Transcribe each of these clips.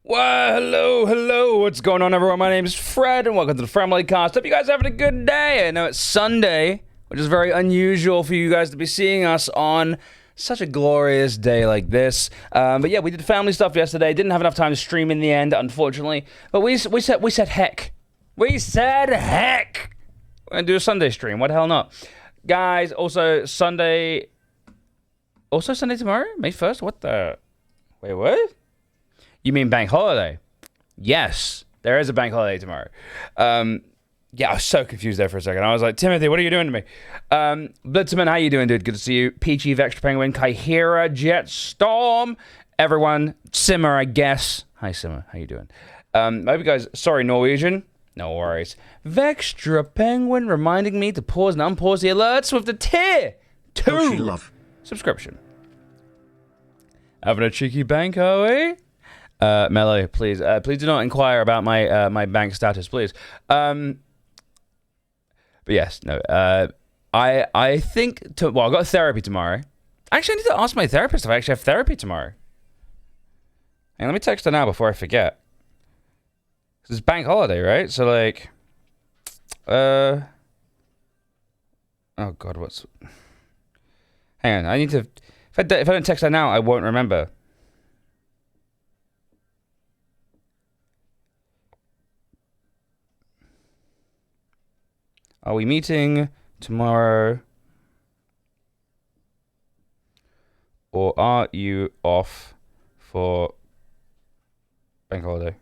Well, hello, what's going on, everyone? My name is Fred, and welcome to the Family Cast. Hope you guys are having a good day. I know it's Sunday, which is very unusual for you guys to be seeing us on such a glorious day like this. But yeah, we did family stuff yesterday. Didn't have enough time to stream in the end, unfortunately. But we said heck. We said heck. We're gonna do a Sunday stream. What the hell not, guys? Also Sunday tomorrow, May 1st. What the? Wait, what? You mean bank holiday? Yes, there is a bank holiday tomorrow. Yeah, I was so confused there for a second. I was like, Timothy, what are you doing to me? Blitzman, how you doing, dude? Good to see you. Peachy, Vextra Penguin, Kaihira, Jetstorm, everyone. Simmer, I guess. Hi, Simmer. How you doing? I hope you guys... Sorry, Norwegian. No worries. Vextra Penguin reminding me to pause and unpause the alerts with the tier 2 subscription. Having a cheeky bank, are we? Mello, please do not inquire about my my bank status, please. But yes, no. I think I've got therapy tomorrow. Actually, I need to ask my therapist if I actually have therapy tomorrow. And let me text her now before I forget. 'Cause it's bank holiday, right? So like, oh god, what's? Hang on, I need to. If I don't text her now, I won't remember. Are we meeting tomorrow? Or are you off for bank holiday?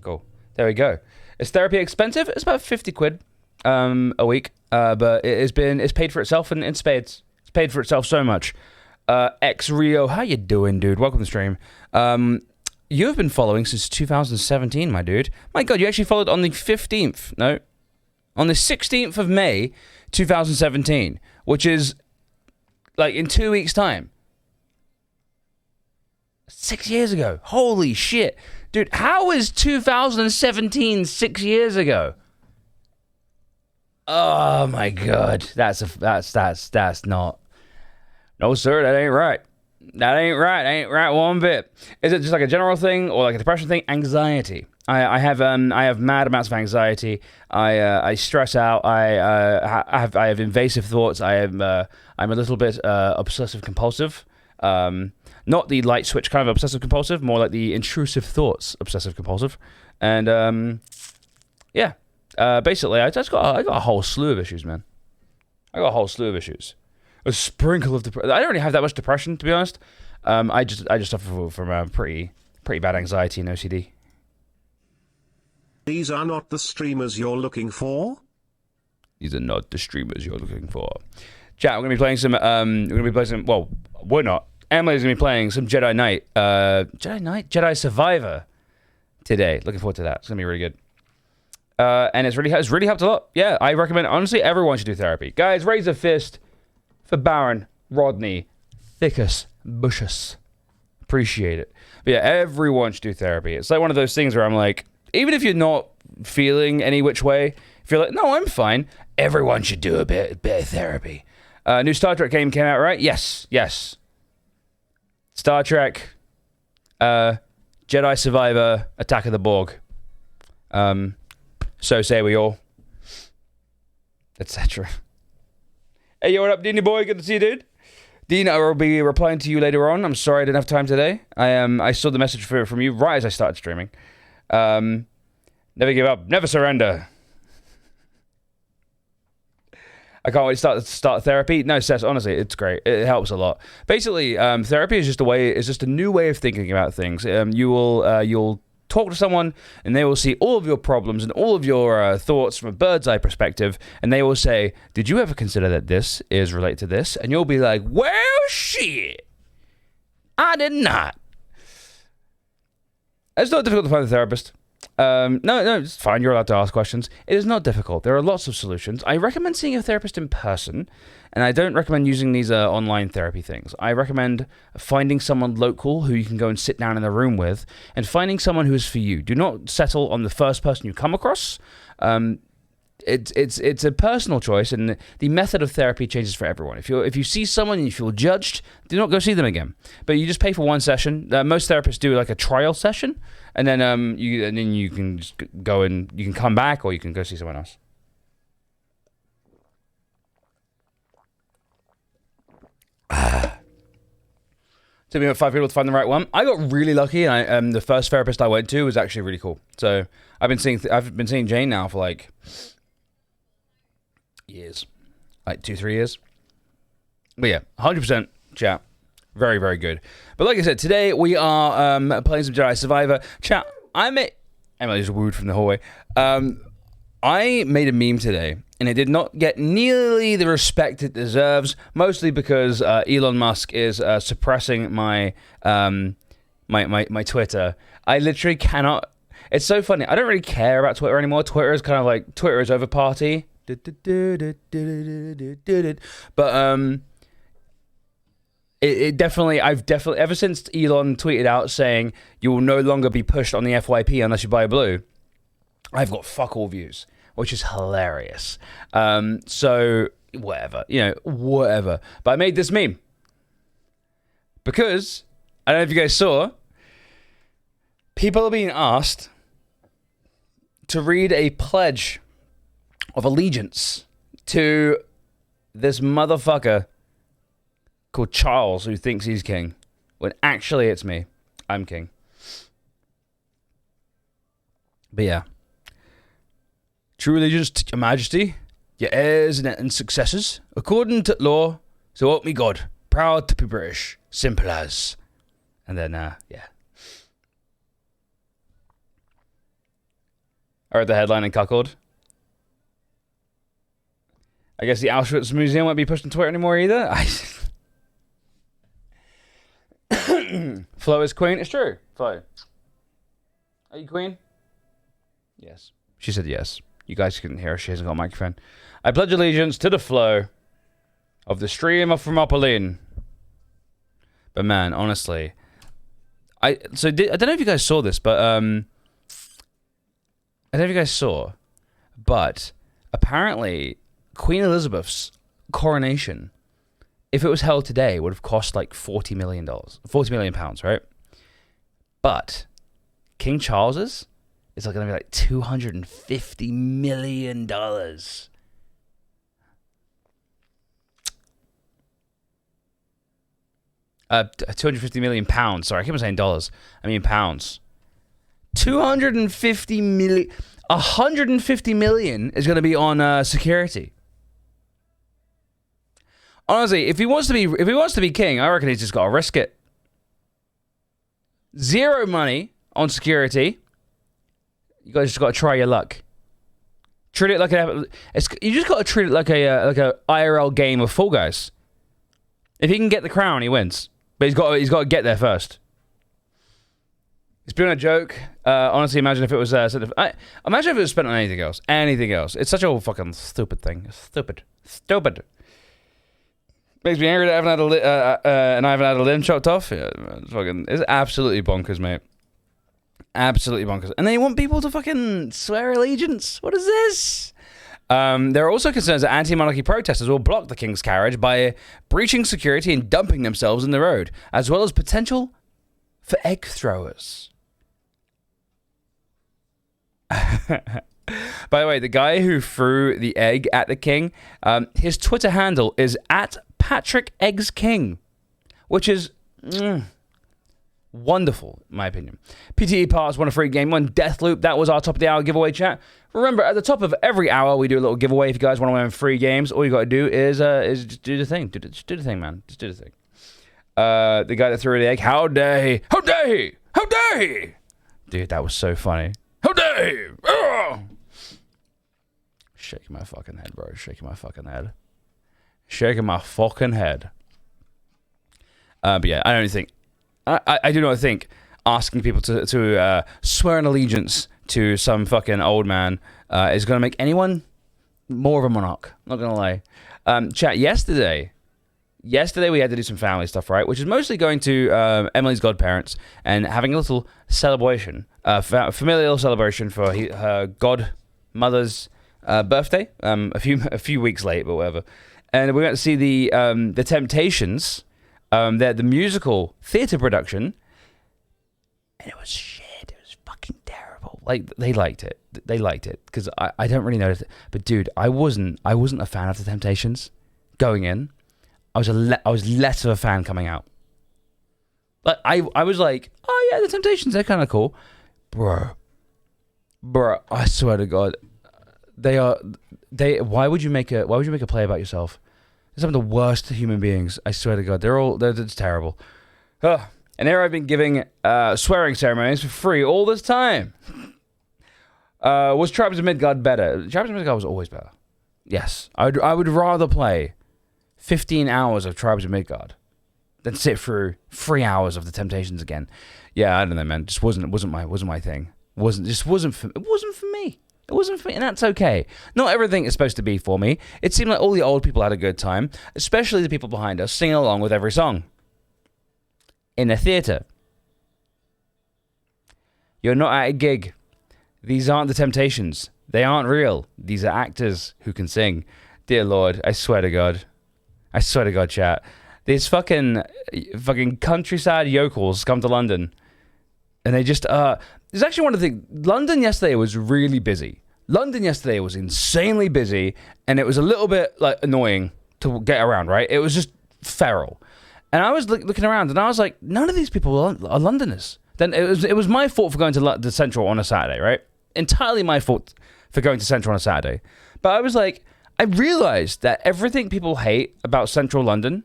Cool. There we go. Is therapy expensive? It's about 50 quid a week. But it's paid for itself in spades. It's paid for itself so much. X Rio, how you doing, dude? Welcome to the stream. You have been following since 2017, my dude. My god, you actually followed on the 15th. No. On the 16th of May, 2017. Which is, like, in 2 weeks' time. 6 years ago. Holy shit. Dude, how is 2017 6 years ago? Oh my god, that's not. No sir, that ain't right. That ain't right one bit. Is it just like a general thing or like a depression thing? Anxiety. I have mad amounts of anxiety. I stress out. I have invasive thoughts. I'm a little bit obsessive compulsive. Not the light switch kind of obsessive compulsive, more like the intrusive thoughts obsessive compulsive. And yeah. Basically, I got a whole slew of issues, man. I got a whole slew of issues. A sprinkle of depression. I don't really have that much depression, to be honest. I just suffer from pretty bad anxiety and OCD. These are not the streamers you're looking for. These are not the streamers you're looking for. Chat, we're gonna be playing some. Well, we're not. Emily's gonna be playing some Jedi Knight. Jedi Survivor today. Looking forward to that. It's gonna be really good. And it's really helped a lot. Yeah, I recommend, honestly, everyone should do therapy. Guys, raise a fist for Baron Rodney Thickus Bushes. Appreciate it. But yeah, everyone should do therapy. It's like one of those things where I'm like, even if you're not feeling any which way, if you're like, no, I'm fine, everyone should do a bit of therapy. New Star Trek game came out, right? Yes. Star Trek, Jedi Survivor, Attack of the Borg. So say we all, etc. Hey, yo, what up, Deanie boy? Good to see you, dude. Dean, I will be replying to you later on. I'm sorry I didn't have time today. I saw the message from you right as I started streaming. Never give up, never surrender. I can't wait to start therapy. No, Seth, honestly, it's great. It helps a lot. Basically, therapy is just a new way of thinking about things. You'll talk to someone and they will see all of your problems and all of your thoughts from a bird's eye perspective, and they will say, did you ever consider that this is related to this? And you'll be like, well, shit, I did not. It's not difficult to find a therapist. No, it's fine. You're allowed to ask questions. It is not difficult. There are lots of solutions. I recommend seeing a therapist in person, and I don't recommend using these online therapy things. I recommend finding someone local who you can go and sit down in a room with, and finding someone who is for you. Do not settle on the first person you come across. it's a personal choice, and the method of therapy changes for everyone. If you see someone and you feel judged, do not go see them again. But you just pay for one session. Most therapists do like a trial session, and then you can just go and you can come back, or you can go see someone else. Took me about 5 people to find the right one. I got really lucky, and the first therapist I went to was actually really cool. So I've been seeing Jane now for like years, like 2-3 years. But yeah, 100% chat, very very good. But like I said, today we are playing some Jedi Survivor. Chat. Emily just wooed from the hallway. I made a meme today, and it did not get nearly the respect it deserves, mostly because Elon Musk is suppressing my my Twitter. I literally cannot. It's so funny. I don't really care about Twitter anymore. Twitter is kind of like, Twitter is over party. But I've definitely, ever since Elon tweeted out saying you will no longer be pushed on the FYP unless you buy a blue, I've got fuck all views, which is hilarious. So whatever, whatever. But I made this meme because I don't know if you guys saw, people are being asked to read a pledge of allegiance to this motherfucker called Charles, who thinks he's king, when actually it's me. I'm king. But yeah. True allegiance to your majesty, your heirs and successors, according to law, so help me God. Proud to be British. Simple as. And then, yeah. I read the headline and cuckold. I guess the Auschwitz Museum won't be pushed on Twitter anymore either. Flo is queen. It's true. Flo. Are you queen? Yes. She said yes. You guys couldn't hear her. She hasn't got a microphone. I pledge allegiance to the flow of the stream of Thermopylae. But man, honestly, I don't know if you guys saw this, but I don't know if you guys saw, but apparently Queen Elizabeth's coronation, if it was held today, would have cost like $40 million, right? But King Charles's, it's like going to be like $250 million. £250 million. Sorry, I keep on saying dollars. I mean pounds. 250 million. 150 million is going to be on security. Honestly, if he wants to be king, I reckon he's just got to risk it. Zero money on security. You guys just got to try your luck. Treat it like you just got to treat it like a IRL game of Fall Guys. If he can get the crown, he wins. But he's got to get there first. It's been a joke. Honestly, imagine if it was imagine if it was spent on anything else. Anything else. It's such a fucking stupid thing. Stupid. Makes me angry that I haven't had a limb chopped off. Yeah, it's absolutely bonkers, mate. Absolutely bonkers. And they want people to fucking swear allegiance. What is this? There are also concerns that anti-monarchy protesters will block the king's carriage by breaching security and dumping themselves in the road, as well as potential for egg throwers. By the way, the guy who threw the egg at the king, his Twitter handle is @PatrickEggsKing, which is wonderful, in my opinion. PTE Parts won a free game, one Deathloop. That was our top of the hour giveaway, chat. Remember, at the top of every hour, we do a little giveaway. If you guys want to win free games, all you got to do is just do the thing. Just do the thing, man. Just do the thing. The guy that threw the egg, how dare he? How dare he? How dare he? Dude, that was so funny. How dare he? Oh! Shaking my fucking head, bro. Shaking my fucking head. Shaking my fucking head. But yeah, I don't think... I do not think asking people to swear an allegiance to some fucking old man is going to make anyone more of a monarch. Not going to lie. Chat, yesterday we had to do some family stuff, right? Which is mostly going to Emily's godparents and having a little celebration, familial celebration for her godmother's birthday, a few weeks late, but whatever. And we went to see the Temptations, the musical theater production, and it was shit. It was fucking terrible. Like they liked it. They liked it because I don't really notice it. But dude, I wasn't a fan of the Temptations going in. I was less of a fan coming out. Like I was like, oh yeah, the Temptations, they're kind of cool, bro. I swear to God, Why would you make a play about yourself? They're some of the worst human beings. I swear to God, they're just terrible. Ugh. And here I've been giving swearing ceremonies for free all this time. Was Tribes of Midgard better? Tribes of Midgard was always better. Yes, I would rather play 15 hours of Tribes of Midgard than sit through 3 hours of the Temptations again. Yeah, I don't know, man. Just wasn't my thing. It wasn't for me. It wasn't for me, and that's okay. Not everything is supposed to be for me. It seemed like all the old people had a good time, especially the people behind us singing along with every song. In a theater. You're not at a gig. These aren't the Temptations. They aren't real. These are actors who can sing. Dear Lord, I swear to God. I swear to God, chat. These fucking countryside yokels come to London. And they just, there's actually one of the things, London yesterday was really busy. London yesterday was insanely busy, and it was a little bit, like, annoying to get around, right? It was just feral. And I was looking around, and I was like, none of these people are Londoners. Then it was my fault for going to the Central on a Saturday, right? Entirely my fault for going to Central on a Saturday. But I was like, I realized that everything people hate about Central London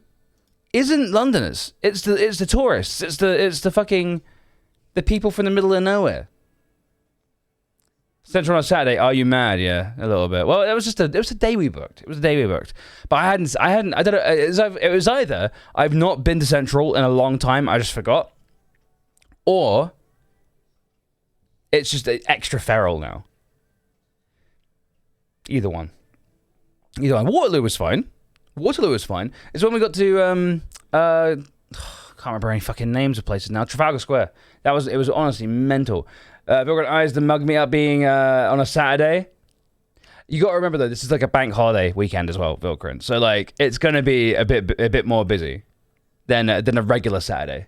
isn't Londoners. It's the tourists. It's the fucking the people from the middle of nowhere. Central on a Saturday. Are you mad? Yeah, a little bit. Well, it was a day we booked. But I don't know. It was either I've not been to Central in a long time. I just forgot, or it's just extra feral now. Either one. Waterloo was fine. It's when we got to can't remember any fucking names of places now. Trafalgar Square. It was honestly mental. People organized the mug me up being on a Saturday. You got to remember though, this is like a bank holiday weekend as well, Vilcrin. So like, it's gonna be a bit more busy than a regular Saturday.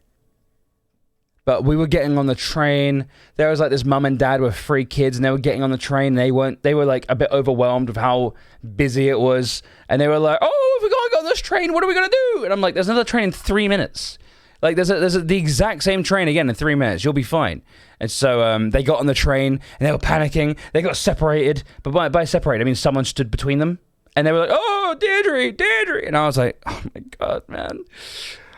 But we were getting on the train. There was like this mum and dad with 3 kids, and they were getting on the train. They were like a bit overwhelmed with how busy it was, and they were like, "Oh, if we gotta go on this train, what are we gonna do?" And I'm like, "There's another train in 3 minutes. Like there's the exact same train again in 3 minutes. You'll be fine." And so they got on the train, and they were panicking. They got separated, but by separated, I mean someone stood between them, and they were like, "Oh, Deirdre," and I was like, "Oh my God, man."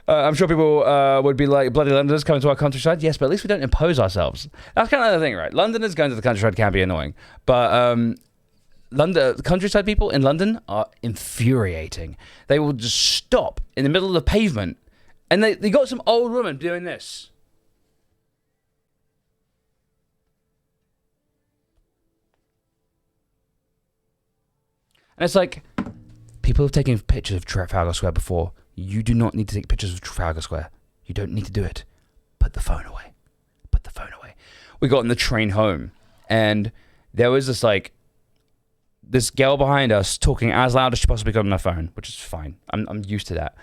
I'm sure people would be like, bloody Londoners coming to our countryside. Yes, but at least we don't impose ourselves. That's kind of the thing, right? Londoners going to the countryside can be annoying. But countryside people in London are infuriating. They will just stop in the middle of the pavement. And they got some old woman doing this. And it's like, people have taken pictures of Trafalgar Square before. You do not need to take pictures of Trafalgar Square. You don't need to do it. Put the phone away. We got on the train home, and there was this girl behind us talking as loud as she possibly could on her phone, which is fine. I'm used to that.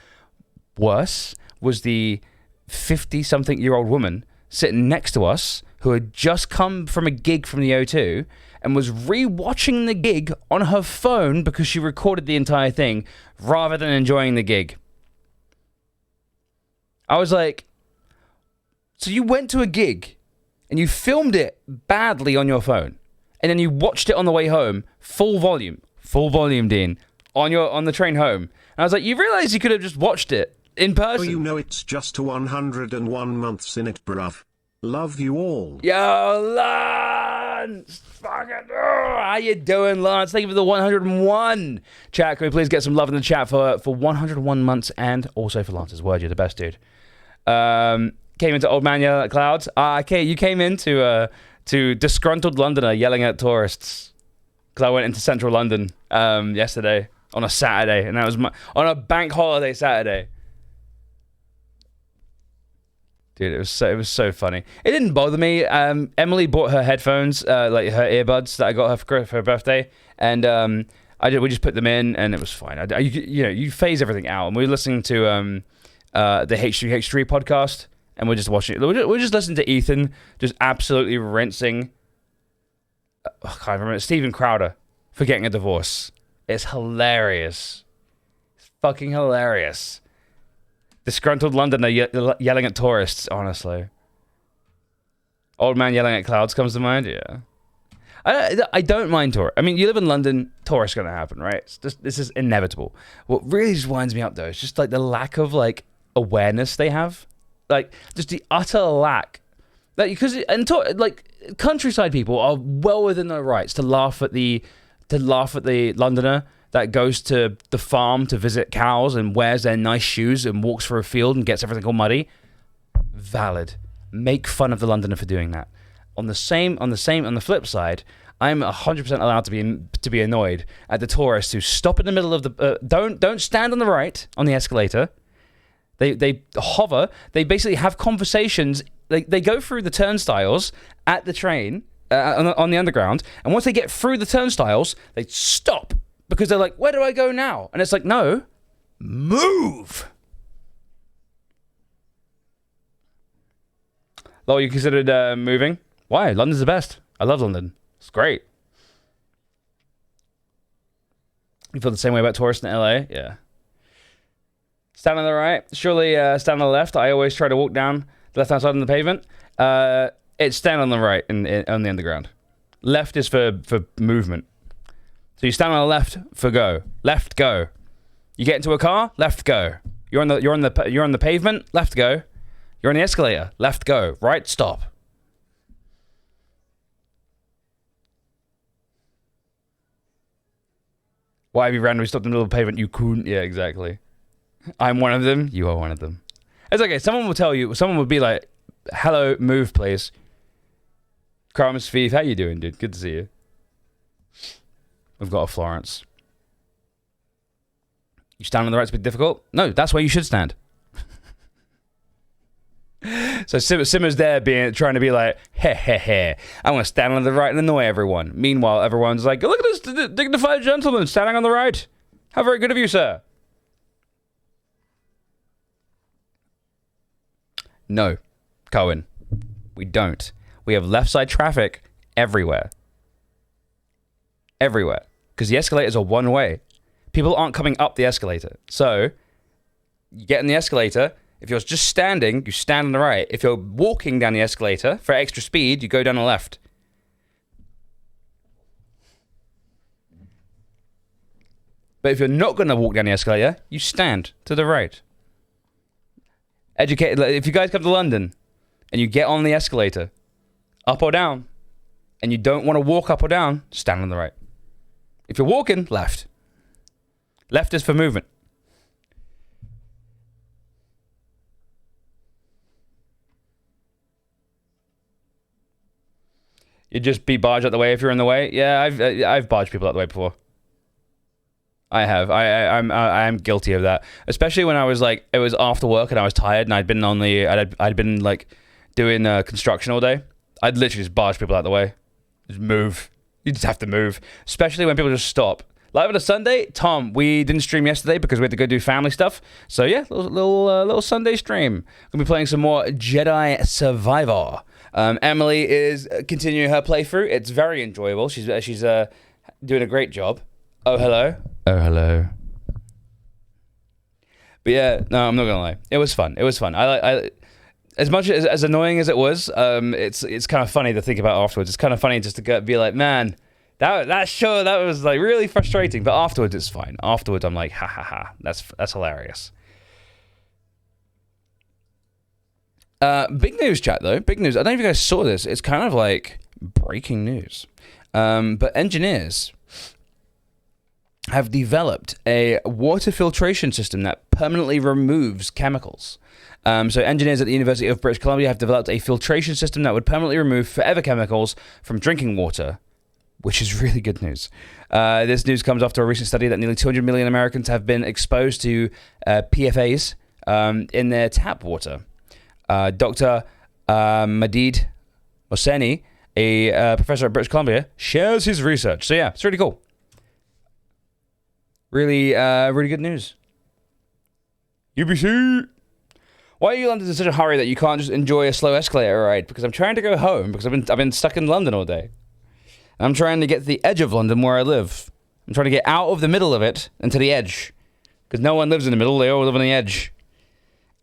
Worse was the 50-something-year-old woman sitting next to us who had just come from a gig from the O2 and was re-watching the gig on her phone because she recorded the entire thing rather than enjoying the gig. I was like, so you went to a gig and you filmed it badly on your phone, and then you watched it on the way home, full volume, Dean, on the train home. And I was like, you realize you could have just watched it in person. Oh, you know it's just 101 months in it, bruv. Love you all. Yo, Lance! Fucking, how you doing, Lance? Thank you for the 101. Chat, can we please get some love in the chat for 101 months and also for Lance's word. You're the best, dude. Came into Old Man Yelling at Clouds. Okay, you came into to disgruntled Londoner yelling at tourists because I went into central London yesterday on a Saturday, and that was on a bank holiday Saturday. Dude, it was so funny. It didn't bother me. Emily bought her headphones, like her earbuds that I got her for her birthday, and we just put them in, and it was fine. You phase everything out, and we were listening to the H3H3 podcast, and we're just watching it. We're just listening to Ethan just absolutely rinsing. I can't remember Steven Crowder for getting a divorce. It's hilarious. It's fucking hilarious. Disgruntled Londoner yelling at tourists, honestly. Old man yelling at clouds comes to mind, yeah. I don't mind tourists. I mean, you live in London, tourists going to happen, right? This is inevitable. What really just winds me up, though, is just like the lack of like awareness they have. Like, just the utter lack. Like, like countryside people are well within their rights to laugh at the Londoner that goes to the farm to visit cows and wears their nice shoes and walks through a field and gets everything all muddy. Valid. Make fun of the Londoner for doing that. On the flip side, I'm 100% allowed to be annoyed at the tourists who stop in the middle of the don't stand on the right on the escalator. They hover. They basically have conversations. They go through the turnstiles at the train on the underground, and once they get through the turnstiles, they stop. Because they're like, where do I go now? And it's like, no, move. Lol, you considered moving? Why? London's the best. I love London. It's great. You feel the same way about tourists in LA? Yeah. Stand on the right. Surely stand on the left. I always try to walk down the left-hand side on the pavement. It's stand on the right on the underground. Left is for movement. So you stand on the left for go. Left go. You get into a car, left go. You're on the pavement, left go. You're on the escalator, left go. Right stop. Why have you randomly stopped in the middle of the pavement? You couldn't. Yeah, exactly. I'm one of them. You are one of them. It's okay. Someone will be like, hello, move please. Kramus Vive, how you doing, dude? Good to see you. We've got a Florence. You stand on the right's a bit difficult? No, that's where you should stand. So Simmer's there trying to be like, heh. I want to stand on the right and annoy everyone. Meanwhile, everyone's like, look at this dignified gentleman standing on the right. How very good of you, sir. No, Cohen. We don't. We have left side traffic everywhere. Everywhere. Because the escalators are one way. People aren't coming up the escalator. So, you get in the escalator. If you're just standing, you stand on the right. If you're walking down the escalator for extra speed, you go down the left. But if you're not going to walk down the escalator, you stand to the right. Educated. If you guys come to London and you get on the escalator, up or down, and you don't want to walk up or down, stand on the right. If you're walking, left. Left is for movement. You just be barged out the way if you're in the way. Yeah, I've barged people out the way before. I have. I'm guilty of that. Especially when I was like, it was after work and I was tired and I'd been like doing construction all day. I'd literally just barge people out the way. Just move. You just have to move. Especially when people just stop. Live on a Sunday, Tom, we didn't stream yesterday because we had to go do family stuff. So yeah, little Sunday stream. Gonna be playing some more Jedi Survivor. Emily is continuing her playthrough. It's very enjoyable. She's doing a great job. Oh hello. Oh hello. But yeah, no, I'm not gonna lie. It was fun. I as much as annoying as it was, it's kind of funny to think about afterwards. It's kind of funny just to be like, man, that show that was like really frustrating. But afterwards, it's fine. Afterwards, I'm like, ha ha ha, that's hilarious. Big news, chat though. Big news. I don't know if you guys saw this. It's kind of like breaking news. But engineers have developed a water filtration system that permanently removes chemicals. So engineers at the University of British Columbia have developed a filtration system that would permanently remove forever chemicals from drinking water, which is really good news. This news comes after a recent study that nearly 200 million Americans have been exposed to PFAS in their tap water. Dr. Madid Hosseini, a professor at British Columbia, shares his research. So yeah, it's really cool. Really, really good news. UBC. Why are you London in such a hurry that you can't just enjoy a slow escalator ride? Because I'm trying to go home because I've been stuck in London all day. And I'm trying to get to the edge of London where I live. I'm trying to get out of the middle of it and to the edge. Because no one lives in the middle, they all live on the edge.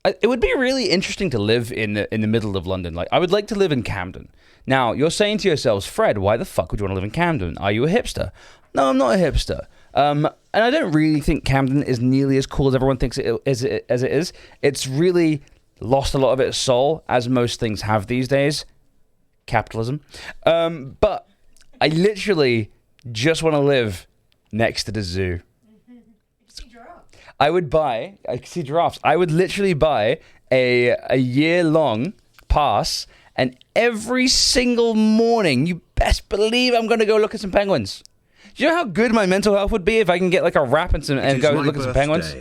It would be really interesting to live in the middle of London. Like, I would like to live in Camden. Now, you're saying to yourselves, Fred, why the fuck would you want to live in Camden? Are you a hipster? No, I'm not a hipster. And I don't really think Camden is nearly as cool as everyone thinks as it is. It's really lost a lot of its soul, as most things have these days. Capitalism. But I literally just want to live next to the zoo. I see giraffes. I would literally buy a year-long pass, and every single morning, you best believe I'm going to go look at some penguins. Do you know how good my mental health would be if I can get like a wrap and go look at some penguins?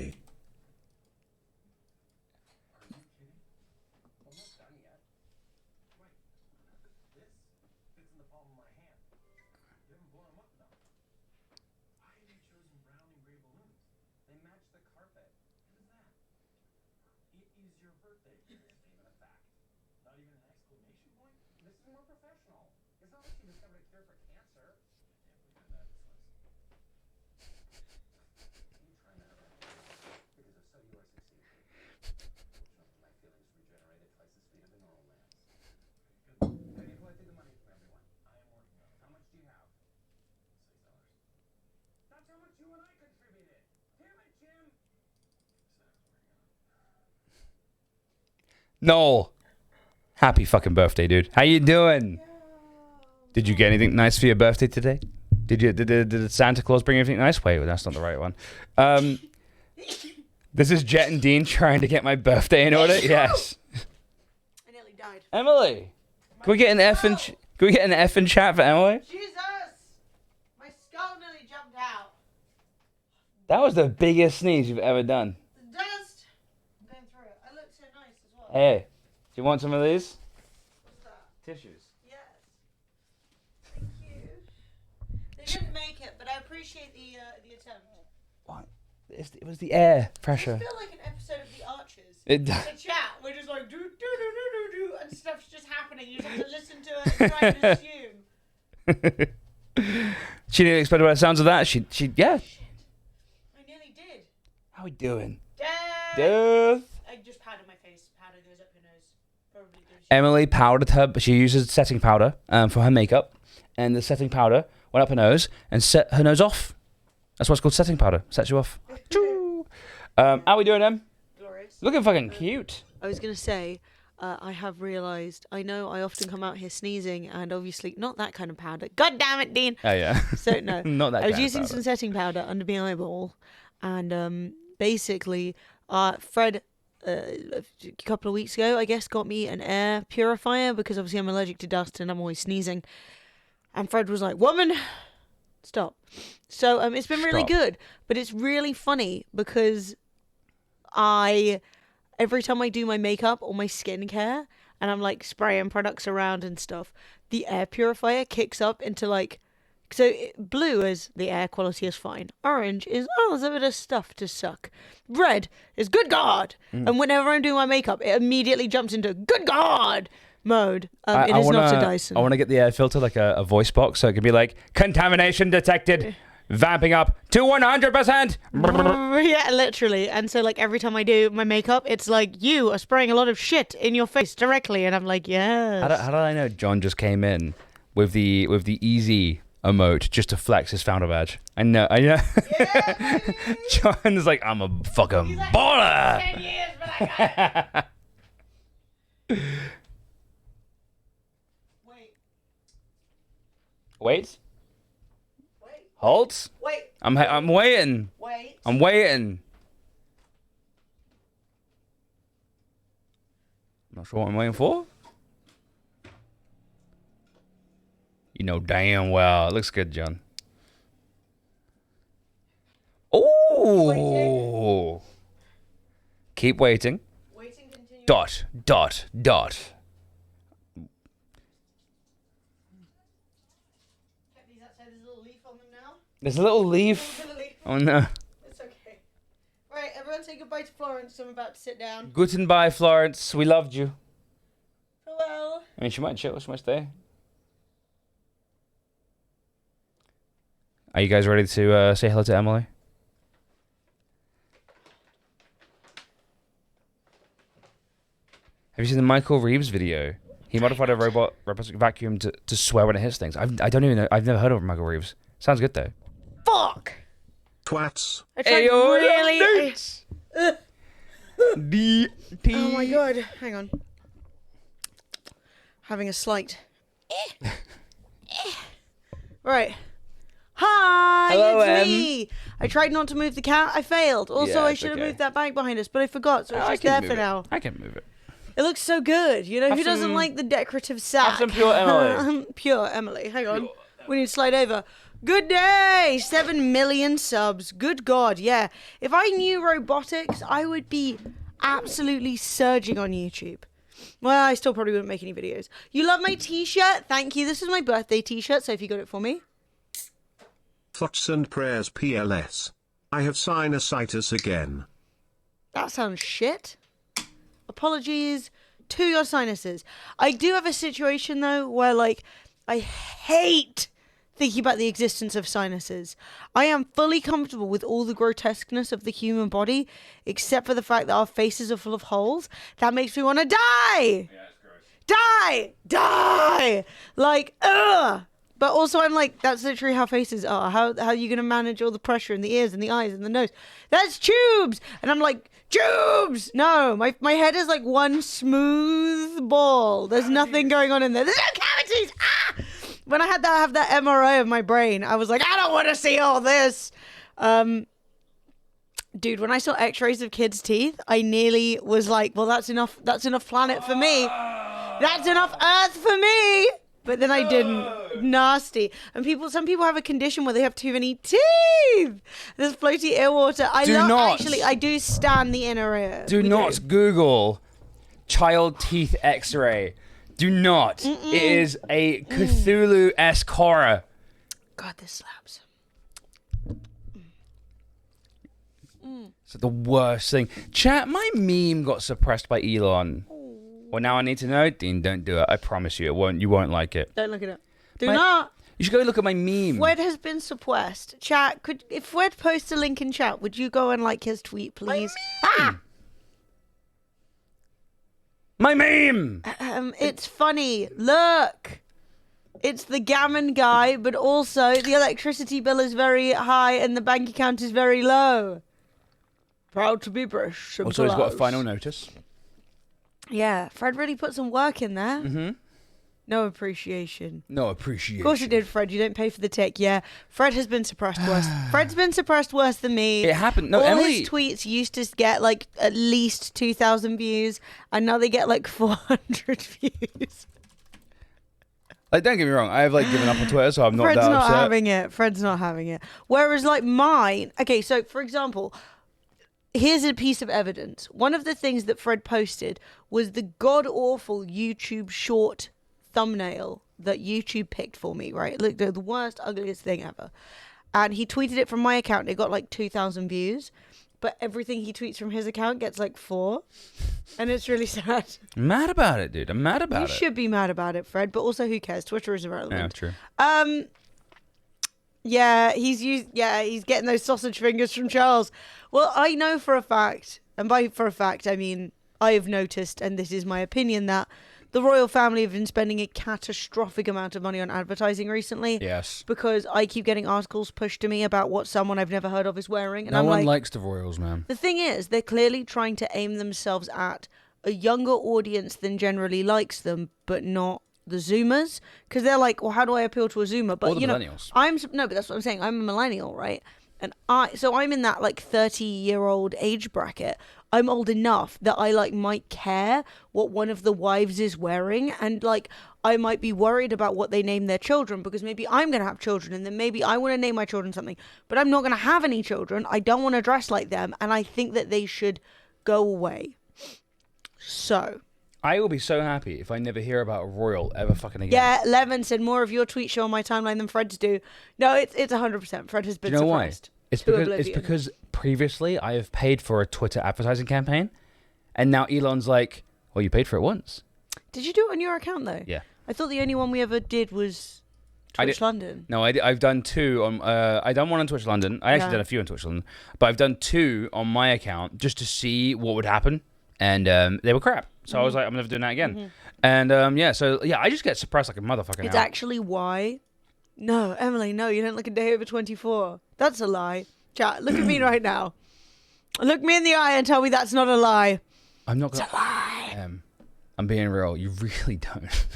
Noel, happy fucking birthday, dude. How you doing? Did you get anything nice for your birthday today? Did Santa Claus bring anything nice? Wait, that's not the right one. This is Jet and Dean trying to get my birthday in order. Yes. I nearly died. Emily, can we get an F in chat for Emily? Jesus, my skull nearly jumped out. That was the biggest sneeze you've ever done. The dust. I'm going through it. I look so nice as well. Hey, do you want some of these? What's that? Tissues. Yes. Thank you. They didn't make it, but I appreciate the attempt. What? It was the air I pressure. feel like an episode of The Archers. It The chat, we're just like do do do do do do, and stuff's just happening. You just have to listen to it and try and assume. She didn't expect what it sounds of that. She yeah. Shit. I nearly did. How we doing? Death. I just powdered my face. Powder goes up your nose. Probably gives you. Emily powdered her. She uses setting powder for her makeup, and the setting powder went up her nose and set her nose off. That's what's called setting powder. Sets you off. How we doing, Em? Glorious. Looking fucking cute. I was going to say, I have realised, I know I often come out here sneezing, and obviously not that kind of powder. God damn it, Dean! Oh yeah. So, no. Not that. I was kind of using powder. some setting powder under my eyeball, and basically, Fred, a couple of weeks ago, I guess, got me an air purifier, because obviously I'm allergic to dust and I'm always sneezing. And Fred was like, woman, stop. So it's been really Stop. good, but it's really funny because every time I do my makeup or my skincare and I'm like spraying products around and stuff, the air purifier kicks up into like, blue is the air quality is fine. Orange is, there's a bit of stuff to suck. Red is good God. And whenever I'm doing my makeup, it immediately jumps into good God mode. It is not a Dyson. I want to get the air filter like a voice box, so it can be like contamination detected, vamping up to 100%. Yeah, literally. And so like every time I do my makeup, it's like you are spraying a lot of shit in your face directly, and I'm like, yes. How did I know John just came in with the easy emote just to flex his founder badge? I know. Yeah, John's like, I'm a fucking baller. 10 years, but I got it. Wait. Wait. Halt. Wait. I'm waiting. Wait. I'm waiting. Not sure what I'm waiting for. You know damn well. It looks good, John. Oh. Keep waiting. Waiting continuously. dot, dot, dot. There's a little leaf. Oh no. It's okay. Right, everyone say goodbye to Florence. I'm about to sit down. Goodbye, Florence. We loved you. Hello. I mean, she might chill. She might stay. Are you guys ready to say hello to Emily? Have you seen the Michael Reeves video? He modified a robot vacuum to swear when it hits things. I don't even know. I've never heard of Michael Reeves. Sounds good though. Fuck. Twats. I tried really. D-T. Oh my god. Hang on. Having a slight. Right. Hi, Hello, it's Em. me. I tried not to move the cat. I failed. Also, Yeah, I it's should have okay. moved that bag behind us, but I forgot, so it's I just can there move for it. now. I can move it. It looks so good. You know, Have who doesn't some- like the decorative sack? Have some pure Emily. Pure Emily. Hang on. We need to slide over. Good day! 7 million subs. Good God, yeah. If I knew robotics, I would be absolutely surging on YouTube. Well, I still probably wouldn't make any videos. You love my t-shirt? Thank you. This is my birthday t-shirt, so if you got it for me. Thoughts and prayers PLS. I have sinusitis again. That sounds shit. Apologies to your sinuses. I do have a situation, though, where, like, I hate thinking about the existence of sinuses. I am fully comfortable with all the grotesqueness of the human body, except for the fact that our faces are full of holes. That makes me want to die! Yeah, it's gross. Die! Die! Like, ugh! But also I'm like, that's literally how faces are. How are you going to manage all the pressure in the ears and the eyes and the nose? That's tubes! And I'm like, tubes! No, my head is like one smooth ball. There's nothing going on in there. There's no cavities! Ah! When I had that have that MRI of my brain, I was like, I don't want to see all this. Dude, when I saw x-rays of kids' teeth, I nearly was like, well, that's enough planet for me. That's enough Earth for me. But then I didn't. Nasty. And some people have a condition where they have too many teeth. There's floaty ear water. I do stan the inner ear. Do not Google child teeth X-ray. Do not. It is a Cthulhu-esque horror. God, this slaps. It's the worst thing. Chat, my meme got suppressed by Elon. Well, now I need to know. Dean, don't do it. I promise you, it won't. You won't like it. Don't look at it. Do not. You should go look at my meme. Fwed has been suppressed. Chat, if Fwed posts a link in chat, would you go and like his tweet, please? My meme! It's funny. Look. It's the gammon guy, but also the electricity bill is very high and the bank account is very low. Proud to be British. Also, he's got a final notice. Yeah, Fred really put some work in there. Mm-hmm. No appreciation. No appreciation. Of course you did, Fred. You don't pay for the tick. Yeah, Fred has been suppressed worse. Fred's been suppressed worse than me. It happened. No, all Emily. his tweets used to get like at least 2,000 views, and now they get like 400 views. Like, don't get me wrong. I have like given up on Twitter, so I'm not Fred's that not upset. having it. Fred's not having it. Whereas like mine. Okay, so for example. Here's a piece of evidence. One of the things that Fred posted was the god-awful YouTube short thumbnail that YouTube picked for me, right? It looked the worst, ugliest thing ever. And he tweeted it from my account. It got like 2,000 views. But everything he tweets from his account gets like 4. And it's really sad. I'm mad about it, dude. I'm mad about it. You should be mad about it, Fred. But also, who cares? Twitter is irrelevant. Yeah, true. Yeah, he's getting those sausage fingers from Charles. Well, I know for a fact, and for a fact, I mean, I have noticed, and this is my opinion, that the royal family have been spending a catastrophic amount of money on advertising recently. Yes. Because I keep getting articles pushed to me about what someone I've never heard of is wearing. And No I'm one like, likes the royals, man. the thing is, they're clearly trying to aim themselves at a younger audience than generally likes them, but not the Zoomers, because they're like, well, how do I appeal to a Zoomer? But Or the you know, millennials. but that's what I'm saying. I'm a millennial, right? And I'm in that like 30-year-old age bracket. I'm old enough that I like might care what one of the wives is wearing, and like I might be worried about what they name their children, because maybe I'm gonna have children, and then maybe I want to name my children something, but I'm not gonna have any children. I don't want to dress like them, and I think that they should go away. So. I will be so happy if I never hear about a royal ever fucking again. Yeah, Levin said more of your tweets show on my timeline than Fred's do. No, it's 100%. Fred has been Do you know suppressed. why? It's because previously I have paid for a Twitter advertising campaign, and now Elon's like, well, you paid for it once. Did you do it on your account though? Yeah. I thought the only one we ever did was Twitch London. No, I've done 2 on. I done one on Twitch London. I actually done a few on Twitch London, but I've done 2 on my account just to see what would happen, and they were crap. So I was like, I'm never doing that again. And I just get suppressed like a motherfucker. It's now. actually why. No, Emily, no, you don't look a day over 24. That's a lie. Chat, look at me right now. Look me in the eye and tell me that's not a lie. I'm not gonna. It's a lie. I'm being real. You really don't.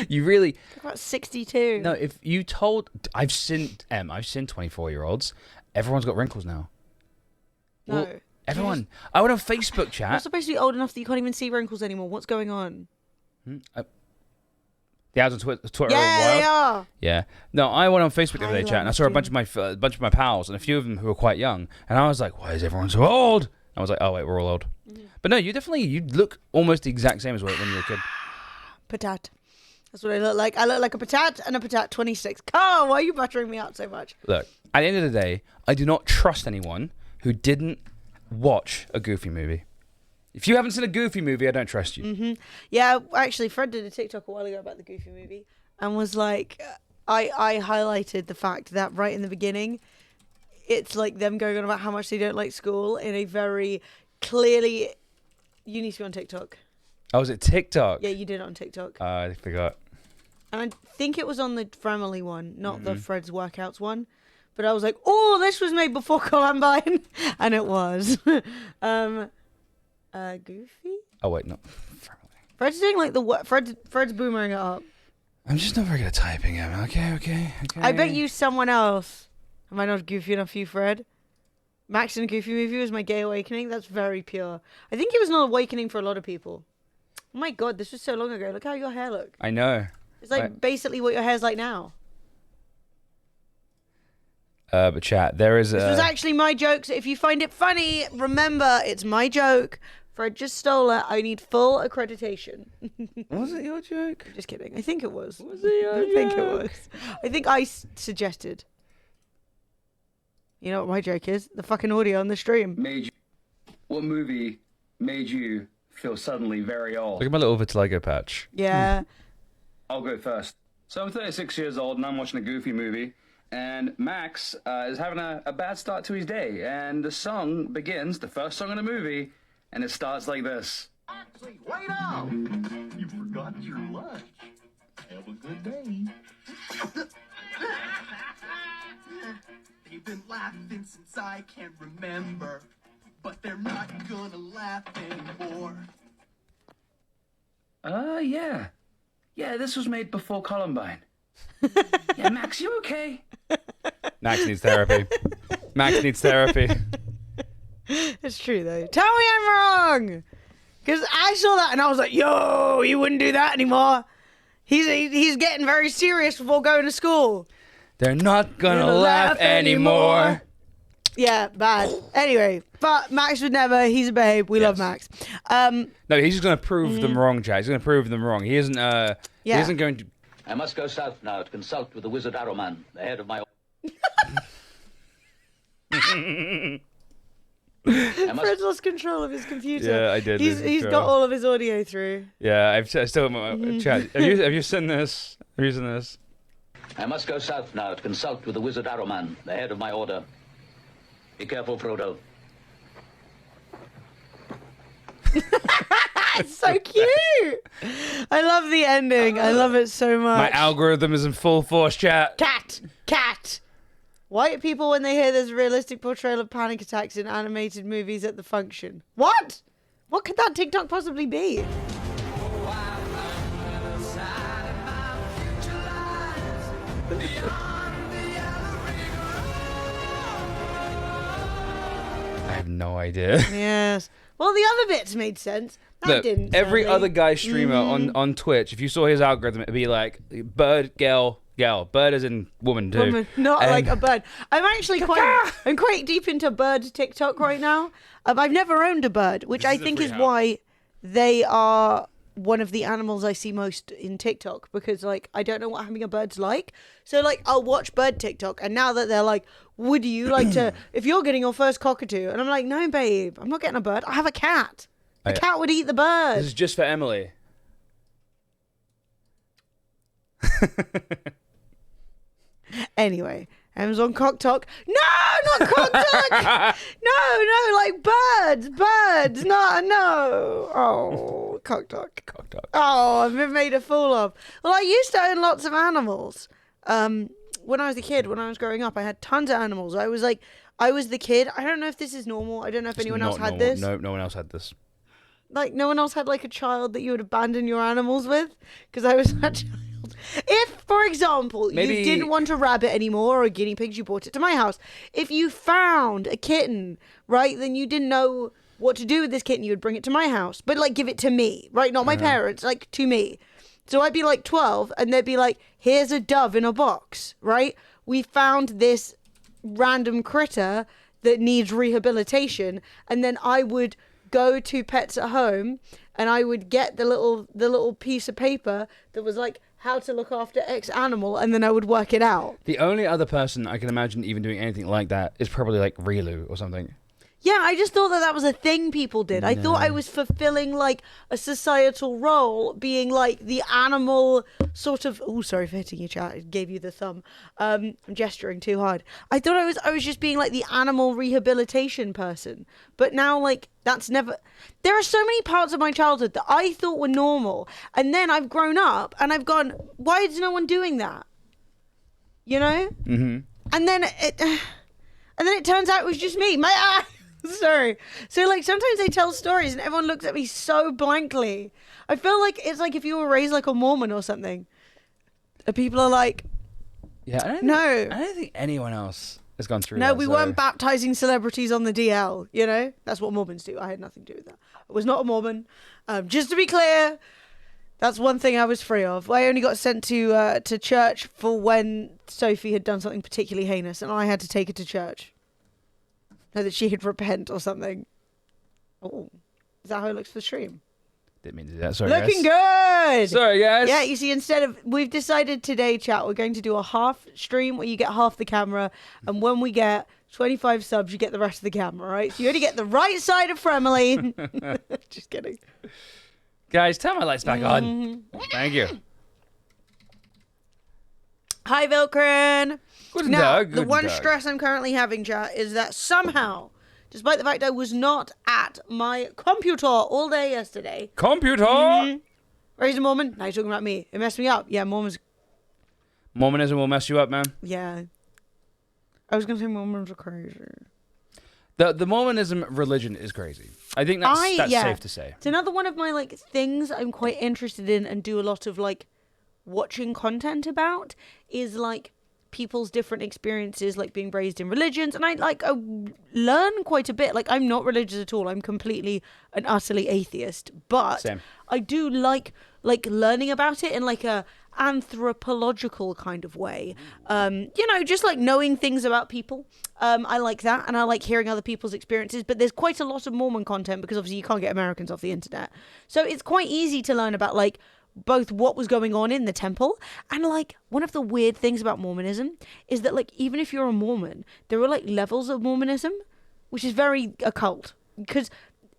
You really. About 62. No, if you told, I've seen 24-year-olds. Everyone's got wrinkles now. No. Well, everyone. I went on Facebook chat. You're supposed to be old enough that you can't even see wrinkles anymore. What's going on? The ads on Twitter Yeah, are wild. they are. Yeah. No, I went on Facebook the other day chat, and I saw a bunch of my pals, and a few of them who were quite young, and I was like, why is everyone so old? I was like, oh wait, we're all old. But no, you look almost the exact same as when you were a kid. Patat. That's what I look like. I look like a patat and a patat 26. Carl, why are you buttering me out so much? Look, at the end of the day, I do not trust anyone who didn't watch a Goofy movie. If you haven't seen a Goofy movie, I don't trust you. Yeah, actually, Fred did a TikTok a while ago about the Goofy movie and was like, I highlighted the fact that right in the beginning, it's like them going on about how much they don't like school in a very clearly. You need to be on TikTok. Oh, was it TikTok? Yeah, you did it on TikTok. I forgot. And I think it was on the Family one, not the Fred's Workouts one. But I was like, oh, this was made before Columbine. And it was. Goofy? Oh, wait, no. Fred's doing like Fred's boomering it up. I'm just not very good at typing. Okay. I bet you someone else. Am I not goofy enough for you, Fred? Max in a Goofy movie was my gay awakening. That's very pure. I think it was an awakening for a lot of people. Oh my god, this was so long ago. Look how your hair look. I know. It's like basically what your hair's like now. But chat, there is This was actually my joke, so if you find it funny, remember, it's my joke. Fred just stole it. I need full accreditation. Was it your joke? Just kidding. I think it was. Was it your I think it joke? was. I think I suggested. You know what my joke is? The fucking audio on the stream. What movie made you feel suddenly very old? Look at my little vitiligo patch. Yeah. I'll go first. So I'm 36 years old and I'm watching a Goofy movie. And Max is having a bad start to his day. And the song begins, the first song in the movie, and it starts like this. Actually, wait up! You forgot your lunch. Have a good day. They've been laughing since I can remember, but they're not gonna laugh anymore. Yeah. Yeah, this was made before Columbine. Yeah, Max, you okay? Max needs therapy. Max needs therapy. It's true, though. Tell me I'm wrong! Because I saw that and I was like, yo, you wouldn't do that anymore. He's getting very serious before going to school. They're not gonna laugh anymore. Yeah, bad. Anyway, but Max would never. He's a babe. We love Max. No, he's just gonna prove them wrong, Chad. He's gonna prove them wrong. He isn't. He isn't going to. I must go south now to consult with the wizard Arrowman, the head of my... Fred's lost control of his computer. Yeah, I did. He's got all of his audio through. Yeah, I still have Chad. Have you seen this? Have you seen this? I must go south now to consult with the wizard Arrowman, the head of my order. Be careful, Frodo. It's so cute. I love the ending. I love it so much. My algorithm is in full force, chat. Cat. White people, when they hear there's a realistic portrayal of panic attacks in animated movies at the function. What? What could that TikTok possibly be? I have no idea. Yes. Well, the other bits made sense. That Look, didn't. every sadly. other guy streamer on Twitch, if you saw his algorithm, it'd be like bird, girl. Bird as in woman too. Woman, not And- like a bird. I'm actually I'm quite deep into bird TikTok right now. I've never owned a bird, which I is a think free is house. why they are one of the animals I see most in TikTok, because like I don't know what having a bird's like. So like I'll watch bird TikTok, and now that they're like, would you like to, if you're getting your first cockatoo, and I'm like, no babe, I'm not getting a bird, I have a cat. The cat would eat the bird. This is just for Emily. Anyway, Amazon cock talk. No, not cock talk. no, like birds. No. Oh, cock talk. Cock talk. Oh, I've been made a fool of. Well, I used to own lots of animals. When I was a kid, when I was growing up, I had tons of animals. I was the kid. I don't know if this is normal. I don't know if anyone else had this. No one else had this. Like, no one else had like a child that you would abandon your animals with? Because I was that child. If, for example, Maybe... you didn't want a rabbit anymore or a guinea pig, you brought it to my house. If you found a kitten, right, then you didn't know what to do with this kitten, you would bring it to my house. But, like, give it to me, right? Not my parents, like, to me. So I'd be, like, 12, and they'd be like, here's a dove in a box, right? We found this random critter that needs rehabilitation, and then I would go to Pets at Home, and I would get the little piece of paper that was like how to look after X animal, and then I would work it out. The only other person I can imagine even doing anything like that is probably like Rilu or something. Yeah, I just thought that was a thing people did. I thought I was fulfilling like a societal role, being like the animal sort of. Oh, sorry for hitting you, chat. It gave you the thumb. I'm gesturing too hard. I thought I was just being like the animal rehabilitation person. But now, like, that's never. There are so many parts of my childhood that I thought were normal, and then I've grown up and I've gone, why is no one doing that? You know? Mm-hmm. And then it turns out it was just me. Sorry. So, like, sometimes they tell stories and everyone looks at me so blankly. I feel like it's like if you were raised like a Mormon or something. And people are like, yeah, I don't think anyone else has gone through that. No, we weren't baptizing celebrities on the DL, you know? That's what Mormons do. I had nothing to do with that. I was not a Mormon. Just to be clear, that's one thing I was free of. I only got sent to church for when Sophie had done something particularly heinous, and I had to take her to church. So that she could repent or something. Oh, is that how it looks for the stream? Didn't mean to do that. Sorry, Looking guys. good. Sorry, guys. Yeah, you see, we've decided today, chat, we're going to do a half stream where you get half the camera, and when we get 25 subs, you get the rest of the camera, right? So you only get the right side of Fremily. Just kidding. Guys, turn my lights back on. Thank you. Hi, Vilkrin. Guten Now, Tag, the guten one Tag. stress I'm currently having, chat, is that somehow, despite the fact I was not at my computer all day yesterday. Computer! Raise a Mormon? Now you're talking about me. It messed me up. Yeah, Mormonism will mess you up, man. Yeah. I was going to say Mormons are crazy. The Mormonism religion is crazy. I think that's safe to say. It's another one of my, like, things I'm quite interested in and do a lot of, like, watching content about is, like, people's different experiences, like being raised in religions, and I learn quite a bit. Like, I'm not religious at all. I'm completely and utterly atheist, but Same. I do like learning about it in like a anthropological kind of way. You know, just like knowing things about people. I like that, and I like hearing other people's experiences. But there's quite a lot of Mormon content because obviously you can't get Americans off the internet, so it's quite easy to learn about like both what was going on in the temple, and like one of the weird things about Mormonism is that like even if you're a Mormon, there are like levels of Mormonism, which is very occult, because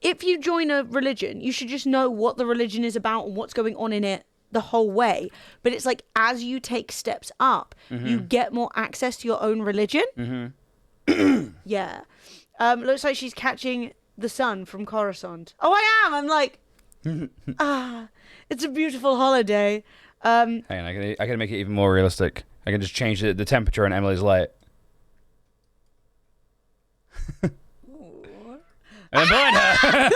if you join a religion, you should just know what the religion is about and what's going on in it the whole way. But it's like as you take steps up, you get more access to your own religion. Yeah. Looks like she's catching the sun from Coruscant. Oh, I am. I'm like, it's a beautiful holiday. Hang on, I can make it even more realistic. I can just change the temperature on Emily's light. And blind her.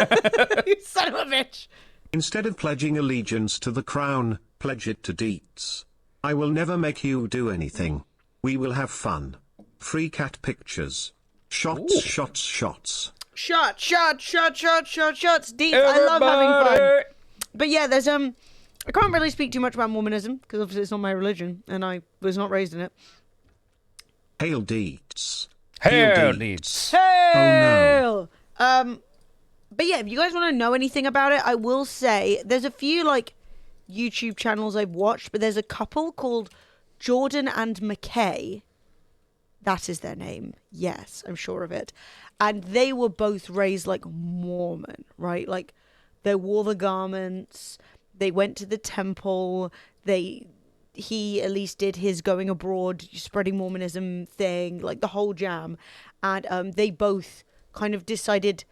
You son of a bitch. Instead of pledging allegiance to the crown, pledge it to Deets. I will never make you do anything. We will have fun. Free cat pictures. Shots, shots, shots. Shots. Deep. I love having fun. But yeah, there's I can't really speak too much about Mormonism because obviously it's not my religion and I was not raised in it. Hail Deets. Hail Deets. Hail! But yeah, if you guys want to know anything about it, I will say there's a few like YouTube channels I've watched, but there's a couple called Jordan and McKay. That is their name. Yes, I'm sure of it. And they were both raised like Mormon, right? Like they wore the garments, they went to the temple, he at least did his going abroad, spreading Mormonism thing, like the whole jam. And they both kind of decided,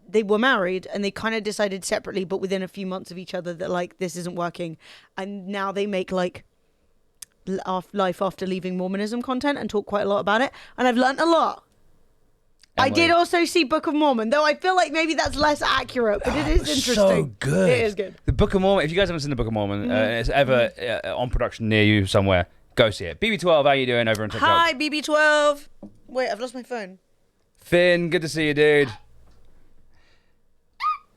they were married and they kind of decided separately, but within a few months of each other, that like this isn't working. And now they make like life after leaving Mormonism content and talk quite a lot about it. And I've learned a lot. Emily. I did also see Book of Mormon, though I feel like maybe that's less accurate, but it is interesting. So good. It is good. The Book of Mormon, if you guys haven't seen the Book of Mormon, and it's ever on production near you somewhere, go see it. BB12, how you doing over on TikTok? Hi, BB12. Wait, I've lost my phone. Finn, good to see you, dude.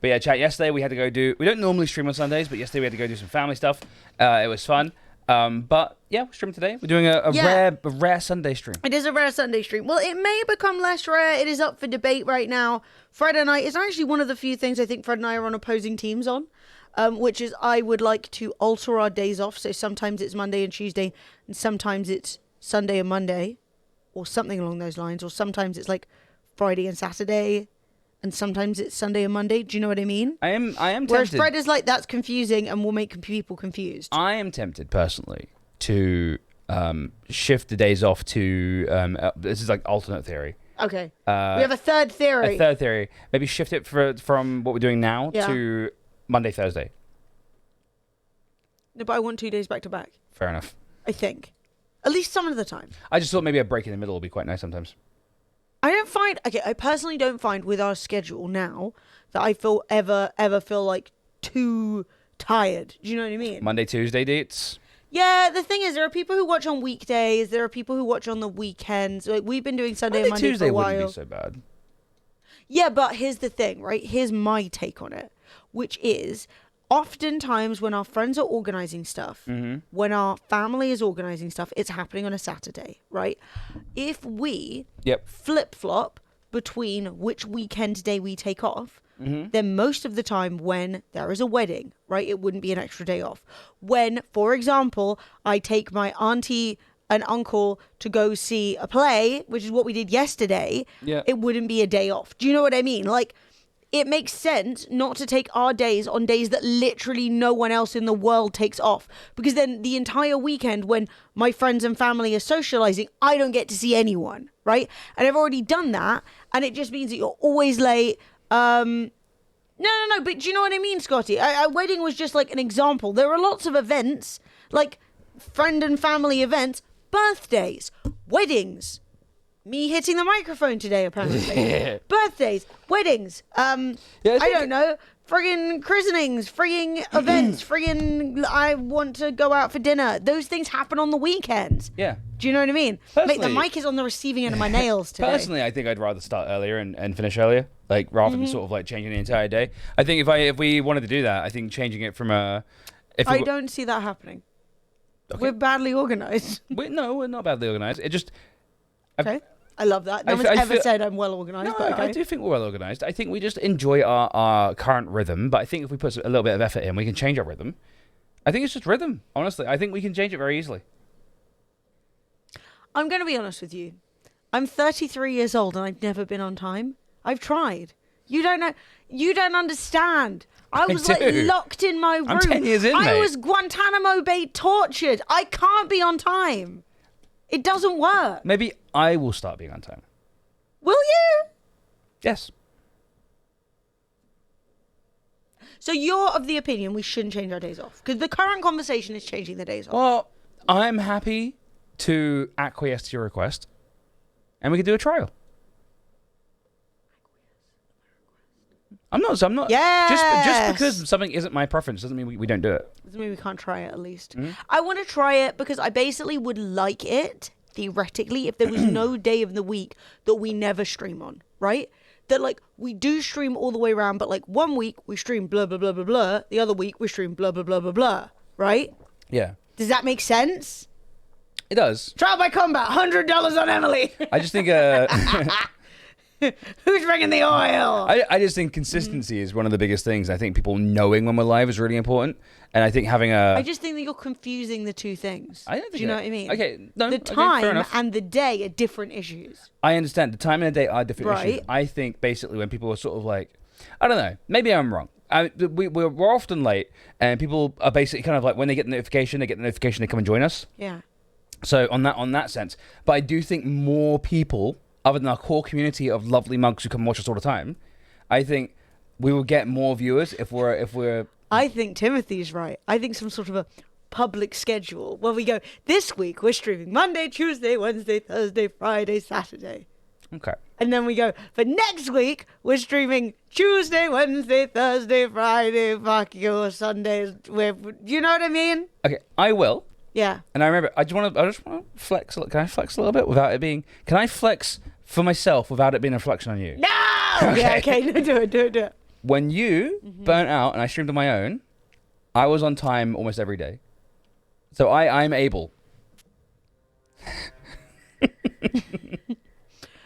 But yeah, chat, yesterday we had to go do... We don't normally stream on Sundays, but yesterday we had to go do some family stuff. It was fun. But yeah, we're streaming today. We're doing a rare Sunday stream. It is a rare Sunday stream. Well, it may become less rare. It is up for debate right now. Fred and I, it's actually one of the few things I think Fred and I are on opposing teams on, which is I would like to alter our days off. So sometimes it's Monday and Tuesday, and sometimes it's Sunday and Monday, or something along those lines. Or sometimes it's like Friday and Saturday, and sometimes it's Sunday and Monday. Do you know what I mean? I am tempted. Whereas Fred is like, that's confusing and will make people confused. I am tempted, personally, to shift the days off to... this is like alternate theory. Okay. We have a third theory. A third theory. Maybe shift it from what we're doing now to Monday, Thursday. No, but I want 2 days back to back. Fair enough. I think. At least some of the time. I just thought maybe a break in the middle would be quite nice sometimes. I personally don't find with our schedule now that I ever feel like too tired. Do you know what I mean? Monday, Tuesday dates. Yeah, the thing is, there are people who watch on weekdays. There are people who watch on the weekends. Like, we've been doing Sunday and Monday Tuesday for a while. wouldn't be so bad. Yeah, but here's the thing, right? Here's my take on it, which is oftentimes when our friends are organizing stuff, when our family is organizing stuff, it's happening on a Saturday, right? If we flip-flop between which weekend day we take off, then most of the time when there is a wedding, right, it wouldn't be an extra day off. When, for example, I take my auntie and uncle to go see a play, which is what we did yesterday, it wouldn't be a day off. Do you know what I mean? Like, it makes sense not to take our days on days that literally no one else in the world takes off. Because then the entire weekend when my friends and family are socializing, I don't get to see anyone, right? And I've already done that. And it just means that you're always late. No, but do you know what I mean, Scotty? A wedding was just like an example. There are lots of events, like friend and family events, birthdays, weddings. Me hitting the microphone today, apparently. Birthdays, weddings, I don't know, friggin' christenings, friggin' events, friggin' I want to go out for dinner. Those things happen on the weekends. Yeah. Do you know what I mean? Mate, the mic is on the receiving end of my nails today. Personally, I think I'd rather start earlier and finish earlier, like rather than sort of like changing the entire day. I think if we wanted to do that, I think changing it from a... I don't see that happening. Okay. We're badly organized. We're not badly organized. It just... Okay. I love that. No one's ever said I'm well organised. No, but okay. I do think we're well organised. I think we just enjoy our current rhythm, but I think if we put a little bit of effort in, we can change our rhythm. I think it's just rhythm, honestly. I think we can change it very easily. I'm going to be honest with you. I'm 33 years old and I've never been on time. I've tried. You don't know. You don't understand. I was like locked in my room. I'm 10 years in, I was Guantanamo Bay tortured. I can't be on time. It doesn't work. Maybe I will start being on time. Will you? Yes. So you're of the opinion we shouldn't change our days off? Because the current conversation is changing the days off. Well, I'm happy to acquiesce to your request, and we could do a trial. I'm not. Yes. Just because something isn't my preference doesn't mean we don't do it. Doesn't mean we can't try it at least. I want to try it because I basically would like it, theoretically, if there was no day of the week that we never stream on, right? That, like, we do stream all the way around, but, like, 1 week we stream blah, blah, blah, blah, blah. The other week we stream blah, blah, blah, blah, blah, right? Yeah. Does that make sense? It does. Trial by combat, $100 on Emily. I just think... Who's bringing the oil? I just think consistency is one of the biggest things. I think people knowing when we're live is really important. And I think having a... I just think that you're confusing the two things. I don't think Do you know what I mean? Okay, no, The okay, fair time enough. and the day are different issues. I understand. The time and the day are different issues. Right. I think basically when people are sort of like... I don't know. Maybe I'm wrong. We're often late, and people are basically kind of like, when they get the notification, they come and join us. Yeah. So on that sense. But I do think more people, other than our core community of lovely monks who come and watch us all the time, I think we will get more viewers if we're... I think Timothy's right. I think some sort of a public schedule where we go, this week we're streaming Monday, Tuesday, Wednesday, Thursday, Friday, Saturday. Okay. And then we go, for next week we're streaming Tuesday, Wednesday, Thursday, Friday, fuck you, Sundays. You know what I mean? Okay, I will. Yeah. And I remember, I just want to flex. Can I flex a little bit without it being? Can I flex for myself without it being a reflection on you? No! Yeah, okay, no, do it. When you burnt out and I streamed on my own, I was on time almost every day. So I'm able.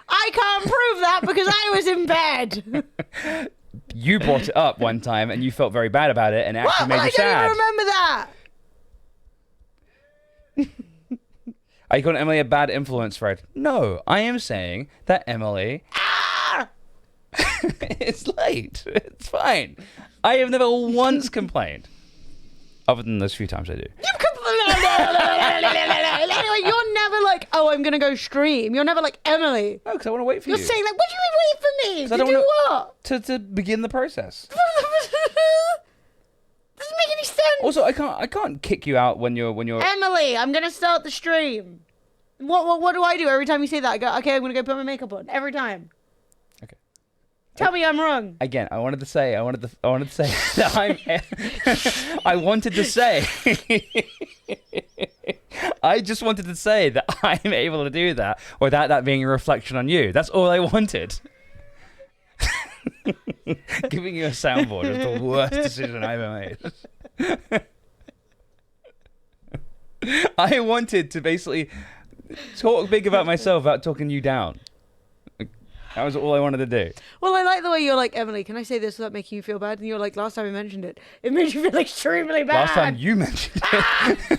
I can't prove that because I was in bed. You brought it up one time and you felt very bad about it and it actually What? made I you don't sad. even remember that. Are you calling Emily a bad influence, Fred? No, I am saying that Emily... It's late. It's fine. I have never once complained. Other than those few times I do. Anyway, you're never like, oh, I'm going to go stream. You're never like, Emily. No, because I want to wait for You're you. saying like, what do you mean wait for me? I To don't do wanna- what? To begin the process. Doesn't make any sense. Also, I can't kick you out when you're Emily, I'm going to start the stream. What do I do every time you say that? I go, okay, I'm going to go put my makeup on. Every time. Okay. Tell me I'm wrong. Again, I wanted to say that I wanted to say I just wanted to say that I'm able to do that without that being a reflection on you. That's all I wanted. Giving you a soundboard is the worst decision I ever made. I wanted to basically talk big about myself without talking you down. That was all I wanted to do. Well, I like the way you're like, Emily, can I say this without making you feel bad? And you're like, last time I mentioned it, it made you feel extremely bad. Last time you mentioned it.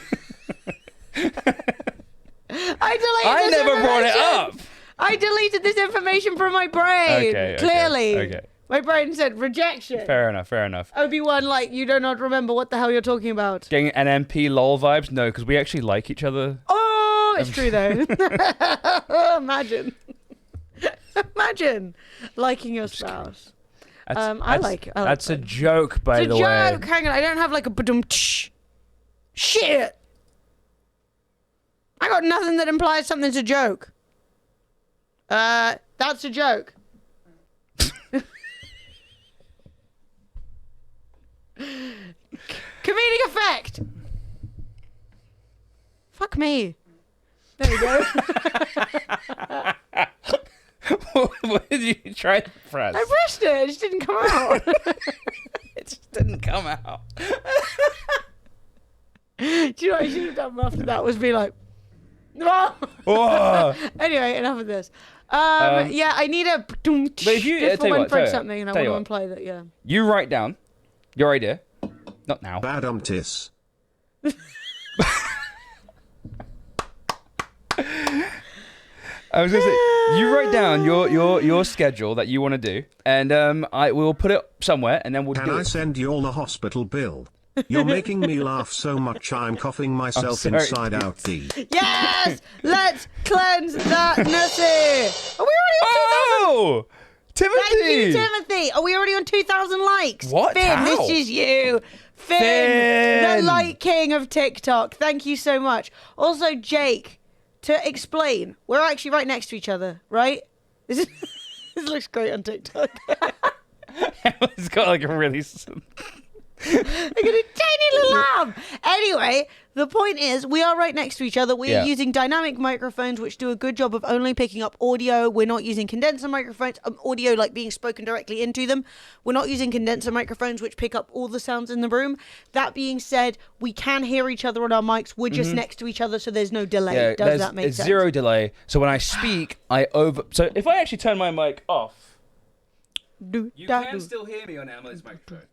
I never brought it up. I deleted this information from my brain. Okay, Clearly. okay. My brain said rejection. Fair enough. Obi-Wan, like, you do not remember what the hell you're talking about. Getting NMP lol vibes? No, because we actually like each other. Oh, it's true though. Imagine. Imagine liking your spouse. I like it. That's a joke, by It's the a way. joke. Hang on, I don't have like a badum tsh. Shit. I got nothing that implies something's a joke. That's a joke. Comedic effect. Fuck me. There you go. What did you try to press? I pressed it. It just didn't come out. It just didn't come out. Do you know what I should have done after that was be like, no. Oh. Anyway, enough of this. Yeah, I need a But if you- just tell you for when what, Fred tell you something, and I what, want to tell you imply that, yeah. You write down your idea. Not now. Badumtis. I was gonna say, you write down your schedule that you want to do, and I will put it somewhere, and then we'll Can do I it. send you all the hospital bill? You're making me laugh so much I'm coughing myself sorry. inside out. D. Yes! Let's cleanse that nussy! Are we already on 2,000? Oh, Timothy! Thank you, Timothy! Are we already on 2,000 likes? What? Finn, How? this is you! Finn, Finn! the light king of TikTok. Thank you so much. Also, Jake, to explain, we're actually right next to each other, right? This looks great on TikTok. It's got like a really... I got a tiny little arm. Anyway, the point is, we are right next to each other. We are using dynamic microphones, which do a good job of only picking up audio. We're not using condenser microphones, audio like being spoken directly into them. We're not using condenser microphones, which pick up all the sounds in the room. That being said, we can hear each other on our mics. We're just next to each other, so there's no delay. Yeah, Does that make sense? It's zero delay. So when I speak, So if I actually turn my mic off, you can still hear me on Emily's microphone.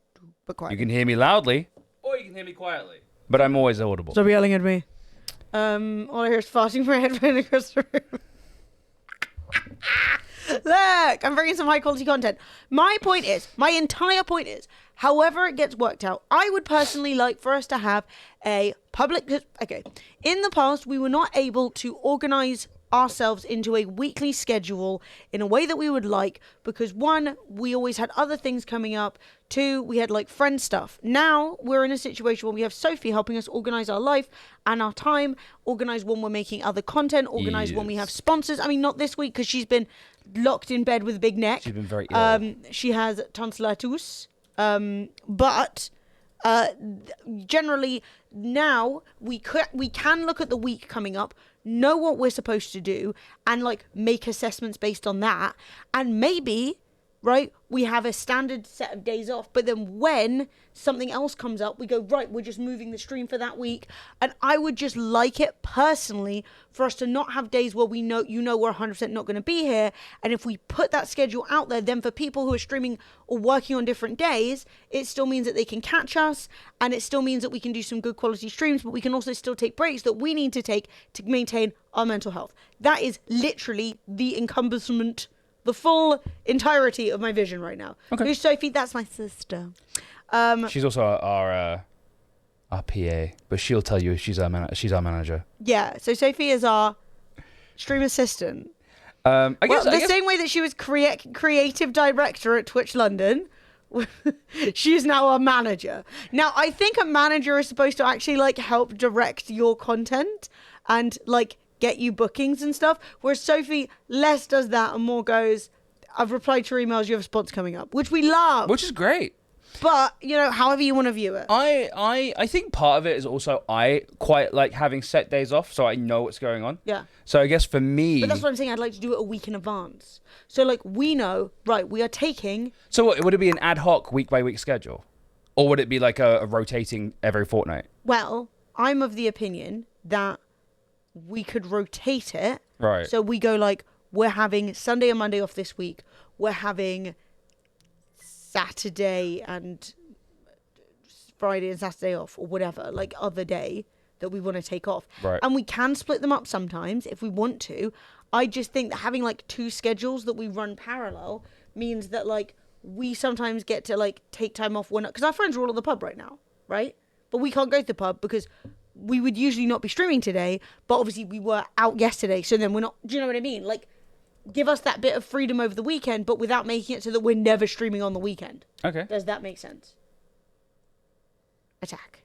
But quiet. You can hear me loudly, or you can hear me quietly. But I'm always audible. Stop yelling at me. All I hear is farting from my headphone across the room. Look, I'm bringing some high quality content. My entire point is, however it gets worked out, I would personally like for us to have a public... Okay, in the past, we were not able to organize ourselves into a weekly schedule in a way that we would like, because one, we always had other things coming up. Two, we had like friend stuff. Now we're in a situation where we have Sophie helping us organize our life and our time, organize when we're making other content, organize when we have sponsors. I mean, not this week because she's been locked in bed with a big neck. She's been very ill. She has tonsillitis. But generally now we can look at the week coming up, know what we're supposed to do, and like make assessments based on that. And maybe, right, we have a standard set of days off, but then when something else comes up, we go, right, we're just moving the stream for that week. And I would just like it personally for us to not have days where we know, we're 100% not going to be here. And if we put that schedule out there, then for people who are streaming or working on different days, it still means that they can catch us, and it still means that we can do some good quality streams, but we can also still take breaks that we need to take to maintain our mental health. That is literally the encompassment, the full entirety of my vision right now. Okay. Who's Sophie? That's my sister. She's also our PA, but she'll tell you she's our manager. Yeah, so Sophie is our stream assistant. I guess Same way that she was creative director at Twitch London, she's now our manager. Now, I think a manager is supposed to actually like help direct your content and like get you bookings and stuff, whereas Sophie less does that and more goes, I've replied to your emails, you have a sponsor coming up, which we love. Which is great. But, however you want to view it. I think part of it is also I quite like having set days off, so I know what's going on. Yeah. So I guess for me... But that's what I'm saying, I'd like to do it a week in advance. So, like, we know, right, we are taking... So what, would it be an ad hoc week-by-week schedule? Or would it be like a rotating every fortnight? Well, I'm of the opinion that we could rotate it. Right. So we go, like, we're having Sunday and Monday off this week. We're having Saturday and Friday and Saturday off, or whatever, like other day that we want to take off. Right. And we can split them up sometimes if we want to. I just think that having like two schedules that we run parallel means that like we sometimes get to like take time off when, because our friends are all at the pub right now, right? But we can't go to the pub because we would usually not be streaming today, but obviously we were out yesterday, so then we're not, do you know what I mean? Like, give us that bit of freedom over the weekend, but without making it so that we're never streaming on the weekend. Okay. Does that make sense? Attack.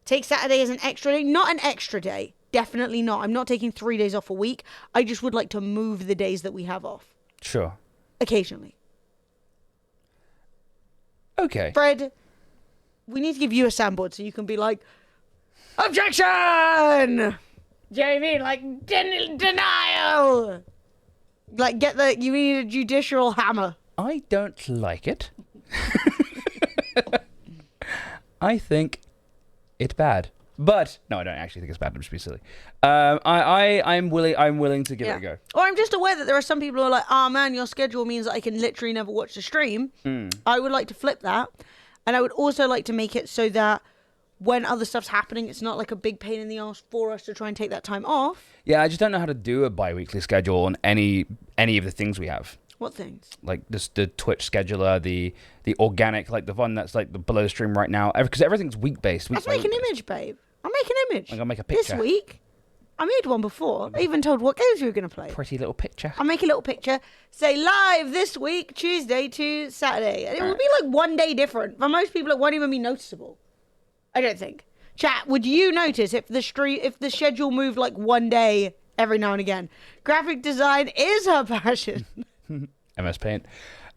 Take Saturday as an extra day. Not an extra day. Definitely not. I'm not taking 3 days off a week. I just would like to move the days that we have off. Sure. Occasionally. Okay. Fred, we need to give you a soundboard so you can be like, objection! Do you know what I mean? Like, denial! Like, you need a judicial hammer. I don't like it. I think it's bad. But no, I don't actually think it's bad. I'm just being silly. I'm willing to give it a go. Or I'm just aware that there are some people who are like, oh man, your schedule means that I can literally never watch the stream. I would like to flip that. And I would also like to make it so that when other stuff's happening, it's not like a big pain in the ass for us to try and take that time off. Yeah, I just don't know how to do a bi-weekly schedule on any of the things we have. What things? Like the Twitch scheduler, the organic, like the one that's like the below stream right now, because everything's week-based. Let's make an image, babe. I'll make an image. I'm gonna make a picture. This week. I made one before. I even told what games we were going to play. Pretty little picture. I'll make a little picture. Say live this week, Tuesday to Saturday. And it will be like 1 day different. For most people, it won't even be noticeable. I don't think. Chat, would you notice if the schedule moved like 1 day every now and again? Graphic design is her passion. MS Paint.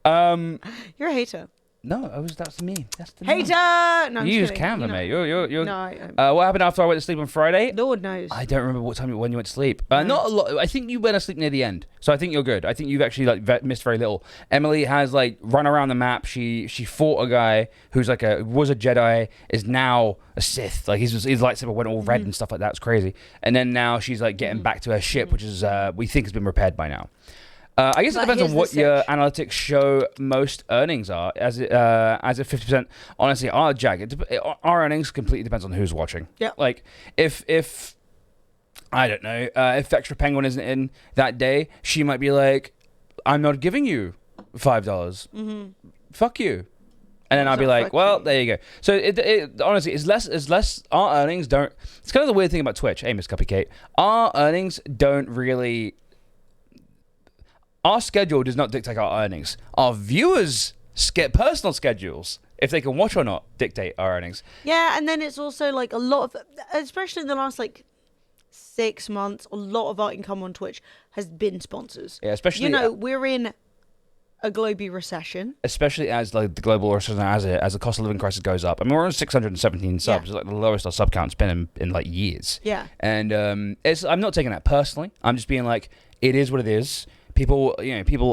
You're a hater. No, that's me. That's the me. Hater! No, I'm You use kidding. Canva, You know. mate. You're. No, I What happened after I went to sleep on Friday? Lord knows. I don't remember when you went to sleep. Not a lot. I think you went to sleep near the end, so I think you're good. I think you've actually like missed very little. Emily has like run around the map. She fought a guy who's like was a Jedi, is now a Sith. Like his lightsaber went all red and stuff like that. It's crazy. And then now she's like getting back to her ship, which is we think has been repaired by now. I guess it But depends on here's what the your sitch. analytics show most earnings are. As it 50%, honestly, our our earnings completely depends on who's watching. Yeah. Like if I don't know if Extra Penguin isn't in that day, she might be like, "I'm not giving you $5. Mm-hmm. Fuck you." And then I'll be like, "Well, there you go." So it honestly is less. Our earnings don't. It's kind of the weird thing about Twitch. Hey, Miss Cupcake. Our earnings don't really. Our schedule does not dictate our earnings. Our viewers' personal schedules, if they can watch or not, dictate our earnings. Yeah, and then it's also like a lot of, especially in the last like 6 months, a lot of our income on Twitch has been sponsors. Yeah, especially we're in a global recession. especially as like the global recession, as the cost of living crisis goes up. I mean, we're on 617 subs. Yeah. It's like the lowest our sub count's been in like years. Yeah. And I'm not taking that personally. I'm just being like, it is what it is. People.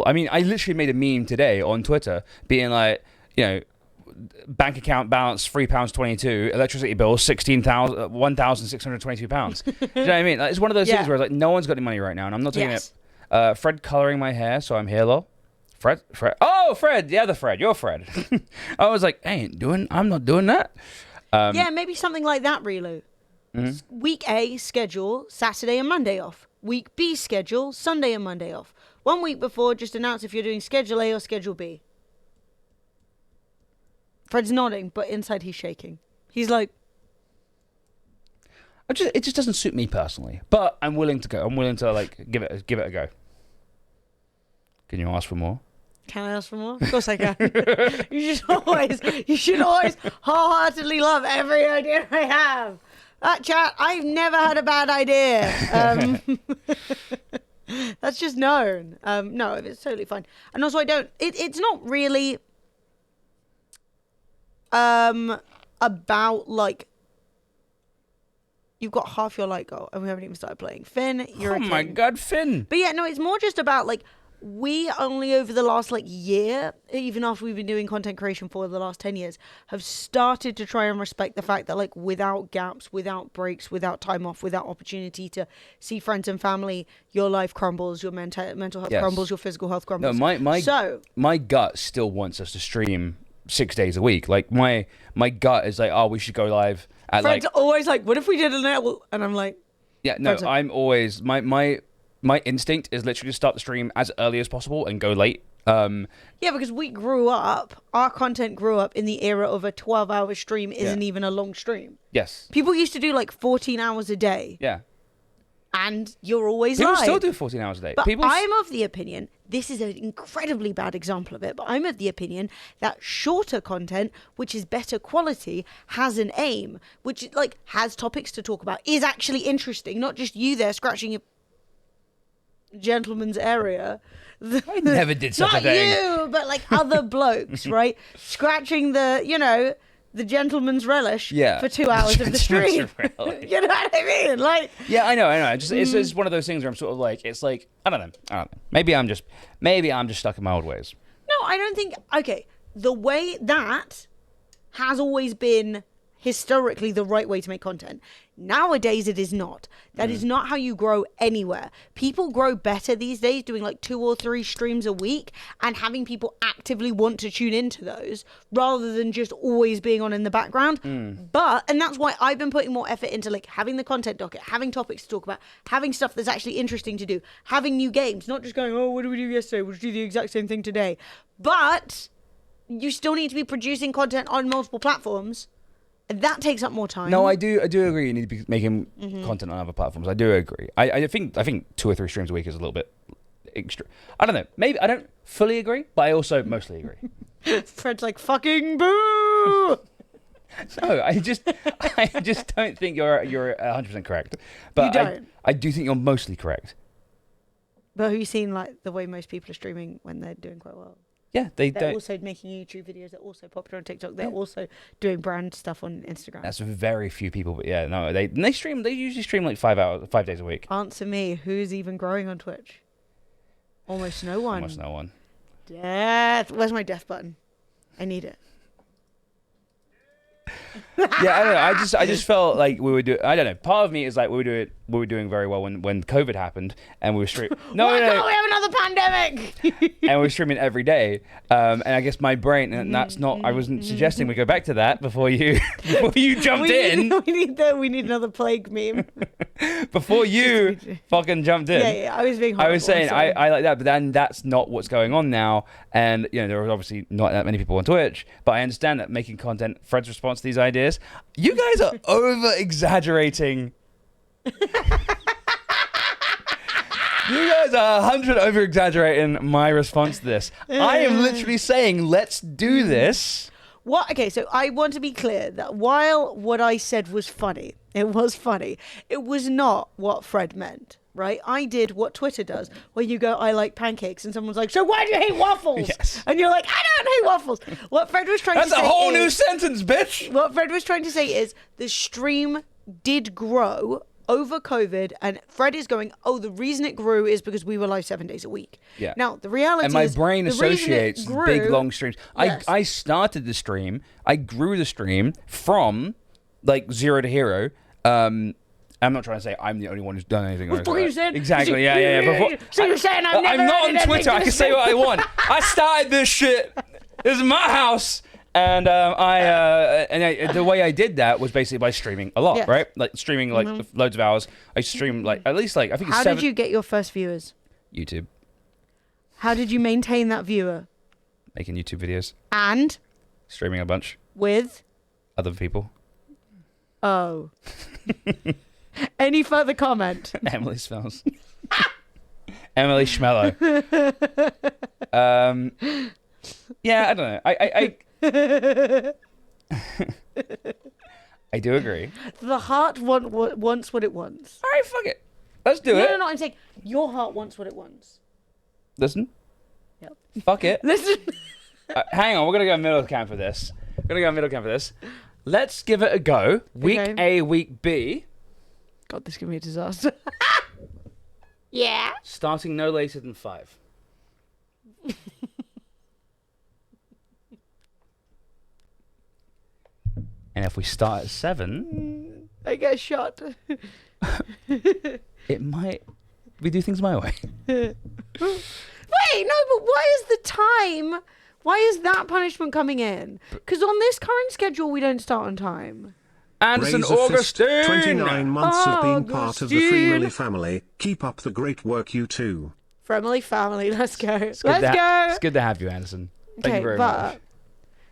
I mean, I literally made a meme today on Twitter being like, bank account balance £3.22, electricity bill £1,622. Do you know what I mean? Like, it's one of those things where like no one's got any money right now, and I'm not taking it. Fred coloring my hair, so I'm here, lol. Fred. Oh, Fred, the other Fred. You're Fred. I was like, I'm not doing that. Yeah, maybe something like that, Relu. Week A schedule Saturday and Monday off. Week B schedule Sunday and Monday off. 1 week before, just announce if you're doing schedule A or schedule B. Fred's nodding, but inside he's shaking. He's like, It just doesn't suit me personally, but I'm willing to go. I'm willing to like give it a go. Can you ask for more? can I ask for more? Of course I can. You should always wholeheartedly love every idea I have. Chat, I've never had a bad idea. That's just known. No, it's totally fine. And also, it's not really about like you've got half your light goal and we haven't even started playing. Finn, you're a king. Oh my god, Finn. But yeah, no, it's more just about like we only over the last like year, even after we've been doing content creation for the last 10 years, have started to try and respect the fact that like without gaps, without breaks, without time off, without opportunity to see friends and family, your life crumbles, your mental health crumbles, your physical health crumbles. No, my gut still wants us to stream 6 days a week. Like my gut is like, oh, we should go live at Fred's like. always like, what if we did an hour? And I'm like, Yeah, no, I'm always my instinct is literally to start the stream as early as possible and go late. yeah, because our content grew up in the era of a 12-hour stream isn't even a long stream. Yes. People used to do like 14 hours a day. Yeah. And you're always People live. still do 14 hours a day. But I'm of the opinion, this is an incredibly bad example of it, but I'm of the opinion that shorter content, which is better quality, has an aim, which like has topics to talk about, is actually interesting, not just you there scratching your gentleman's area. I never did such a thing. Not you, but like other blokes, right? Scratching the gentleman's relish for 2 hours of the stream. You know what I mean? Like, yeah, I know. It's one of those things where I'm sort of like, it's like, I don't know. Maybe I'm just stuck in my old ways. No, I don't think. Okay, the way that has always been historically the right way to make content. Nowadays, it is not. That is not how you grow anywhere. People grow better these days doing like 2 or 3 streams a week and having people actively want to tune into those rather than just always being on in the background. And that's why I've been putting more effort into like having the content docket, having topics to talk about, having stuff that's actually interesting to do, having new games, not just going, oh, what did we do yesterday? We'll do the exact same thing today. But you still need to be producing content on multiple platforms. That takes up more time. No, I do agree. You need to be making content on other platforms. I do agree. I think 2 or 3 streams a week is a little bit extra. I don't know. Maybe I don't fully agree, but I also mostly agree. Fred's like, fucking boo. No, I just don't think you're 100% correct. But You don't? I do think you're mostly correct. But have you seen like the way most people are streaming when they're doing quite well? Yeah, They're don't. also making YouTube videos. They're also popular on TikTok. They're also doing brand stuff on Instagram. That's very few people, but yeah, no, they stream. They usually stream like 5 days a week. Answer me. Who's even growing on Twitch? Almost no one. Almost no one. Death. Where's my death button? I need it. Yeah, I don't know. I just felt like we were doing. I don't know. Part of me is like we were doing very well when COVID happened and we were streaming. Why can't we have another pandemic? And we were streaming every day. And I guess my brain, and that's not. I wasn't suggesting we go back to that before you jumped in. We need another plague meme. Before you fucking jumped in. Yeah, I was being horrible. I was saying I like that, but then that's not what's going on now. And there are obviously not that many people on Twitch, but I understand that making content. Fred's response to these ideas. You guys are over exaggerating. You guys are 100 over exaggerating my response to this. I am literally saying, let's do this. What? Okay, so I want to be clear that while what I said was funny, it was not what Fred meant, right? I did what Twitter does, where you go, I like pancakes, and someone's like, so why do you hate waffles? Yes. And you're like, I don't hate waffles. What Fred was trying That's to say a whole is, new sentence, bitch. What Fred was trying to say is the stream did grow over COVID, and Fred is going, oh, the reason it grew is because we were live 7 days a week. Yeah. Now, the reality And my is brain the reason it associates grew- big, long streams. Yes. I started the stream. I grew the stream from, like, 0 to hero. I'm not trying to say I'm the only one who's done anything. What you said? Exactly, yeah. Before, So you're saying I've never I'm not heard on Twitter. I can say what I want. I started this shit. This is my house. And the way I did that was basically by streaming a lot, Yes. right? Like streaming like loads of hours. I streamed like at least like I think it's How 7 did you get your first viewers? YouTube, How did you maintain that viewer? making YouTube videos, And streaming a bunch, with other people. oh. Any further comment? Emily smells. Emily Schmello. Yeah, I don't know. I do agree. The heart wants what it wants. All right, fuck it. Let's do it. No, I'm saying your heart wants what it wants. Listen. Yep. Fuck it. Listen. Hang on, we're gonna go middle camp for this. Let's give it a go. Week Okay. A, week B. God, this could be a disaster. Yeah. Starting no later than 5. And if we start at 7, I get shot. it might. We do things my way. Wait, no, but why is the time? Why is that punishment coming in? Because on this current schedule, we don't start on time. Anderson Raise a fist. Augustine. 29 months of being part of the Augustine. Free Millie family. Keep up the great work, you two. Family, let's go. Let's Good to go. It's good to have you, Anderson. Thank Okay, you very but much.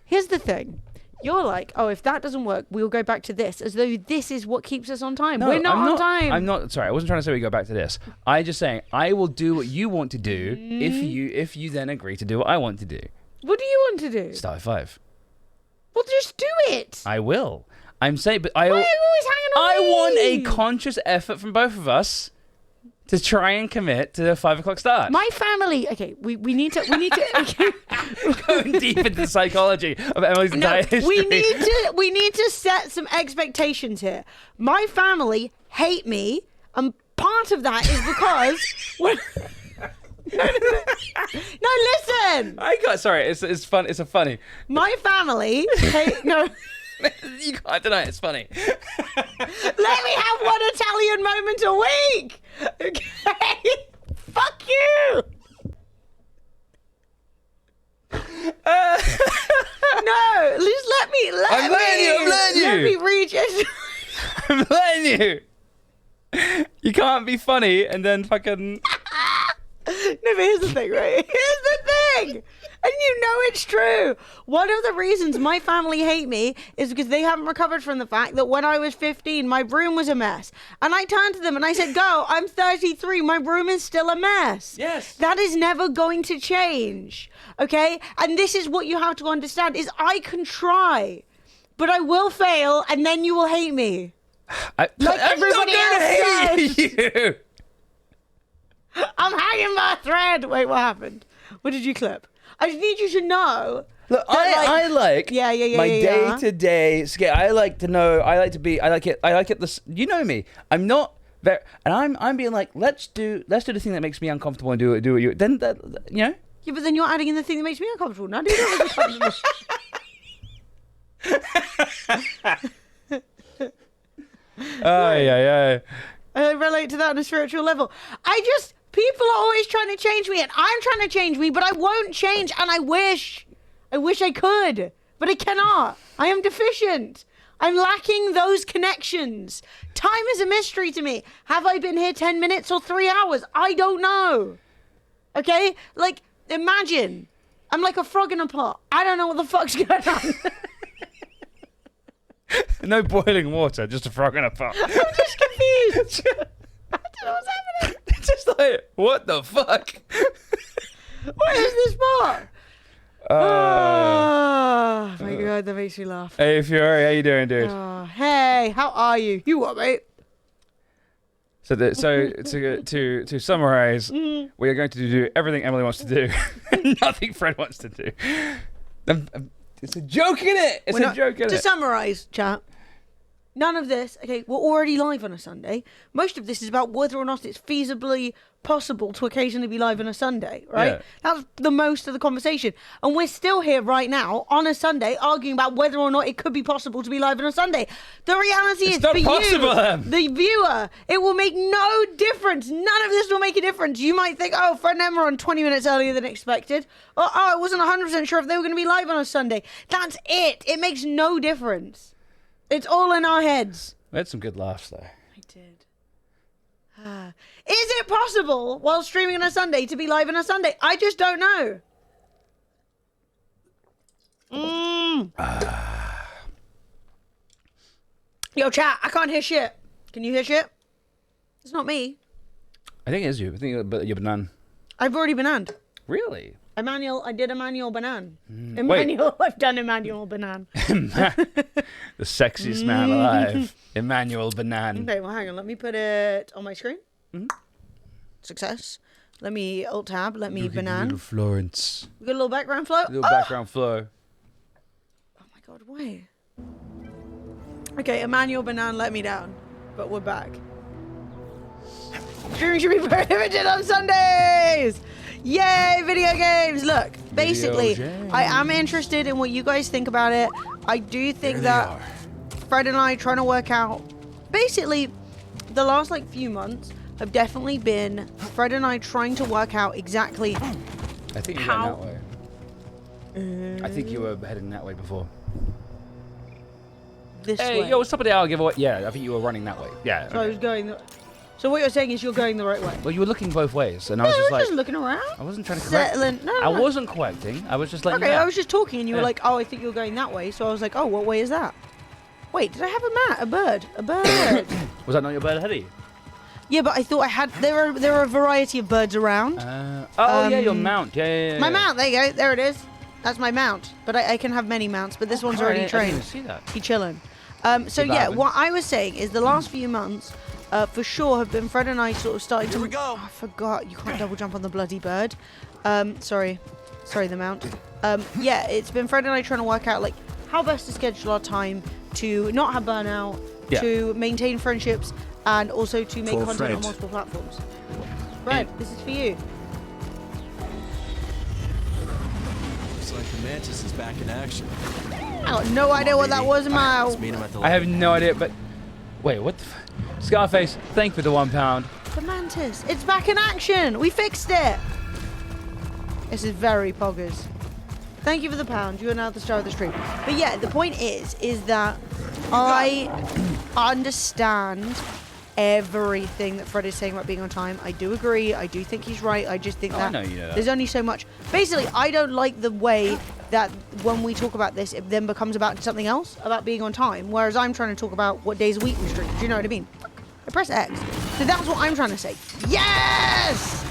here's the thing. You're like, oh, if that doesn't work, we'll go back to this, as though this is what keeps us on time. We're not on time. I'm not. Sorry, I wasn't trying to say we go back to this. I'm just saying I will do what you want to do if you then agree to do what I want to do. What do you want to do? Start at 5. Well, just do it. I will. I'm saying, but Why are you always hanging on I me? want a conscious effort from both of us to try and commit to the 5 o'clock start. My family. Okay, we need to. Okay. Going deep into the psychology of Emily's entire history. we need to set some expectations here. My family hate me, and part of that is because no, listen. Sorry, it's fun. It's a funny. My family hate no. You can't deny it, it's funny. Let me have one Italian moment a week. Okay. Fuck you. No, just let me. I'm letting you. Let me read it. I'm letting you. You can't be funny and then fucking. No, but here's the thing, right? Here's the thing. And you know it's true. One of the reasons my family hate me is because they haven't recovered from the fact that when I was 15, my room was a mess. And I turned to them and I said, go, I'm 33. My room is still a mess. Yes. That is never going to change. Okay? And this is what you have to understand is I can try, but I will fail and then you will hate me. Like everybody I'm not gonna else hate you. I'm hanging by a thread. Wait, what happened? What did you clip? I just need you to know. Look, that, I like Yeah, my yeah. day-to-day scale. I like to know. I like it. This, you know me. I'm not very, and I'm being like, let's do the thing that makes me uncomfortable and do what you. Then that, you know. Yeah, but then you're adding in the thing that makes me uncomfortable. Now do that uncomfortable. Yeah. I relate to that on a spiritual level. People are always trying to change me, and I'm trying to change me, but I won't change, and I wish I could, but I cannot. I am deficient. I'm lacking those connections. Time is a mystery to me. Have I been here 10 minutes or 3 hours? I don't know. Okay? Like, imagine. I'm like a frog in a pot. I don't know what the fuck's going on. No boiling water, just a frog in a pot. I'm just confused. I don't know what's happening. It's just like, what the fuck? What is this pot? Oh my god, that makes me laugh. Hey Fury, how you doing, dude? Hey, how are you? You what, mate? So to summarize, we are going to do everything Emily wants to do, and nothing Fred wants to do. It's a joke, innit? It's a joke, innit? To summarise, chat, none of this, okay, we're already live on a Sunday. Most of this is about whether or not it's feasibly possible to occasionally be live on a Sunday, right? Yeah. That's the most of the conversation. And we're still here right now on a Sunday arguing about whether or not it could be possible to be live on a Sunday. The reality is, not for possible, you, Em. the viewer, it will make no difference. None of this will make a difference. You might think, oh, Fred and Emma are on 20 minutes earlier than expected. Or, oh, I wasn't 100% sure if they were going to be live on a Sunday. That's it. It makes no difference. It's all in our heads. We had some good laughs though. I did. Is it possible while streaming on a Sunday to be live on a Sunday? I just don't know. Yo, chat, I can't hear shit. Can you hear shit? It's not me. I think it is you. I think you're banana. I've already bananed. Really? I did Emmanuel Banan. I've done Emmanuel Banan. The sexiest man alive, Emmanuel Banan. Okay, well, hang on. Let me put it on my screen. Success. Let me alt tab. Let me Little banan. Florence. We got a little background flow. Little background flow. Oh my god, why? Okay, Emmanuel Banan let me down, but we're back. Streaming should be prohibited on Sundays! Yay, video games! Look, basically, I am interested in what you guys think about it. I do think that Fred and I trying to work out... Basically, the last few months have definitely been Fred and I trying to work out exactly I think you're how... going that way. I think you were heading that way before. This Hey, way. yo, what's up with the hour giveaway? Yeah, I think you were running that way. Yeah. So I was going... So what you're saying is you're going the right way? Well, you were looking both ways, and I was I just was like... just looking around. I wasn't trying to correct. Settling. No. I wasn't correcting. I was just letting Okay, you know. I was just talking, and you were Yeah. like, "Oh, I think you're going that way." So I was like, "Oh, what way is that?" Wait, did I have a bird? A bird. Was that not your bird ahead of you? Yeah, but I thought I had. There are a variety of birds around. Yeah, your mount. Yeah. My mount. There you go. There it is. That's my mount. But I can have many mounts. But this one's already I didn't trained. even see that. He chilling. So Keep yeah, having. what I was saying is the last few months, for sure, have been Fred and I sort of starting to. Here we go. Oh, I forgot. You can't double jump on the bloody bird. Sorry, the mount. Yeah, it's been Fred and I trying to work out how best to schedule our time to not have burnout, Yeah. to maintain friendships, and also to make For content Fred. on multiple platforms. Fred, this is for you. Looks like the Mantis is back in action. I got no idea what that was, Mal. Let's meet him at the I have no idea, but... Wait, what the... Scarface, thank you for the £1. The Mantis. It's back in action. We fixed it. This is very poggers. Thank you for the £1. You are now the star of the stream. But yeah, the point is that I understand everything that Fred is saying about being on time. I do agree. I do think he's right. I just think I that know you know that. there's only so much. Basically, I don't like the way that when we talk about this, it then becomes about something else, about being on time, whereas I'm trying to talk about what days a week we stream. Do you know what I mean? I press X. So that's what I'm trying to say. Yes!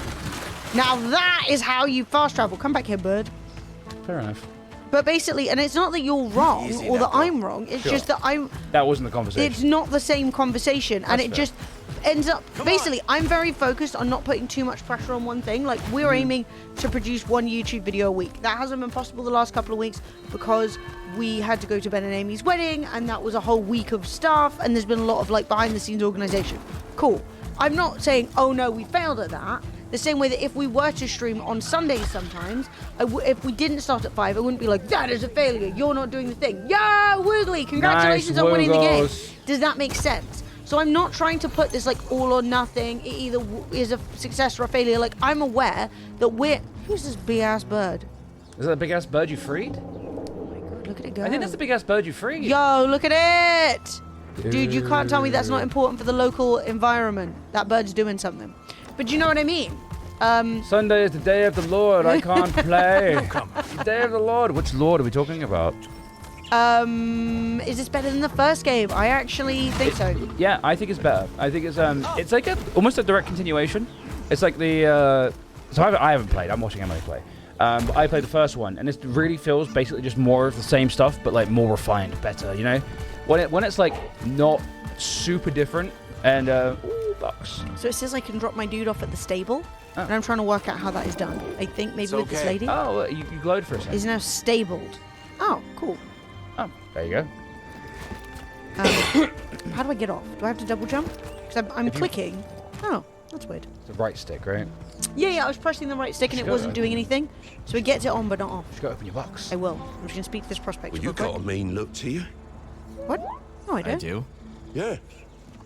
Now that is how you fast travel. Come back here, bird. Fair enough. But basically, and it's not that you're wrong or that I'm wrong. It's Sure. just that That wasn't the conversation. it's not the same conversation, and That's it fair. just ends up basically I'm very focused on not putting too much pressure on one thing. Like we're aiming to produce one YouTube video a week. That hasn't been possible the last couple of weeks because we had to go to Ben and Amy's wedding, and that was a whole week of stuff, and there's been a lot of like behind the scenes organization. Cool. I'm not saying, oh no, we failed at that. The same way that if we were to stream on Sundays sometimes, if we didn't start at 5, I wouldn't be like, that is a failure, you're not doing the thing. Yeah, Woogly, congratulations on winning the game. Does that make sense? So I'm not trying to put this like all or nothing, it either is a success or a failure. Like I'm aware that who's this big ass bird? Is that a big ass bird you freed? Oh my god, look at it go. I think that's the big ass bird you freed. Yo, look at it! Dude, you can't tell me that's not important for the local environment. That bird's doing something. But you know what I mean? Sunday is the day of the Lord. I can't play. The day of the Lord. Which Lord are we talking about? Is this better than the first game? I actually think so. Yeah, I think it's better. I think it's like almost a direct continuation. It's like the so I haven't played. I'm watching Emily play. But I played the first one, and it really feels basically just more of the same stuff, but like more refined, better. You know, when it's like not super different and ooh, bucks. So it says I can drop my dude off at the stable, and I'm trying to work out how that is done. I think maybe with this lady. Oh, you glowed for a second. He's now stabled. Oh, cool. Oh, there you go. How do I get off? Do I have to double jump? Because I'm clicking. Oh, that's weird. It's the right stick, right? Yeah, I was pressing the right stick and it wasn't doing anything. So it gets it on but not off. Just go open your box. I will. I'm just going to speak to this prospect. Well, you got a mean look to you. What? No, I don't. I do. Yeah.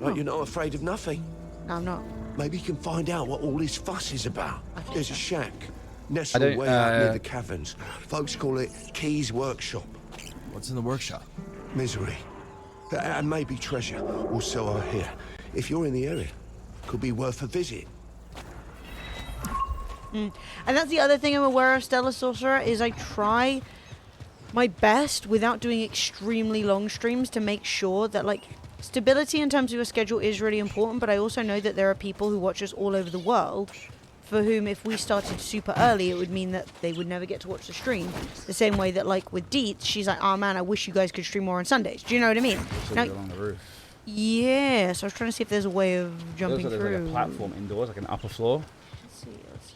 Like you're not afraid of nothing. No, I'm not. Maybe you can find out what all this fuss is about. Okay. There's a shack nestled way out near the caverns. Folks call it Key's Workshop. What's in the workshop? Misery. And maybe treasure, or so I hear. If you're in the area, could be worth a visit. And that's the other thing I'm aware of, Stellar Sorcerer, is I try my best without doing extremely long streams to make sure that like stability in terms of your schedule is really important, but I also know that there are people who watch us all over the world for whom if we started super early, it would mean that they would never get to watch the stream. The same way that like with Deets, she's like, oh man, I wish you guys could stream more on Sundays. Do you know what I mean? Now, along the roof. yeah, so I was trying to see if there's a way of jumping There's through. like a platform indoors, like an upper floor. Let's see, let's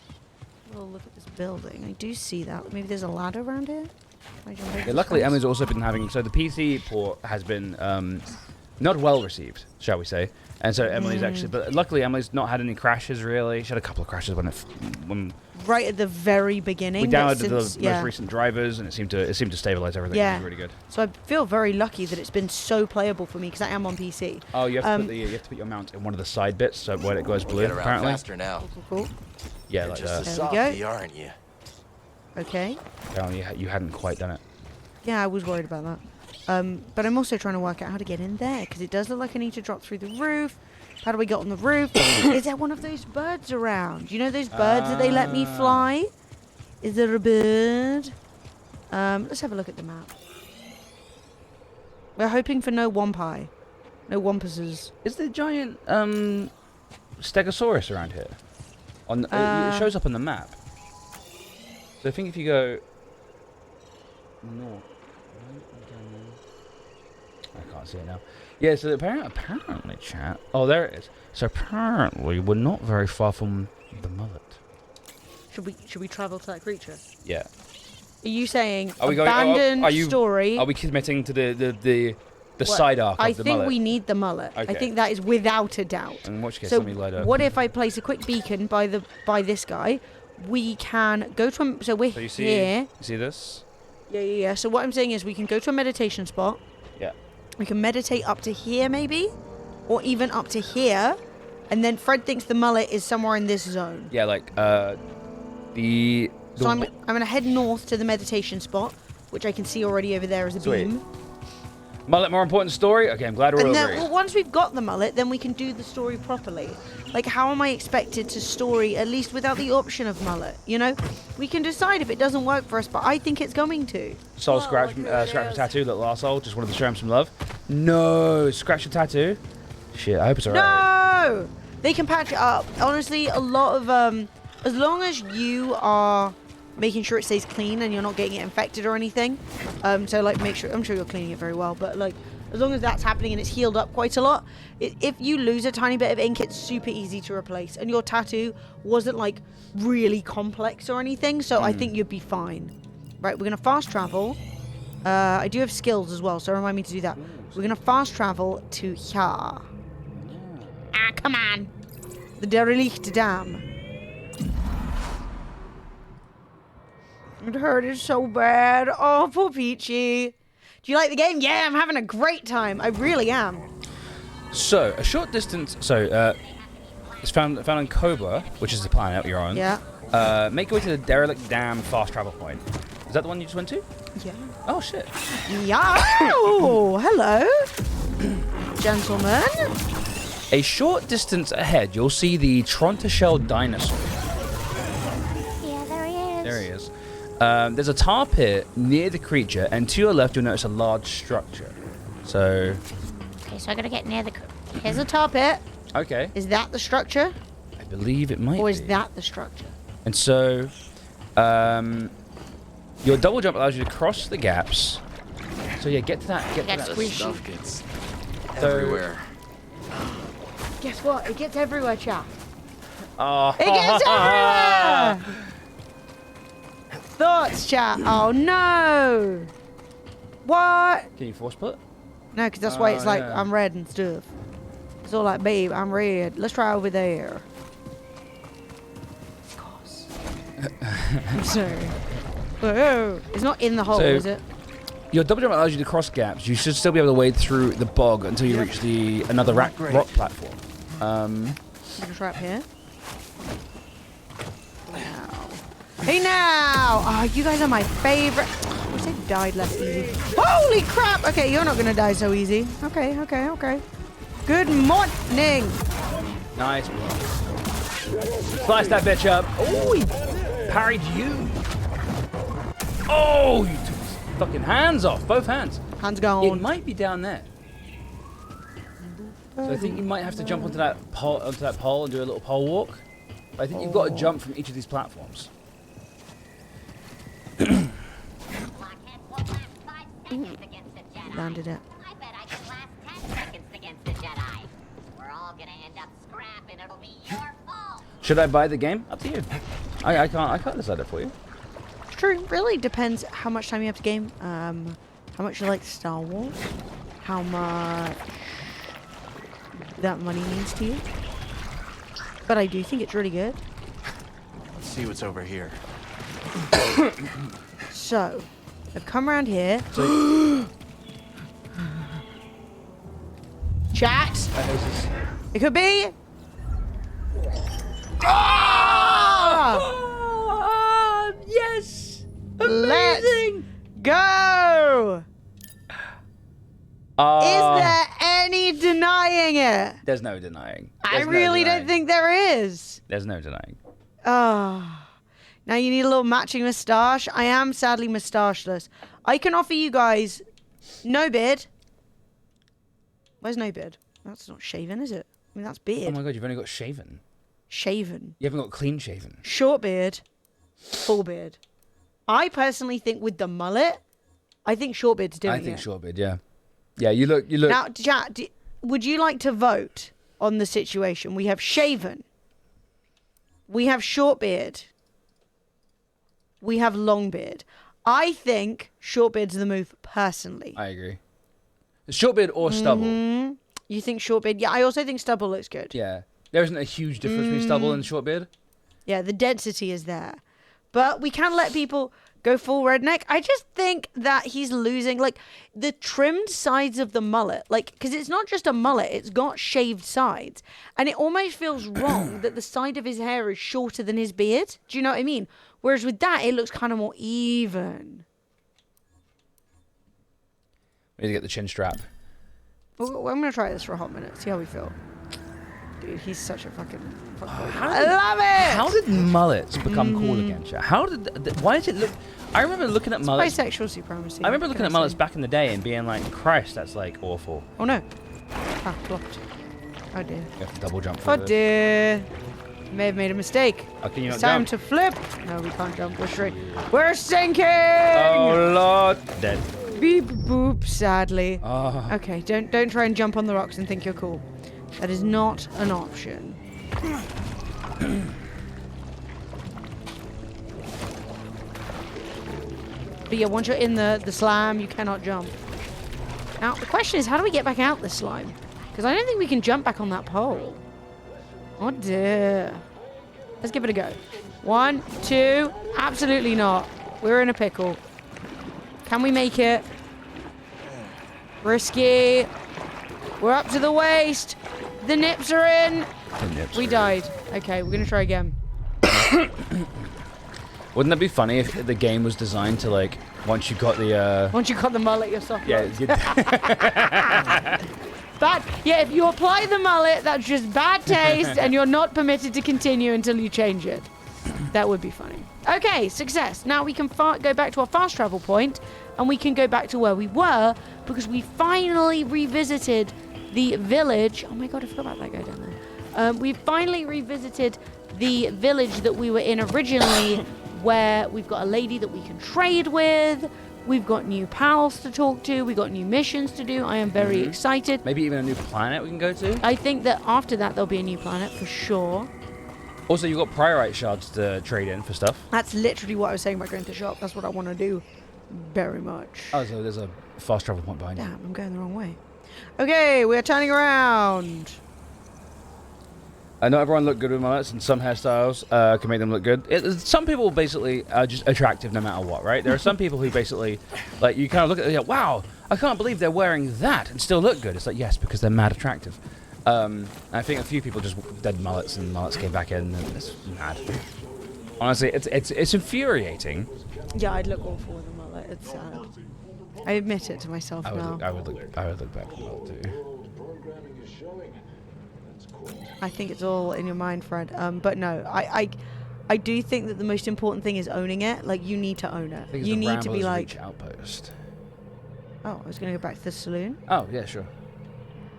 have a look at this building. I do see that. Maybe there's a ladder around here? Yeah, luckily, Emily's also been having... So the PC port has been not well received, shall we say. And so Emily's actually... But luckily, Emily's not had any crashes, really. She had a couple of crashes when right at the very beginning. we downloaded the most recent drivers, and it seemed to stabilize everything. Yeah. It was really good. So I feel very lucky that it's been so playable for me, because I am on PC. Oh, you have to put your mount in one of the side bits, so when it goes blue, Get around apparently. faster now. Cool. Yeah, You're like just a that. There we go. softie, aren't you? Okay. Apparently you hadn't quite done it. Yeah, I was worried about that. But I'm also trying to work out how to get in there, because it does look like I need to drop through the roof. How do we get on the roof? Is there one of those birds around? You know those birds that they let me fly? Is there a bird? Let's have a look at the map. We're hoping for no wampi. No wampuses. Is the giant Stegosaurus around here? It shows up on the map. So I think if you go north, I can't see it now. Yeah, so apparently, chat. Oh, there it is. So apparently, we're not very far from the mullet. Should we travel to that creature? Yeah. Are you saying Are we going? abandoned story? Are we committing to the side arc I of the think mullet? we need the mullet. I Okay. think that is without a doubt. In which case, So let me load up. what if I place a quick beacon by this guy? We can go to so we're So you see, here. you see this? Yeah. So what I'm saying is we can go to a meditation spot. Yeah. We can meditate up to here maybe, or even up to here, and then Fred thinks the mullet is somewhere in this zone. Yeah, like the. So I'm gonna head north to the meditation spot, which I can see already over there as a Sweet. beam. Mullet, more important story. Okay, I'm glad we're all And then, agreed. well, once we've got the mullet, then we can do the story properly. Like, how am I expected to story, at least without the option of mullet? You know, we can decide if it doesn't work for us, but I think it's going to. Soul scratch, scratch a tattoo, little arsehole. Just wanted to show him some love. No, scratch a tattoo. Shit, I hope it's alright. No, they can patch it up. Honestly, a lot of as long as you are making sure it stays clean and you're not getting it infected or anything. So like, make sure. I'm sure you're cleaning it very well, but like, as long as that's happening and it's healed up quite a lot. If you lose a tiny bit of ink, it's super easy to replace. And your tattoo wasn't like really complex or anything, so I think you'd be fine. Right, we're gonna fast travel. I do have skills as well, so remind me to do that. We're gonna fast travel to here. Ah, come on. The Derelicht Dam. It hurted so bad. Oh, poor Peachy. Do you like the game? Yeah, I'm having a great time. I really am. So, a short distance. So, it's found in Cobra, which is the planet you're on. Yeah. Make your way to the Derelict Dam fast travel point. Is that the one you just went to? Yeah. Oh, shit. Yeah. Oh, hello, gentlemen. A short distance ahead, you'll see the Trontoshell dinosaur. Yeah, there he is. There he is. There's a tar pit near the creature, and to your left, you'll notice a large structure. So. Okay, so I gotta get near the. Here's a tar pit. Okay. Is that the structure? I believe it might be. Or is that the structure? And so, your double jump allows you to cross the gaps. So yeah, get to that. Get to that. Stuff gets So- everywhere. Guess what? It gets everywhere, chap. Oh. It gets everywhere! Thoughts, chat. Oh, no. What? Can you force put? No, because that's why it's like, yeah. I'm red and stuff. It's all like, babe, I'm red. Let's try over there. Of course. I'm sorry. Whoa. It's not in the hole, So- is it? Your double jump allows you to cross gaps. You should still be able to wade through the bog until you reach another rock platform. I'm gonna try up here. Now. Hey now! Oh, you guys are my favorite. I wish they died less easy. Holy crap! Okay, you're not gonna die so easy. Okay. Good morning! Nice. Slice that bitch up. Oh, he parried you. Oh, you took his fucking hands off. Both hands. Hands It gone. might be down there. So I think you might have to jump onto that pole and do a little pole walk. But I think you've got to jump from each of these platforms. Landed it. I bet I could last 10 seconds against the Jedi. We're all gonna end up scrapping. It'll be your fault. Should I buy the game? Up to you. I can't decide it for you. It's true. Really depends how much time you have to game. How much you like Star Wars. How much that money means to you. But I do think it's really good. Let's see what's over here. So, I've come around here. Chat. It could be. Ah! Yes! Let's go. Is there any denying it? There's no denying. I There's no really denying. don't think there is. There's no denying. Oh. Now you need a little matching moustache. I am sadly moustacheless. I can offer you guys no beard. Where's no beard? That's not shaven, is it? I mean, that's Oh beard. my god, you've only got shaven. Shaven. You haven't got clean shaven. Short beard. Full beard. I personally think with the mullet, I think short beard's doing I think it. short beard, yeah. Yeah, you look. Now, chat, would you like to vote on the situation? We have shaven. We have short beard. We have long beard. I think short beard's the move, personally. I agree. Short beard or stubble. You think short beard? Yeah, I also think stubble looks good. Yeah. There isn't a huge difference between stubble and short beard. Yeah, the density is there. But we can let people go full redneck. I just think that he's losing, like, the trimmed sides of the mullet. Like, because it's not just a mullet, it's got shaved sides. And it almost feels wrong that the side of his hair is shorter than his beard. Do you know what I mean? Whereas with that, it looks kind of more even. We need to get the chin strap. Well, I'm going to try this for a hot minute, see how we feel. Dude, he's such a fucking fuckboy. I love it! How did mullets become cool again, chat? How did? Why did it look? I remember looking at mullets. Bisexual supremacy. I remember looking can at say. mullets back in the day and being like, Christ, that's like awful. Oh no. Ah, blocked. Oh dear. You have to double jump. Oh through it. dear. May have made a mistake. Oh, can you It's not time jump? to flip. No, we can't jump. We're straight. We're sinking! Oh Lord, dead. beep boop, sadly. Oh. Okay, don't try and jump on the rocks and think you're cool. That is not an option. But yeah, once you're in the slime, you cannot jump. Now, the question is, how do we get back out this slime? Because I don't think we can jump back on that pole. Oh dear. Let's give it a go. 1, 2, absolutely not. We're in a pickle. Can we make it? Risky. We're up to the waist. The nips are in. We died. Okay, we're gonna try again. Wouldn't that be funny if the game was designed to like once you got the Once you got the mullet, you're soft. yeah. Yeah, if you apply the mullet, that's just bad taste, and you're not permitted to continue until you change it. That would be funny. Okay, success. Now we can go back to our fast travel point, and we can go back to where we were, because we finally revisited the village. Oh my god, I forgot about that guy down there. We finally revisited the village that we were in originally, where we've got a lady that we can trade with. We've got new pals to talk to. We've got new missions to do. I am very excited. Maybe even a new planet we can go to. I think that after that, there'll be a new planet for sure. Also, you've got priorite shards to trade in for stuff. That's literally what I was saying about going to the shop. That's what I want to do very much. Oh, so there's a fast travel point behind you. Damn, I'm going the wrong way. Okay, we're turning around. Not everyone look good with mullets, and some hairstyles can make them look good. Some people basically are just attractive no matter what, right? There are some people who basically, like, you kind of look at them and go, wow, I can't believe they're wearing that and still look good. It's like, yes, because they're mad attractive. I think a few people just did mullets, and mullets came back in, and it's mad. Honestly, it's infuriating. Yeah, I'd look awful with a mullet. It's sad. I admit it to myself now. I would look bad with a mullet too. I think it's all in your mind, Fred. But no, I do think that the most important thing is owning it. Like, you need to own it. You need to be like. Outpost. Oh, I was going to go back to the saloon. Oh yeah, sure.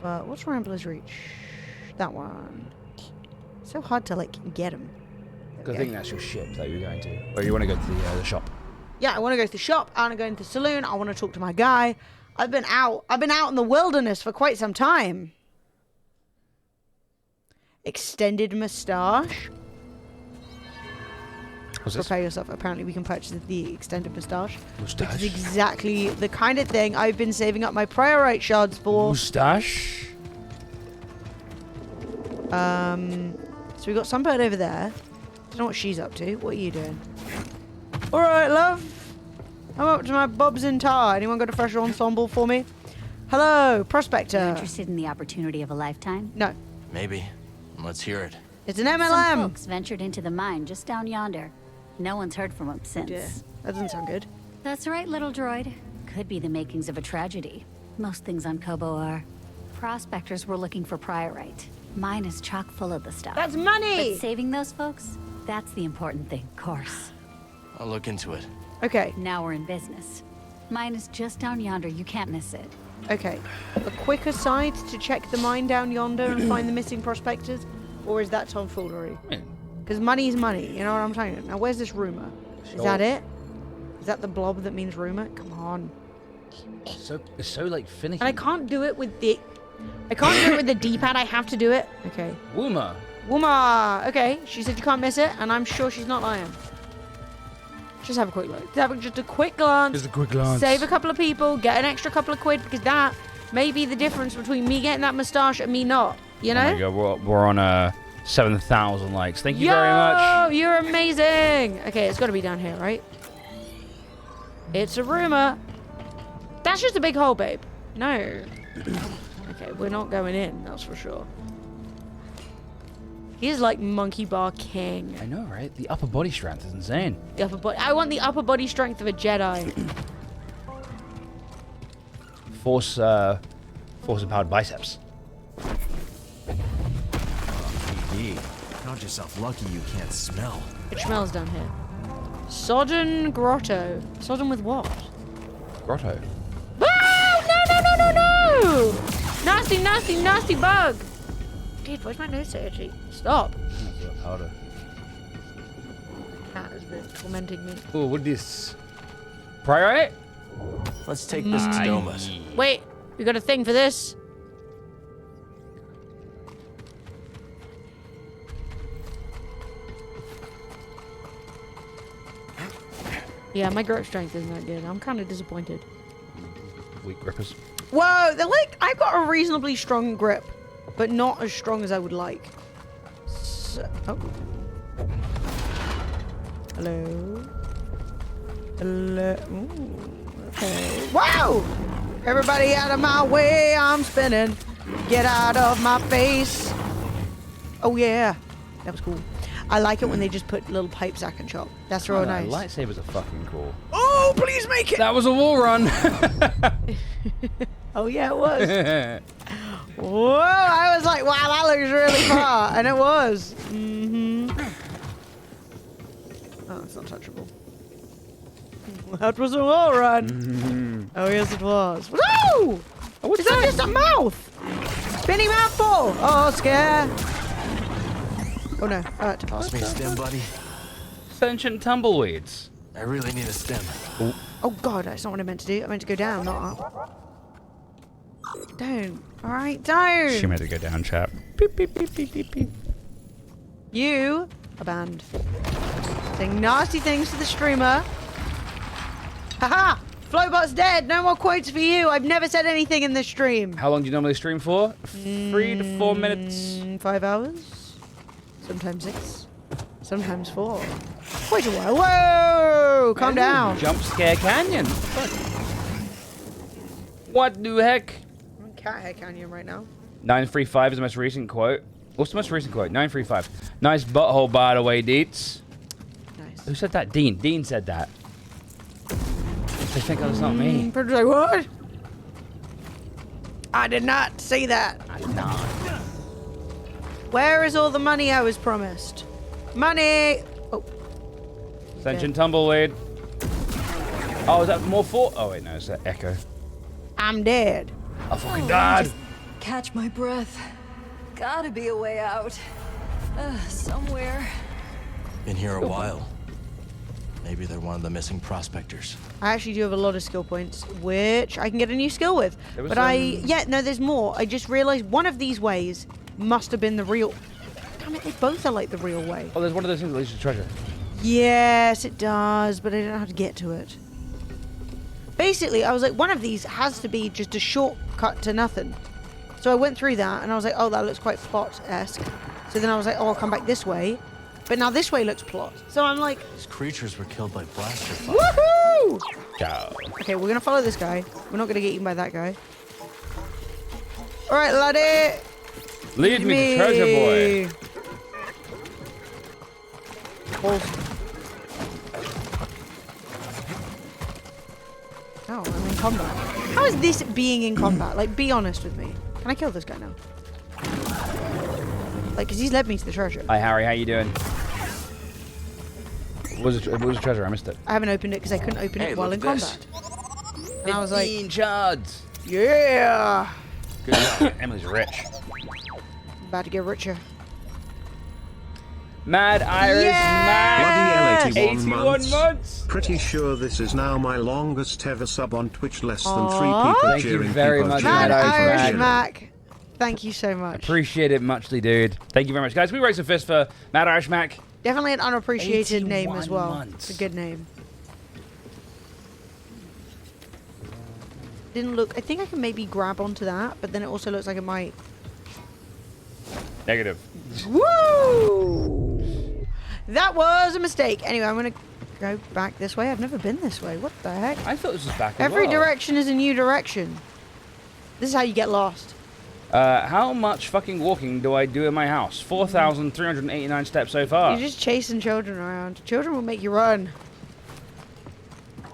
But what's Rambler's Reach? That one. So hard to like get him. I think that's your ship that you're going to, or you want to go to the shop. Yeah, I want to go to the shop. I want to go into the saloon. I want to talk to my guy. I've been out in the wilderness for quite some time. Extended moustache. Prepare yourself. Apparently, we can purchase the extended moustache. Which is exactly the kind of thing I've been saving up my priorite shards for. Moustache. So we got Sunbird over there. Don't know what she's up to. What are you doing? All right, love. I'm up to my bobs in tar. Anyone got a fresher ensemble for me? Hello, prospector. You interested in the opportunity of a lifetime? No. Maybe. Let's hear it. It's an MLM. Some folks ventured into the mine just down yonder. No one's heard from them since. Yeah, that doesn't sound good. That's right, little droid. Could be the makings of a tragedy. Most things on Kobo are. Prospectors were looking for priorite. Mine is chock full of the stuff. That's money! But saving those folks, that's the important thing, of course. I'll look into it. Okay. Now we're in business. Mine is just down yonder. You can't miss it. Okay. A quick aside to check the mine down yonder and find the missing prospectors? Or is that tomfoolery? Because money is money, you know what I'm saying? Now, where's this rumor? Is that it? Is that the blob that means rumor? Come on. It's so like finicky. And I can't do it with the... I can't do it with the D-pad. I have to do it. Okay. Wooma. Wooma. Okay. She said you can't miss it, and I'm sure she's not lying. Just have a quick look. Just a quick glance. Just a quick glance. Save a couple of people. Get an extra couple of quid, because that may be the difference between me getting that moustache and me not. You know? Oh my god, we're on 7,000 likes. Thank you very much. You're amazing. Okay, it's got to be down here, right? It's a rumor. That's just a big hole, babe. No. Okay, we're not going in, that's for sure. He's like Monkey Bar King. I know, right? The upper body strength is insane. The upper body. I want the upper body strength of a Jedi. Force empowered biceps. Count yourself lucky you can't smell. It smells down here. Sodden Grotto. Sodden with what? Grotto. No! Nasty, nasty, nasty bug! Dude, why's my nose so itchy? Stop. Powder. Cat has been tormenting me. Oh, what is this? Priorite? Let's take this to Doma's. Wait, we got a thing for this. Yeah, my grip strength isn't that good. I'm kind of disappointed. Weak grippers. Whoa, they're like, I've got a reasonably strong grip, but not as strong as I would like. So, oh. Hello? Hello? Ooh, okay. Wow! Everybody out of my way, I'm spinning. Get out of my face. Oh yeah, that was cool. I like it when they just put little pipes I can chop. That's real nice. Lightsabers are fucking cool. Oh, please make it! That was a wall run. Oh yeah, it was. Whoa, I was like, wow, that looks really far. And it was. Mm-hmm. Oh, it's not touchable. That was a wall run. Mm-hmm. Oh, yes, it was. Woo! Oh, what's that? Just a mouth? Spinny mouthful. Oh, scare. Oh, no. Hurt. Toss me a stem, buddy. Sentient tumbleweeds. I really need a stem. Oh, God, that's not what I meant to do. I meant to go down, not up. Don't. All right, don't. She made it go down, chap. Beep, beep, beep, beep, beep, beep. You are banned. Saying nasty things to the streamer. Haha! Flowbot's dead. No more quotes for you. I've never said anything in this stream. How long do you normally stream for? 3 to 4 minutes. 5 hours. Sometimes 6. Sometimes 4. Quite a while. Whoa! Calm down. Jump scare canyon. What the heck? I'm in Cat Hair Canyon right now. 935 is the most recent quote. What's the most recent quote? 935. Nice butthole, by the way, Deets. Nice. Who said that? Dean. Dean said that. They think that's not me. Like, what? I did not say that. I did not. Where is all the money I was promised? Money! Oh. Sentient tumbleweed. Oh, is that more for? Oh, wait, no, it's that echo. I'm dead. I fucking died. Catch my breath. Gotta be a way out. Somewhere. Been here a while. Maybe they're one of the missing prospectors. I actually do have a lot of skill points, which I can get a new skill with. But no, there's more. I just realized one of these ways must have been the real. Damn it, they both are like the real way. Oh, there's one of those things that leads to treasure. Yes, it does, but I don't know how to get to it. Basically, I was like, one of these has to be just a shortcut to nothing. So I went through that, and I was like, oh, that looks quite plot-esque. So then I was like, oh, I'll come back this way. But now this way looks plot. So I'm like... These creatures were killed by blaster fire. Woohoo! Ciao. Okay, we're going to follow this guy. We're not going to get eaten by that guy. All right, laddie. Lead me to treasure, boy. Balls. Oh, I'm in combat. How is this being in combat? Like, be honest with me. Can I kill this guy now? Like, because he's led me to the treasure. Hi, Harry. How you doing? What was the treasure? I missed it. I haven't opened it because I couldn't open it while in combat. And I was like, 15 shards. yeah. Good job. Emily's rich. About to get richer. Mad Irish Yes! Bloody 81 months. Pretty sure this is now my longest ever sub on Twitch. Less than 3 Aw. people Thank you cheering. very people much, cheering, Mad Mad people Irish Irish cheering. Mac. Thank you so much. Appreciate it muchly, dude. Thank you very much, guys. We raise a fist for Mad Irish Mac. Definitely an unappreciated name 81 as well. months. It's a good name. Didn't look. I think I can maybe grab onto that, but then it also looks like it might. Negative. Woo! That was a mistake. Anyway, I'm gonna go back this way. I've never been this way. What the heck? I thought this was back as Every well. direction is a new direction. This is how you get lost. How much fucking walking do I do in my house? 4,389 steps so far. You're just chasing children around. Children will make you run.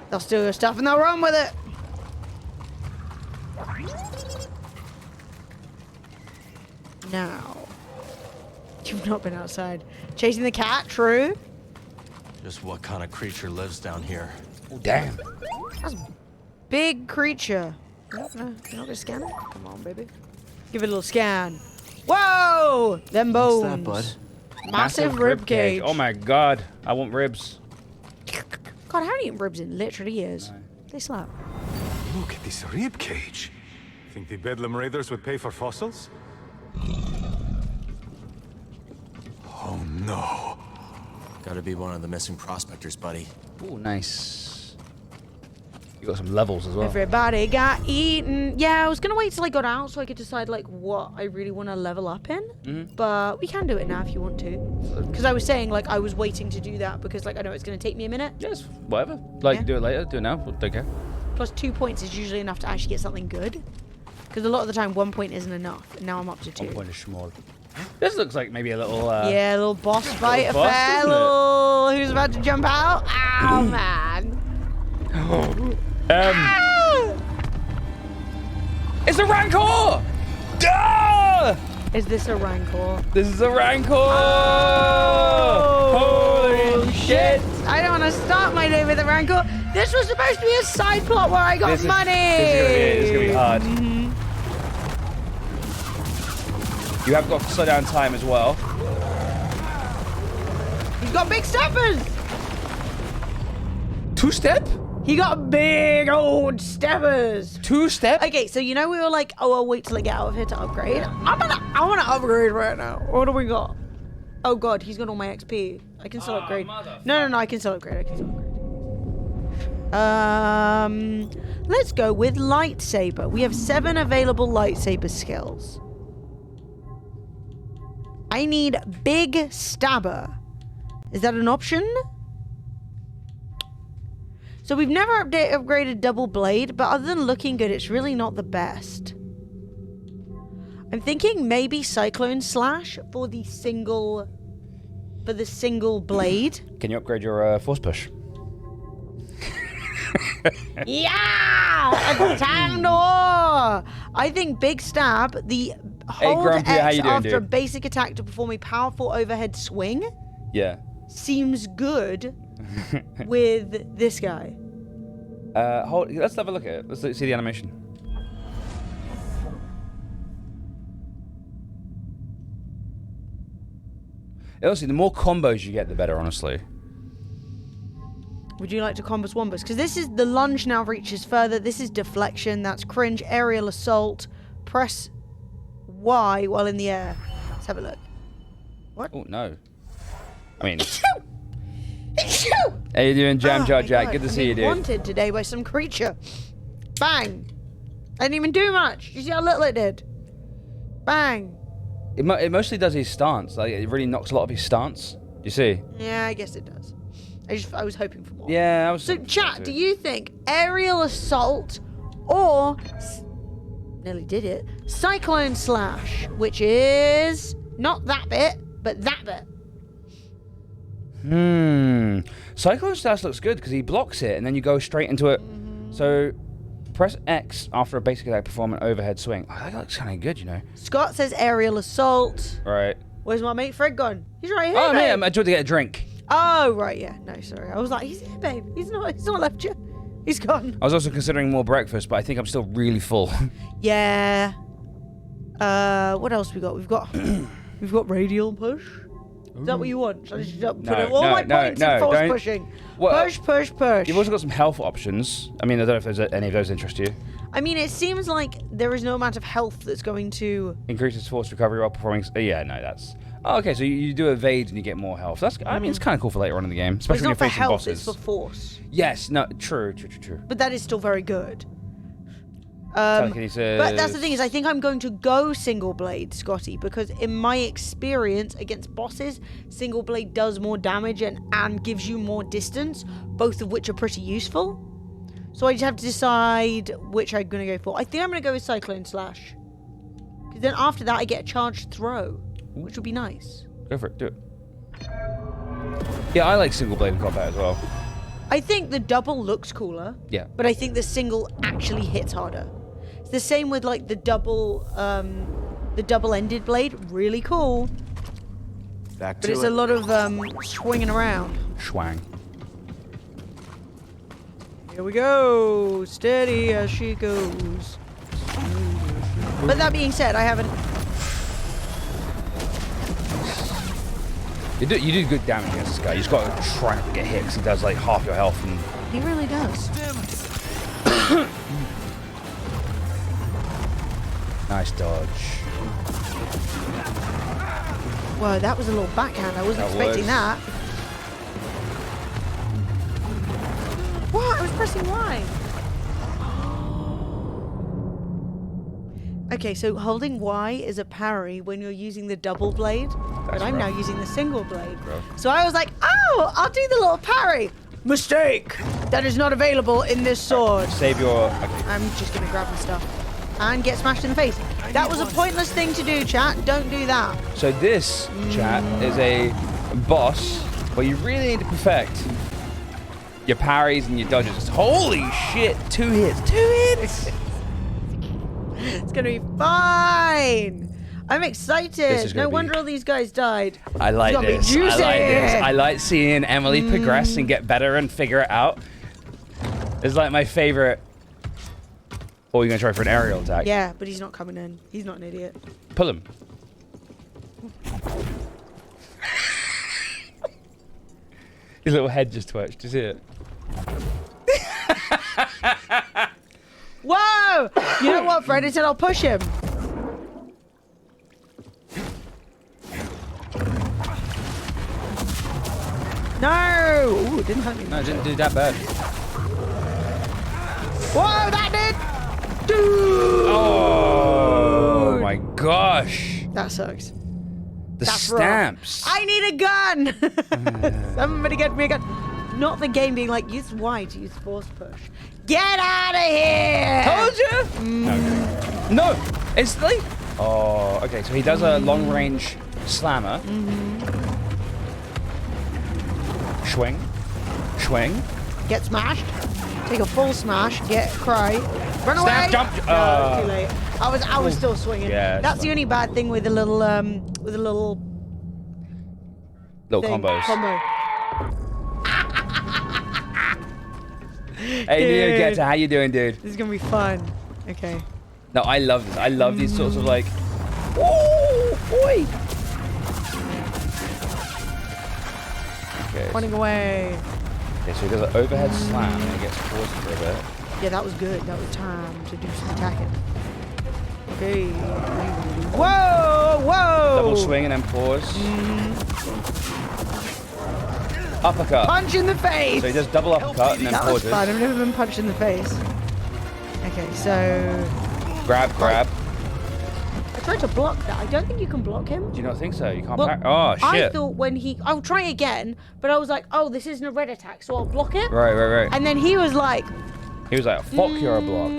They'll steal your stuff and they'll run with it. Now, you've not been outside. Chasing the cat, true? Just what kind of creature lives down here? Oh, damn. That's a big creature. You're not gonna scan it? Come on, baby. Give it a little scan. Whoa! Them bones. What's that, bud? Massive rib cage. Oh my god. I want ribs. God, I haven't eaten ribs in literally years. They slap. Look at this rib cage. Think the Bedlam Raiders would pay for fossils? Oh no. Gotta be one of the missing prospectors, buddy. Oh, nice. You got some levels as well. Everybody got eaten. Yeah, I was gonna wait till I got out so I could decide like what I really want to level up in. But we can do it now if you want to. Because I was saying like I was waiting to do that because like I know it's gonna take me a minute. Yes, whatever. Like, do it later, do it now. Don't care. Plus 2 points is usually enough to actually get something good. Because a lot of the time 1 point isn't enough. And now I'm up to 2. 1 point is small. This looks like maybe a little. Yeah, a little boss fight little boss, affair. doesn't it? Little... Who's about to jump out? Ow, man. It's a Rancor! Duh! Is this a Rancor? This is a Rancor! Oh, holy shit! I don't want to start my day with a Rancor. This was supposed to be a side plot where I got money. This is gonna be hard. You have got to slow down time as well. He's got big steppers. 2-step? He got big old steppers. 2-step? Okay, so you know we were like, oh, I'll wait till I get out of here to upgrade. I want to upgrade right now. What do we got? Oh god, he's got all my XP. I can still upgrade. No, I can still upgrade. Let's go with lightsaber. We have 7 available lightsaber skills. I need big stabber. Is that an option? So we've never upgraded double blade, but other than looking good, it's really not the best. I'm thinking maybe cyclone slash for the single blade. Can you upgrade your force push? Yeah! Time to war! I think big stab, the hold Grumpy, how X you doing, after a dude? basic attack to perform a powerful overhead swing Yeah. seems good with this guy. Let's have a look at it. Let's see the animation. Honestly, the more combos you get, the better, honestly. Would you like to combos wombos? Because this is the lunge now reaches further. This is deflection. That's cringe. Aerial assault. Press Y while in the air. Let's have a look. What? Oh, no. I mean... How you doing, Jam Jar Jack? Good to see you, dude. Wanted today by some creature. Bang. I didn't even do much. You see how little it did? Bang. It mostly does his stance. Like, it really knocks a lot of his stance. You see? Yeah, I guess it does. I was hoping for more. Yeah, I was. So, chat, do you think aerial assault or nearly did it? Cyclone slash, which is not that bit, but that bit. Cyclone Slash looks good because he blocks it and then you go straight into it. So press X after a basic attack, perform an overhead swing. Oh, that looks kind of good, you know. Scott says aerial assault. Right. Where's my mate Fred gone? He's right here. Oh, babe. man, I tried to get a drink. Oh, right, yeah. No, sorry. I was like, he's here, babe. He's not left you. He's gone. I was also considering more breakfast, but I think I'm still really full. Yeah. What else we got? We've got radial push. Is that what you want? Should I just put all my points in force pushing? Well, push. You've also got some health options. I mean, I don't know if there's any of those interest you. I mean, it seems like there is no amount of health that's going to... Increases force recovery while performing... yeah, no, that's... Oh, okay, so you do evade and you get more health. That's. I mean, it's kind of cool for later on in the game, especially when you're facing health, bosses. It's for force. Yes, no, true. But that is still very good. Telekinesis. But that's the thing is, I think I'm going to go single blade, Scotty, because in my experience against bosses, single blade does more damage and gives you more distance, both of which are pretty useful. So I just have to decide which I'm going to go for. I think I'm going to go with Cyclone Slash. Because then after that, I get a charged throw, which would be nice. Go for it, do it. Yeah, I like single blade in combat as well. I think the double looks cooler. Yeah. But I think the single actually hits harder. It's the same with like the double-ended blade. Really cool. Back But to it's it. a lot of swinging around. Schwang. Here we go. Steady as she goes. But that being said, I haven't... You do good damage against this guy. You just got to try not to get hit because he does like half your health. And He really does. Nice dodge. Whoa, that was a little backhand. I wasn't expecting that. What? I was pressing Y. Okay, so holding Y is a parry when you're using the double blade, but I'm now using the single blade. So I was like, oh, I'll do the little parry. Mistake! That is not available in this sword. Save your... Okay. I'm just going to grab my stuff and get smashed in the face. That was a pointless thing to do, chat. Don't do that. So this, chat, is a boss where you really need to perfect your parries and your dodges. Holy shit, 2 hits. 2 hits! It's gonna be fine. I'm excited. No wonder all these guys died. I like it's this. gonna be juicy. I like this. I like seeing Emily progress and get better and figure it out. It's like my favorite. Or you're gonna try for an aerial attack. Yeah, but he's not coming in. He's not an idiot. Pull him. His little head just twitched. Do you see it? Whoa! You know what, Fred? I said I'll push him. No! Ooh, it didn't hurt me. No, it didn't do that bad. Whoa, that did! Dude! Oh my gosh. That sucks. The stamps. I need a gun! Somebody get me a gun. Not the game being like, use Y to use force push. Get out of here! Told you! No, instantly? Oh, okay, so he does a long range slammer. Swing. Swing. Get smashed. Take a full smash. Get cry. Run away! Stamp, jump! No, too late. I was still swinging. Yeah, that's the only bad thing with a little little combos. Combo. Hey, Neo Getter, how you doing, dude? This is gonna be fun. Okay. No, I love this. I love these sorts of like. Oh, boy! Okay. Running away. Okay, so he does an overhead slam and he gets paused for a bit. Yeah, that was good. That was time to do some attacking. Okay. Whoa! Whoa! Double swing and then pause. Uppercut. Punch in the face! So he does double uppercut and then that was pauses. fun. I've never been punched in the face. Okay, so... Grab. I tried to block that. I don't think you can block him. Do you not think so? You can't Well, Oh, shit. I thought when he... I'll try again, but I was like, oh, this isn't a red attack, so I'll block it. Right. And then he was like... He was like, fuck, you're a block.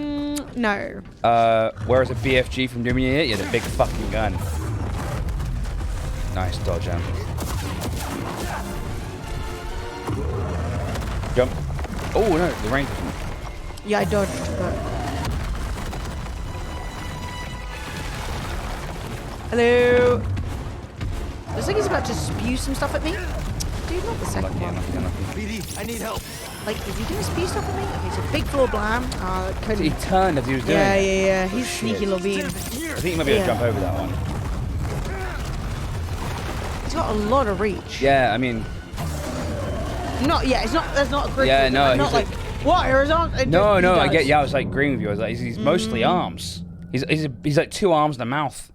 No. Whereas a BFG from Doom, you had a big fucking gun. Nice dodge, Em. Jump. Oh, no, the range wasn't. Yeah, I dodged, but... Hello? Looks like he's about to spew some stuff at me. Dude, not the second one. BD, I need help. Like, is he gonna spew stuff at me? Okay, so big floor blam. So he turned as he was doing it. Yeah. He's sneaky little bean. I think you might be able to jump over that one. He's got a lot of reach. Yeah, I mean... It's not, that's not a great Yeah, thing. no, I'm not he's like, what, horizontal? No, I get, I was like agreeing with you. I was like, he's mostly arms. He's like 2 arms and a mouth.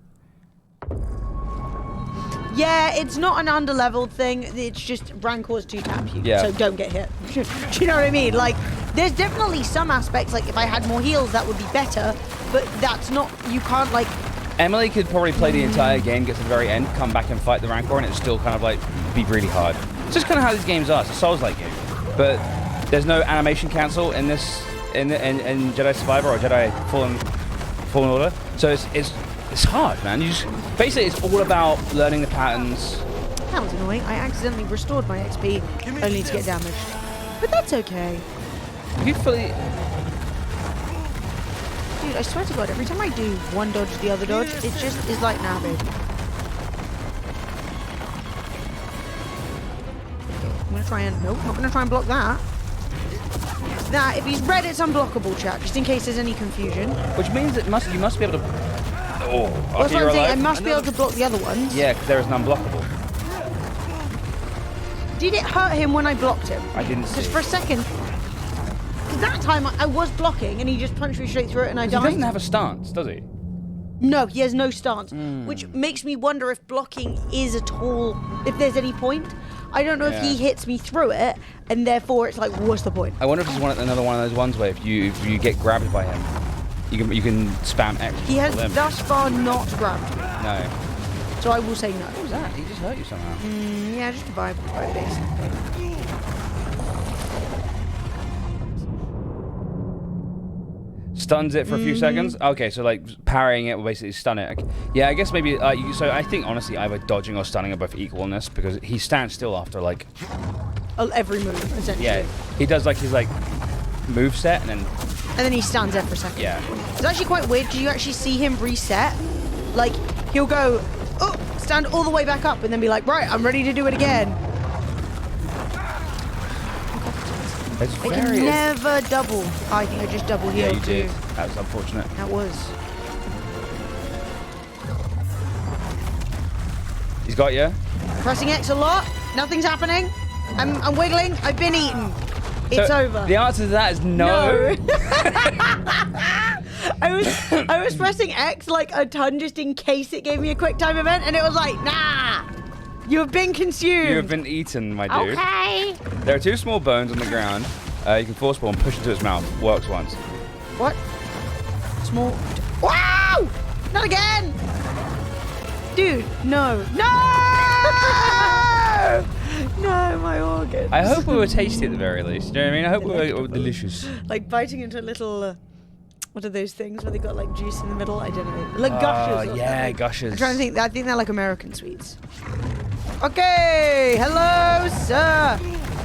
Yeah, it's not an underleveled thing. It's just Rancors to tap you, Yeah. so don't get hit. Do you know what I mean? Like, there's definitely some aspects, like if I had more heals, that would be better, but that's not, you can't like... Emily could probably play the entire game, get to the very end, come back and fight the Rancor, and it's still kind of like be really hard. It's just kind of how these games are. It's a Souls-like game, but there's no animation cancel in this in Jedi Survivor or Jedi Fallen Order. So it's hard, man. You just basically it's all about learning the patterns. That was annoying. I accidentally restored my XP, only to get damaged. But that's okay. You fully... Dude, I swear to God, every time I do one dodge, the other dodge, it just is like, nah, babe. I'm gonna try and... Nope, not gonna try and block that. That, if he's red, it's unblockable, chat, just in case there's any confusion. Which means you must be able to... Oh, That's what I'm saying, I must be able to block the other ones. Yeah, because there is an unblockable. Did it hurt him when I blocked him? I didn't see. Because for a second... Because that time I was blocking and he just punched me straight through it and I died. He doesn't have a stance, does he? No, he has no stance, which makes me wonder if blocking is at all, if there's any point. I don't know if he hits me through it, and therefore it's like, what's the point? I wonder if it's another one of those ones where if you get grabbed by him, you can spam X. He has thus far not grabbed me. No. So I will say no. What was that? He just hurt you somehow. Yeah, just a vibe base. Stuns it for a few seconds. Okay, so like parrying it will basically stun it. Yeah, I guess maybe. So I think honestly, either dodging or stunning are both equal in this because he stands still after like every move essentially. Yeah, he does like his move set and then he stands there for a second. Yeah, it's actually quite weird. Do you actually see him reset? Like he'll go, stand all the way back up, and then be like, right, I'm ready to do it again. It's I can never double. I think I just double healed. Yeah, you did. That was unfortunate. That was. He's got you. Pressing X a lot. Nothing's happening. I'm wiggling. I've been eaten. It's over. The answer to that is no. I was pressing X like a ton just in case it gave me a quick time event, and it was like, nah. You have been consumed. You have been eaten, my dude. Okay. There are 2 small bones on the ground. You can force ball and push into its mouth. Works once. What? Small. Wow! Not again! Dude, no. No! No, my organ. I hope we were tasty at the very least. You know what I mean? I hope we were delicious. Like biting into a little. What are those things where they got like juice in the middle? I don't know. Like gushers. Yeah, gushers. I'm trying to think. I think they're like American sweets. Okay, hello, sir.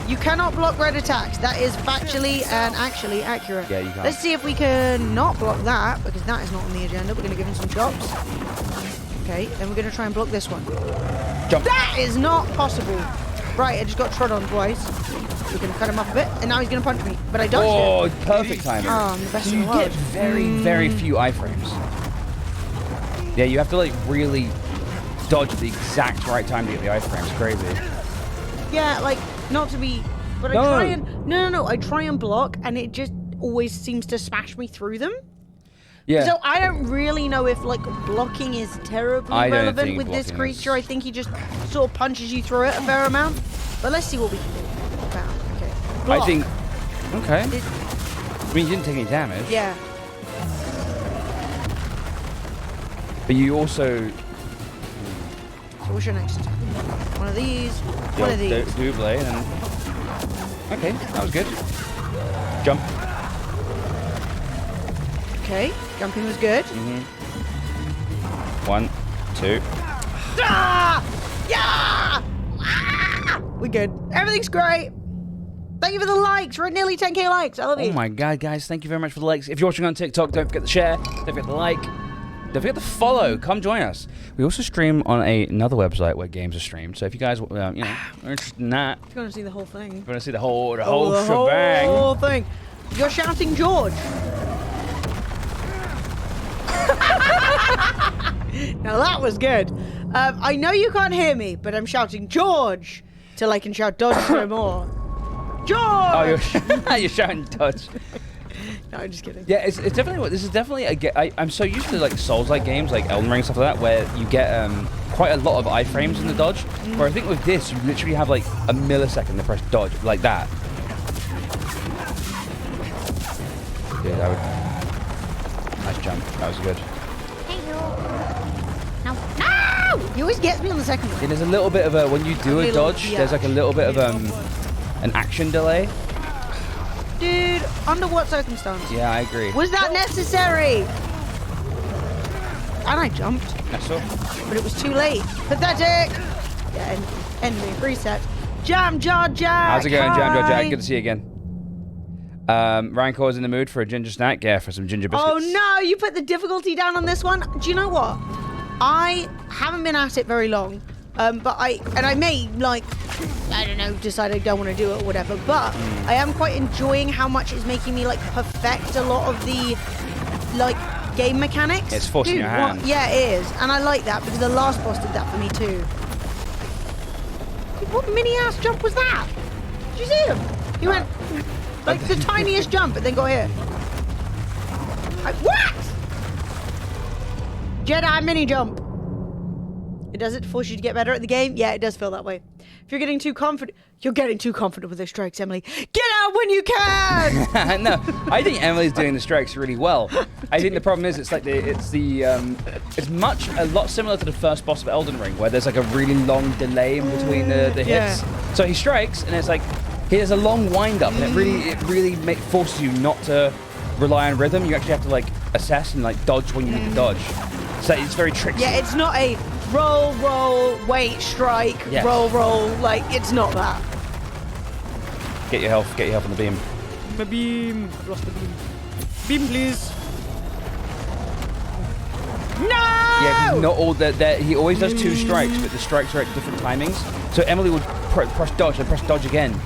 You cannot block red attacks. That is factually and actually accurate. Yeah, you can't. Let's see if we can not block that, because that is not on the agenda. We're going to give him some chops. Okay, then we're going to try and block this one. Jump. That is not possible. Right, I just got trod on twice. We're going to cut him up a bit, and now he's going to punch me. But I dodged it. Oh, perfect timing. Oh, I'm the best So in you the world. get very few iframes. Yeah, you have to like really dodge at the exact right time to get the iframes. Crazy. Yeah, like, not to be... But I try and... No. I try and block, and it just always seems to smash me through them. Yeah. So I don't really know if, like, blocking is terribly relevant with this creature. I think he just sort of punches you through it a fair amount. But let's see what we can do. Okay. Block. I think... Okay. I mean, you didn't take any damage. Yeah. But you also... So what's your next? One of these. One of these. Double, and then... Okay, that was good. Jump. Okay, jumping was good. 1, 2. Ah! Yeah! Ah! We're good. Everything's great. Thank you for the likes. We're at nearly 10k likes. I love you. Oh my god, guys, thank you very much for the likes. If you're watching on TikTok, don't forget to share. Don't forget to like. Don't forget to follow. Come join us. We also stream on another website where games are streamed. So if you guys, are interested in that, if you want to see the whole thing, if you want to see the whole shebang, whole thing, you're shouting George. Now that was good. I know you can't hear me, but I'm shouting George till I can shout Dodge no more. George! Oh, you're shouting Dodge. No, I'm just kidding. Yeah, it's definitely. This is definitely I'm so used to like Souls-like games, like Elden Ring stuff like that, where you get quite a lot of iframes in the dodge. Where I think with this, you literally have like a millisecond to press dodge like that. Yeah, that would. Nice jump. That was good. Hey, you. No! He always gets me on the second one. Yeah, there's a little bit of a when you do a dodge. There's like a little bit of an action delay. Dude, under what circumstance? Yeah, I agree. Was that necessary? And I jumped. That's all. But it was too late. Pathetic! Yeah, end me. Reset. Jam Jar Jack! How's it going, Jam Jar Jack? Hi. Good to see you again. Rancor's in the mood for a ginger snack. Yeah, for some ginger biscuits. Oh no, you put the difficulty down on this one. Do you know what? I haven't been at it very long. But I may, like, I don't know, decide I don't want to do it or whatever, but I am quite enjoying how much it's making me, like, perfect a lot of the, like, game mechanics. It's forcing your hand. Yeah, it is. And I like that because the last boss did that for me too. What mini-ass jump was that? Did you see him? He went, like, the tiniest jump and then got hit. What? Jedi mini jump. It does it force you to get better at the game? Yeah, it does feel that way. If you're getting too confident, you're getting too confident with those strikes, Emily. Get out when you can! No, I think Emily's doing the strikes really well. I think the problem is it's a lot similar to the first boss of Elden Ring, where there's like a really long delay in between the hits. Yeah. So he strikes, and it's like he has a long wind up, and it really forces you not to rely on rhythm. You actually have to like assess and like dodge when you need to dodge. So it's very tricky. Yeah, it's not a roll, roll, wait, strike, roll, roll. Like, it's not that. Get your health on the beam. My beam. I've lost the beam. Beam, please. No! Yeah, 'cause not all that. He always does 2 strikes, but the strikes are at different timings. So Emily would press dodge and press dodge again.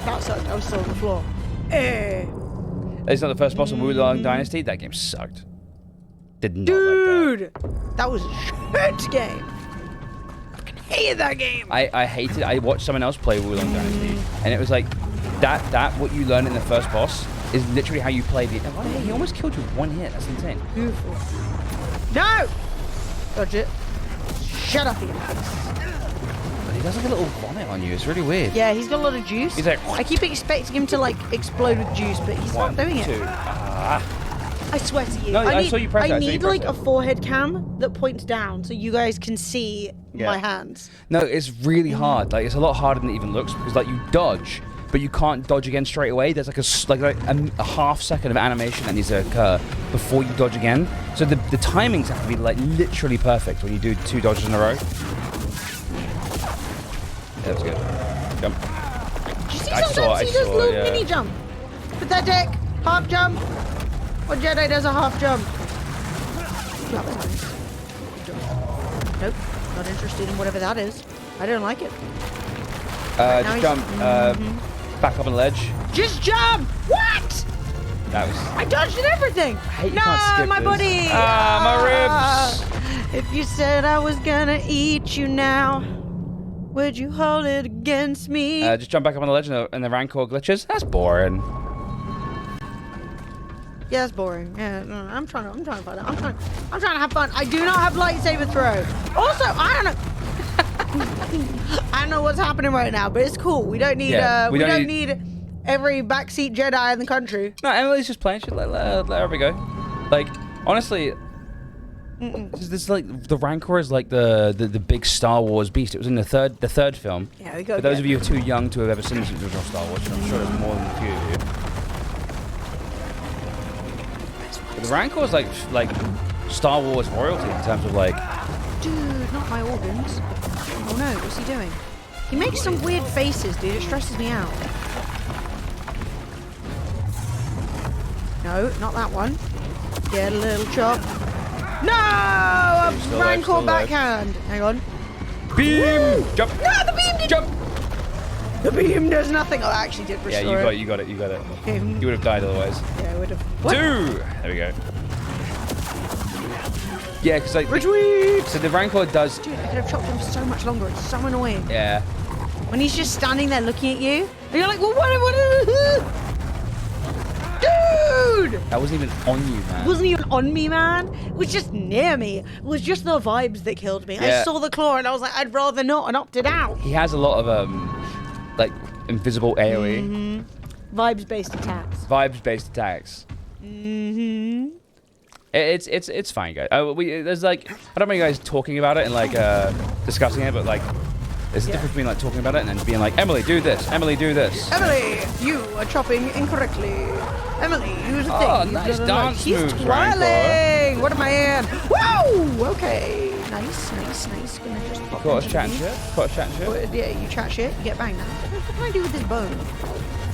That sucked. I was still on the floor. It's not the first boss of Wulong Dynasty. That game sucked. Did not Dude, like that. That was a shit game. I fucking hated that game. I hated it. I watched someone else play Wulong Dynasty, and it was like that what you learn in the first boss is literally how you play the. Oh, he almost killed you with 1 hit. That's insane. Beautiful. No! Dodge it. Shut up, Ian. But he does like a little vomit on you. It's really weird. Yeah, he's got a lot of juice. He's like, I keep expecting him to like explode with juice, but he's not doing 1, 2. it. I swear to you. No, I saw you press it. I need like a forehead cam that points down so you guys can see my hands. No, it's really hard. Like, it's a lot harder than it even looks because like you dodge, but you can't dodge again straight away. There's like a half second of animation that needs to occur before you dodge again. So the timings have to be like literally perfect when you do 2 dodges in a row. Yeah, that was good. Jump. Did you see sometimes he does a little mini jump? Pathetic. Half jump. What Jedi does a half jump? That was nice. Nope. Not interested in whatever that is. I don't like it. Just jump. Back up on the ledge. Just jump! What? That was. I dodged and everything. I hate you no, can't skip my this. buddy. My ribs. If you said I was gonna eat you now, would you hold it against me? Just jump back up on the ledge and the Rancor glitches. That's boring. Yeah, that's boring. Yeah, no, I'm trying to find out. I'm trying to have fun. I do not have lightsaber throw. Also, I don't know. I don't know what's happening right now, but it's cool. We don't need we don't need every backseat Jedi in the country. No, Emily's just playing. She let her go. Like, honestly, this like the Rancor is like the big Star Wars beast. It was in the third film. Yeah, we go. For those of you who are too young to have ever seen the original Star Wars, I'm sure there's more than a few of you. But the Rancor is like Star Wars royalty in terms of like. Dude, not my organs. Oh no, what's he doing? He makes some weird faces, dude. It stresses me out. No, not that one. Get a little chop. No! A Rancor backhand. Hang on. Beam! Woo! Jump! No, the beam did. Jump! The beam does nothing. Oh, I actually did restore Yeah, you got it. You would have died otherwise. Yeah, I would have. 2! There we go. Yeah, because like. Retreat! So the Rancor does. Dude, I could have chopped him for so much longer. It's so annoying. Yeah. When he's just standing there looking at you, and you're like, well, what? Dude! That wasn't even on you, man. It wasn't even on me, man. It was just near me. It was just the vibes that killed me. Yeah. I saw the claw and I was like, I'd rather not, and opted out. He has a lot of like invisible AoE. Vibes-based attacks. Vibes-based attacks. It's fine, guys. There's like I don't want you guys talking about it and like discussing it, but like there's a difference between like talking about it and then being like, Emily, do this. Emily, do this. Emily, you are chopping incorrectly. Emily, use a thing. Oh, nice dance moves, He's Rancor. twirling. What am I in? Whoa! Okay. Nice. Gonna just pop Caught us into chatting me. shit. Yeah, you chat shit. You get banged now. What can I do with this bone?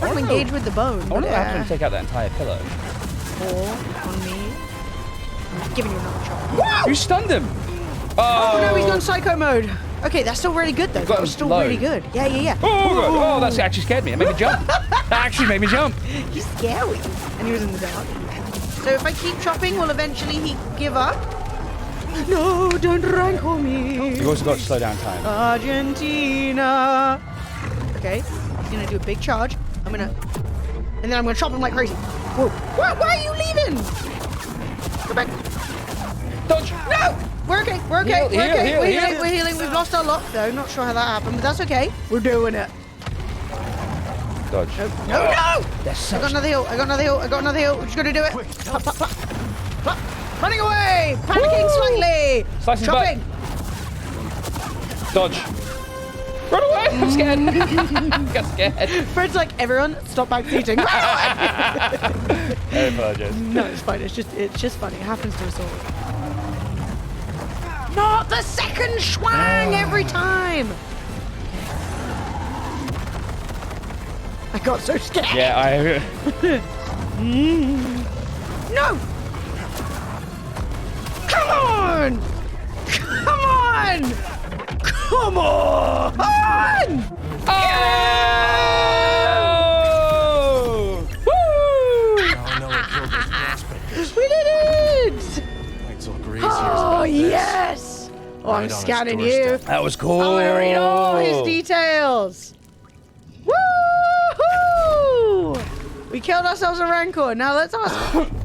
I don't can know. engage with the bone. I wonder what happens when you take out that entire pillow. 4 on me. I'm giving you another chop. Whoa! You stunned him. Oh no, he's gone psycho mode. Okay, that's still really good though. That was still really good. Yeah. Oh, that's actually scared me. It made me jump. That actually made me jump. He's scary. And he was in the dark. So if I keep chopping, will eventually he give up? No, don't Rancor me. You've also got to slow down time. Argentina. Okay, he's gonna do a big charge. And then I'm gonna chop him like crazy. Whoa! Why are you leaving? Go back. Dodge. No! We're okay. We're okay. Heal, We're okay. heal, We're heal. healing. We're healing. We've lost our lock though. Not sure how that happened, but that's okay. We're doing it. Dodge. No, no! That's I got another heal. I got another heal. I got another heal. We're just gonna do it. Plop, plop, plop. Plop. Running away. Panicking slightly. Slice his Chopping. Dodge. Run away! I'm scared. Got scared. Fred's like, everyone, stop backseating. Run away! I apologize. No, it's fine. It's just funny. It happens to us all. Not the second schwang every time. I got so scared. Yeah, No! Come on! Come on! Come on! Oh! Woo! We did it! Wait till Greasier's Oh, about this. yes! Oh, Right I'm on his scanning you. doorstep. That was cool. I want to read all his details. Woo-hoo! We killed ourselves a rancor. Now let's ask.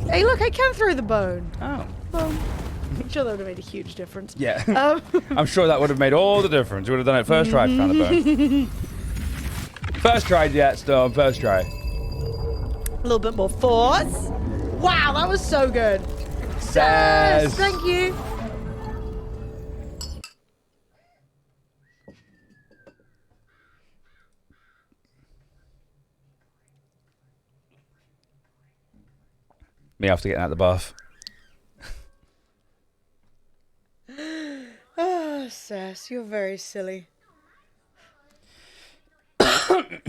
Hey, look, I can throw the bone. Oh. I'm sure that would have made a huge difference. Yeah. I'm sure that would have made all the difference. We would have done it first try to find the bone. First try, yeah, Storm. First try. A little bit more force. Wow, that was so good. Yes. Yes, thank you. Me after getting out the bath. Oh, Sass, you're very silly. I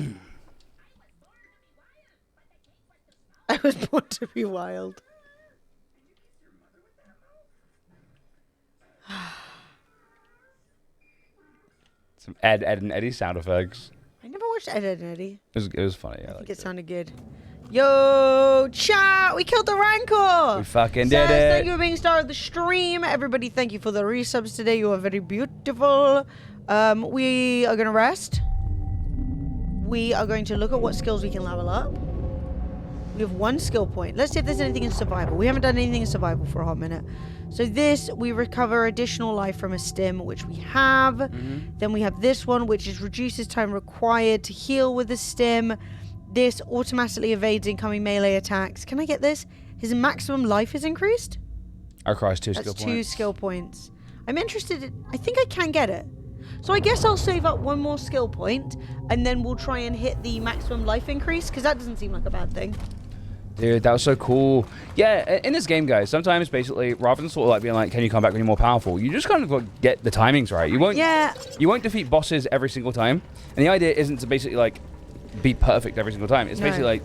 was born to be wild. Some Ed, and Eddie sound effects. I never watched Ed, Ed and Eddie. It was funny. I think it sounded good. Yo, chat! We killed the Rancor! We fucking Sass, did it. thank you for being star of the stream. Everybody, thank you for the resubs today. You are very beautiful. We are going to rest. We are going to look at what skills we can level up. We have 1 skill point. Let's see if there's anything in survival. We haven't done anything in survival for a hot minute. So this, we recover additional life from a stim, which we have. Then we have this one, which is reduces time required to heal with a stim. This automatically evades incoming melee attacks. Can I get this? His maximum life is increased? Across 2 skill That's points. 2 skill points. I'm interested in... I think I can get it. So I guess I'll save up 1 more skill point, and then we'll try and hit the maximum life increase, because that doesn't seem like a bad thing. Dude, that was so cool. Yeah, in this game, guys, sometimes basically, rather than sort of like being like, can you come back when you're more powerful, you just kind of like, get the timings right. You won't defeat bosses every single time. And the idea isn't to basically like be perfect every single time. It's basically like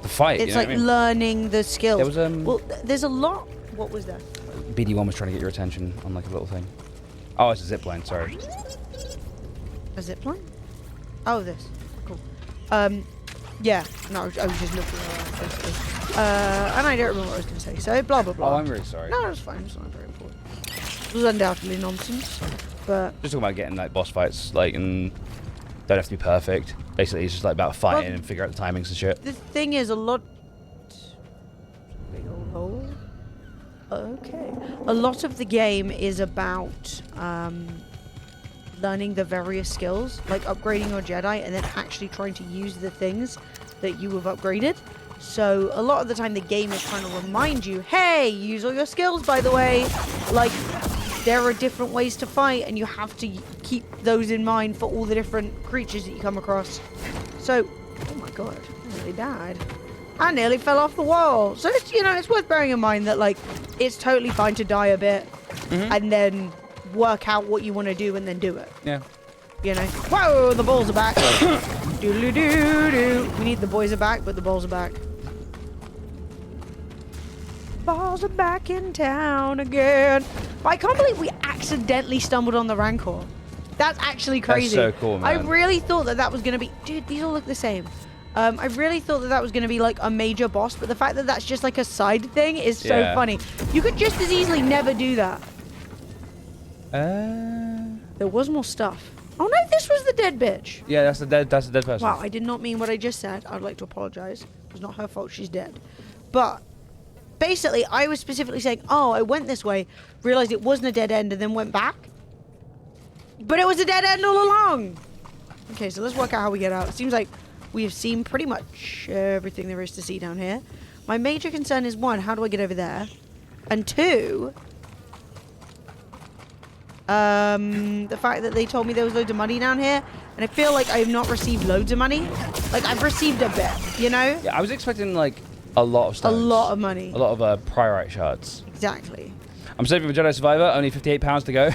the fight. It's you know like what I mean? learning the skills. There was well, there's a lot. What was that? BD1 was trying to get your attention on like a little thing. Oh, it's a zip line, sorry. A zip line? Oh, this. Cool. Yeah. No, I was just looking around, basically. And I don't remember what I was going to say. So, blah, blah, blah. Oh, I'm really sorry. No, it's fine. It's not very important. It was undoubtedly nonsense. But... Just talking about getting like boss fights, like, and don't have to be perfect. Basically, it's just like about fighting and figure out the timings and shit. The thing is, a lot... Big old hole. Okay. A lot of the game is about learning the various skills, like upgrading your Jedi and then actually trying to use the things that you have upgraded. So a lot of the time the game is trying to remind you, hey, use all your skills, by the way. Like, there are different ways to fight and you have to keep those in mind for all the different creatures that you come across. So, oh my god, I nearly died. I nearly fell off the wall. So, it's, you know, it's worth bearing in mind that, like, it's totally fine to die a bit and then work out what you want to do and then do it. Yeah. You know? Whoa, the balls are back. Doodly-doo-doo. We need the boys are back, but the balls are back. Balls are back in town again. But I can't believe we accidentally stumbled on the Rancor. That's actually crazy. That's so cool, man. I really thought that that was going to be... Dude, these all look the same. I really thought that that was going to be like a major boss, but the fact that that's just like a side thing is so funny. You could just as easily never do that. There was more stuff. Oh no, this was the dead bitch. Yeah, that's the dead person. Wow, I did not mean what I just said. I'd like to apologize. It was not her fault, she's dead. But basically, I was specifically saying, oh, I went this way, realized it wasn't a dead end, and then went back. But it was a dead end all along. Okay, so let's work out how we get out. It seems like we have seen pretty much everything there is to see down here. My major concern is, one, how do I get over there? And two, the fact that they told me there was loads of money down here, and I feel like I have not received loads of money. Like, I've received a bit, you know? Yeah, I was expecting, like, a lot of stones. A lot of money. A lot of priorite shards. Exactly. I'm saving for Jedi Survivor, only £58 to go.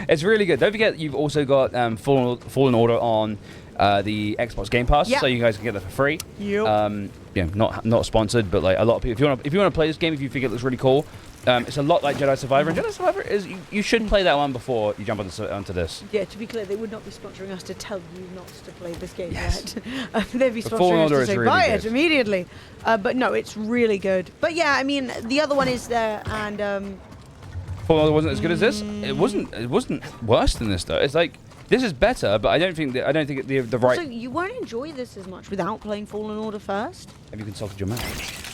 It's really good. Don't forget, you've also got Fallen Order on the Xbox Game Pass, so you guys can get that for free. Yep. Yeah, not sponsored, but like a lot of people. If you want to play this game, if you think it looks really cool, it's a lot like Jedi Survivor. And Jedi Survivor is you should play that one before you jump onto this. Yeah, to be clear, they would not be sponsoring us to tell you not to play this game Yes. yet. They'd be sponsoring us to say buy it immediately. But no, it's really good. But yeah, I mean, the other one is there, and Fallen Order wasn't as good as this. It wasn't worse than this though. It's like this is better, but I don't think the right. So you won't enjoy this as much without playing Fallen Order first. Have you consulted your map?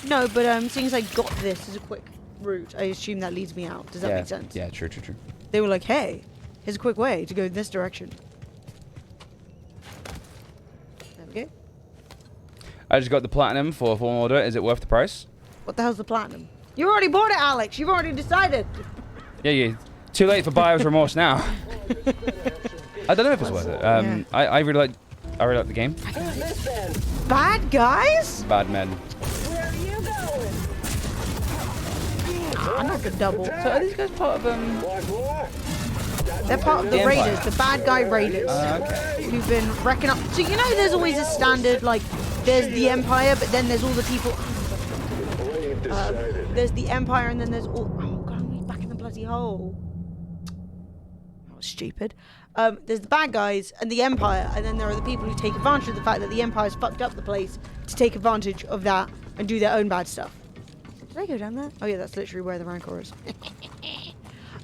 No, but seeing as I got this as a quick route, I assume that leads me out. Does that make sense? Yeah, true. They were like, hey, here's a quick way to go in this direction. There we go. I just got the platinum for Fallen Order. Is it worth the price? What the hell's the platinum? You already bought it, Alex. You've already decided. Yeah. Too late for buyer's remorse now. I don't know if it's worth it. I really like the game. Bad guys? Bad men. I'm not gonna double. So are these guys part of They're part of the Raiders, the bad guy Raiders, okay. who've been wrecking up. So you know, there's always a standard, like there's the Empire, but then there's all the people. There's the Empire, and then there's all. Oh god, I'm back in the bloody hole. That was stupid. There's the bad guys and the Empire, and then there are the people who take advantage of the fact that the Empire's fucked up the place to take advantage of that and do their own bad stuff. Did I go down there? Oh yeah, that's literally where the Rancor is.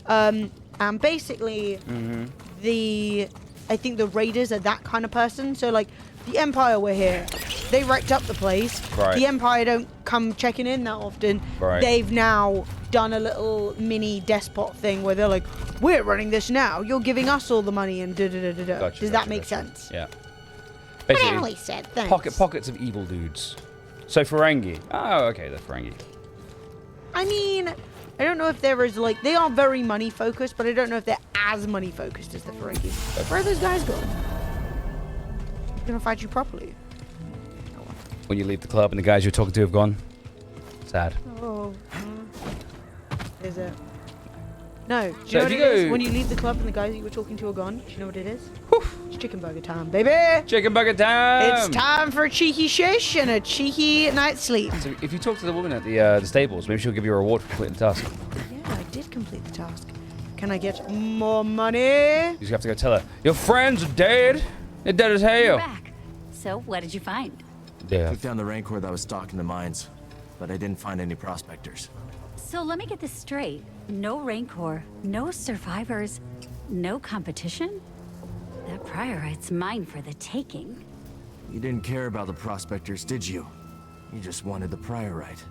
And basically, I think the Raiders are that kind of person. So like, the Empire were here, they wrecked up the place. Right. The Empire don't come checking in that often. Right. They've now done a little mini despot thing where they're like, we're running this now. You're giving us all the money and da da da da da. Does that make sense? Yeah. Basically, Emily said thanks. Pockets of evil dudes. So Ferengi. Oh, okay, they're Ferengi. I mean, I don't know if there is like, they are very money focused, but I don't know if they're as money focused as the Ferengi. Where are those guys going? They're gonna fight you properly. When you leave the club and the guys you're talking to have gone. Sad. Oh. Is it? No. Do you So know if what you it is? go- When you leave the club and the guys you were talking to are gone, do you know what it is? It's chicken burger time, baby! Chicken burger time! It's time for a cheeky shish and a cheeky night's sleep. So if you talk to the woman at the stables, maybe she'll give you a reward for completing the task. Yeah, I did complete the task. Can I get more money? You just have to go tell her, your friends are dead. They're dead as hell. You're back. So what did you find? Yeah. Took down the Rancor that was stalking the mines, but I didn't find any prospectors. So let me get this straight. No Rancor, no survivors, no competition? That priorite's mine for the taking. You didn't care about the prospectors, did you? You just wanted the priorite.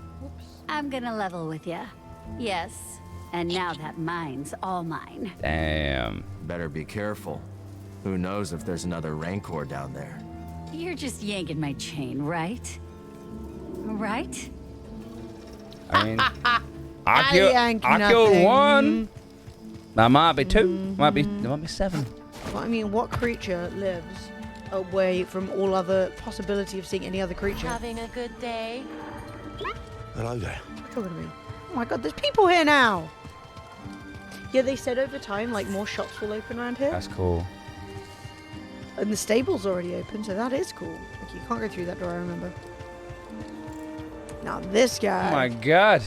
I'm gonna level with ya. Yes. And now that mine's all mine. Damn. Better be careful. Who knows if there's another Rancor down there? You're just yanking my chain, right? Right? I mean, I yank killed nothing. one. There might be two. There might be seven. Well, I mean, what creature lives away from all other possibility of seeing any other creature? Having a good day? Hello there. What are you talking to me? Oh my god, there's people here now! Yeah, they said over time, like, more shops will open around here. That's cool. And the stable's already open, so that is cool. Like, you can't go through that door, I remember. Now this guy. Oh my god.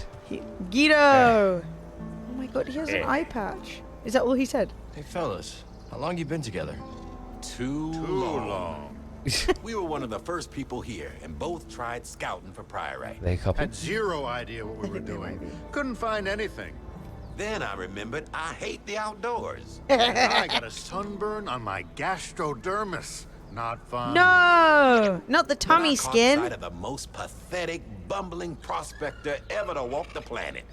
Guido! Oh my god, he has an eye patch. Is that all he said? Hey fellas, how long you been together? Too long. We were one of the first people here, and both tried scouting for priorite. They couple. Had zero idea what we were doing. Couldn't find anything. Then I remembered I hate the outdoors. I got a sunburn on my gastrodermis. not fun. No, not the tummy I caught skin. sight of the most pathetic, bumbling prospector ever to walk the planet.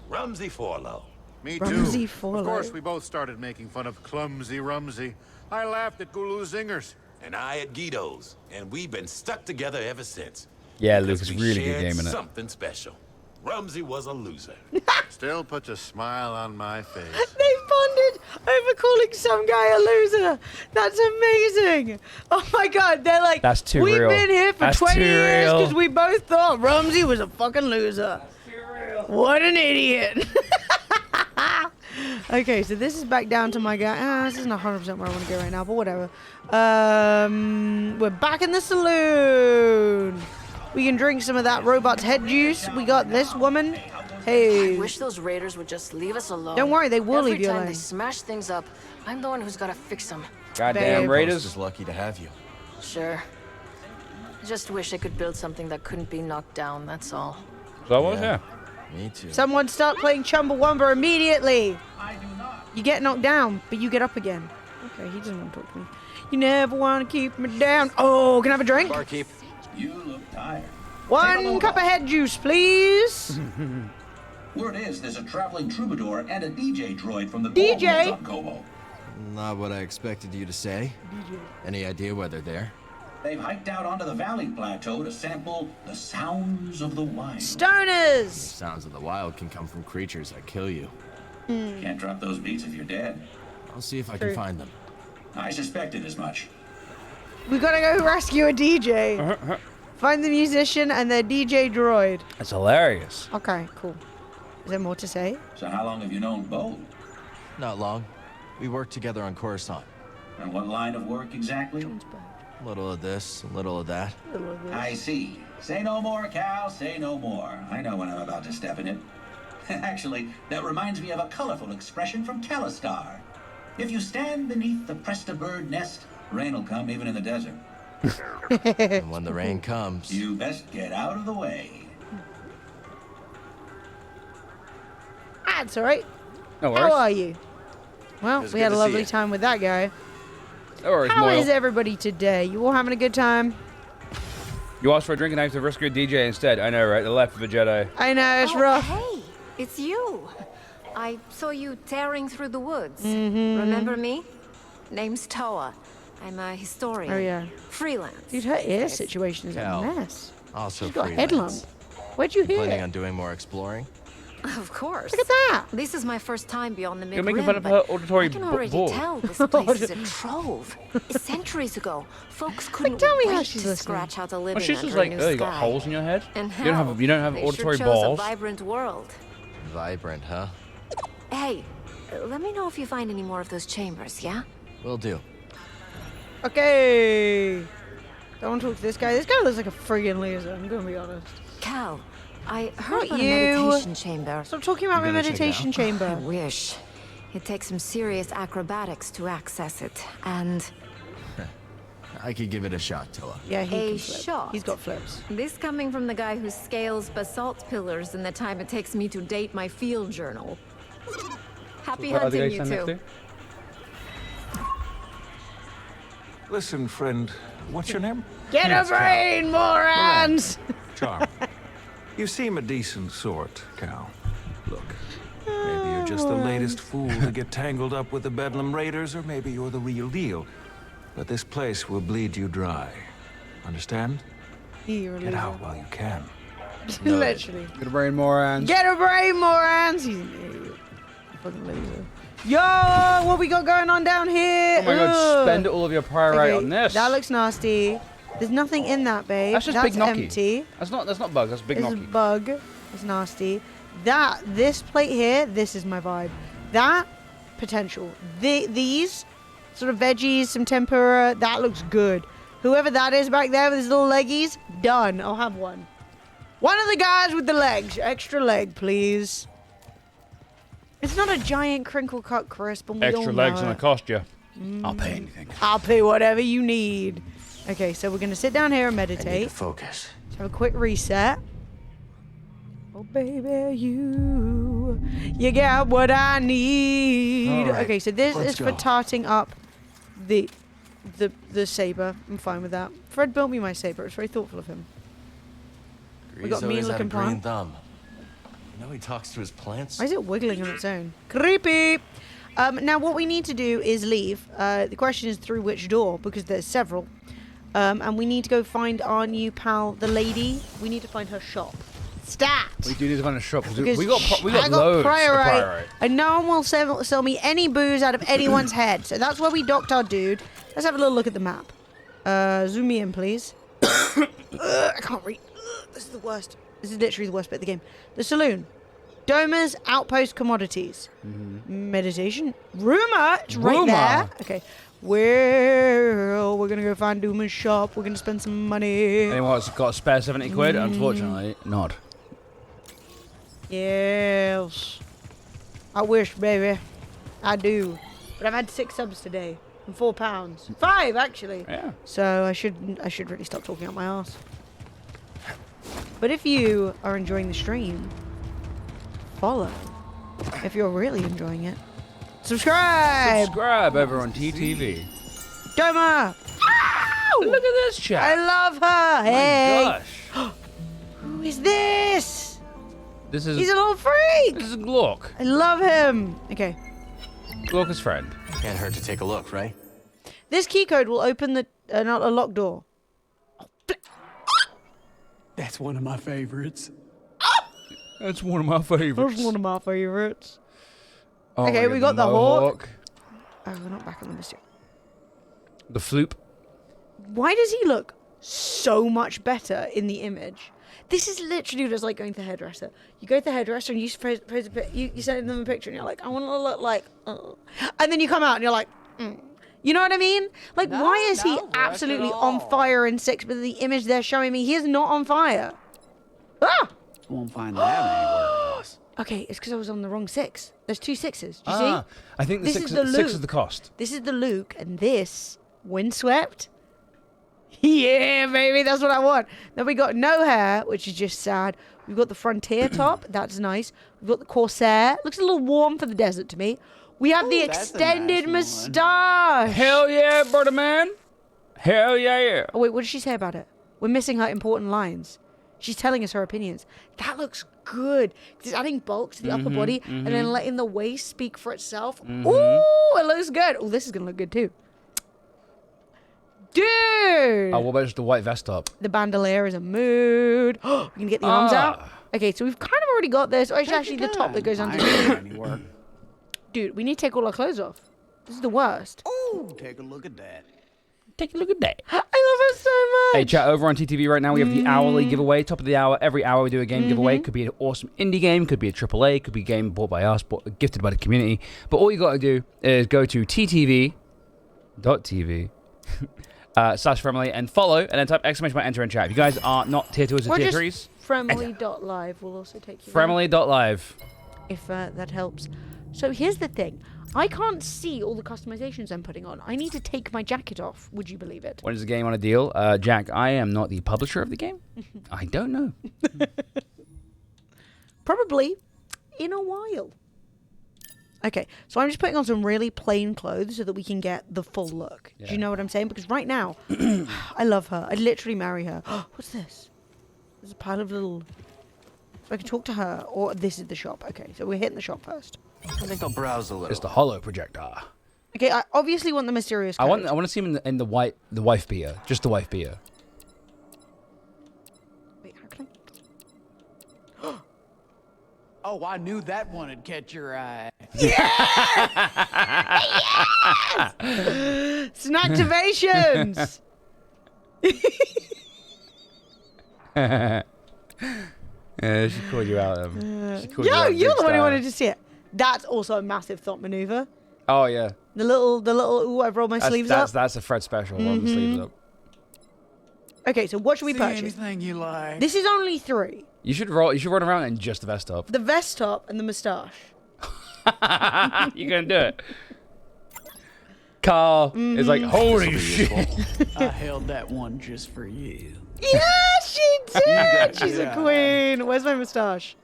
Rumsey Forlow. Me Rumsey too. Forlow. Of course, we both started making fun of clumsy Rumsey. I laughed at Gulu Zingers. And I at Guido's. And we've been stuck together ever since. Yeah, Because Luke is we really good shared game in it. something special. Rumsey was a loser. Still puts a smile on my face. They bonded over calling some guy a loser. That's amazing. Oh my god, they're like, That's too we've real. been here for That's 20 too years real. because we both thought Rumsey was a fucking loser. What an idiot. Okay, so this is back down to my guy. This isn't 100% where I want to go right now, but whatever. We're back in the saloon. We can drink some of that robot's head juice. We got this woman. Hey. I wish those raiders would just leave us alone. Don't worry, they will leave you Every time alone. they smash things up, I'm the one who's got to fix them. Goddamn Raiders. Is lucky to have you. Sure. I just wish I could build something that couldn't be knocked down, that's all. So I was, yeah. Me too. Someone start playing Chumbawamba immediately. You get knocked down, but you get up again. Okay, he doesn't want to talk to me. You never want to keep me down. Oh, can I have a drink? Barkeep. You look tired. One cup of head juice, please. Word is there's a traveling troubadour and a DJ droid from the DJ? Gold on Kobo. Not what I expected you to say. Any idea where they're there? They've hiked out onto the valley plateau to sample the sounds of the wild. Stoners. Sounds of the wild can come from creatures that kill you. Can't drop those beats if you're dead. I'll see if I True. can find them. I suspected as much. We gotta go rescue a DJ. Find the musician and their DJ droid. That's hilarious. Okay, cool. Is there more to say? So how long have you known Bo? Not long. We worked together on Coruscant. And what line of work exactly? A little of this, a little of that. I see. Say no more, Cal, say no more. I know when I'm about to step in it. Actually, that reminds me of a colorful expression from Calistar. If you stand beneath the Presta bird nest, rain will come even in the desert. And when the rain comes... You best get out of the way. That's all right. No worries. How are you? Well, It's we good had a to see lovely you. time with that guy. No worries, How Moyle. is everybody today? You all having a good time? You asked for a drink and I have to rescue a DJ instead. I know, right? The left of a Jedi. I know, it's Oh, rough. hey, it's you. I saw you tearing through the woods. Remember me? Name's Toa. I'm a historian. Oh, yeah. Freelance. Dude, her ear situation is Cal. a mess. Also She's got a freelance. head lump. Where'd you hear Planning it? on doing more exploring? Of course. Look at that. This is my first time beyond the You're mid-rim, making fun of her but auditory I can already ball. tell this place is a trove. Centuries ago, folks couldn't tell me how wait she's to listening. scratch out a living Well, she's under just a like, new oh, you got sky. holes in your head? And You don't have they auditory sure chose balls. a vibrant world. Vibrant, huh? Hey, let me know if you find any more of those chambers, yeah? Will do. Okay. Don't want to talk to this guy. This guy looks like a friggin' loser, I'm gonna be honest. Cal, I heard Not about you. a meditation chamber. Stop talking about my You gonna check it meditation out? I chamber. wish. It takes some serious acrobatics to access it, and I could give it a shot, Toa. Yeah, he a can flip. shot. He's got flips. This coming from the guy who scales basalt pillars in the time it takes me to date my field journal. Happy What are the hunting, guys you standing two. next Listen, friend, what's your name? Get a brain, morons! Charm. You seem a decent sort, Cal. Look, maybe you're just the latest fool to get tangled up with the Bedlam Raiders, or maybe you're the real deal. But this place will bleed you dry. Understand? You're a Get out loser. while you can. Literally. to. Get a brain, morons. Get a brain, morons! He's an idiot. Fucking loser. Yo, what we got going on down here? Oh my god, Ugh. spend all of your priorite Okay, on this. That looks nasty. There's nothing in that, babe. That's just big gnocchi. empty. That's not bugs, that's big It's a gnocchi. bug. It's nasty. This plate here, this is my vibe. That, potential. These, sort of veggies, some tempura, that looks good. Whoever that is back there with his little leggies, done. I'll have one. One of the guys with the legs. Extra leg, please. It's not a giant crinkle cut crisp, and we all Extra know legs and it. it cost you. I'll pay anything. I'll pay whatever you need. Okay, so we're gonna sit down here and I need meditate. to focus. Let's have a quick reset. Oh baby, you got what I need. All right, Okay, so this let's is for go. tarting up the the saber. I'm fine with that. Fred built me my saber. It's very thoughtful of him. We got mean looking green plant. thumb. You know he talks to his plants. Why is it wiggling on its own? Creepy. Now what we need to do is leave. The question is through which door, because there's several. And we need to go find our new pal, the lady. We need to find her shop. Stat. We do need to find a shop Because we got I got loads of priorite, priorite. and no one will sell me any booze out of anyone's head. So that's where we docked our dude. Let's have a little look at the map. Zoom me in, please. I can't read. This is the worst. This is literally the worst bit of the game. The saloon. Doma's Outpost Commodities. Meditation. Rumor. It's right there. Okay. Well, we're going to go find Doma's shop. We're going to spend some money. Anyone's got a spare 70 quid? Unfortunately, not. Yes. I wish, baby. I do. But I've had 6 subs today. And £4. 5, actually. Yeah. So I should really stop talking out my ass. But if you are enjoying the stream, follow. If you're really enjoying it, subscribe. Subscribe over on TTV. Doma. Ow! Look at this chat. I love her. Hey. My gosh. Who is this? This is. He's a little freak. This is Glork. I love him. Okay. Glork's friend. Can't hurt to take a look, right? This key code will open the a locked door. That's one of my favorites. That's one of my favorites. That's one of my favorites. Oh, Okay, we got the Mohawk. Oh, we're not back on the mystery. The floop. Why does he look so much better in the image? This is literally just like going to the hairdresser. You go to the hairdresser and you send them a picture and you're like, I want to look like, and then you come out and you're like, You know what I mean? Like, why is he absolutely on fire in 6, but the image they're showing me, he is not on fire? Ah! Won't find that anywhere else. Okay, it's because I was on the wrong 6. There's 2 6s. Do you see? I think the This 6 is the is Luke. the cost. This is the Luke, and this, windswept. Yeah, baby, that's what I want. Then we got no hair, which is just sad. We've got the frontier top. That's nice. We've got the corsair. Looks a little warm for the desert to me. We have the extended moustache. Hell yeah, brother man. Hell yeah. Oh, wait, what did she say about it? We're missing her important lines. She's telling us her opinions. That looks good. It's adding bulk to the upper body and then letting the waist speak for itself. Ooh, it looks good. Oh, this is going to look good too. Dude! Oh, what about just the white vest up? The bandolier is a mood. We can get the arms out. Okay, so we've kind of already got this. Oh, it's actually the top that goes underneath. Dude, we need to take all our clothes off. This is the worst. Ooh, take a look at that. Take a look at that. I love it so much. Hey, chat, over on TTV right now, we have the hourly giveaway. Top of the hour, every hour we do a game giveaway. Could be an awesome indie game, could be a AAA, could be a game bought by us, gifted by the community. But all you got to do is go to ttv.tv /Fremily and follow, and then type exclamation mark enter in chat. If you guys are not tier 2s or tier 3s, Fremily.live will also take you. Fremily.live. If that helps. So here's the thing. I can't see all the customizations I'm putting on. I need to take my jacket off. Would you believe it? When is the game on a deal? Jack, I am not the publisher of the game. I don't know. Probably in a while. Okay, so I'm just putting on some really plain clothes so that we can get the full look. Yeah. Do you know what I'm saying? Because right now, I love her. I'd literally marry her. What's this? There's a pile of little... So I can talk to her, or this is the shop. Okay, so we're hitting the shop first. I think I'll browse a little. It's the hollow projector. Okay, I obviously want the mysterious code. I want to see him in the wife beater, just the wife beater. Wait, how can Oh, I knew that one would catch your eye. Snacktivations! Yeah, she called you out. Yo, you're the one who wanted to see it. That's also a massive thought maneuver. Oh yeah. The little. Ooh, I've rolled my sleeves up. That's a Fred special. Roll the sleeves up. Okay, so what should we See purchase? anything you like? This is only 3. You should run around in just the vest up. The vest top and the moustache. You gonna do it? Carl is like, holy shit. I held that one just for you. Yeah, she did. She's a queen. Where's my moustache?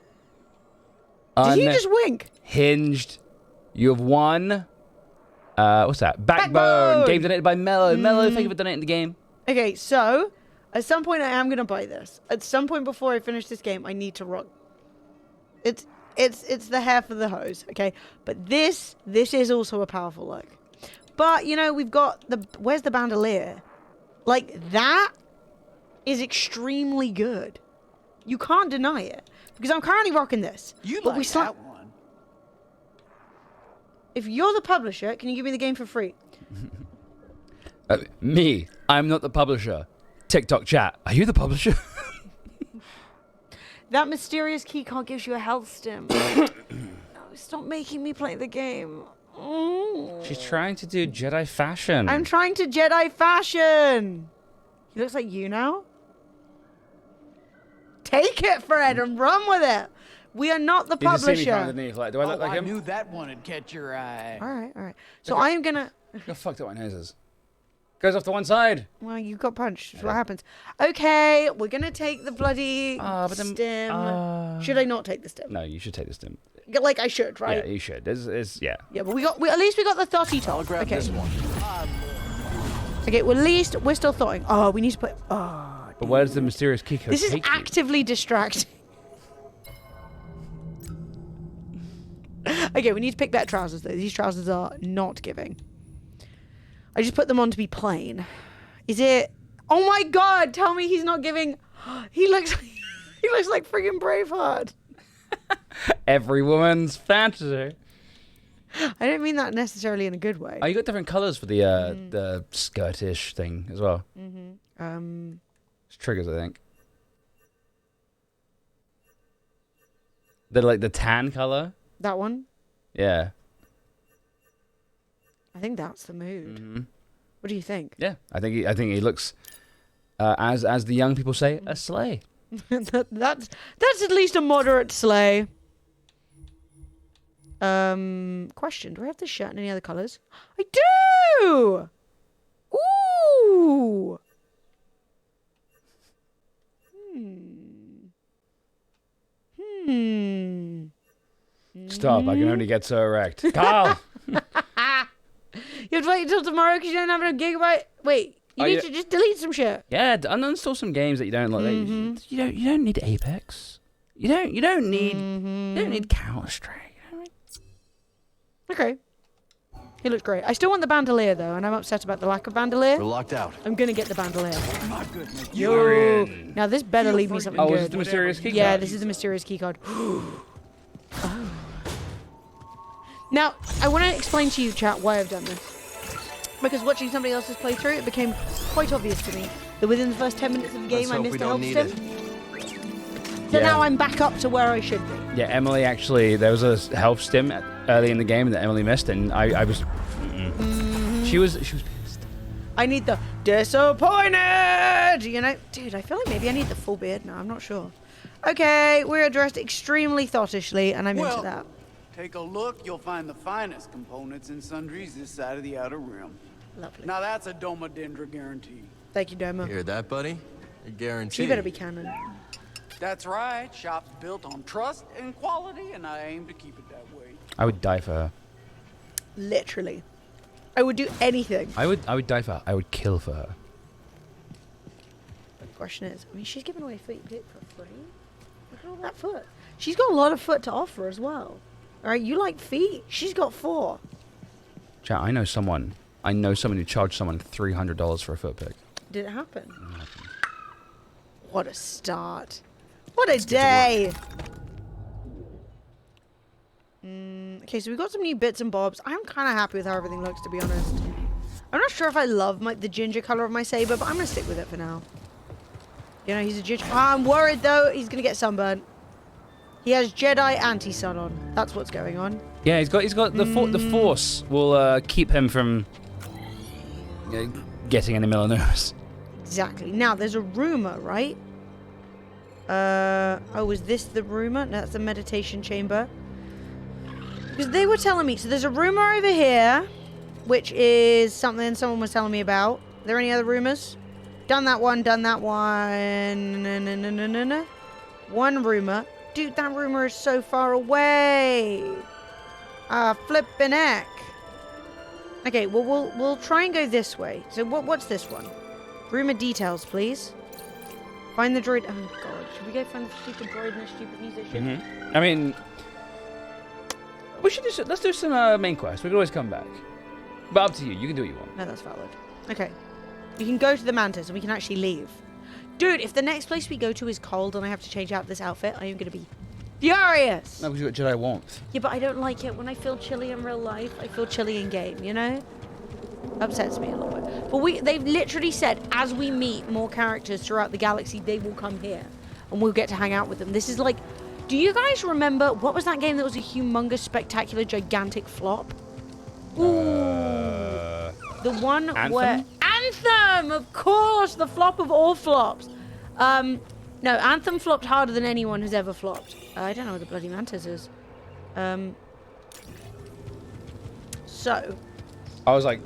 Did you just wink? Hinged. You have won What's that? Backbone. Game donated by Mello. Mello, thank you for donating the game. Okay, so at some point I am gonna buy this. At some point before I finish this game, I need to rock. It's the hair for the hose, okay? But this is also a powerful look. But you know, we've got where's the bandolier? Like that is extremely good. You can't deny it because I'm currently rocking this. You but like that one? If you're the publisher, can you give me the game for free? Me, I'm not the publisher. TikTok chat, are you the publisher? That mysterious keycard gives you a health stim. Oh, stop making me play the game. She's trying to do Jedi fashion. I'm trying to Jedi fashion. He looks like you now. Take it, Fred, and run with it. We are not the You just see me publisher. from underneath, like, do I look like I him? knew that one would catch your eye. All right. So I am gonna. Look how fucked up my nose is. Goes off to one side. Well, you got punched. That's what happens. Okay, we're gonna take the bloody stim. Should I not take the stim? No, you should take this stim. Like I should, right? Yeah, you should. Yeah. Yeah, but at least we got the thotty top. I'll grab Okay. this one. Okay, well, at least we're still thawing. Oh, we need to put. Oh, But where's the mysterious key code this is take you? actively distracting. Okay, we need to pick better trousers though. These trousers are not giving. I just put them on to be plain. Is it? Oh my God! Tell me he's not giving. He looks like friggin' Braveheart. Every woman's fantasy. I don't mean that necessarily in a good way. Oh, you got different colours for the skirtish thing as well. It's triggers, I think. They're like the tan colour. That one. Yeah. I think that's the mood. What do you think? Yeah, I think he looks, as the young people say, a slay. that's at least a moderate slay. Question: do I have this shirt in any other colours? I do. Ooh. Stop! I can only get so erect. Carl. You have to wait until tomorrow because you don't have enough gigabyte. Wait, you need to just delete some shit. Yeah, uninstall some games that you don't like. You don't need Apex. You don't need Counter Strike. Okay. He looks great. I still want the bandolier though, and I'm upset about the lack of bandolier. We're locked out. I'm gonna get the bandolier. My goodness. Yo. Now this better leave me something Oh, good. is it the mysterious key Yeah, card? this is the mysterious key card. Oh. Now, I want to explain to you, chat, why I've done this. Because watching somebody else's playthrough, it became quite obvious to me that within the first 10 minutes of the game, I missed a health stim. So now I'm back up to where I should be. Yeah, Emily actually, there was a health stim early in the game that Emily missed, and I was. She was pissed. I need the disappointed, you know? Dude, I feel like maybe I need the full beard now. I'm not sure. Okay, we're dressed extremely thoughtishly, and I'm into that. Take a look, you'll find the finest components in sundries this side of the Outer Rim. Lovely. Now that's a Doma Dendra guarantee. Thank you, Doma. Hear that, buddy? A guarantee. You better be canon. That's right. Shop's built on trust and quality, and I aim to keep it that way. I would die for her. Literally. I would do anything. I would die for her. I would kill for her. The question is, I mean, she's giving away feet for free. Look at all that foot. She's got a lot of foot to offer as well. All right, you like feet? She's got 4. Chat, I know someone who charged someone $300 for a foot pick. Did it happen? What a start. What a day. Okay, so we got some new bits and bobs. I'm kind of happy with how everything looks, to be honest. I'm not sure if I love the ginger color of my saber, but I'm going to stick with it for now. You know, he's a ginger. I'm worried, though, he's going to get sunburned. He has Jedi anti-sun on. That's what's going on. Yeah, he's got the Force will keep him from getting any melanoma. Exactly. Now, there's a rumor, right? Oh, is this the rumor? No, that's the meditation chamber. Because they were telling me, so there's a rumor over here, which is something someone was telling me about. Are there any other rumors? Done that one. No. One rumor. Dude, that rumor is so far away. Flippin' heck. Okay, well, we'll try and go this way. So what's this one? Rumor details, please. Find the droid. Oh, God. Should we go find the stupid droid and the stupid musician? I mean, we should do let's do some main quests. We can always come back. But up to you. You can do what you want. No, that's valid. Okay. We can go to the Mantis and we can actually leave. Dude, if the next place we go to is cold and I have to change out this outfit, I am going to be furious. No, because you got Jedi warmth. Yeah, but I don't like it when I feel chilly in real life. I feel chilly in game, you know? Upsets me a little bit. But they've literally said, as we meet more characters throughout the galaxy, they will come here. And we'll get to hang out with them. This is like... Do you guys remember... What was that game that was a humongous, spectacular, gigantic flop? Ooh. The one Anthem? where... Anthem! Of course! The flop of all flops. No, Anthem flopped harder than anyone has ever flopped. I don't know what the bloody Mantis is. So... I was like,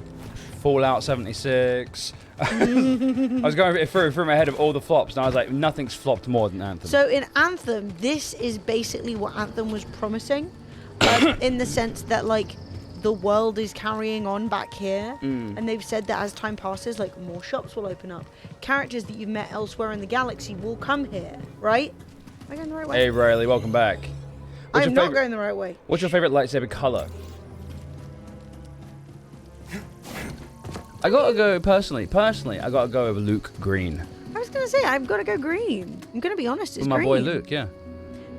Fallout 76. I was going through my head of all the flops, and I was like, nothing's flopped more than Anthem. So in Anthem, this is basically what Anthem was promising, in the sense that like the world is carrying on back here, and they've said that as time passes, like more shops will open up, characters that you've met elsewhere in the galaxy will come here, right? Am I going the right way? Hey Riley, welcome back. I'm not going the right way. What's your favorite lightsaber color? I gotta go personally, I gotta go with Luke green. I was gonna say I've got to go green. I'm gonna be honest, it's With my green. boy Luke, yeah.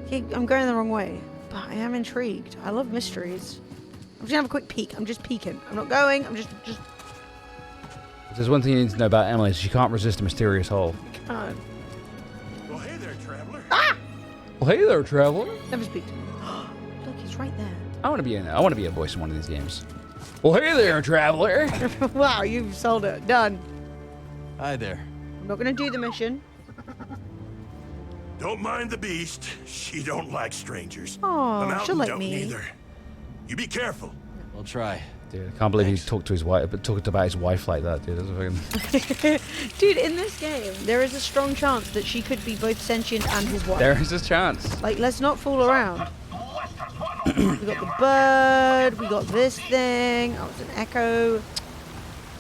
Okay, I'm going the wrong way, but I am intrigued. I love mysteries. I'm just gonna have a quick peek. I'm just peeking. I'm not going. I'm just. There's one thing you need to know about Emily: is she can't resist a mysterious hole. Oh. Well, hey there, traveler. Ah! Well, hey there, traveler. Never speak to me. Look, he's right there. I want to be in. I want to be a voice in one of these games. Well, hey there, traveler. Wow, you've sold it. Done. Hi there. I'm not gonna do the mission. Don't mind the beast. She don't like strangers. Aw, the mountain she'll like don't me. either. You be careful. We'll try. Dude, I can't believe he talked to his wife, but talked about his wife like that, dude. That's fucking... Dude, in this game, there is a strong chance that she could be both sentient and his wife. There is a chance. Like, let's not fool around. We got the bird. We got this thing. Oh, it's an echo.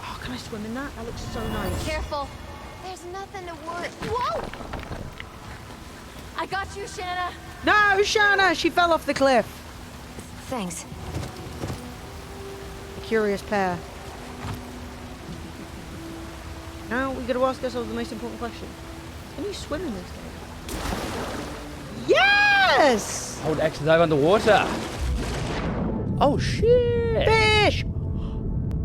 Oh, can I swim in that? That looks so nice. Careful. There's nothing to worry. Whoa! I got you, Shanna. No, Shanna! She fell off the cliff. Thanks. A curious pair. Now we gotta ask ourselves the most important question. Can you swim in this game? Yes! Hold X to dive underwater. Oh shit! Fish!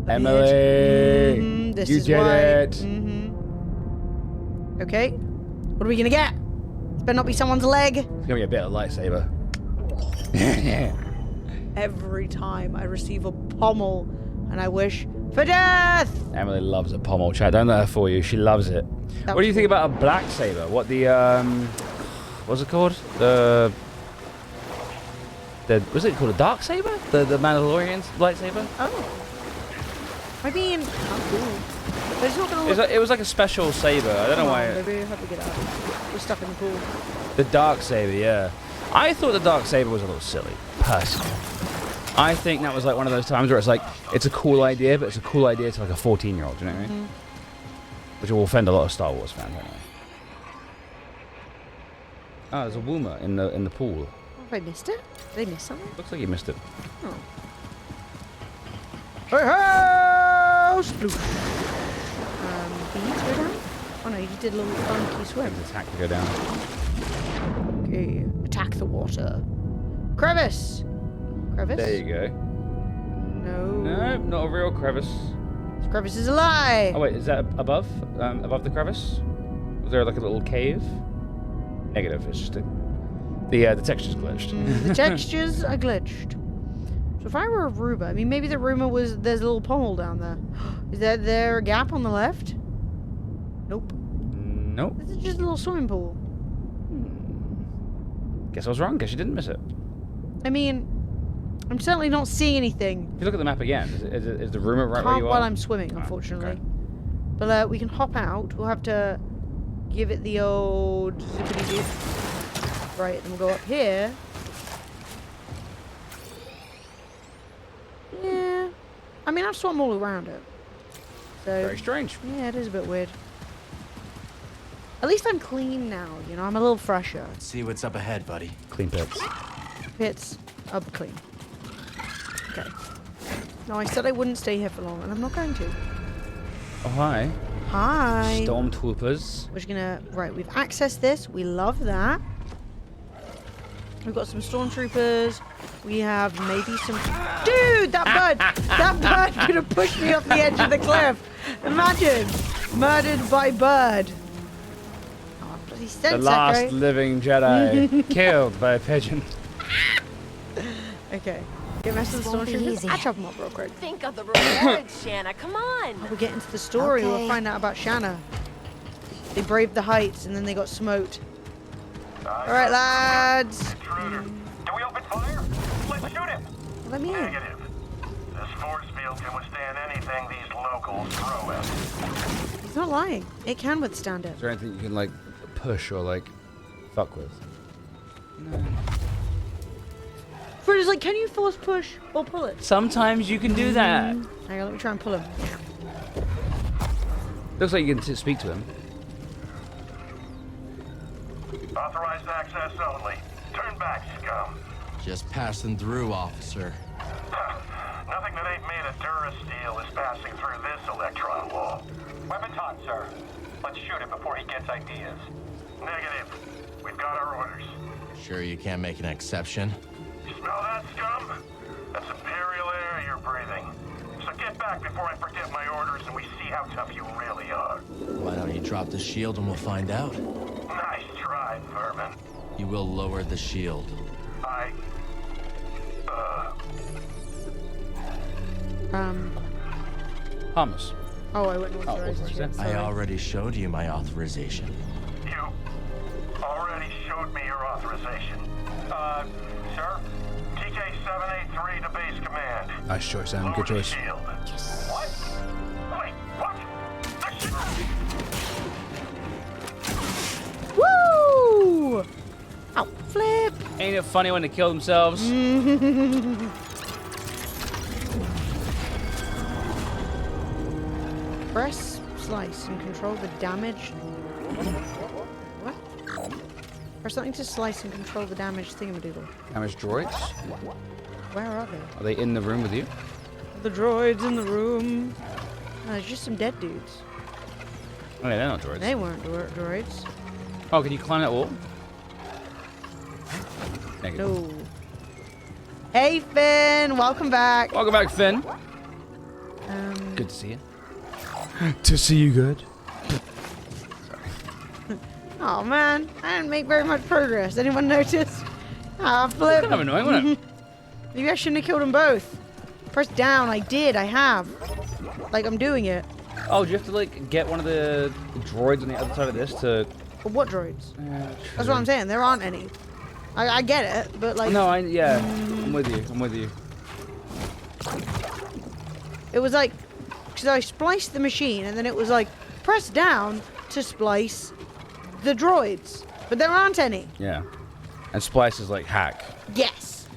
Emily, this you is did why. it. Okay. What are we gonna get? This better not be someone's leg. It's gonna be a bit of lightsaber. Every time I receive a pommel, and I wish for death. Emily loves a pommel, chat. Don't let her fool you. She loves it. What do you think about a black saber? What the what's it called? The was it called a dark saber? The Mandalorian's lightsaber? Oh. I mean, how cool. But it's not gonna look... It was like a special saber. I don't know why. Maybe how do we get out? We're stuck in the pool. The dark saber, yeah. I thought the dark saber was a little silly, personally. I think that was like one of those times where it's like, it's a cool idea, but it's a cool idea to like a 14-year-old, you know what I mean? Which will offend a lot of Star Wars fans, anyway. Oh, there's a Woomer in the pool. Have I missed it? Did I miss something? Looks like you missed it. Oh. Hey, hey! Sploosh. Can you go down? Oh no, you just did a little funky swim. Attack to go down. Okay, attack the water. Crevice! Crevice? There you go. No. No, not a real crevice. This crevice is a lie! Oh wait, is that above? Above the crevice? Was there like a little cave? Negative, it's just the texture's glitched. The textures are glitched. So if I were a Aruba, I mean, maybe the rumor was there's a little pommel down there. Is there a gap on the left? Nope. Nope. This is just a little swimming pool. Guess I was wrong. Guess you didn't miss it. I mean, I'm certainly not seeing anything. If you look at the map again, is the rumor right where Can't you are? while I'm swimming, unfortunately. Okay. But we can hop out. We'll have to give it the old zippity-doo. Right, then we'll go up here. I mean, I've swum all around it. So Very strange. Yeah, it is a bit weird. At least I'm clean now, you know, I'm a little fresher. Let's see what's up ahead, buddy. Clean pits. Pits up clean. Okay. No, I said I wouldn't stay here for long, and I'm not going to. Oh, hi. Hi. Stormtroopers. We're just gonna, right, we've accessed this. We love that. We've got some stormtroopers. We have maybe some... Dude, that bird could have pushed me off the edge of the cliff. Imagine. Murdered by bird. Oh, bloody sense, The last Echo. living Jedi killed by a pigeon. Okay. Get messed with the won't be stormtroopers. easy. I'll chop them up real quick. Think of the rewards, Shanna. Come on. We'll get into the story. We'll Okay. find out about Shanna. They braved the heights and then they got smoked. Alright, lads. Intruder. Do we open fire? Let's shoot him. Let me in. Negative. This force field can withstand anything these locals throw at it. He's not lying. It can withstand it. Is there anything you can, like, push or, like, fuck with? No. Fred is like, can you force push or pull it? Sometimes you can do that. Hang on, let me try and pull him. Looks like you can speak to him. Authorized access only. Turn back, scum. Just passing through, officer. Nothing that ain't made of Durasteel is passing through this electron wall. Weapons hot, sir. Let's shoot him before he gets ideas. Negative. We've got our orders. Sure you can't make an exception? Smell that, scum? That's Imperial air you're breathing. So get back before I forget my orders and we see how tough you really are. Why don't you drop the shield and we'll find out? Nice try, vermin. You will lower the shield. Harmless. Oh, I wouldn't authorize authorize it. it. I already showed you my authorization. You already showed me your authorization. Sir? TK-783 to base command. Nice choice, Sam. Good choice. Shield. What? Wait, what? The Woo! Ow, flip! Ain't it funny when they kill themselves? Press slice and control the damage. What? Press something to slice and control the damage thingamadoodle. Damage droids? Where are they? Are they in the room with you? The droids in the room. No, there's just some dead dudes. Oh, yeah, they're not droids. They weren't droids. Oh, can you climb that wall? Negative. No. Hey, Finn! Welcome back. Welcome back, Finn. Good to see you. To see you good. Oh man, I didn't make very much progress. Anyone notice? Ah, flip. Kind of annoying, wasn't it? Maybe I shouldn't have killed them both. Press down. I did. I have. Like, I'm doing it. Oh, do you have to, like, get one of the droids on the other side of this to... But what droids? Yeah, That's what I'm saying. There aren't any. I get it, but like... No, yeah. I'm with you. I'm with you. It was like... Because I spliced the machine, and then it was like, press down to splice the droids. But there aren't any. Yeah. And splice is like hack. Yes.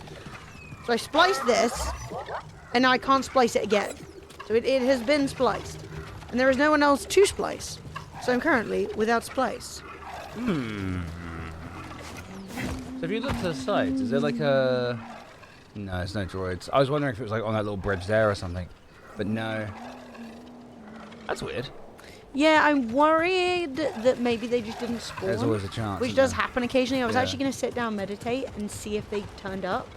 So I spliced this, and now I can't splice it again. So it has been spliced. And there is no one else to splice. So I'm currently without splice. So if you look to the sides, is there like a... No, it's no droids. I was wondering if it was like on that little bridge there or something. But no. That's weird. Yeah, I'm worried that maybe they just didn't spawn. There's always a chance. Which isn't does there? happen occasionally. I was Yeah. actually going to sit down, meditate, and see if they turned up.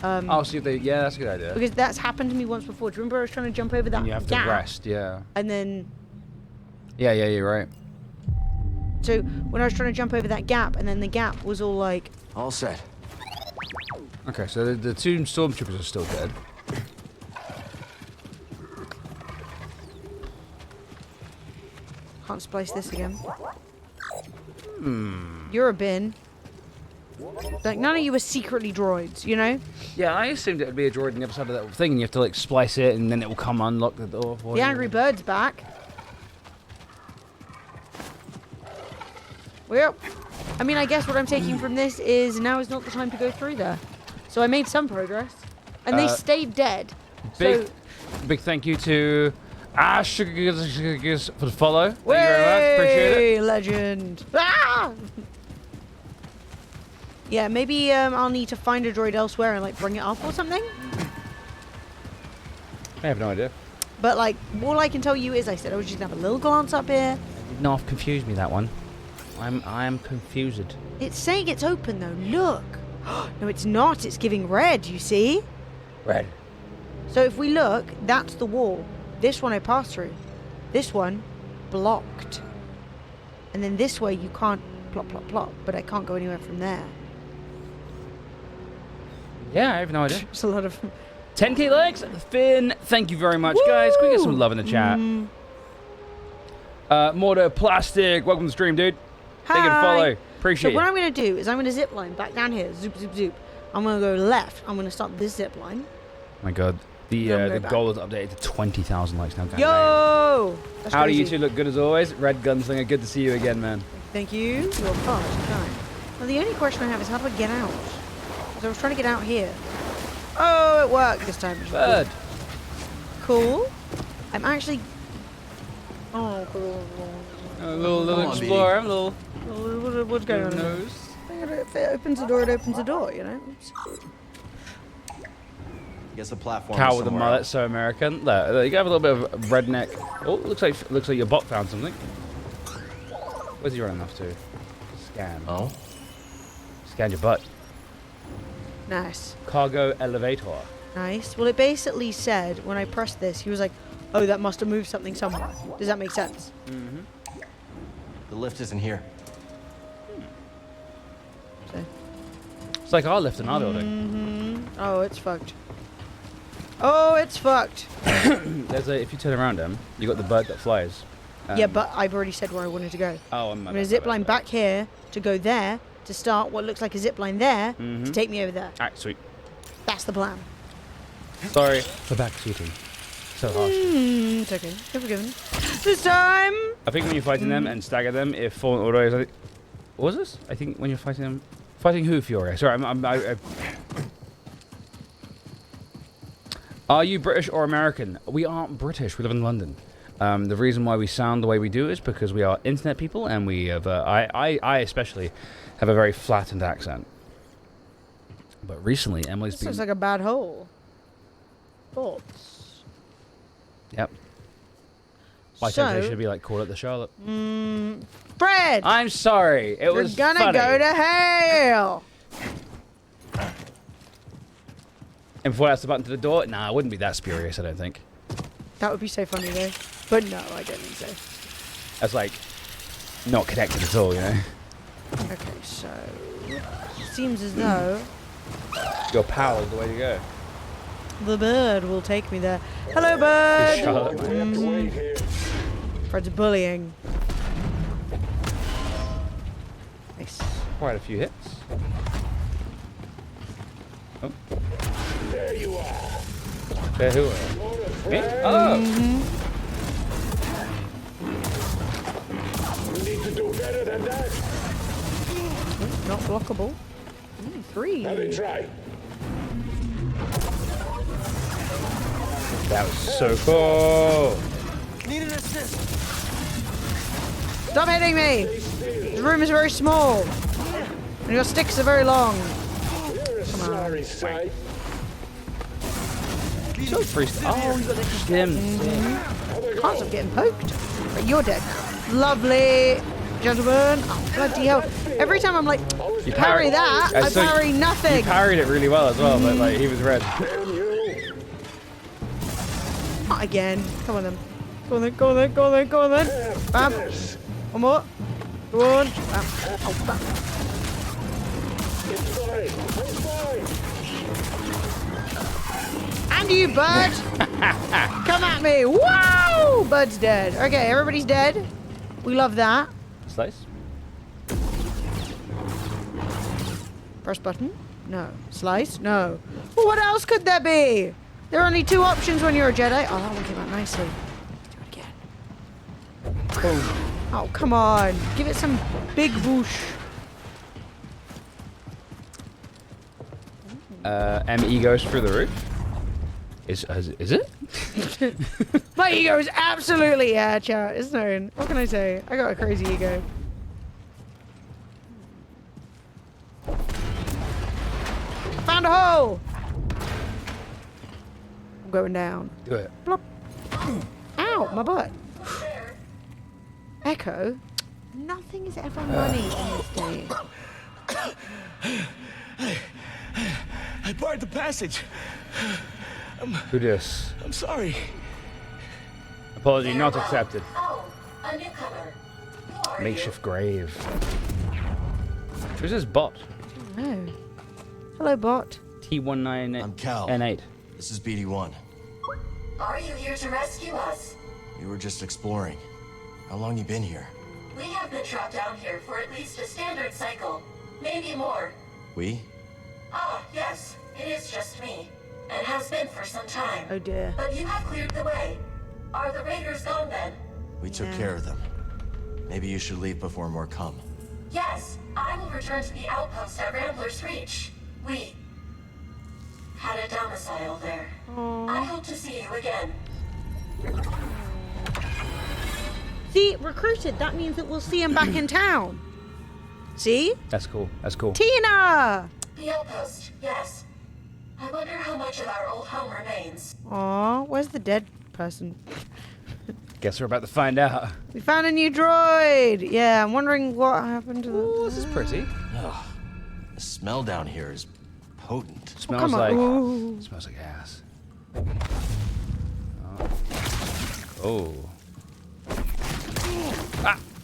Oh, see if they... Yeah, that's a good idea. Because that's happened to me once before. Do you remember I was trying to jump over that And you have to gap? rest, yeah. And then... Yeah, you're right. So when I was trying to jump over that gap, and then the gap was all like... All set. Okay, so the two stormtroopers are still dead. Can't splice this again. You're a bin. Like, none of you are secretly droids, you know? Yeah, I assumed it would be a droid on the other side of that thing, and you have to like splice it, and then it will come unlock the door for The you. Angry Bird's back. Well, I mean, I guess what I'm taking from this is now is not the time to go through there. So I made some progress. And they stayed dead. Big, big thank you to Ash for the follow. Thank you very much. Appreciate it. Legend. Ah! Yeah, maybe I'll need to find a droid elsewhere and like bring it up or something. I have no idea. But like, all I can tell you is I said I was just gonna have a little glance up here. No, confused me that one. I am confused. It's saying it's open though. Look. No, it's not. It's giving red. You see? Red. So if we look, that's the wall. This one I passed through. This one blocked. And then this way you can't plop, plop, plop. But I can't go anywhere from there. Yeah, I have no idea. It's a lot of 10k likes. Finn, thank you very much, guys. Can we get some love in the chat? Mortar Plastic, welcome to the stream, dude. Thank you to follow. Appreciate it. So what I'm going to do is I'm going to zip line back down here. Zoop, zoop, zoop. I'm going to go left. I'm going to start this zip line. Oh my god. The goal is updated to 20,000 likes now, guys. Yo! That's How do crazy. you two look? Good as always. Red Gunslinger, good to see you again, man. Thank you. You're fast, kind. Now the only question I have is how do I get out? Because I was trying to get out here. Oh, it worked this time. Bird. Cool. I'm actually... Oh, cool. A little explorer, What's going on? If it opens the door, it opens the door, you know? Guess a platform. Cow with a mullet, so American. Look, you have a little bit of redneck. Oh, looks like your bot found something. Where's he running off to? Scan. Oh. Scan your butt. Nice. Cargo elevator. Nice. Well, it basically said, when I pressed this, he was like, oh, that must have moved something somewhere. Does that make sense? Mm-hmm. The lift isn't here. So. It's like our lift in our building. Mm-hmm. Oh, it's fucked. Oh, it's fucked. If you turn around him, you got the bird that flies. Yeah, but I've already said where I wanted to go. Oh, I'm going to zip line back here to go there, to start what looks like a zip line there, to take me over there. Alright, sweet. That's the plan. Sorry for back shooting. So harsh. It's okay. You're forgiven. This time! I think when you're fighting them and stagger them, if fallen auto is... What was this? I think when you're fighting them... Fighting who, Fiore? Sorry, Are you British or American? We aren't British. We live in London. The reason why we sound the way we do is because we are internet people, and we have... I especially have a very flattened accent. But recently, Emily's been... This looks like a bad hole. Thoughts? Yep. My temptation should be like, call it the Charlotte. Fred! I'm sorry. It was You're gonna go to hell! And before that's the button to the door? Nah, I wouldn't be that spurious, I don't think. That would be so funny though. But no, I don't think so. That's like, not connected at all, you know? Okay, so... Seems as though... Your power is the way to go. The bird will take me there. Hello, bird! Charlotte. Fred's bullying. Nice. Quite a few hits. Oh. There you are. There who are? Me? Oh! You need to do better than that. Not blockable. 3. Have it try. That was so cool. Need an assist. Stop hitting me! This room is very small. And your sticks are very long. Come on. So freestyle. Oh, you got the stim. Can't stop getting poked. But you're dead now. Lovely, gentlemen. Oh, bloody hell. Every time I'm like, parry that, I parry nothing. You parried it really well as well, but like, he was red. Not again. Come on then. Go on then, go on then, go on then, go on then. Bam. One more. Go on. Bam. Oh, bam. And you, bird. Come at me. Wow! Bird's dead. Okay, everybody's dead. We love that. Slice. Press button. No. Slice. No. Well, what else could there be? There are only 2 options when you're a Jedi. Oh, that one came out nicely. Do it again. Boom. Oh, come on. Give it some big whoosh. ME goes through the roof. Is it? My ego is absolutely chat. It's known. What can I say? I got a crazy ego. Found a hole. I'm going down. Do it. Plop. Ow, my butt. Echo. Nothing is ever money in this game. I barred the passage. Who dis? I'm sorry. Apology not accepted. Oh, a newcomer. Who are Makeshift grave. Who's this bot? No. Hello, bot. T19. I'm Cal. N8. This is BD1. Are you here to rescue us? We were just exploring. How long you been here? We have been trapped down here for at least a standard cycle. Maybe more. We? Ah, yes. It is just me. And has been for some time. Oh dear. But you have cleared the way. Are the raiders gone then? We took care of them. Maybe you should leave before more come. Yes. I will return to the outpost at Rambler's Reach. We had a domicile there. I hope to see you again. See, recruited. That means that we'll see him back in town. See? That's cool. That's cool. Tina! The outpost, yes. I wonder how much of our old home remains. Aw, where's the dead person? Guess we're about to find out. We found a new droid! Yeah, I'm wondering what happened to the... This is pretty. Ugh. The smell down here is potent. Smells come on. like... Ooh. Smells like ass. Oh.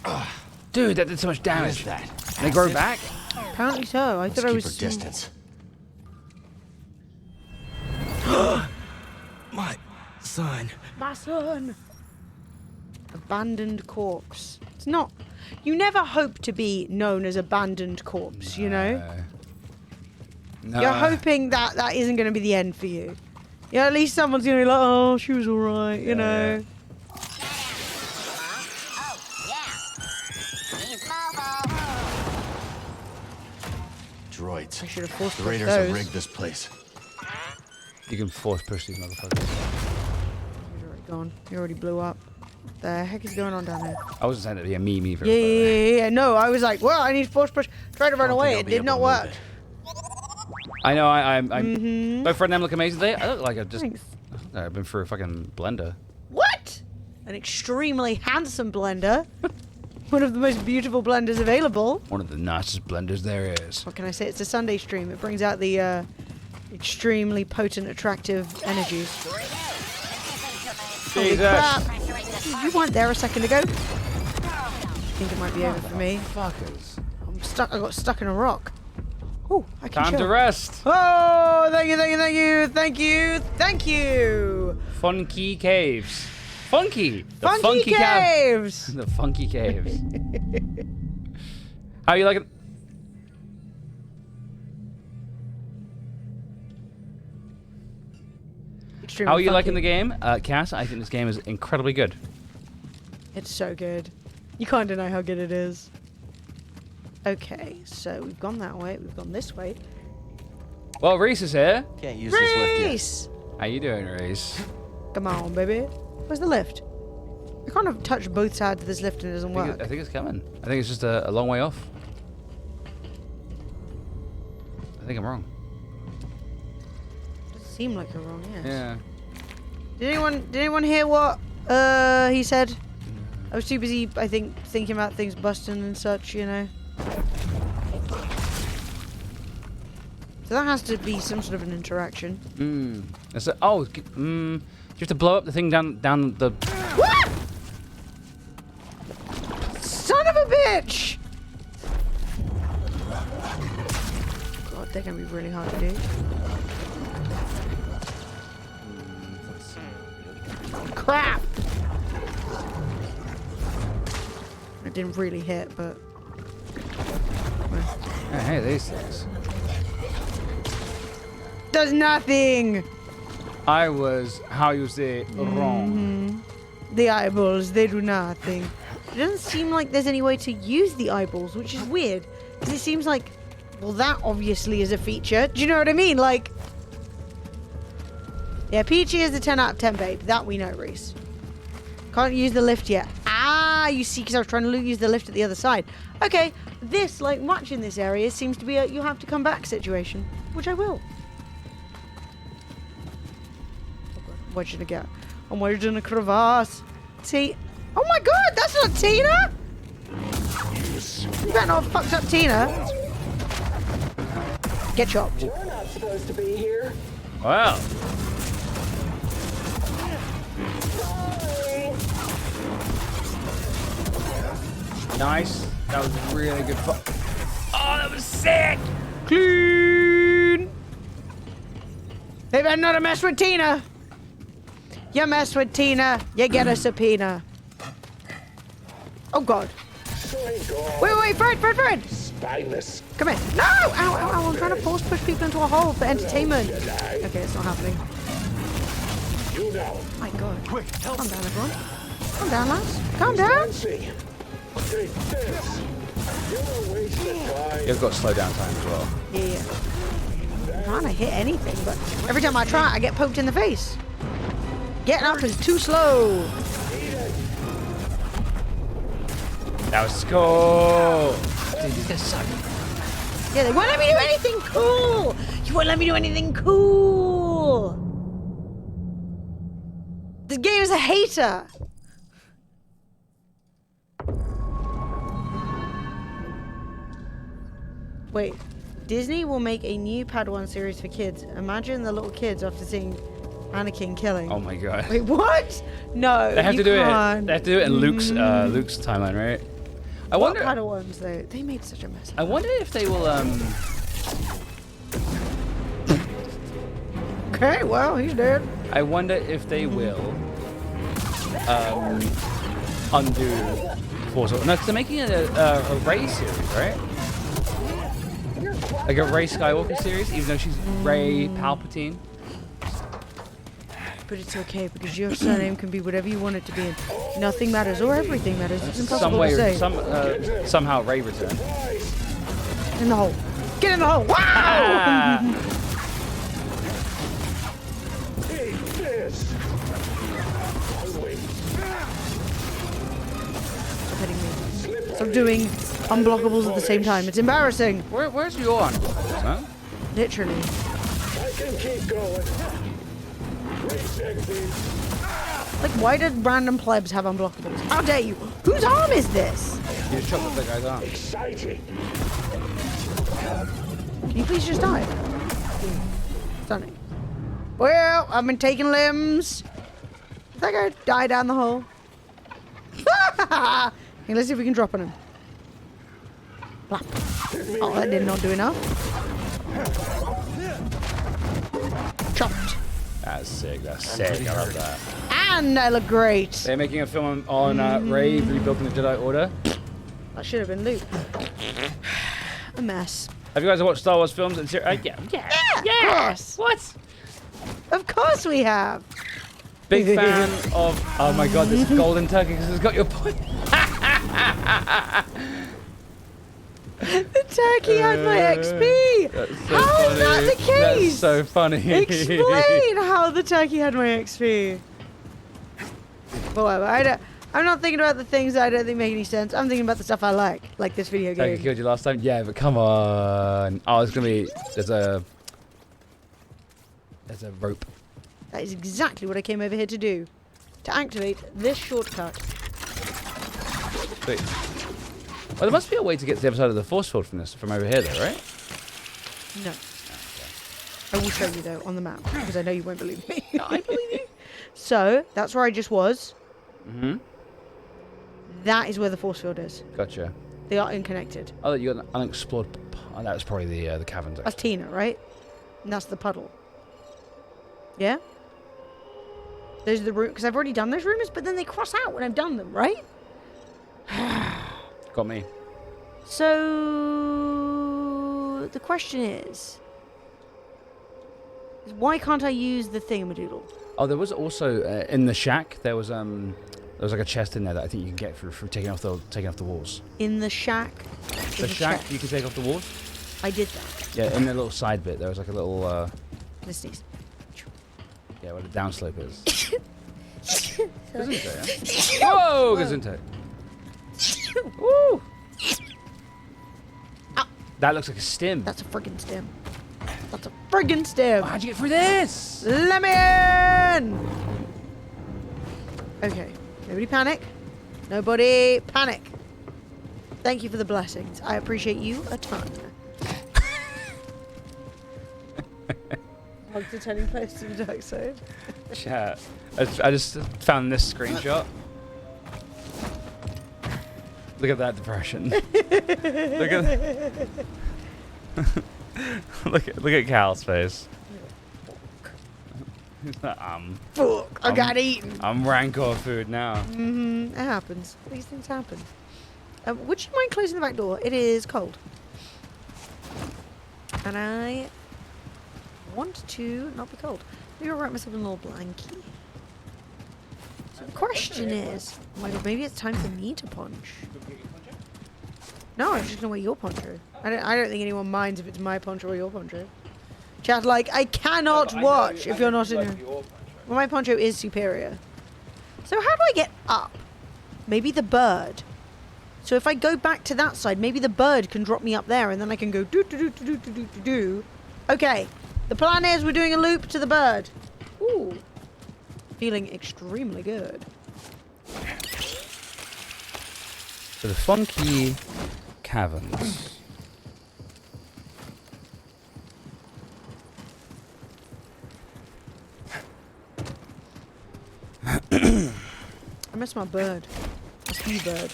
Ah. Dude, that did so much damage. What is that? They grow back? Apparently so. I thought I Let's was... keep our distance. My son. My son! Abandoned corpse. It's not... You never hope to be known as abandoned corpse, you know? No. You're hoping that that isn't going to be the end for you. Yeah, at least someone's going to be like, oh, she was alright, you know? Droids. I should have forced The pushed raiders those. have rigged this place. You can force push these motherfuckers. He's already gone. He already blew up. What the heck is going on down there? I wasn't saying that to be a meme either. Yeah. No, I was like, well, I need to force push. Try to run away. It did not work. I know, my friend them look amazing today. I look like I've just... Thanks. I've been through a fucking blender. What? An extremely handsome blender. One of the most beautiful blenders available. One of the nicest blenders there is. What can I say? It's a Sunday stream. It brings out the extremely potent, attractive energies. Holy crap. You weren't there a second ago. I think it might be over for me. Fuckers. I'm stuck. I got stuck in a rock. Oh, I can Time chill. to rest. Oh, thank you. Funky caves. Funky. The Funky caves. The funky caves. How you liking? Extremely How are you funky. liking the game, Cass? I think this game is incredibly good. It's so good. You can't deny how good it is. Okay, so we've gone that way. We've gone this way. Well, Reese is here. Can't use this lift yet. Reese! How you doing, Reese? Come on, baby. Where's the lift? I can't have touched both sides of this lift and it doesn't work. I think it's coming. I think it's just a long way off. I think I'm wrong. Doesn't seem like you're wrong, yes. Yeah. Did anyone hear what he said? I was too busy, I think, thinking about things busting and such, you know. So that has to be some sort of an interaction. That's a, oh, do you have to blow up the thing down the... What? Son of a bitch! God, they're gonna be really hard to do. Crap! It didn't really hit, but... Hey, these things. Does nothing! How you say, wrong. The eyeballs, they do nothing. It doesn't seem like there's any way to use the eyeballs, which is weird. Because it seems like, well, that obviously is a feature. Do you know what I mean? Like... Yeah, Peachy is a 10 out of 10, babe. That we know, Reese. Can't use the lift yet. Ah, you see, because I was trying to use the lift at the other side. Okay, this, like, much in this area seems to be a you have to come back situation, which I will. What should I get? I'm wedged in a crevasse. Oh my god, that's not Tina! You better not have fucked up Tina. Get chopped. You're not supposed to be here. Wow. Nice. That was really good fun. Oh, that was sick! Clean! They better not mess with Tina. You mess with Tina, you get a subpoena. Oh god. Wait, Fred! Spineless. Come here. No! Ow, I'm trying to force push people into a hole for entertainment. Okay, it's not happening. You know. My god. Quick, calm down, everyone. Calm down, lads. Calm down. You've got slow down time as well. Yeah. I'm trying to hit anything, but every time I try, I get poked in the face. Getting up is too slow. That was cool. Dude, these guys suck. Yeah, they won't let me do anything cool. You won't let me do anything cool. This game is a hater. Wait, Disney will make a new Padawan series for kids. Imagine the little kids after seeing Anakin killing. Oh my god. Wait, what? No, They have to do can't. it. They have to do it in Luke's timeline, right? I wonder. What Padawans though? They made such a mess. I wonder if they will. Okay, well, he's dead. I wonder if they will undo Force. No, because they're making a Rey series, right? Like a Rey Skywalker series, even though she's Rey Palpatine. But it's okay because your surname can be whatever you want it to be, and nothing matters or everything matters. It's impossible to say. Somehow Rey returned. In the hole. Get in the hole. Wow! Stop hitting me. Stop doing unblockables at the same time. It's embarrassing. Where's your unblockables, huh? Literally. I can keep going. Like, why did random plebs have unblockables? How dare you? Whose arm is this? You just chopped off that guy's arm. Exciting. Can you please just die? Stunning. Well, I've been taking limbs. I think I die down the hole. Okay, let's see if we can drop on him. Plop. Oh, that did not do enough. Chopped. That's sick. That's sick. I love that. And I look great. They're making a film on Rey rebuilding the Jedi Order. That should have been Luke. A mess. Have you guys watched Star Wars films? And Yeah, of course. What? Of course we have. Big fan of. Oh my god, this golden turkey because it's got your point. The turkey had my XP. So How funny. is that the case? That's so funny. Explain how the turkey had my XP. But whatever, I'm not thinking about the things that I don't think make any sense. I'm thinking about the stuff I like this video game. Turkey killed you last time? Yeah, but come on. Oh, it's gonna be. There's a rope. That is exactly what I came over here to do. To activate this shortcut. Sweet. Well, there must be a way to get to the other side of the force field from over here, though, right? No. I will show you, though, on the map, because I know you won't believe me. No, I believe you. So, that's where I just was. Mm-hmm. That is where the force field is. Gotcha. They are unconnected. Oh, you got an unexplored... Oh, that was probably the caverns. That's Tina, right? And that's the puddle. Yeah? Those are the rooms, because I've already done those rooms, but then they cross out when I've done them, right? Got me. So the question is why can't I use the thingamadoodle? Oh, there was also in the shack. There was like a chest in there that I think you can get through taking off the walls. In the shack. The shack you can take off the walls. I did that. Yeah, in the little side bit there was like a little. Let's sneeze. Yeah, where the downslope is. Gesundheit, yeah? Whoa, Gesundheit. Woo! That looks like a stim. That's a friggin' stim. That's a friggin' stim. How'd you get through this? Let me in! Okay. Nobody panic. Nobody panic. Thank you for the blessings. I appreciate you a ton. Hugs are turning close to the dark side. Chat. I just found this screenshot. Look at that depression. Look at look at Cal's face. Fuck, I got eaten. I'm rancor food now. It happens. These things happen. Would you mind closing the back door? It is cold. And I want to not be cold. Maybe I'll wrap myself in a little blankie. So the question is, oh my god, maybe it's time for me to punch. No, I'm just gonna wear your poncho. I don't think anyone minds if it's my poncho or your poncho. Chat, like, I cannot watch if you're not in your... Well, my poncho is superior. So how do I get up? Maybe the bird. So if I go back to that side, maybe the bird can drop me up there, and then I can go do. Okay, the plan is we're doing a loop to the bird. Ooh, feeling extremely good. So the funky caverns. I missed my bird. That's you, bird.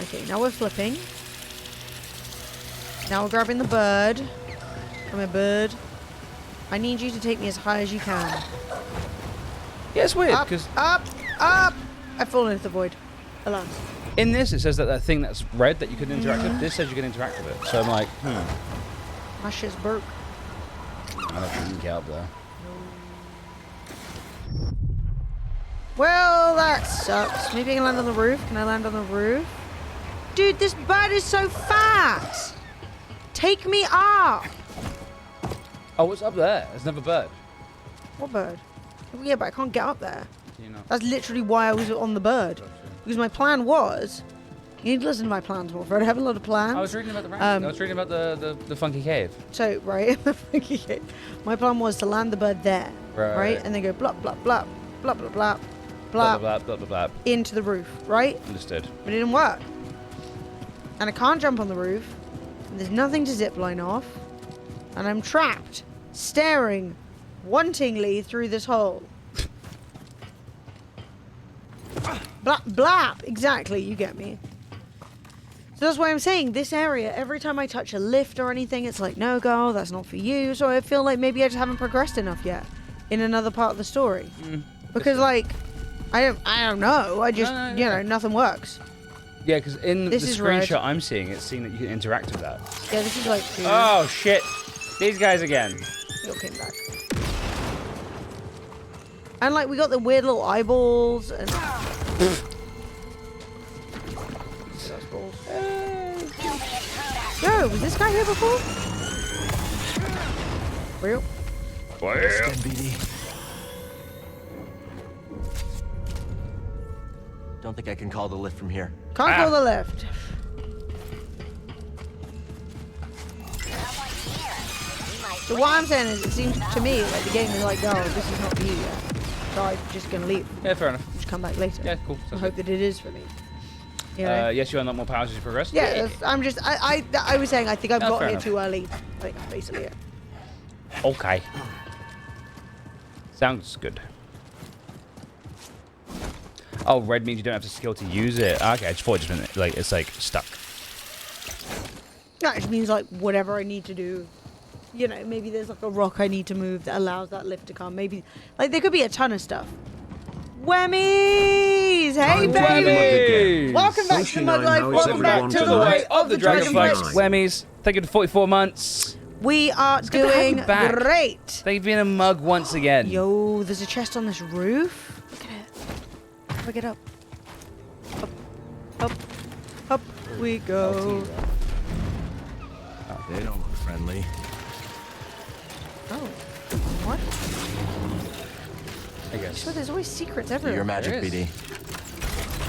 Okay, now we're flipping. Now we're grabbing the bird. Come here, bird. I need you to take me as high as you can. Yeah, it's weird because up. I've fallen into the void. Alas. In this, it says that thing that's red that you can interact with. This says you can interact with it. So I'm like, My shit's broke. I don't think you can get up there. Well, that sucks. Maybe I can land on the roof. Can I land on the roof? Dude, this bird is so fat. Take me up. Oh, what's up there? There's another bird. What bird? Yeah, but I can't get up there. You know. That's literally why I was on the bird. Because my plan was... You need to listen to my plans more, Fred. I have a lot of plans. I was reading about the I was reading about the funky cave. So, right, the funky cave. My plan was to land the bird there. Right? And then go blop, blop, blop, blop, blop, blop. Blah, blah, blah, blah, blah. Into the roof, right? Understood. But it didn't work. And I can't jump on the roof. And there's nothing to zip line off. And I'm trapped, staring wantingly through this hole. Blap, blap. Exactly, you get me. So that's why I'm saying this area, every time I touch a lift or anything, it's like, no, girl, that's not for you. So I feel like maybe I just haven't progressed enough yet in another part of the story. Because, like... I don't know. I just, you know, nothing works. Yeah, because in the screenshot red. I'm seeing, it's seeing that you can interact with that. Yeah, this is like... Oh, shit. These guys again. They all came back. And, like, we got the weird little eyeballs and... Yo, was this guy here before? Real? Don't think I can call the lift from here. Can't call the lift. So what I'm saying is, it seems to me like the game is like, oh, this is not for you yet. So I'm just gonna leave. Yeah, fair enough. Just come back later. Yeah, cool. I hope that it is for me. You know? Yes, you unlock more powers as you progress. Yeah, I'm just, I was saying I think I've got fair here enough. too early. I think that's basically it. Okay. Sounds good. Oh, red means you don't have the skill to use it. Okay, I just thought it just meant, like, it's like stuck. No, it just means like whatever I need to do. You know, maybe there's like a rock I need to move that allows that lift to come. Maybe, like, there could be a ton of stuff. Whammies! Hey, baby! Welcome back to Mud Life. Welcome back to the way of the Dragonflight. Whammies, thank you for 44 months. We are doing great. Thank you for being a mug once again. Yo, there's a chest on this roof. Look at it. How do I get up? Up, up, up we go. Oh, they don't look friendly. Oh, what? I guess. So there's always secrets Do everywhere. your magic, BD.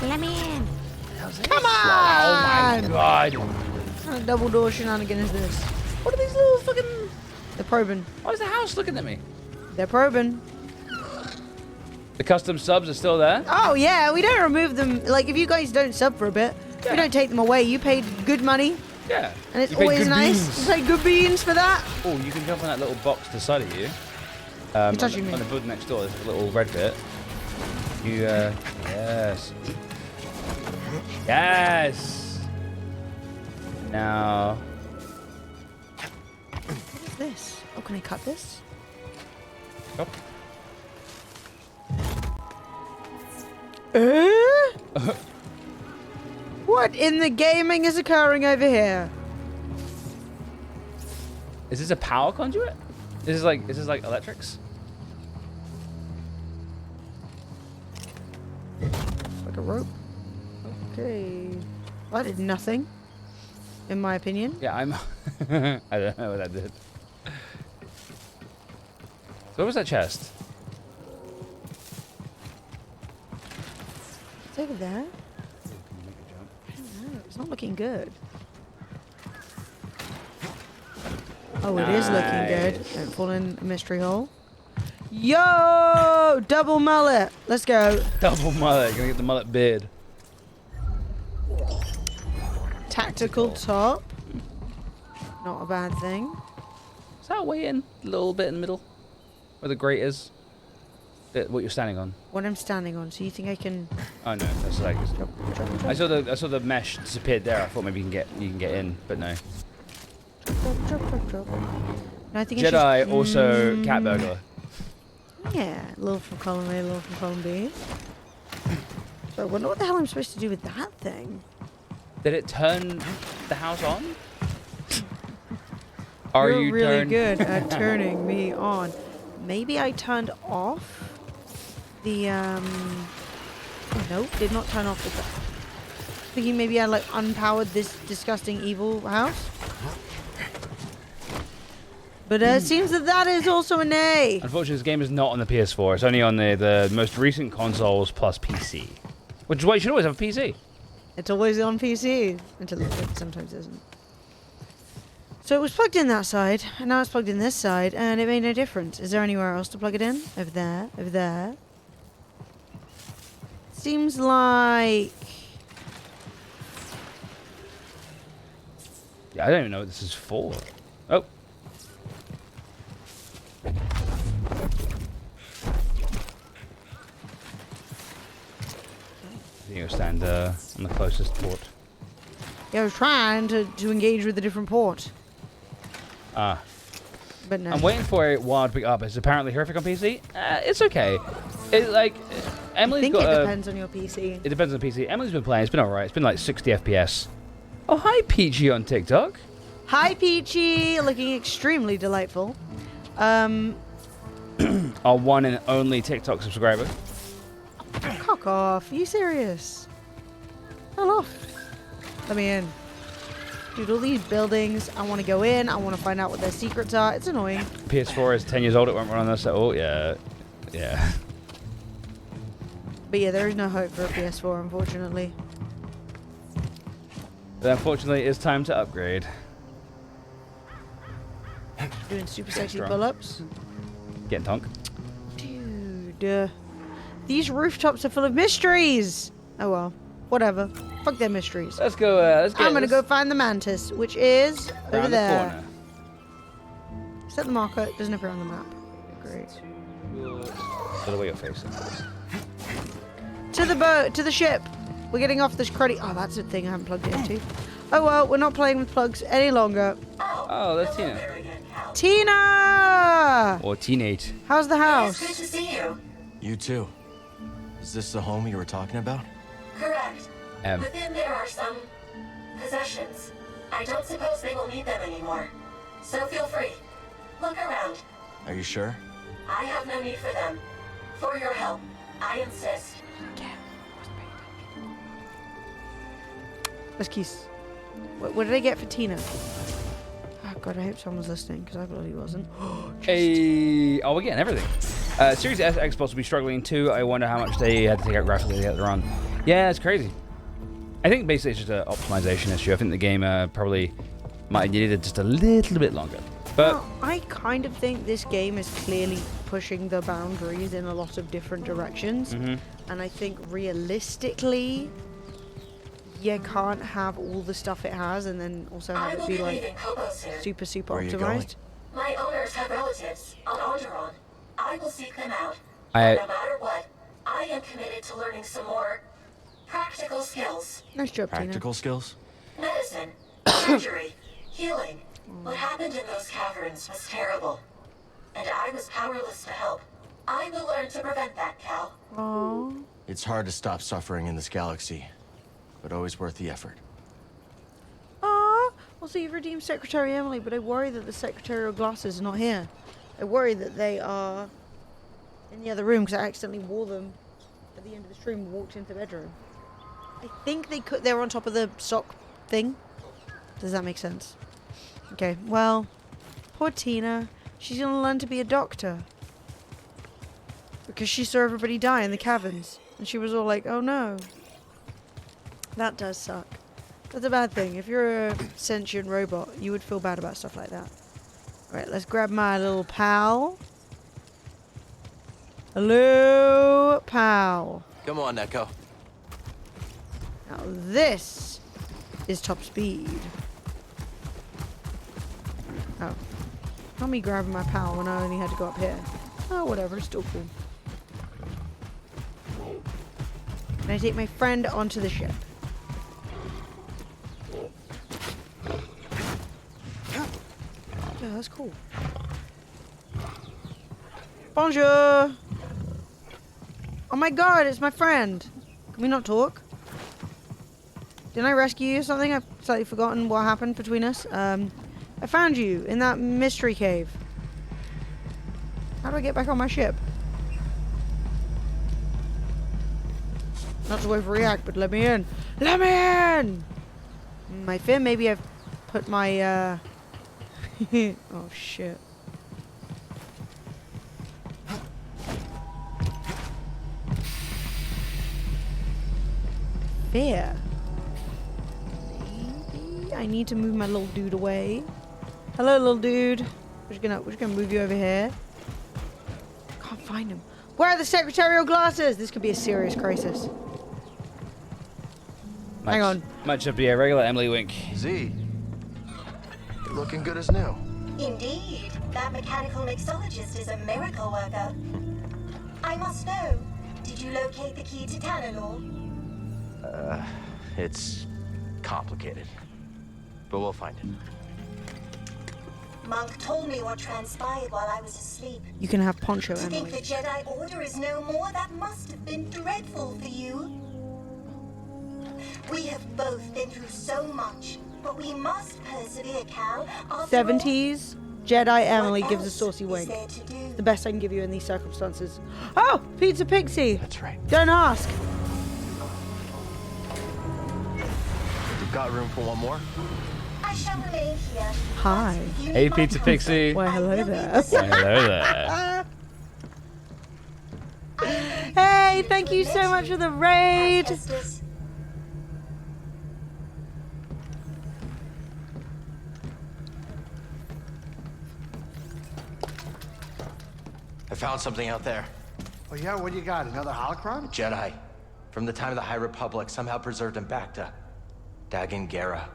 Let me in. Come on! Oh my god. What kind of double door shenanigan is this? What are these little fucking... They're probing. Why is the house looking at me? They're probing. The custom subs are still there? Oh yeah, we don't remove them. Like if you guys don't sub for a bit, we don't take them away. You paid good money. Yeah. And it's You paid always good nice. beans. You pay good beans for that. Oh, you can jump on that little box to the side of you. You're touching me. On the wood next door, there's a little red bit. You, yes. Yes! Now... What's this? Oh, can I cut this? Oh. What in the gaming is occurring over here? Is this a power conduit? Is this like electrics? Like a rope. Okay. That did nothing, in my opinion. Yeah, I'm... I don't know what that did. So what was that chest? It's over there. I don't know. It's not looking good. Oh, it is looking good. Don't fall in a mystery hole. Yo! Double mullet. Let's go. Double mullet. Gonna get the mullet beard. Tactical top. Not a bad thing. Is that way in? A little bit in the middle? Where the grate is? What you're standing on? What I'm standing on. So you think I can... Oh no, that's like... I saw the mesh disappeared there. I thought maybe you can get in, but no. No, I think Jedi it's just, also cat burglar. Yeah, a little from column A, a little from column B. So I wonder what the hell I'm supposed to do with that thing. Did it turn the house on? Are You're you really good at turning me on. Maybe I turned off the nope, did not turn off the... Thinking maybe I like unpowered this disgusting evil house. But it seems that is also an A. Unfortunately, this game is not on the PS4. It's only on the most recent consoles plus PC. Which is why you should always have a PC. It's always on PC until it sometimes isn't. So it was plugged in that side, and now it's plugged in this side, and it made no difference. Is there anywhere else to plug it in? Over there, over there. Seems like... Yeah, I don't even know what this is for. Oh. I think you'll stand on the closest port. Yeah, I was trying to engage with a different port. Ah. But no. I'm waiting for it while to pick up. It's apparently horrific on PC. It's okay. It like Emily's I think got it depends on your PC. It depends on the PC. Emily's been playing. It's been alright. It's been like 60 FPS. Oh, hi Peachy on TikTok. Hi, Peachy! Looking extremely delightful. Our one and only TikTok subscriber. Cock off. Are you serious? Hell off. Let me in. Dude, all these buildings, I want to go in. I want to find out what their secrets are. It's annoying. PS4 is 10 years old. It won't run on this at all. Yeah. Yeah. But yeah, there is no hope for a PS4, unfortunately. But unfortunately, it's time to upgrade. Doing super sexy Strong. pull-ups. Getting tonk. Dude. These rooftops are full of mysteries. Oh well. Whatever. Fuck their mysteries. Let's go. I'm gonna go find the mantis, which is over Around there. the corner. Set the marker. It doesn't appear on the map. Great. So the way you're facing. To the boat. To the ship. We're getting off this cruddy. Oh, that's a thing I haven't plugged it into. Oh well, we're not playing with plugs any longer. Oh, that's Tina. Tina! Or Teenage. How's the house? Good to see you. You too. Is this the home you were talking about? Correct. Within there are some possessions. I don't suppose they will need them anymore. So feel free. Look around. Are you sure? I have no need for them. For your help, I insist. Let's kiss. What did I get for Tina? Oh God, I hope someone's listening, because I bloody wasn't. Hey, oh, we're getting everything. Series S Xbox will be struggling too. I wonder how much they had to take out graphically to get the run. Yeah, it's crazy. I think basically it's just an optimization issue. I think the game probably might have needed just a little bit longer. But well, I kind of think this game is clearly pushing the boundaries in a lot of different directions. And I think realistically, you can't have all the stuff it has and then also have it be like super optimized. My owners have relatives on Onderon. I will seek them out. No matter what, I am committed to learning some more practical skills. Nice job, Practical skills? Medicine, surgery, healing. What happened in those caverns was terrible, and I was powerless to help. I will learn to prevent that, Cal. Aww. It's hard to stop suffering in this galaxy, but always worth the effort. Aww. Also, you've redeemed Secretary Emily, but I worry that the secretarial glasses are not here. I worry that they are in the other room because I accidentally wore them at the end of the stream and walked into the bedroom. I think they're on top of the sock thing. Does that make sense? Okay, well, poor Tina. She's gonna learn to be a doctor. Because she saw everybody die in the caverns. And she was all like, oh no. That does suck. That's a bad thing. If you're a sentient robot, you would feel bad about stuff like that. Alright, let's grab my little pal. Hello, pal. Come on, Neko. Now this is top speed. Oh. Not me grabbing my pal when I only had to go up here. Oh, whatever, it's still cool. Can I take my friend onto the ship? Yeah, that's cool. Bonjour! Oh my god, it's my friend! Can we not talk? Didn't I rescue you or something? I've slightly forgotten what happened between us. I found you in that mystery cave. How do I get back on my ship? Not to overreact, but let me in. Let me in! I fear maybe I've put my, oh, shit. Fear. Maybe I need to move my little dude away. Hello, little dude. We're just gonna move you over here. Can't find him. Where are the secretarial glasses? This could be a serious crisis. Hang on. Might just be a regular Emily wink. Z, you're looking good as new. Indeed, that mechanical mixologist is a miracle worker. I must know, did you locate the key to Tanalor? It's complicated, but we'll find it. Monk told me what transpired while I was asleep. You can have Poncho, To think Emily. the Jedi Order is no more, that must have been dreadful for you. We have both been through so much, but we must persevere, Cal. After all, 70s Jedi Emily gives a else saucy is wink. there to do? The best I can give you in these circumstances. Oh, Pizza Pixie. That's right. Don't ask. We've got room for one more. I shall remain here. Hi. Hey, Pizza Pixie. Why, hello there. Why, hello there. Hey, thank you so much for the raid. I found something out there. Oh yeah, what do you got? Another holocron? Jedi. From the time of the High Republic, somehow preserved in Bacta. Dagan Gera.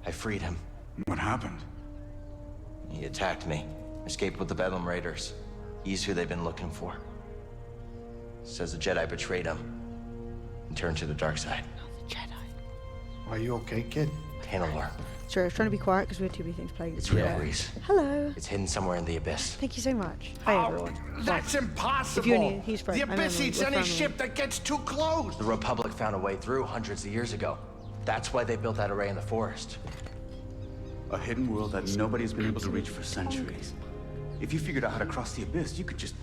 I freed him. What happened? He attacked me. Escaped with the Bedlam Raiders. He's who they've been looking for. Says the Jedi betrayed him and turned to the dark side. The Jedi. Are you okay, kid? Tanalor. Sorry, I was trying to be quiet because we had too many things playing. It's real, Reese. Hello. It's hidden somewhere in the abyss. Thank you so much. Hi, everyone. That's impossible. If you knew, he's friend. The abyss eats any ship that gets too close. The Republic found a way through hundreds of years ago. That's why they built that array in the forest. A hidden world that nobody's been able to reach for centuries. If you figured out how to cross the abyss, you could just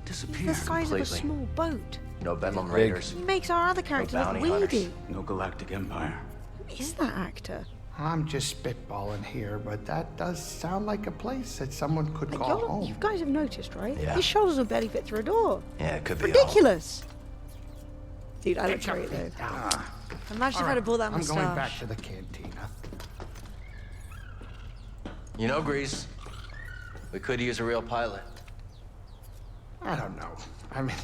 disappear. The size of a completely. small boat. No Bedlam Raiders. He makes our other characters look bounty weedy. hunters. No galactic empire. Who is that actor? I'm just spitballing here, but that does sound like a place that someone could call home. You guys have noticed, right? Yeah. His shoulders will barely fit through a door. Yeah, it could be Ridiculous. Dude, I look Get your great though. feet down. Imagine if I'd have bought that mustache. I'm going back to the cantina. You know, Grease, we could use a real pilot. I don't know. I mean,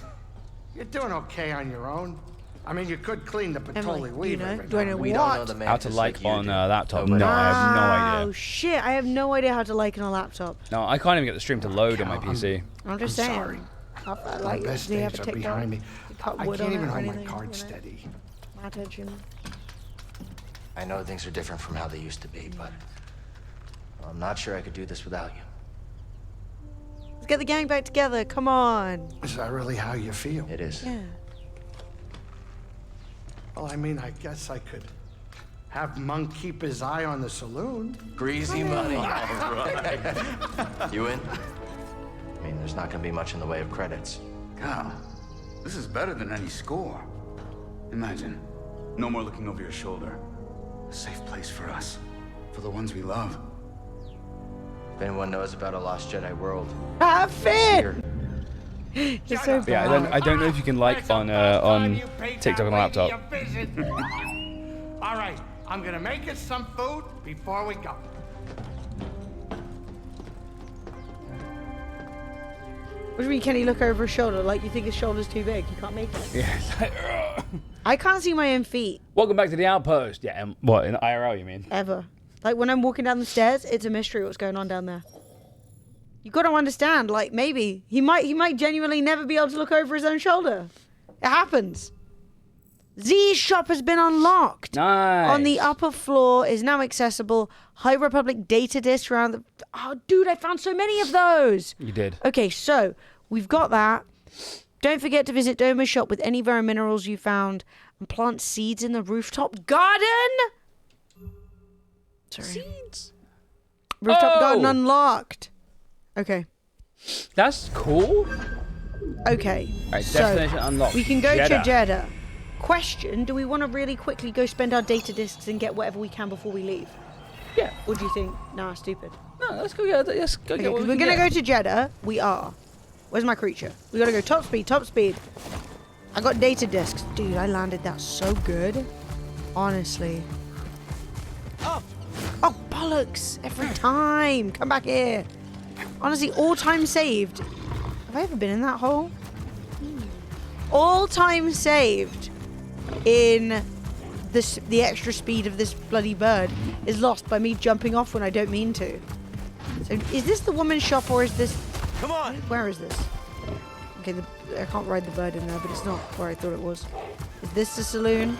you're doing okay on your own. I mean, you could clean the Patoli weave every Do I know now and We what? don't know the man How to just like you on do. laptop? Nobody. No, I have no Oh idea. shit! I have no idea how to like on a laptop. No, I can't even get the stream to load on my PC. I'm just I'm saying. sorry. I My like best do you have days a are TikTok? behind me. You cut I wood can't on even it or hold my anything, card you know? steady. My attention. I know things are different from how they used to be, but I'm not sure I could do this without you. Let's get the gang back together. Come on. Is that really how you feel? It is. Yeah. Well, I mean, I guess I could have Monk keep his eye on the saloon. Greasy money. All right. You in? I mean, there's not gonna be much in the way of credits. Cal, this is better than any score. Imagine, no more looking over your shoulder. A safe place for us, for the ones we love. If anyone knows about a lost Jedi world, Have Finn! here. It's so Yeah, bad. I don't know if you can like on TikTok on a laptop. All right, I'm gonna make us some food before we go. What do you mean, can he look over his shoulder? Like, you think his shoulder's too big? You can't make it? Yeah. It's like, I can't see my own feet. welcome back to the outpost. Yeah, what in IRL you mean? Ever. Like, when I'm walking down the stairs, it's a mystery what's going on down there. You got to understand, like, maybe he might genuinely never be able to look over his own shoulder. It happens. Z's shop has been unlocked. Nice. On the upper floor is now accessible. High Republic data discs around the... Oh, dude, I found so many of those. You did. Okay, so we've got that. Don't forget to visit Doma's shop with any rare minerals you found and plant seeds in the rooftop garden. Sorry. Seeds. Rooftop garden unlocked. Okay. That's cool. Okay. Right, so destination unlocked. we can go Jeddah. to Jeddah. Question, do we want to really quickly go spend our data discs and get whatever we can before we leave? Yeah. Or do you think, nah, stupid? No, let's go get. Let's go Okay, get. What because we we're can going to get. go to Jeddah. We are. Where's my creature? We got to go top speed, top speed. I got data discs. Dude, I landed that so good. Honestly. Oh, bollocks. Every time. Come back here. Honestly, all time saved. Have I ever been in that hole? All time saved in the extra speed of this bloody bird is lost by me jumping off when I don't mean to. So is this the woman's shop or is this... Come on! Where is this? Okay, I can't ride the bird in there, but it's not where I thought it was. Is this the saloon?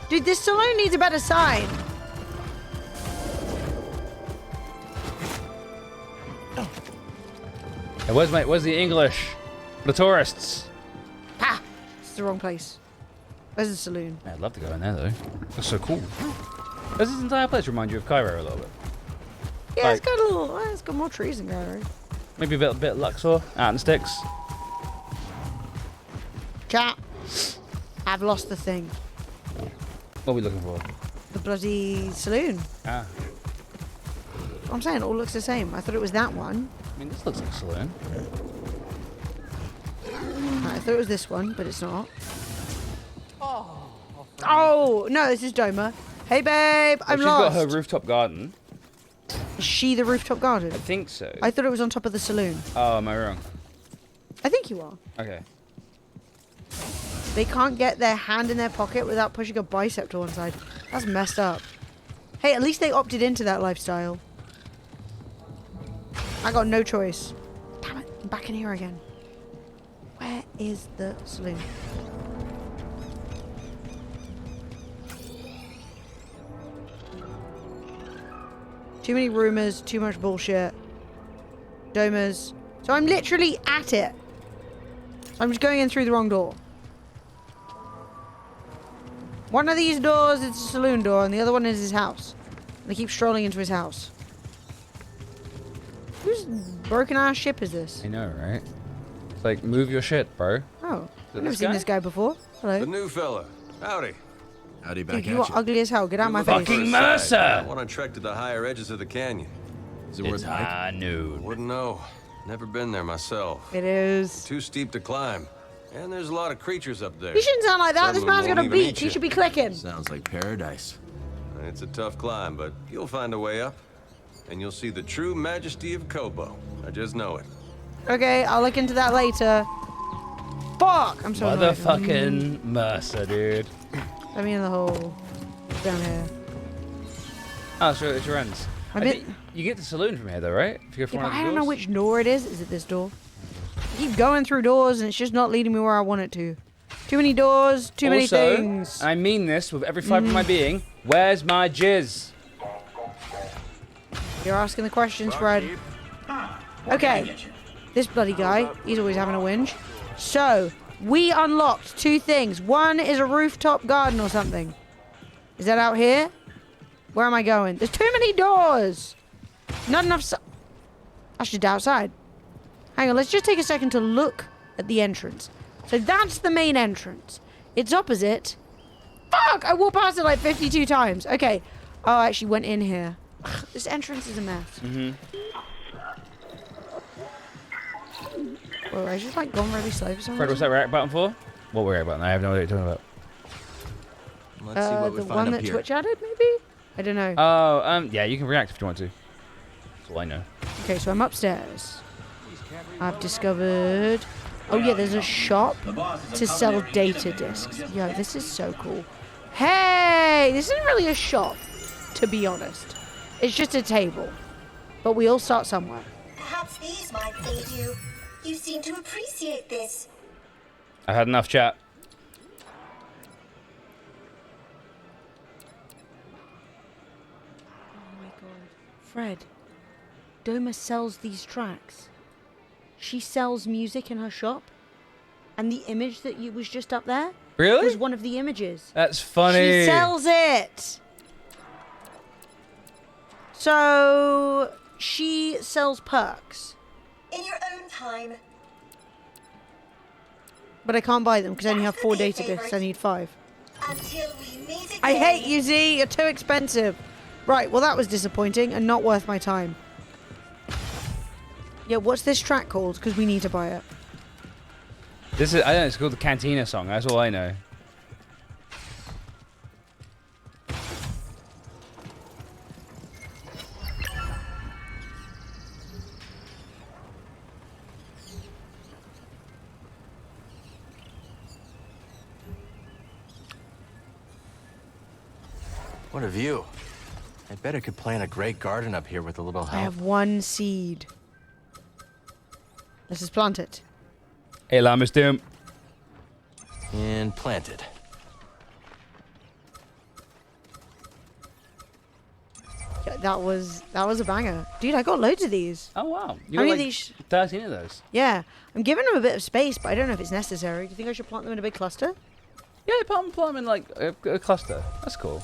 Dude, this saloon needs a better sign. Hey, where's the English? The tourists. Ha! It's the wrong place. Where's the saloon? Yeah, I'd love to go in there though. That's so cool. Does this entire place remind you of Cairo a little bit? Yeah, it's got a little... it's got more trees in Cairo. Maybe a bit Luxor, out in the sticks. Chat. I've lost the thing. What are we looking for? The bloody saloon. Ah. I'm saying it all looks the same. I thought it was that one. I mean, this looks like a saloon. I thought it was this one, but it's not. Oh, no, this is Doma. Hey, babe, I'm She's lost. got her rooftop garden. Is she the rooftop garden? I think so. I thought it was on top of the saloon. Oh, am I wrong? I think you are. Okay. They can't get their hand in their pocket without pushing a bicep to one side. That's messed up. Hey, at least they opted into that lifestyle. I got no choice. Damn it, I'm back in here again. Where is the saloon? Too many rumors, too much bullshit. Domas. So I'm literally at it. So I'm just going in through the wrong door. One of these doors is a saloon door and the other one is his house. And I keep strolling into his house. Whose broken ass ship is this? I know, right? It's like, move your shit, bro. Oh, Is it I've never this seen guy? this guy before. Hello. The new fella. Howdy. Howdy back Dude, you are ugly as hell. Get out of my face. Fucking Mercer! I want to trek to the higher edges of the canyon. Is it worth the hike? I knew. Wouldn't know. Never been there myself. It is. Too steep to climb. And there's a lot of creatures up there. You shouldn't sound like that. Some This of them man's got a won't even beach. eat He you. should be clicking. Sounds like paradise. It's a tough climb, but you'll find a way up. And you'll see the true majesty of Kobo. I just know it. Okay, I'll look into that later. Fuck! I'm so annoyed. Motherfucking Mercer, dude. Let me in the hole. Down here. Oh, so it's your ends. I I bet- think you get the saloon from here, though, right? If you go from Yeah, one but of I the don't know doors? which door it is. Is it this door? I keep going through doors and it's just not leading me where I want it to. Too many doors, too many Also, things. I mean this with every fiber of my being. Where's my jizz? You're asking the questions, Fred. Okay. This bloody guy, he's always having a whinge. So, we unlocked 2 things. One is a rooftop garden or something. Is that out here? Where am I going? There's too many doors. Not enough. I should outside. Hang on, let's just take a second to look at the entrance. So that's the main entrance. It's opposite. Fuck! I walked past it like 52 times. Okay. Oh, I actually went in here. This entrance is a mess. Whoa, I just like gone really slow for some Fred, what's reason. that react button for? What react button? I have no idea what you're talking about. Let's see what we The find one up that here. Twitch added, maybe? I don't know. Oh, yeah, you can react if you want to. That's all I know. Okay, so I'm upstairs. I've discovered... Oh yeah, there's a shop to sell data discs. Yo, this is so cool. Hey! This isn't really a shop, to be honest. It's just a table. But we all start somewhere. Perhaps these might aid you. You seem to appreciate this. I've had enough chat. Oh my god. Fred, Doma sells these tracks. She sells music in her shop. And the image that was just up there Really? was one of the images. That's funny. She sells it. So she sells perks, In your own time. but I can't buy them because I only have 4 data discs. I need 5. Until we meet again. I hate you, Z. You're too expensive. Right. Well, that was disappointing and not worth my time. Yeah. What's this track called? Because we need to buy it. This is, I don't know, it's called the Cantina song. That's all I know. What a view. I bet I could plant a great garden up here with a little help. I have 1 seed. Let's just plant it. Hey, Llamas Doom. And planted. Yeah, that was a banger, dude. I got loads of these. Oh wow. You How got many like of these? 13 of those. Yeah, I'm giving them a bit of space, but I don't know if it's necessary. Do you think I should plant them in a big cluster? Yeah, put them in like a cluster. That's cool.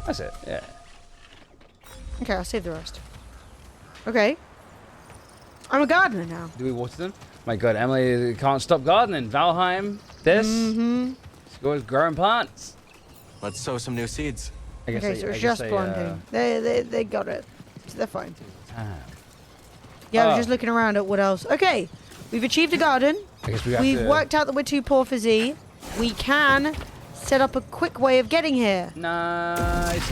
That's it, yeah. Okay, I'll save the rest. Okay. I'm a gardener now. Do we water them? My god, Emily can't stop gardening. Valheim, this. Mm-hmm. She goes growing plants. Let's sow some new seeds. I guess Okay, they- so I it's guess just planting. They got it. So they're fine. Ah. Yeah, I was Oh. just looking around at what else. Okay, we've achieved a garden. I guess we have We've to... worked out that we're too poor for Z. We can set up a quick way of getting here. Nice.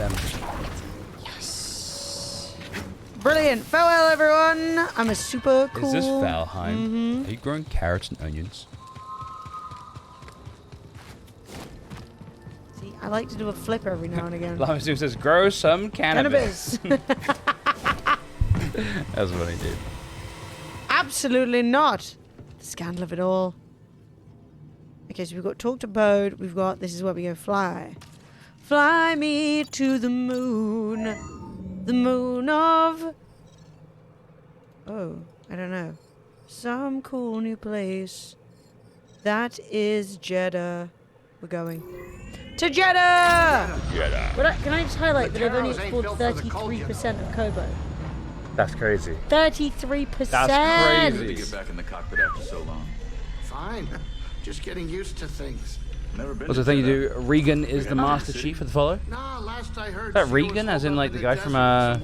Brilliant. Farewell, everyone. I'm a super cool... Is this Valheim? Mhm. Are you growing carrots and onions? See, I like to do a flip every now and again. Llamas Doom says, grow some cannabis. Cannabis. That's funny, dude. Absolutely not. The scandal of it all. Okay, so we've got talk to Bode. We've got this is where we go fly. Fly me to the moon. The moon of... Oh, I don't know. Some cool new place. That is Jeddah. We're going to Jeddah! Jeddah. But can I just highlight that I've only Taros ain't explored built for the 33% of Kobo. That's crazy. 33%! That's Good to get back in the cockpit after so long. Fine. Just getting used to things. What's the thing you do? Regan is the Master Chief of the Follow? Nah, last I heard. Is that Regan, as in like the guy from Mob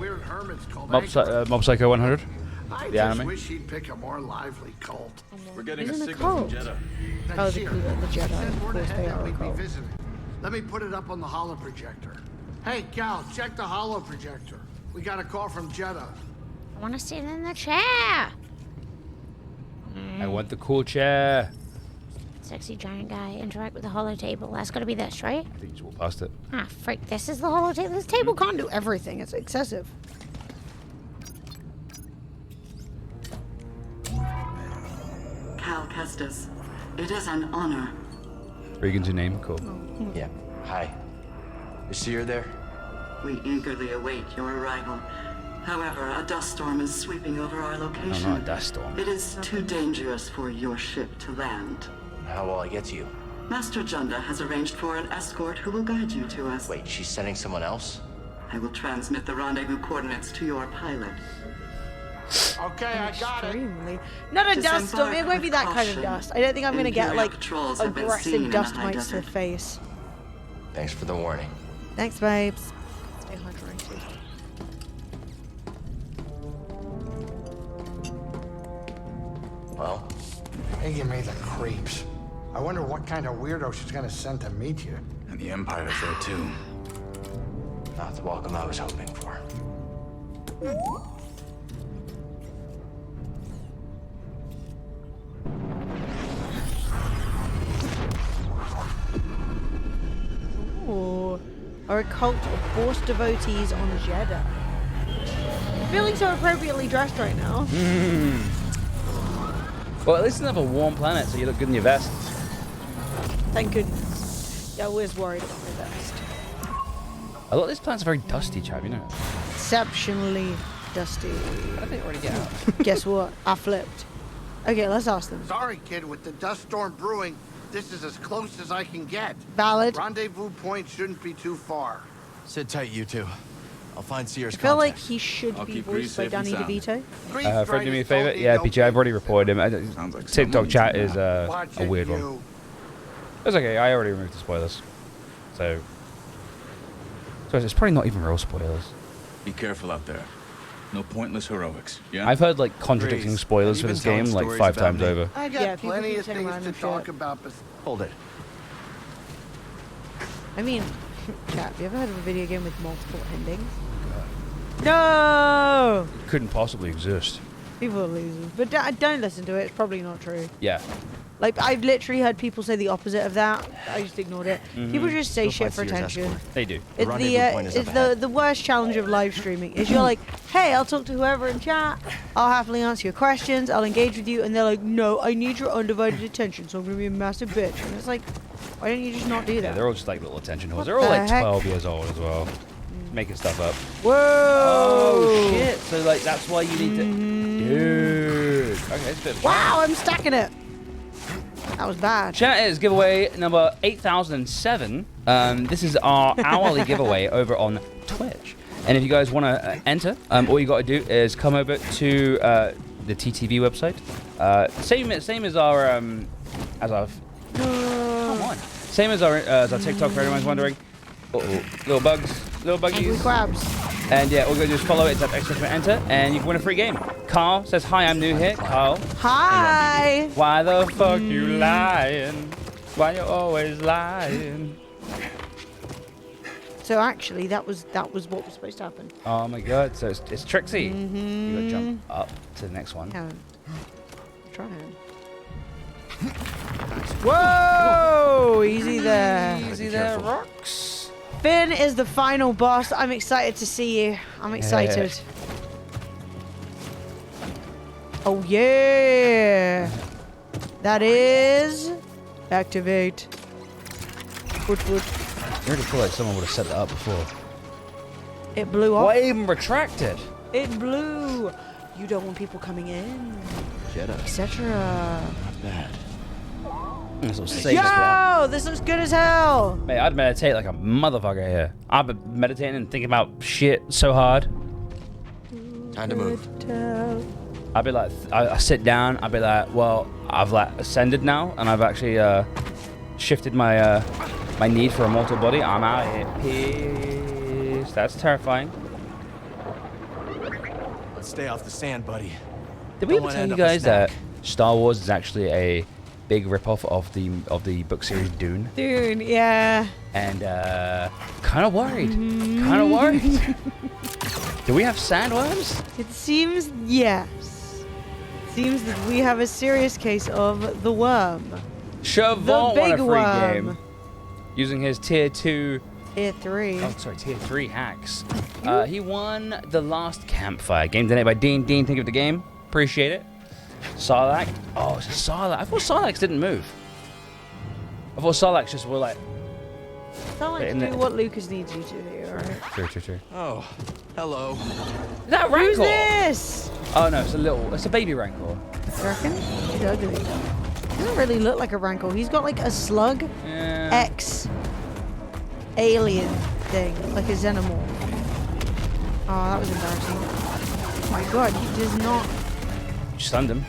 Psycho 100? I The just anime? wish he'd pick a more lively cult. We're getting Isn't a it signal from cult? Jedi. Oh, the Jedi. Of course they are a We'd be cult. visiting. Let me put it up on the holo projector. Hey, Cal, check the holo projector. We got a call from Jedi. I want to sit in the chair. I want the cool chair. Sexy giant guy, interact with the holo table. That's got to be this, right? I think you just walk past it. Ah, frick, this is the holo table. This table can't do everything. It's excessive. Cal Kestis, it is an honor. Regan's your name? Cool. Yeah. Hi. Is Seer there? We eagerly await your arrival. However, a dust storm is sweeping over our location. No, not a dust storm. It is too dangerous for your ship to land. How will I get to you? Master Junda has arranged for an escort who will guide you to us. Wait, she's sending someone else? I will transmit the rendezvous coordinates to your pilot. Okay, I got it. Not a dust storm. It won't be that kind of Caution. dust. I don't think I'm going to get Imperial like patrols have been seen aggressive in dust the high mites to the desert. face. Thanks for the warning. Thanks, babes. Stay hydrated. Well, They give me the creeps. I wonder what kind of weirdo she's gonna send to meet you. And the Empire's there too. not the welcome I was hoping for. Ooh. Are a cult of Force devotees on Jedi. Feeling so appropriately dressed right now. Well, at least it's another warm planet, so you look good in your vest. Thank goodness. Yeah, I was worried about my vest. A lot of these planets are very dusty, Chav, you know. Exceptionally dusty. How did they already get out? Guess what? I flipped. Okay, let's ask them. Sorry, kid, with the dust storm brewing, this is as close as I can get. Valid. Rendezvous point shouldn't be too far. Sit tight, you two. I'll find Seer's I feel like contact. he should I'll be keep Bree voiced by safe and Danny sound. DeVito. Fred, do me a favor? Yeah, PJ, I've already reported him. Sounds like TikTok someone's chat in is there. a weird one. It's okay, I already removed the spoilers. So it's probably not even real spoilers. Be careful out there. No pointless heroics. Yeah. I've heard like contradicting Grace, spoilers have for you this been telling game like stories 5 about times me? over. I got Yeah, people plenty keep of saying things to random talk shit. about. But Hold it. I mean, chat, have you ever heard of a video game with multiple endings? No! Couldn't possibly exist. People are losers. But don't listen to it. It's probably not true. Yeah. Like, I've literally heard people say the opposite of that. I just ignored it. People just say Go shit find for Seer's attention. escort. They do. It's rendezvous point is up ahead. the worst challenge of live streaming. Is you're like, hey, I'll talk to whoever in chat. I'll happily answer your questions. I'll engage with you. And they're like, no, I need your undivided attention. So I'm going to be a massive bitch. And it's like, why don't you just not do Yeah, that? they're all just like little attention whores. What They're all like the heck? 12 years old as well. Making stuff up. Whoa! Oh shit! So like that's why you need to. Dude. Okay, it's a bit. Wow, I'm stacking it. That was bad. Chat is giveaway number 8007. This is our hourly giveaway over on Twitch. And if you guys want to enter, all you got to do is come over to the TTV website. Same as our come on. Same as our TikTok for anyone's wondering. Little Angry buggies. crabs. And yeah, all you gotta do is follow it, tap exclamation enter, and you can win a free game. Carl says, hi, I'm new here. Carl. Hi. Why the fuck you lying? Why you always lying? So actually, that was what was supposed to happen. Oh my god, so it's Trixie. You gotta jump up to the next one. Yeah. Trying. Whoa! Easy there. Easy there, rocks. Finn is the final boss. I'm excited to see you. I'm excited. Oh yeah! That is activate. Wood. I really feel like someone would have set that up before. It blew up. Why even retract it? It blew. You don't want people coming in, Jedi. etc. Not bad. This will save us Yo, this looks good as hell. Mate, I'd meditate like a motherfucker here. I've been meditating and thinking about shit so hard. Time to move. I'd be like, I sit down, I'd be like, well, I've like ascended now, and I've actually shifted my my need for a mortal body. I'm out of here. Peace. That's terrifying. Let's stay off the sand, buddy. Did we ever tell you guys that Star Wars is actually a big ripoff of the book series Dune? Dune, yeah. And kind of worried. Kind of worried. Do we have sandworms? It seems yes. Seems that we have a serious case of the worm. Siobhan The won a big free worm. game using his tier 2. Tier 3. Oh, sorry, tier 3 hacks. He won the last campfire game donated by Dean. Dean, think of the game. Appreciate it. Sarlacc. Oh, it's a Sarlacc. I thought Sarlaccs didn't move. I thought Sarlaccs just were like. Sound like to do what Lucas needs you to do, alright? True. Oh, hello. Is that Rancor? Who's this? Oh no, it's a baby Rancor. You reckon? He's ugly. He doesn't really look like a Rancor. He's got like a slug X alien thing, like a xenomorph. Oh, that was embarrassing. Oh my god, he does not. You stunned him.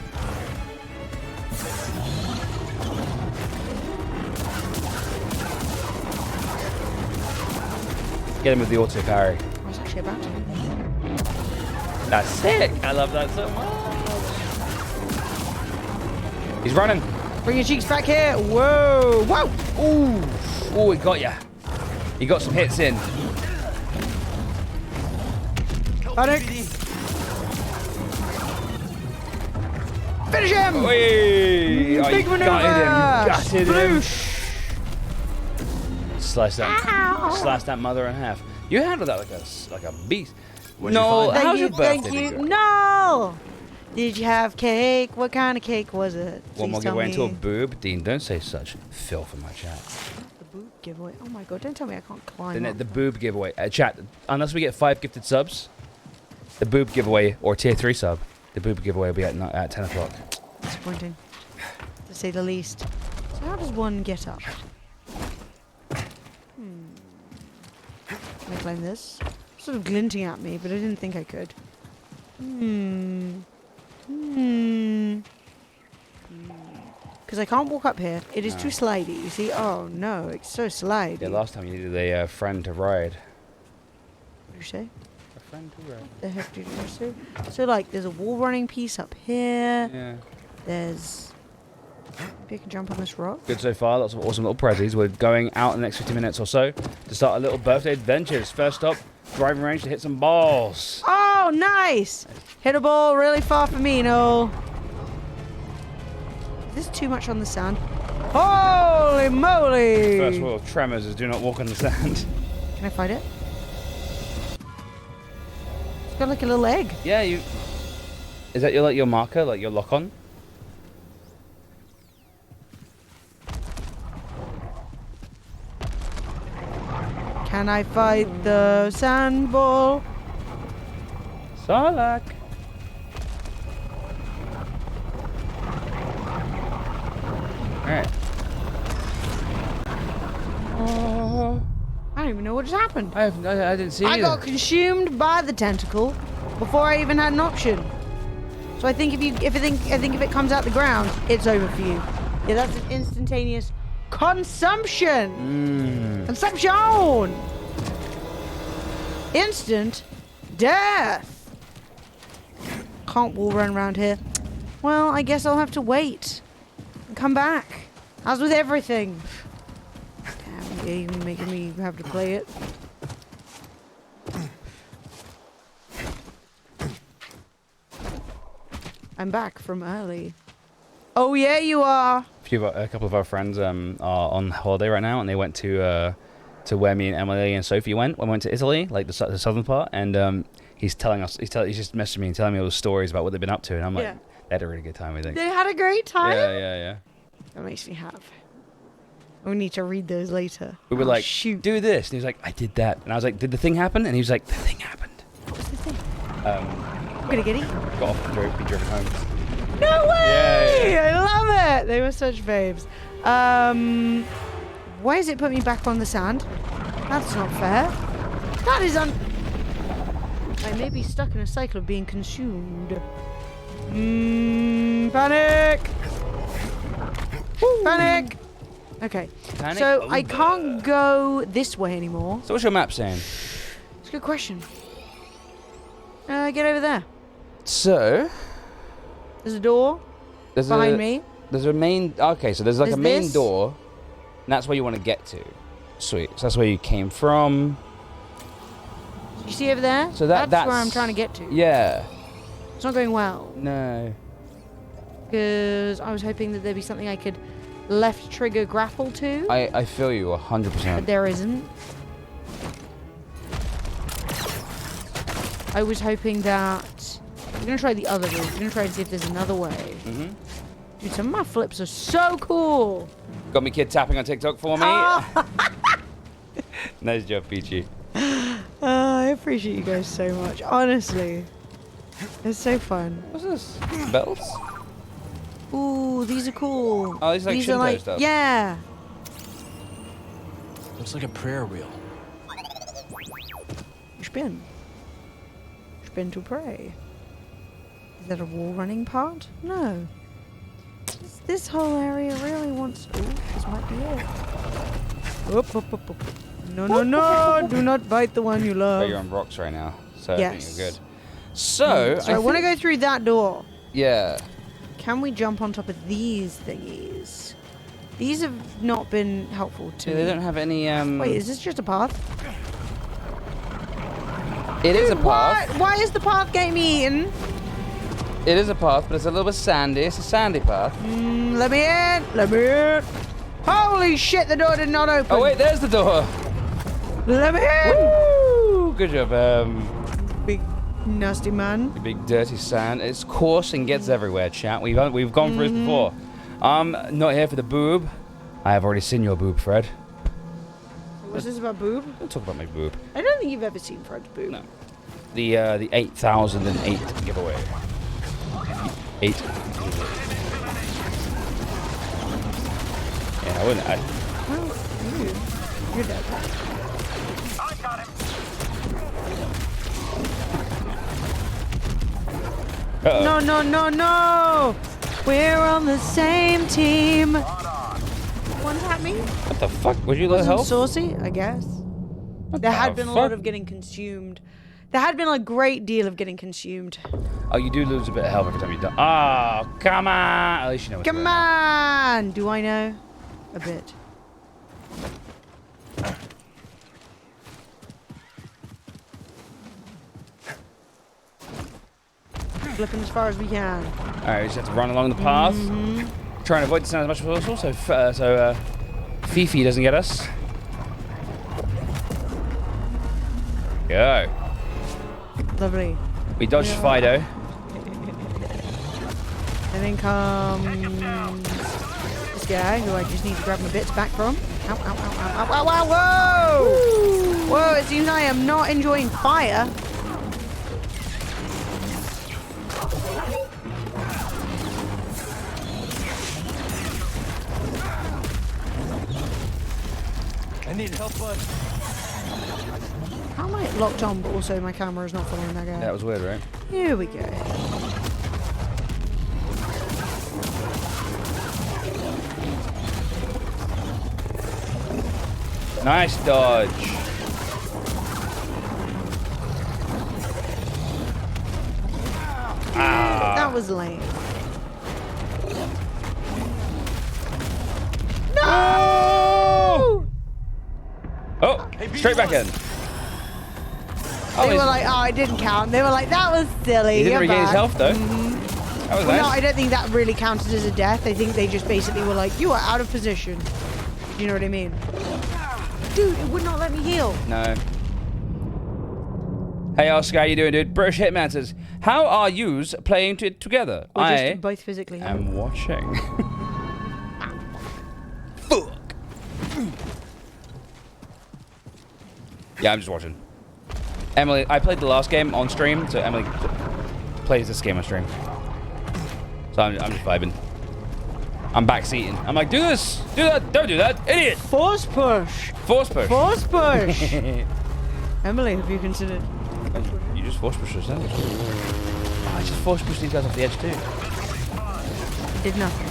Get him with the auto parry. I was actually about to. That's sick. I love that so much. He's running. Bring your cheeks back here. Whoa. Whoa. Ooh. Ooh, he got ya. He got some hits in. Panic. Finish him. Whee. Oh, Big you maneuver. gutted him. Sploosh. Slice that. Ow. Slice that mother in half. You handled that like a beast. What'd you No, find? how's your birthday? Thank you. been going? No. Did you have cake? What kind of cake was it? One more Please tell giveaway into a me. boob. Dean, don't say such filth in my chat. The boob giveaway. Oh my god! Don't tell me I can't climb. up. The boob giveaway. Chat, unless we get 5 gifted subs, the boob giveaway or tier 3 sub, the boob giveaway will be at 10 o'clock. Disappointing, to say the least. So how does one get up? Can I climb this? Sort of glinting at me, but I didn't think I could. Because I can't walk up here. It is too slidey. You see? Oh no, it's so slidey. Yeah, last time you needed a friend to ride. What did you say? A friend to ride. The hefty so. So like, there's a wall running piece up here. Yeah. There's. Maybe I can jump on this rock. Good so far. Lots of awesome little prezzies. We're going out in the next 50 minutes or so to start our little birthday adventures. First stop, driving range to hit some balls. Oh, nice! Hit a ball really far for me, no. Is this too much on the sand? Holy moly! First rule of tremors is do not walk on the sand. Can I fight it? It's got like a little egg. Yeah, you. Is that your marker, like your lock on? Can I fight the sand ball? Sarlacc. Alright. Oh, I don't even know what just happened. I didn't see I either. got consumed by the tentacle before I even had an option. So I think if it comes out the ground, it's over for you. Yeah, that's an instantaneous consumption. Consumption. Instant death. Can't wall run around here. Well, I guess I'll have to wait and come back. As with everything. Damn, game making me have to play it. I'm back from early. Oh yeah, you are. A couple of our friends are on holiday right now, and they went to where me and Emily and Sophie went. When we went to Italy, like the southern part, and he's telling us, he's just messaging me and telling me all the stories about what they've been up to, and I'm like, Yeah. they had a really good time, I think. They had a great time. Yeah. That makes me have. We need to read those later. We were Oh, like, shoot. do this, and he was like, I did that, and I was like, did the thing happen? And he was like, the thing happened. What was the thing? Um, Giddy. got off and be driven home. No way! Yeah. I love it. They were such babes. Why has it put me back on the sand? That's not fair. That is I may be stuck in a cycle of being consumed. Panic! Panic! Okay. Panic so I over. can't go this way anymore. So what's your map saying? It's a good question. Get over there. So There's a door there's behind me. There's a main. Okay, so there's like There's a main this. door, and that's where you want to get to. Sweet. So that's where you came from. You see over there? So that's where I'm trying to get to. Yeah. It's not going well. No. Because I was hoping that there'd be something I could left trigger grapple to. I feel you But 100%. there isn't. I was hoping that... We're going to try the other route. We're going to try and see if there's another way. Mm-hmm. Dude, some of my flips are so cool. Got me kid tapping on TikTok for me. Oh. Nice job, Peachy. I appreciate you guys so much. Honestly. It's so fun. What's this? Bells? Ooh, these are cool. Oh, these are like Shinto stuff. Yeah. Looks like a prayer wheel. Spin. Spin to pray. Is that a wall running part? No. This whole area really wants... Ooh, this might be it. Up, up, up, up. No, no, no! Do not bite the one you love. Oh, you're on rocks right now, so I Yes. think you're good. So, So I want to go through that door. Yeah. Can we jump on top of these thingies? These have not been helpful to Yeah, me. they don't have any, Wait, is this just a path? It is a Dude, path. what? Why is the path getting me eaten? It is a path, but it's a little bit sandy. It's a sandy path. Let me in! Let me in! Holy shit, the door did not open! Oh, wait, there's the door. Let me in! Woo! Good job, Big nasty man. you big dirty sand. It's coarse and gets everywhere, chat. We've gone through this before. I'm not here for the boob. I have already seen your boob, Fred. What's this about boob? Don't talk about my boob. I don't think you've ever seen Fred's boob. No. The 8008 giveaway. 8. Yeah, I wouldn't. You're dead. I got him. Uh-oh. No, no, no, no! We're on the same team. One tap me. What the fuck? Would you let Wasn't help? saucy, I guess. There had been a lot of getting consumed. There had been a great deal of getting consumed. Oh, you do lose a bit of health every time you die. Oh, come on! At least you know what's Come going on. on! Do I know? A bit. Flipping as far as we can. Alright, we just have to run along the path. Try and avoid the sound as much as possible so Fifi doesn't get us. Go. Lovely. We dodged Fido. And then comes this guy who I just need to grab my bits back from. Ow, ow, ow, ow, ow, ow, ow, whoa! Whoa, it seems I am not enjoying fire. I need help, bud. How am I locked on, but also my camera is not following that guy? That was weird, right? Here we go. Nice dodge. That was lame. No! Oh, straight back in. They were like, oh, it didn't count. They were like, that was silly. He didn't You're regain his bad. health, though. That was Well, no, nice. I don't think that really counted as a death. I think they just basically were like, you are out of position. You know what I mean? Dude, it would not let me heal. No. Hey Oscar, how you doing, dude? British Hitman says, how are yous playing together? We're I just both physically am watching. Fuck. Yeah, I'm just watching. Emily, I played the last game on stream, so Emily plays this game on stream. So I'm just vibing. I'm backseating. I'm like, do this, do that, don't do that, idiot. Force push. Force push. Force push. Emily, have you considered? You just force pushed us, didn't you? Oh, I just force pushed these guys off the edge too. Did nothing.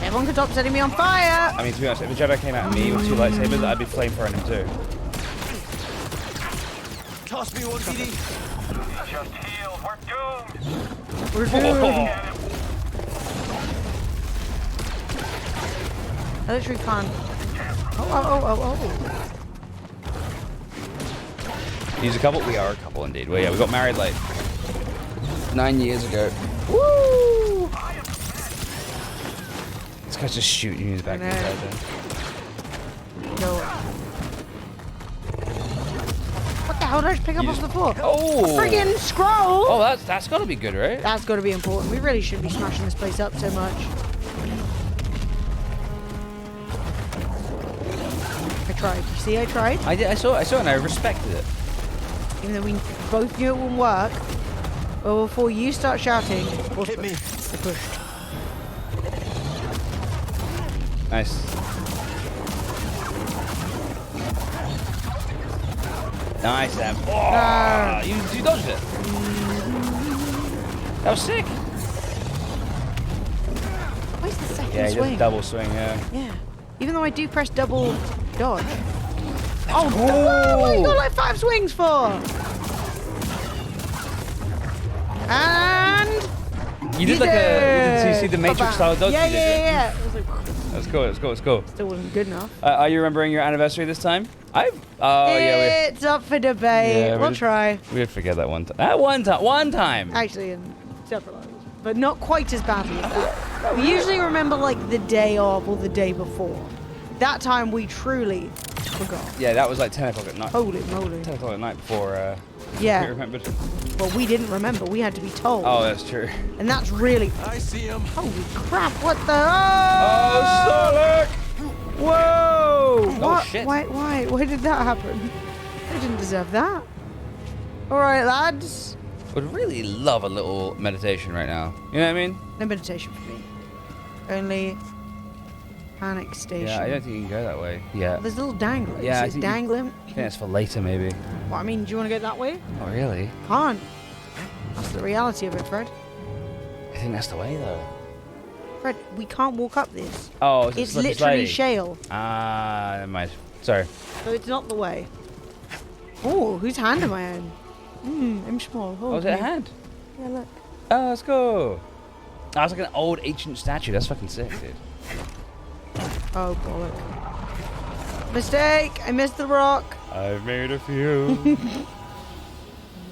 Everyone could stop setting me on fire. I mean, to be honest, if a Jedi came at me with 2 lightsabers, I'd be flamethrowing him too. Toss me one, DD. Just healed. We're doomed. We're doomed. I literally can't. Oh. He's a couple? We are a couple indeed. Well, yeah, we got married like 9 years ago. Woo! This guy's just shooting you in the back of the head. No. What the hell did I just pick up off the floor? Oh! A friggin' scroll! Oh, that's got to be good, right? That's got to be important. We really shouldn't be smashing this place up so much. I tried. You see, I tried. I did. I saw it, and I respected it. Even though we both knew it wouldn't work. Well, before you start shouting, hit me. I pushed. Nice. Nice, Sam. Oh, you dodged it. That was sick. Where's the second Yeah, he swing? does a double swing, yeah. Yeah. Even though I do press double dodge. Oh, Oh! what you got like 5 swings for? And You did like a. You see the Matrix style dodge? Yeah, you did, right? yeah. It was like, That's cool. That's cool. That's cool. still wasn't good enough. Are you remembering your anniversary this time? Oh yeah. It's up for debate. We'll try. We did forget that one time. That one time. Actually, in separate levels, but not quite as badly. We usually remember like the day of or the day before. That time we truly forgot. Yeah, that was like 10 o'clock at night. Holy moly. 10 o'clock at night before. Yeah. We remembered. Well, we didn't remember. We had to be told. Oh, that's true. And that's really. I see him. Holy crap! What the? Oh, Solek! Whoa! What? shit. Why did that happen? I didn't deserve that. All right, lads. Would really love a little meditation right now. You know what I mean? No meditation for me. Only panic station. Yeah, I don't think you can go that way. Yeah. There's a little dangler. Yeah, I It's think dangling. I think that's for later, maybe. Well, I mean, do you want to go that way? Oh, really? Can't. That's the reality of it, Fred. I think that's the way, though. Fred, we can't walk up this. Oh, It's slippery literally slidey. shale. Ah, never mind. Sorry. So it's not the way. Oh, whose hand am I in? I'm small. Oh, is it a hand? Yeah, look. Oh, let's go. Oh, it's like an old ancient statue. That's fucking sick, dude. Oh, bollock. Mistake! I missed the rock. I've made a few.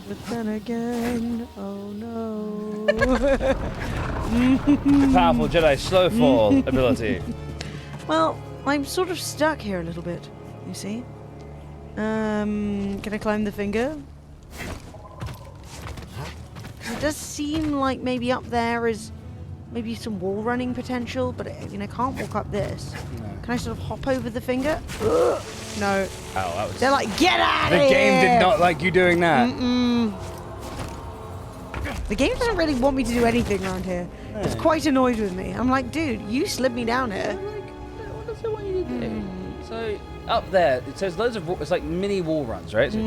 But then again, oh no. Powerful Jedi slow fall ability. Well, I'm sort of stuck here a little bit, you see. Can I climb the finger? 'Cause it does seem like maybe up there is maybe some wall running potential, but I mean, I can't walk up this. No. Can I sort of hop over the finger? Ugh. No. Oh, that was. They're like, get out The of here! game did not like you doing that. The game doesn't really want me to do anything around here. It's quite annoyed with me. I'm like, dude, you slid me down here. What does it want you to do? So up there, it says loads of. It's like mini wall runs, right? So,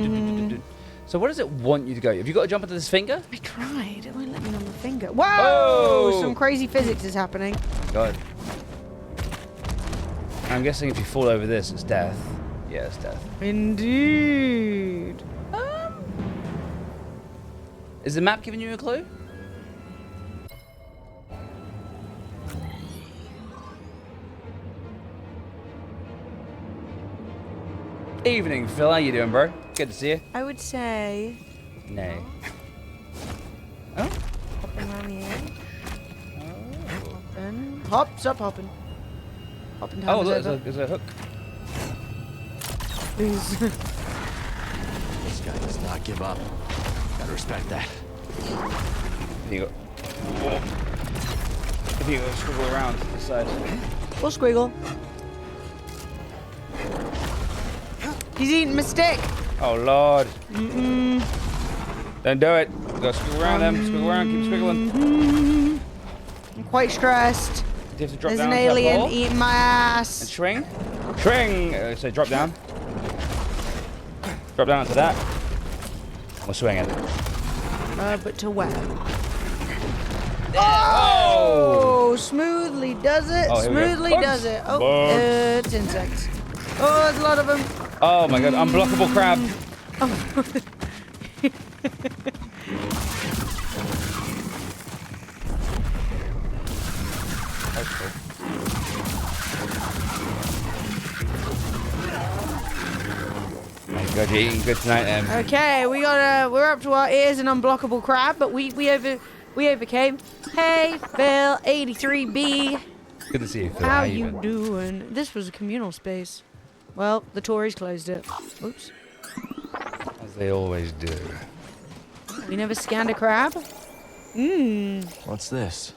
so where does it want you to go? Have you got to jump into this finger? I tried. It won't let me on the finger. Whoa! Oh! Some crazy physics is happening. God. I'm guessing if you fall over this, it's death. Yeah, it's death. Indeed. Is the map giving you a clue? Evening, Phil. How you doing, bro? Good to see you. I would say. Nay. Oh? Hopping around the edge. Hopping. Hop, stop hopping. Hopping time Oh, is look, over. there's a hook. Please. This guy does not give up. Gotta respect that. Here you go. If you go squiggle around to the side. We'll squiggle. He's eating my stick. Oh, Lord. Don't do it. You gotta squiggle around them. Squiggle around. Keep squiggling. I'm quite stressed. Do you have to drop There's down an onto that alien ball? eating my ass. And swing. Swing! So drop down. Drop down onto that. We'll swing it. But to where? Oh! Oh, smoothly does it. Oh, here we go. Smoothly Bugs. does it. Oh, Bugs. it's insects. Oh, there's a lot of them. Oh my god, unblockable crab. My god, you're eating good tonight, Em. Okay, we're up to our ears in unblockable crab, but we overcame. Hey, Phil, 83B. Good to see you, Phil. How you doing? This was a communal space. Well, the Tories closed it. Oops. As they always do. We never scanned a crab. Mmm. What's this?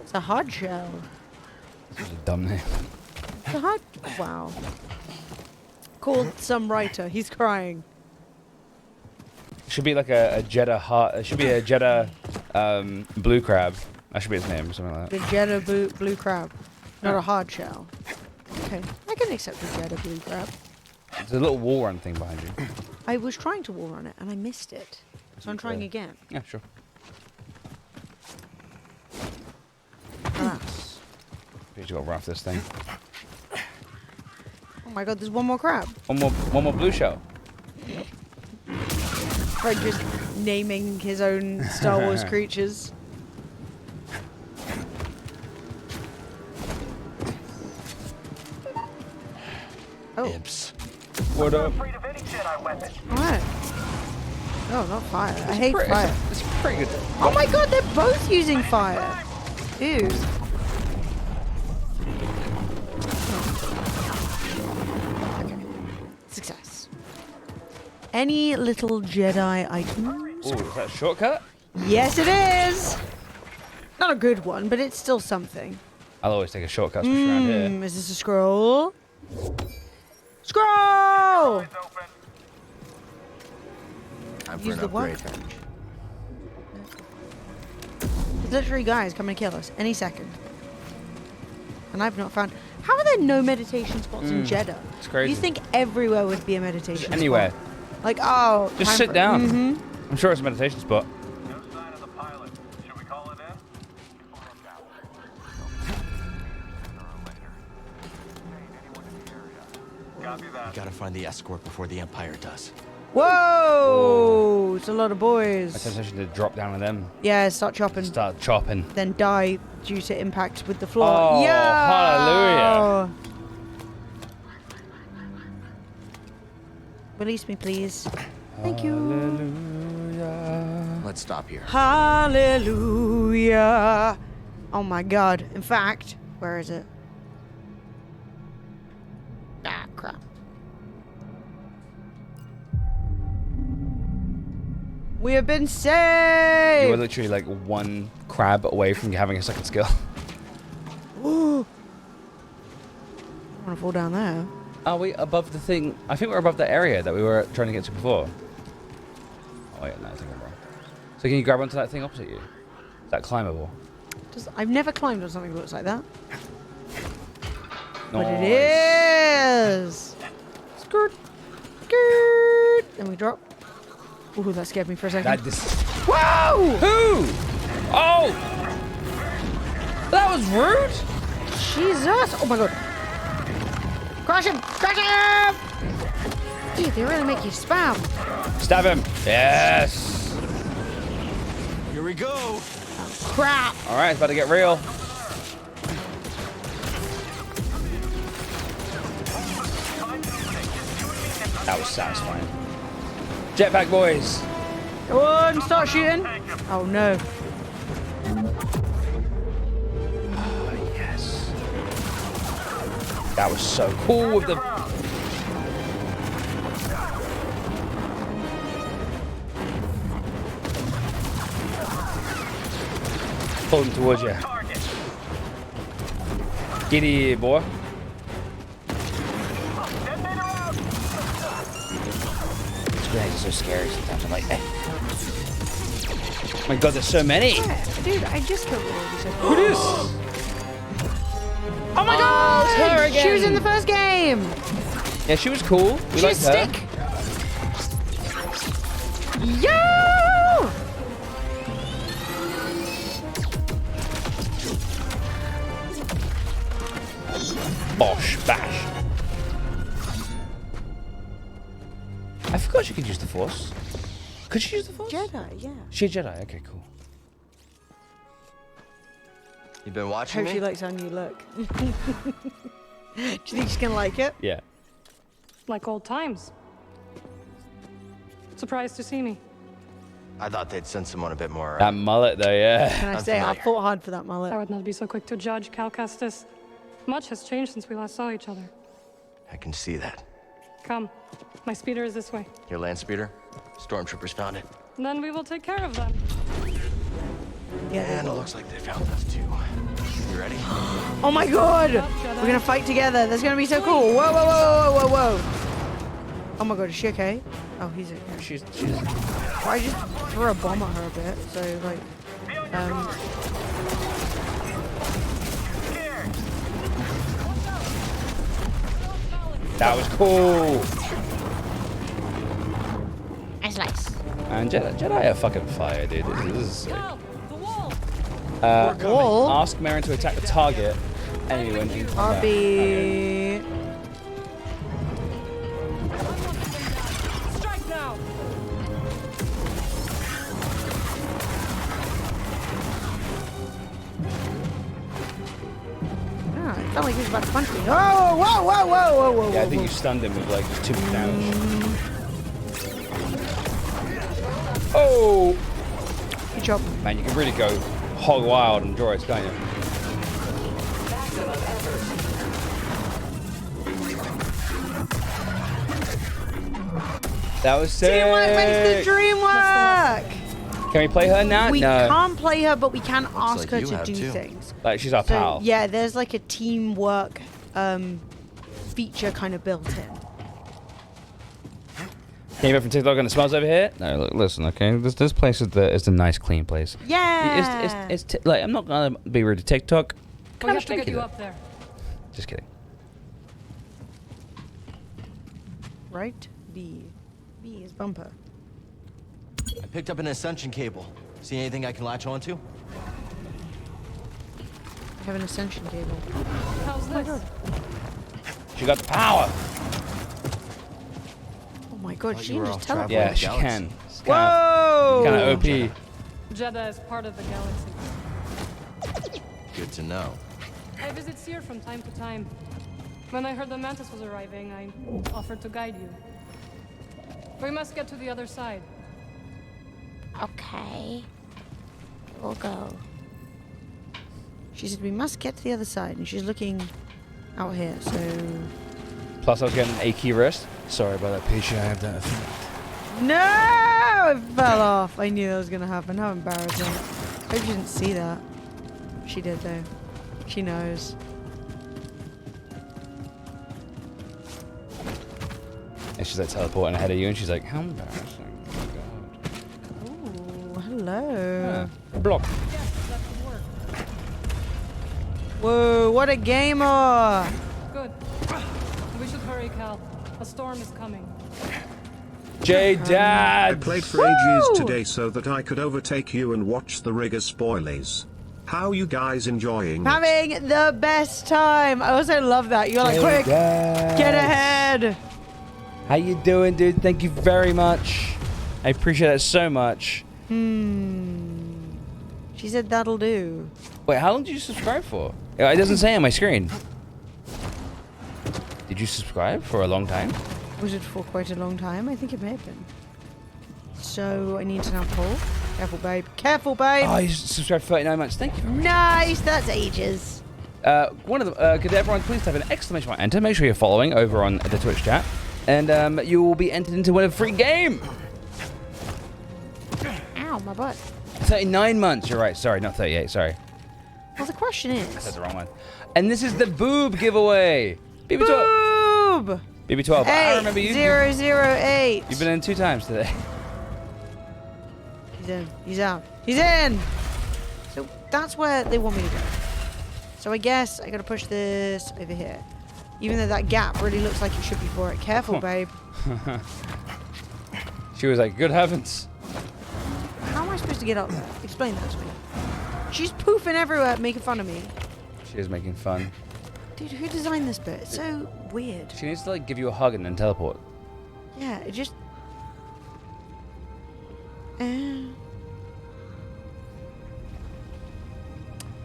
It's a hard shell. This is a dumb name. It's a hard. Wow. Called some writer. He's crying. Should be like a Jedi heart. It should be a Jedi blue crab. That should be his name or something like The that. Jedi blue crab. Not a hard shell. Okay. I can accept the Jedi blue crab. There's a little wall run thing behind you. I was trying to wall run it and I missed it. So I'm trying again. Yeah, sure. Alas. You got to rough this thing. Oh my god, there's one more crab. One more blue shell. Fred just naming his own Star Wars creatures. Oh. Ibs. What up? Alright. Oh, not fire. I hate fire. It's pretty good. Oh my god, they're both using fire. Ew. Okay. Success. Any little Jedi items? Oh, is that a shortcut? Yes, it is. Not a good one, but it's still something. I'll always take a shortcut especially around here. Is this a scroll? Scroll! Time for Use an the upgrade. workbench. There's literally guys coming to kill us any second. And I've not found... How are there no meditation spots in Jeddah? It's crazy. You think everywhere would be a meditation spot? Anywhere. Like, oh... Just time sit for- down. Mhm. I'm sure it's a meditation spot. We gotta find the escort before the Empire does. Whoa! It's a lot of boys. I temptation to drop down on them. Yeah, start chopping. Start chopping. Then die due to impact with the floor. Oh, yeah! hallelujah. Release me, please. Thank you. Let's stop here. Hallelujah. Oh my god. In fact, where is it? Ah, crap. We have been saved! You were literally like one crab away from having a second skill. Ooh. I want to fall down there. Are we above the thing? I think we're above the area that we were trying to get to before. Oh wait, no, I think I'm wrong. So can you grab onto that thing opposite you? Is that climbable? I've never climbed on something that looks like that. But it Nice. is! Skirt! Skirt! And we drop. Ooh, that scared me for a second. That dis- Whoa! Who? Oh! That was rude! Jesus! Oh my god. Crush him! Crush him! Dude, they really make you spam. Stab him! Yes! Here we go! Crap! Alright, it's about to get real. That was satisfying. Jetpack boys! Go on, start shooting. Oh no. Oh, yes. That was so cool with the... Pull him towards you. Giddy, boy. These grenades are so scary sometimes. I'm like, eh. Oh my god, there's so many. Yeah, dude, I just killed the lady. So Who is? Oh my god! it's her again. She was in the first game. Yeah, she was cool. We liked She's her. stick. Yo! Force? Could she use the Force? Jedi, yeah. She's a Jedi. Okay, cool. You been watching Hope me? she likes how new look. Do you think she's gonna like it? Yeah. Like old times. Surprised to see me. I thought they'd send someone a bit more. That mullet, though, yeah. Can I say I fought hard for that mullet? I would not be so quick to judge, Cal Kestis. Much has changed since we last saw each other. I can see that. Come. My speeder is this way. Your land speeder? Stormtroopers found it. Then we will take care of them. And it looks like they found us too. You ready? Oh my god! We're gonna fight together. That's gonna be so cool. Whoa, whoa, whoa, whoa, whoa, whoa. Oh my god, is she okay? Oh, he's okay. She's. Well, I just threw a bomb at her a bit, so like, That was cool. That's nice. And Jedi are fucking fire, dude. This is sick. Wall? Ask Merrin to attack the target. Enemy when in combat. RB. Strike now! Ah, it felt like he was about to punch me. Whoa, whoa, whoa, whoa, whoa, whoa. Yeah, I think you stunned him with like just too much damage. Oh! Good job. Man, you can really go hog wild and droids, can't you? That was sick. Teamwork makes the dream work. Can we play her now? We No. can't play her, but we can ask like her you to have do too. things. Like she's our So, pal. yeah, there's like a teamwork feature kind of built in. Came up from TikTok and it smells over here. No, look, listen, okay. This place is a nice, clean place. Yeah. It's like I'm not gonna be rude to TikTok. We Kinda have to get stinky you though. up there. Just kidding. Right? B. B is bumper. I picked up an ascension cable. See anything I can latch onto? I have an ascension cable. How's this? She got the power. Oh my god, Thought she you can were just off teleport. Yeah, the she galaxy. can. Whoa! Kind of OP. Jedi is part of the galaxy. Good to know. I visit Seer from time to time. When I heard the Mantis was arriving, I offered to guide you. We must get to the other side. Okay. We'll go. She said we must get to the other side, and she's looking out here, so... Plus, I was getting an achy wrist. Sorry about that, Peachy. I have that effect. No! It fell off. I knew that was going to happen. How embarrassing. Hope she didn't see that. She did, though. She knows. And she's like teleporting ahead of you, and she's like, how embarrassing. Ooh, hello. Block. Whoa, what a gamer! Good. We should hurry, Cal. A storm is coming. J-Dad! I played for ages today so that I could overtake you and watch the rigger spoilies. How you guys enjoying it? Having the best time. I also love that. You're like, quick, get ahead. How you doing, dude? Thank you very much. I appreciate that so much. She said that'll do. Wait, how long did you subscribe for? It doesn't say on my screen. Did you subscribe for a long time? Was it for quite a long time? I think it may have been. So I need to now pull. Careful, babe. Careful, babe. Oh, you subscribed for 39 months. Thank you very much. Nice. That's ages. One of them. Could everyone please type an exclamation mark enter? Make sure you're following over on the Twitch chat, and you will be entered into a free game. Ow, my butt. 39 months. You're right. Sorry, not 38. Sorry. Well, the question I is. said the wrong one. And this is the boob giveaway. BB12. Boob. BB12. I remember you. 008. You've been in 2 times today. He's in. He's out. He's in. So that's where they want me to go. So I guess I gotta push this over here. Even though that gap really looks like it should be for it. Careful, babe. She was like, good heavens. How am I supposed to get up there? Explain that to me. She's poofing everywhere, making fun of me. She is making fun. Dude, who designed this bit? It's so weird. She needs to like give you a hug and then teleport. Yeah, it just...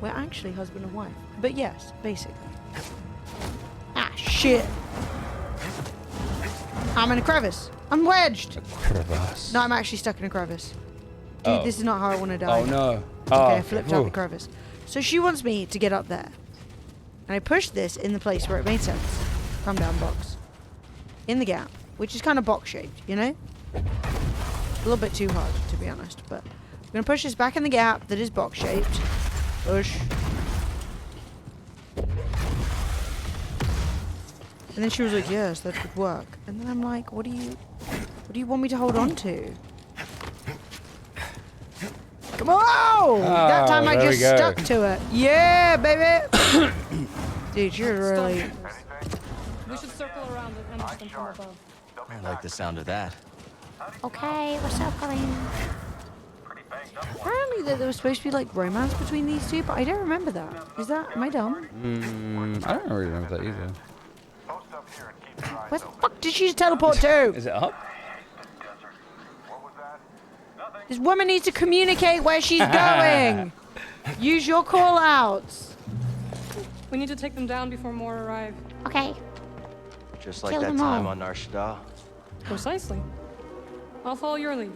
We're actually husband and wife. But yes, basically. Ah, shit. I'm in a crevice. I'm wedged. Crevice. No, I'm actually stuck in a crevice. Dude, this is not how I want to die. Oh, no. Okay, I flipped out the crevice. So she wants me to get up there. And I pushed this in the place where it made sense. Calm down, box. In the gap, which is kind of box-shaped, you know? A little bit too hard, to be honest. But I'm going to push this back in the gap that is box-shaped. Push. And then she was like, yes, that could work. And then I'm like, what do you want me to hold on to? Come on! That time I just stuck to it. Yeah, baby! Dude, you're really... We should circle around it and hit them from above. I like the sound of that. Okay, we're circling. Apparently there was supposed to be like romance between these two, but I don't remember that. Am I dumb? I don't really remember that either. Where the fuck did she teleport to? Is it up? This woman needs to communicate where she's going. Use your call outs. We need to take them down before more arrive. Okay. Just like that time on Nar Shaddaa. Precisely. I'll follow your lead.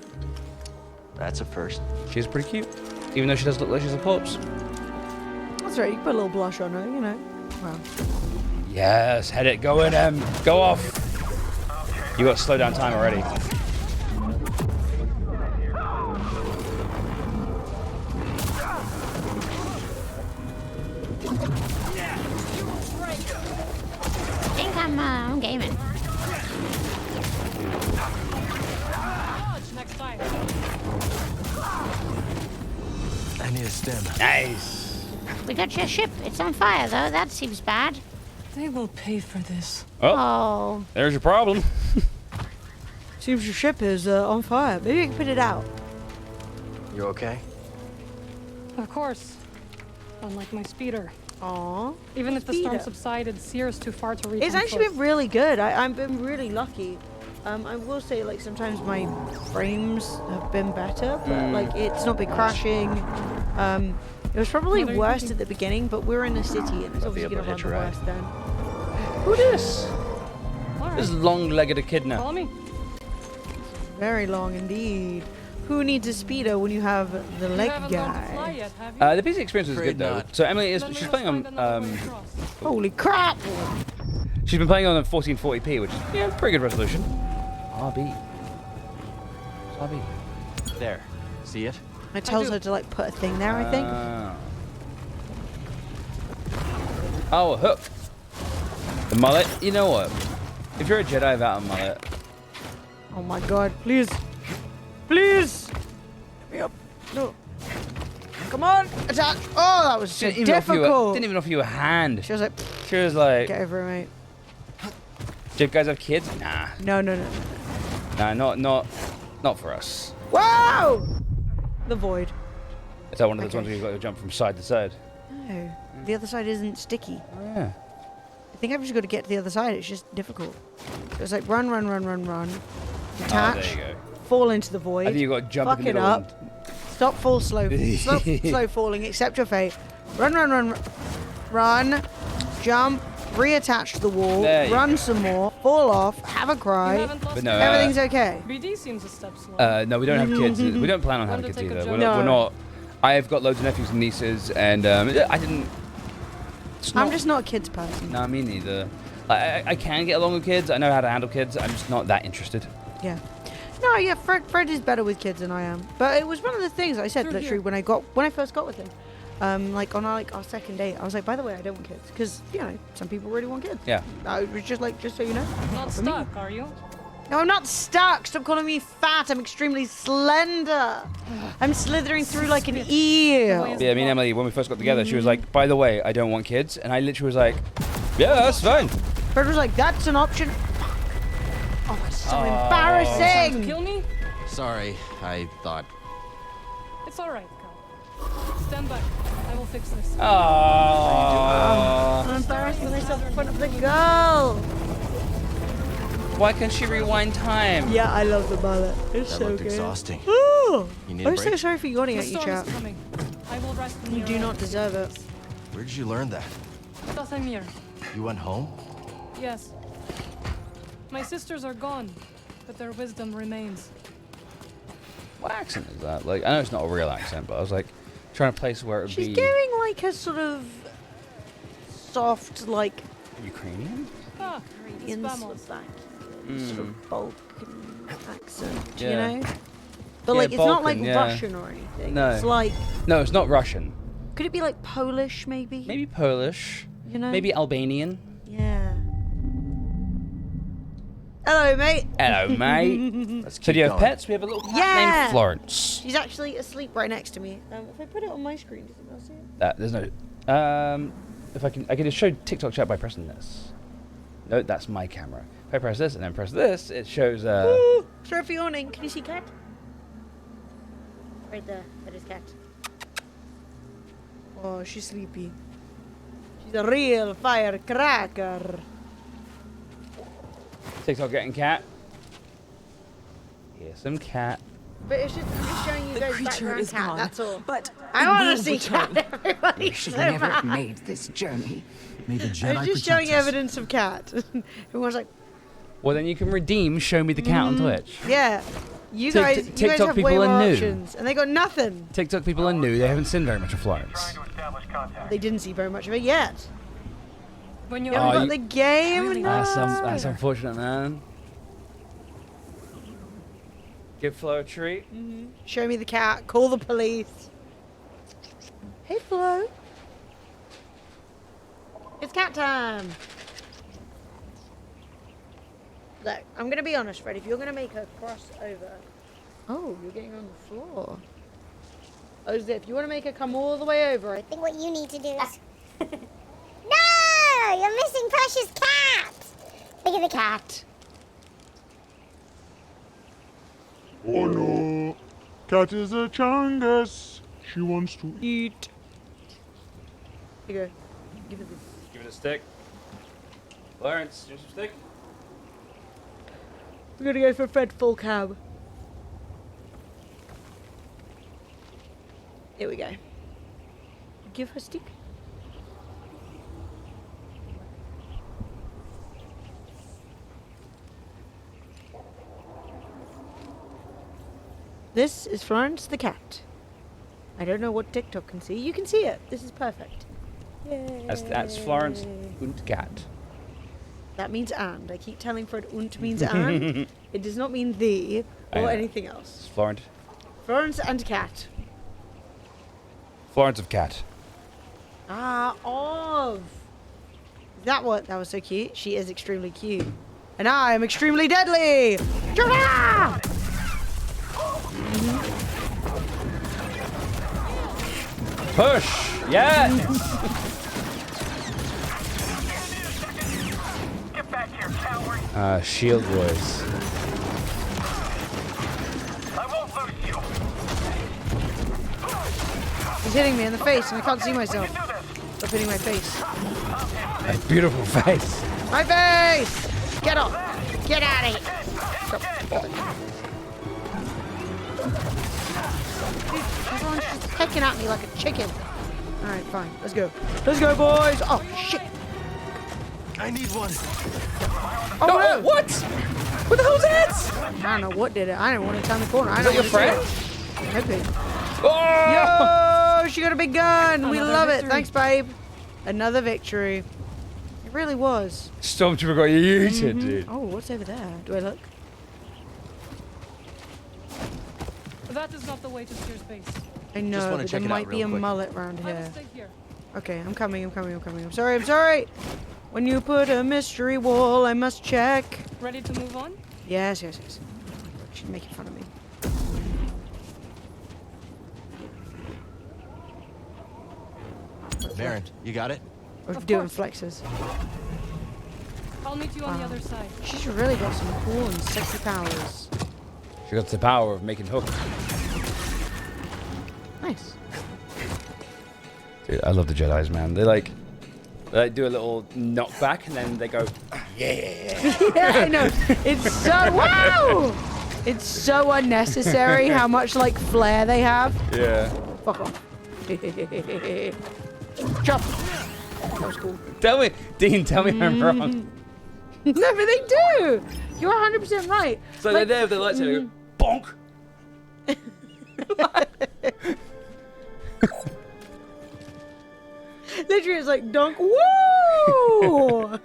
That's a first. She's pretty cute, even though she does look like she's a corpse. That's right, you can put a little blush on her, you know. Well. Yes, head it. Go in, Em. Go off. You got slow down time already. I think I'm gaming. Next time. I need a stem. Nice. We got your ship. It's on fire, though. That seems bad. They will pay for this. Oh. There's your problem. Seems your ship is on fire. Maybe you can put it out. You okay? Of course. Unlike my speeder. Aww. Even if the storm subsided, Sear's too far to reach. It's actually been really good. I've been really lucky. I will say, like, sometimes my frames have been better, but like it's not been crashing. It was probably worst at the beginning, but we're in a city and it's obviously gonna run the worst then. Who this? Right. This long-legged echidna. Follow me. Very long indeed. Who needs a speeder when you have the leg guy? Yet, have you? The PC experience was good though. So Emily she's playing on holy crap! She's been playing on 1440p, which is pretty good resolution. RB. There. See it? It tells her to like put a thing there, I think. Oh, a hook. The mullet. You know what? If you're a Jedi without a mullet. Oh my god, please. Please! Get me up. No. Come on, attack! Oh, that was so difficult. Didn't even offer you a hand. She was like, get over it, mate. Do you guys have kids? Nah. No. Nah, not for us. Whoa! The void. Is that one of those ones where you've got to jump from side to side? No, the other side isn't sticky. Oh, yeah. I think I've just got to get to the other side. It's just difficult. So it's like run. Detach. Oh, there you go. Fall into the void. I think you've got to jump Fuck in the it middle. up. Stop, fall slow. Stop, slow falling. Accept your fate. Run. Jump. Reattach to the wall. Run some more. Fall off. Have a cry. But no, everything's okay. BD seems a step slow. No, we don't have kids. We don't plan on having kids either. We're not. I've got loads of nephews and nieces, and I didn't. I'm just not a kids person. No, me neither. I can get along with kids. I know how to handle kids. I'm just not that interested. Yeah. No, yeah, Fred is better with kids than I am. But it was one of the things I said literally when I first got with him. Like on our second date, I was like, by the way, I don't want kids because some people really want kids. Yeah. I was just like, just so you know. Not stuck, are you? No, I'm not stuck. Stop calling me fat. I'm extremely slender. I'm slithering through like an eel. Yeah, me and Emily, when we first got together, she was like, by the way, I don't want kids. And I literally was like, yeah, that's fine. Fred was like, that's an option. Oh, it's so embarrassing. Trying to kill me? Sorry, I thought. It's all right, Cal. Stand back. I will fix this. I'm embarrassing myself in front of the girl. Why can't she rewind time? Yeah, I love the mullet. It's that so looked good. exhausting. You need I'm a so break? sorry for yawning The at you, storm is chat. coming. I will rest when You you're do ready. not deserve it. Where did you learn that? Dathomir. You went home? Yes. My sisters are gone, but their wisdom remains. What accent is that? Like, I know it's not a real accent, but I was like trying to place where it would She's be. giving like a sort of soft, like Ukrainian? Ah, Indian vamos. Slovakian sort of Balkan accent, Yeah. you know? But Yeah, like, it's not like Balkan, yeah. Russian or anything. No. It's like, No, it's not Russian. could it be like Polish, maybe? Maybe Polish. You know? Maybe Albanian. Yeah. Hello, mate. Hello, mate. So do you have pets? We have a little cat Yeah. named Florence. She's actually asleep right next to me. If I put it on my screen, do you think I'll see it? There's no. If I can just show TikTok chat by pressing this. No, that's my camera. If I press this and then press this, it shows. Ooh, sorry for yawning. Can you see cat? Right there. That is cat. Oh, she's sleepy. She's a real firecracker. TikTok getting cat. Here's some cat. But it's just, I'm just showing you guys creature background is cat. gone, That's all. but I it want will to see return. cat. Everybody She so never bad. made this journey. May the I Jedi was just showing evidence of cat. Everyone's like, Well, then you can redeem Show Me the Cat on Twitch. yeah. You Tik- guys, tik- you guys TikTok have people way are more new. options, and they got nothing. TikTok people are new. They haven't seen very much of Florence. They didn't see very much of it yet. When You you're haven't Oh, got you- the game. That's unfortunate, man. Give Flo a treat. Show me the cat. Call the police. Hey, Flo. It's cat time. Look, I'm gonna be honest, Fred. If you're gonna make her cross over, oh, you're getting on the floor. Oh, if you want to make her come all the way over, I think What you need to do is... No! You're missing Precious cat! Look at the cat. Oh no, cat is a chungus. She wants to eat. Here you go. Give it this. Give it a stick. Florence, do you want some stick? We're gonna go for Fred full cab. Here we go. Give her stick. This is Florence the cat. I don't know what TikTok can see. You can see it. This is perfect. That's Florence und Cat. That means and. I keep telling Fred und means and. It does not mean the I know. or anything else. It's Florence. Florence and cat. Florence of Cat. Ah, of. That what? That was so cute. She is extremely cute. And I am extremely deadly. Ta-da! Push! Yes! Shield Wars. He's hitting me in the face and I can't see myself. Stop hitting my face. A beautiful face. My face! Get off! Get out of here! Stop. Dude, everyone's just pecking at me like a chicken. Alright, fine. Let's go. Let's go, boys! Oh, shit! I need one. Oh, no! What? What the hell was that? I don't know what did it. I didn't want to turn the corner. I Is don't that your want to friend? Could be. Oh! Yo! She got a big gun! We Another love victory. it. Thanks, babe. Another victory. It really was. Stormtrooper got yeeted, dude. Oh, what's over there? Do I look? That is not the way to steer space. I know, wanna but check there it out might be real a quick. mullet around I will here. stay here. Okay, I'm coming. I'm sorry, I'm sorry. When you put a mystery wall, I must check. Ready to move on? Yes. Oh my God, she's making fun of me. Baron, you got it? We're Of doing course. flexes. I'll meet you on the other side. She's really got some cool and sexy powers. She got the power of making hooks. Nice. Dude, I love the Jedis, man. They like do a little knockback and then they go, yeah. Yeah, I know. It's so wow. It's so unnecessary how much like flair they have. Yeah. Fuck off. Chop. That was cool. Tell me, Dean, tell me I'm wrong. No, but they do. You're 100% right. So they're there with their lightsaber, bonk. Literally, it's like dunk. Woo!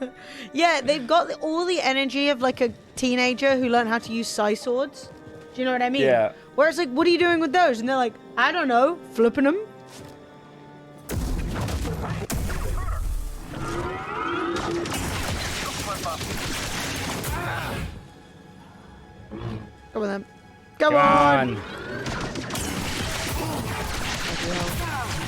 Yeah, they've got all the energy of like a teenager who learned how to use psi swords. Do you know what I mean? Yeah. Whereas, like, what are you doing with those? And they're like, I don't know, flipping them. Come on, then. Come on.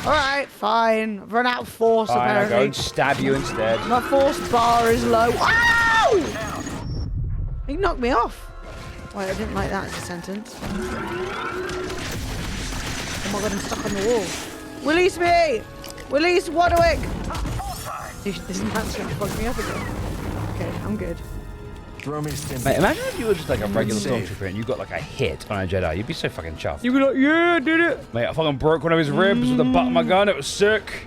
Alright, fine. I've run out of force, Fine, I'll go apparently. and stab you instead. My force bar is low. Ow! He knocked me off. Wait, I didn't like that as a sentence. Oh my god, I'm stuck on the wall. Release me! Release Wadwick! This man's gonna fuck me up again. Okay, I'm good. Throw me a stim. Mate, imagine if you were just like a regular stormtrooper and you got like a hit on a Jedi. You'd be so fucking chuffed. You'd be like, yeah, I did it! Mate, I fucking broke one of his ribs with the butt of my gun. It was sick.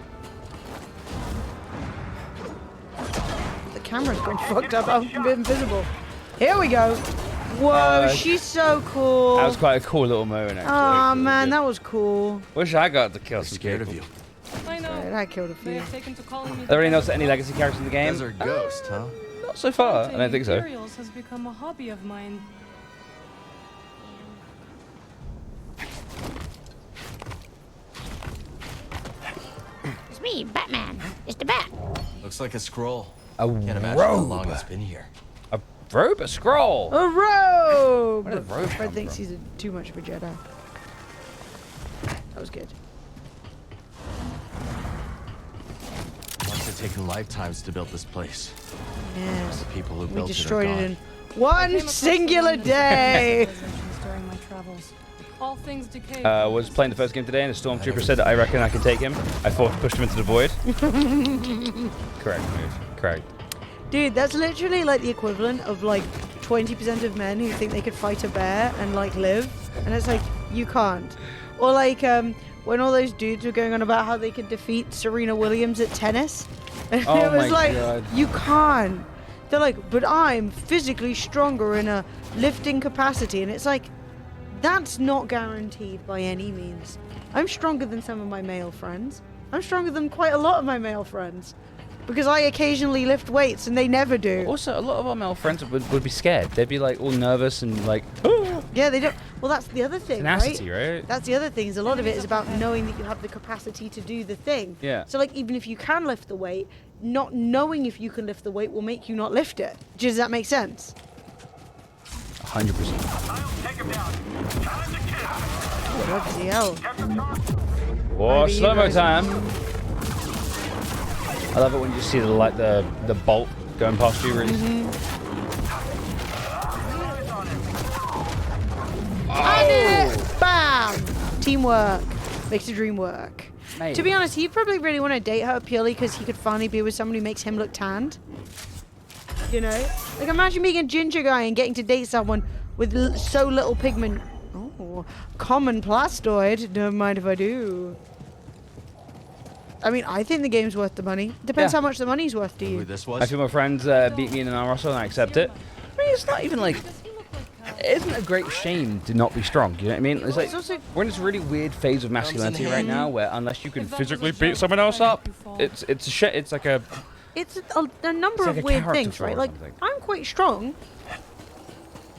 The camera's gone fucked up. I'm a bit invisible. Here we go. Whoa, she's so cool. That was quite a cool little moment, actually. Oh man, that was cool. Wish I got to kill some Scared people. of you. I know. Right, I killed a They few. have taken to calling me. Are there any notes to any legacy characters in the game? Those are ghosts, huh? Not so far. I don't think so. Materials has become a hobby of mine. It's me, Batman. It's the Bat. Looks like a scroll. A Can't imagine how robe. long it's been here. A robe? A scroll? A robe! Where did the robe Fred come thinks from? he's too much of a Jedi. That was good. Must have taken lifetimes to build this place. Yes. The people who We built it are destroyed gone. it in one singular day. During my travels. All things decay. Was playing the first game today and a stormtrooper said that I reckon I can take him. I pushed him into the void. Correct move. Correct. Dude, that's literally like the equivalent of like 20% of men who think they could fight a bear and like live. And it's like, you can't. Or like when all those dudes were going on about how they could defeat Serena Williams at tennis. And Oh it was my like, God. you can't. They're like, but I'm physically stronger in a lifting capacity. And it's like, that's not guaranteed by any means. I'm stronger than some of my male friends. I'm stronger than quite a lot of my male friends. Because I occasionally lift weights and they never do. Also, a lot of our male friends would be scared. They'd be like all nervous and like, Yeah, they don't. Well, that's the other thing, tenacity, right? That's the other thing. Is a lot of it is about knowing that you have the capacity to do the thing. Yeah. So, like, even if you can lift the weight, not knowing if you can lift the weight will make you not lift it. Does that make sense? 100%. Bloody hell. Oh, Maybe you slow-mo guys- time. I love it when you see the bolt going past you, really. I did it! Bam! Teamwork makes the dream work. Mate. To be honest, he'd probably really want to date her purely because he could finally be with someone who makes him look tanned. You know? Like, imagine being a ginger guy and getting to date someone with so little pigment. Oh, common plastoid. Don't mind if I do. I mean, I think the game's worth the money. Depends Yeah. how much the money's worth to you. Who this I was? feel my friends beat me in an arm wrestle and I accept it. I mean, it's not even like, it isn't a great shame to not be strong. You know what I mean? It's like, It's also- we're in this really weird phase of masculinity right now where unless you can physically beat someone else up, it's a shit. It's like a, It's a number It's like of a weird character things, flaw right? or Like, something. I'm quite strong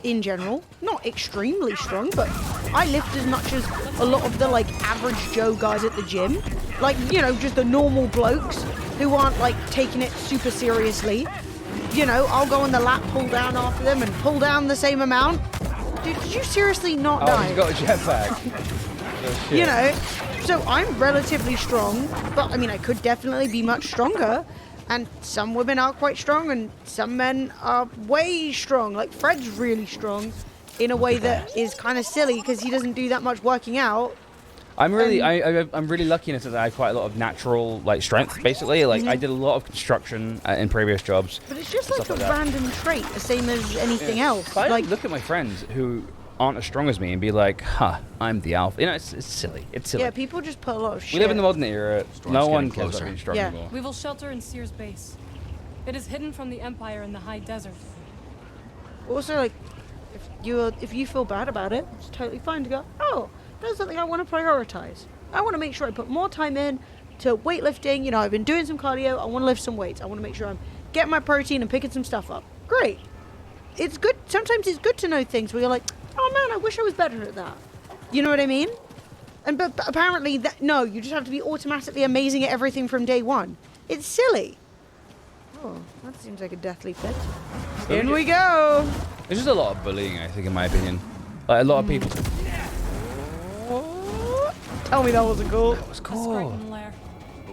in general. Not extremely strong, but I lift as much as a lot of the, like, average Joe guys at the gym. Like, you know, just the normal blokes who aren't, like, taking it super seriously. You know, I'll go on the lat pull down after them and pull down the same amount. Dude, did you seriously not oh, die? he's got a jetpack. Oh, shit. You know, so I'm relatively strong, but I mean, I could definitely be much stronger. And some women are quite strong, and some men are way strong. Like Fred's really strong, in a way that is kind of silly because he doesn't do that much working out. I'm really, I'm really lucky in it that I have quite a lot of natural like strength. Basically, like I did a lot of construction in previous jobs. But it's just and like stuff a that. random trait, the same as anything else. But I Like, look at my friends who aren't as strong as me and be like, huh, I'm the alpha. You know, it's silly. It's silly. Yeah, people just put a lot of shit. We live in the modern era. No one cares closer. about being strong Yeah. anymore. We will shelter in Seer's base. It is hidden from the Empire in the high desert. Also, like, if you feel bad about it, it's totally fine to go, oh, that's something I want to prioritize. I want to make sure I put more time in to weightlifting. You know, I've been doing some cardio. I want to lift some weights. I want to make sure I'm getting my protein and picking some stuff up. Great. It's good. Sometimes it's good to know things where you're like, oh man, I wish I was better at that. You know what I mean? And but apparently, no, you just have to be automatically amazing at everything from day one. It's silly. Oh, that seems like a deathly fit. In we go. There's just a lot of bullying, I think, in my opinion. Like, a lot of people. Tell me that wasn't cool. That was cool. Lair.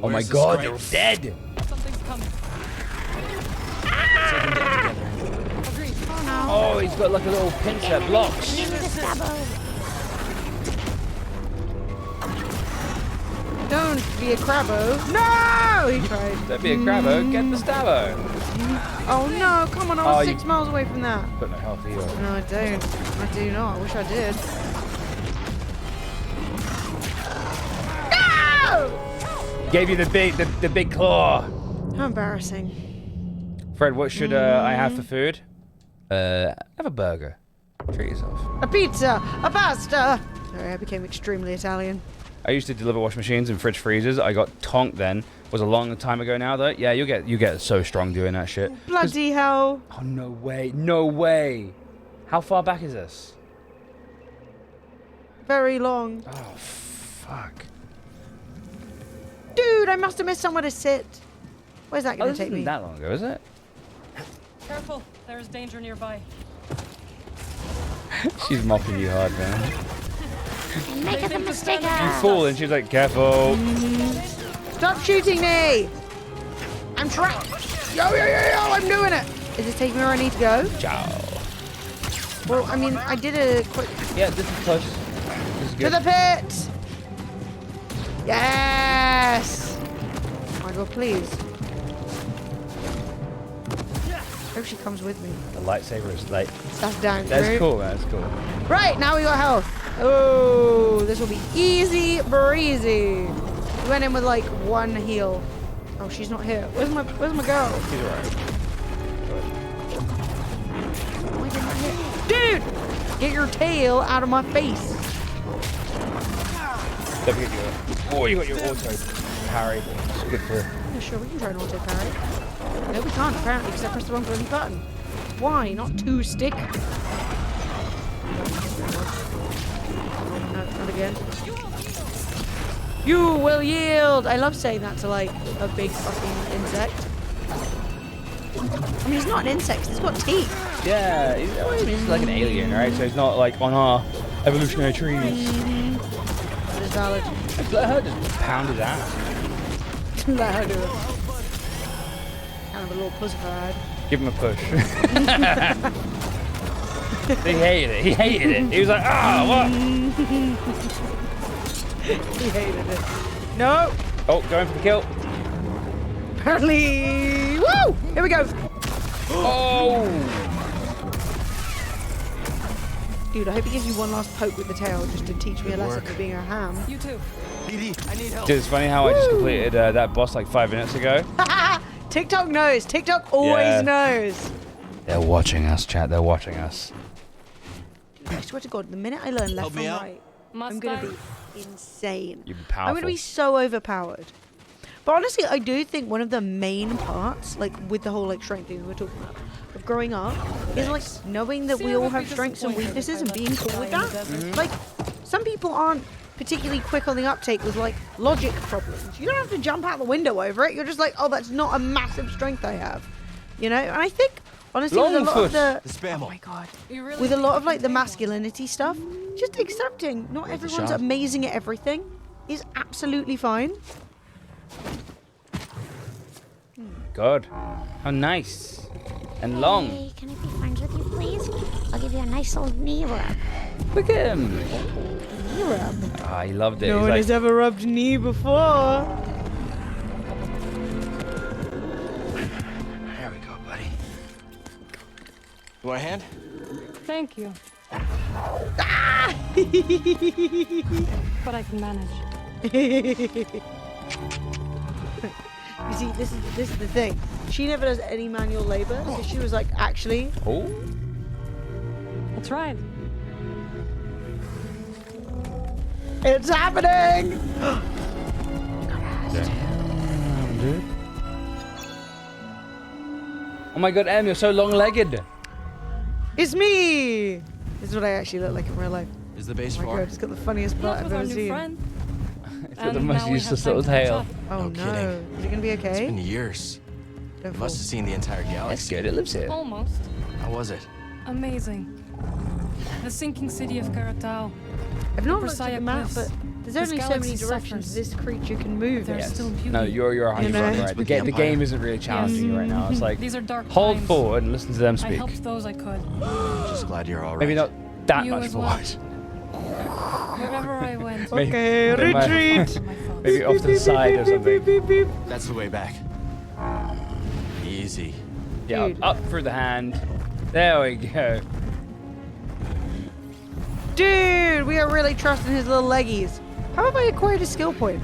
Oh my god, they're dead. Something's coming. Agreed. Oh no. Oh, he's got like a little pincer that blocks. Don't be a crabbo. No! He tried. Don't be a crabbo, get the stabbo. Oh no, come on, I was 6 miles away from that. Got no health either. No, I don't. I do not. I wish I did. No! Gave you the big claw. How embarrassing. Fred, what should I have for food? Have a burger. Treat yourself. A pizza! A pasta! Sorry, I became extremely Italian. I used to deliver washing machines and fridge freezers. I got tonked then. Was a long time ago now though. Yeah, you get so strong doing that shit. Bloody hell. Oh no way. No way. How far back is this? Very long. Oh fuck. Dude, I must have missed somewhere to sit. Where's that going to take me? That long ago, is it? Careful, there is danger nearby. She's mocking you hard, man. Make a mistake. You fool, and she's like, careful. Stop shooting me! I'm trying. Yo, I'm doing it. Is this taking me where I need to go? Ciao. Well, I mean, I did a quick. Yeah, this is close. This is good. To the pit! Yes! Oh my god, please. Hope she comes with me. The lightsaber is like. That's down. That's cool, man. That's cool. Right, now we got health. Oh, this will be easy breezy. We went in with like one heal. Oh, she's not here. Where's my girl? She's alright. Why didn't I hit? Dude! Get your tail out of my face. Don't forget your. Oh, you got your auto parry. It's good for. Yeah, sure, we can try an auto parry. No, we can't apparently because I pressed the wrong bloody button. Why? Not two stick. No, not again. You will yield! I love saying that to like a big fucking insect. I mean, he's not an insect, he's got teeth. Yeah, he's like an alien, right? So he's not like on our evolutionary trees. That is valid. Just let her just pound his ass. Let her do it. Kind of a little pussycat. Give him a push. He hated it. He hated it. He was like, ah, what? He hated it. No. Oh, going for the kill. Apparently. Woo! Here we go. Oh. Dude, I hope he gives you one last poke with the tail just to teach me a lesson for being a ham. You too. BD, I need help. Dude, it's funny how I just completed that boss like 5 minutes ago. TikTok knows. TikTok always knows. They're watching us, chat. They're watching us. I swear to God, the minute I learn left from right, I'm going to be insane. You'd be powerful. I'm going to be so overpowered. But honestly, I do think one of the main parts, like with the whole like strength thing we were talking about, of growing up, is like knowing that we all have strengths and weaknesses and being cool with that. Like, some people aren't particularly quick on the uptake with like logic problems. You don't have to jump out the window over it. You're just like, oh, that's not a massive strength I have. You know? And I think, honestly, with a lot of the oh my god, with a lot of like the masculinity stuff, just accepting not everyone's amazing at everything is absolutely fine. God, how nice and long. Hey, can I be friends with you, please? I'll give you a nice old knee rub. Look at him. Knee rub. Ah, he loved it. No one has ever rubbed knee before. There we go, buddy. You want a hand? Thank you. Ah! But I can manage. You see, this is the thing. She never does any manual labor, so she was like, actually. Oh. That's right. It's happening! Damn, dude. Oh my god, Em, you're so long-legged. It's me! This is what I actually look like in real life. Is the base Oh my far? god, it's got the funniest butt I've ever seen. It's got the most useless little tail. Oh no. Is it gonna be okay? It's been years. You must have seen the entire galaxy. That's good, it lives here. Almost. How was it? Amazing. The sinking city of Karatao. I've the not looked at Versailles the map, cliffs. but there's This only so galaxy many directions suffers. this creature can move. There's in. still beauty. No, you're 100% right. The game isn't really challenging you right now. It's like, These are dark hold times. forward and listen to them I speak. helped those I could. Just glad you're all right. Maybe not that You much as well. forward. Wherever I went. Okay, Maybe- retreat! Maybe off to the side or something. That's the way back. Easy. Yeah, up through the hand. There we go. Dude, we are really trusting his little leggies. How have I acquired a skill point?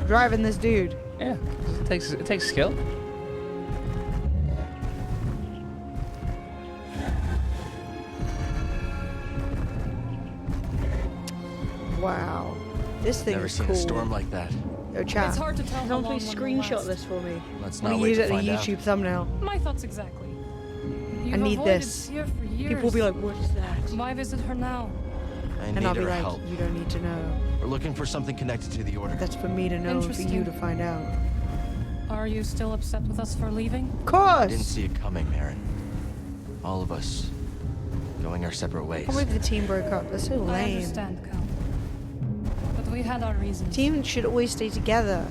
Driving this dude. Yeah, it takes skill. Wow. This thing Never is seen cool. a storm like that. Yo, chat. It's hard to tell how Don't long please one will screenshot last. this for me. Let's I'm not gonna wait use to it in a find out. YouTube thumbnail. My thoughts exactly. You've I need avoided this. Here for years. People will be like, what is that? Why visit her now? I And need I'll be her like, help. you don't need to know. We're looking for something connected to the Order. That's for me to know and for you Interesting. to find out. Are you still upset with us for leaving? Of I didn't course! see it coming, Marin. All of us going our separate ways. I can't believe the team broke up. That's so I lame. understand, Cal. But we had our reasons. Teams should always stay together.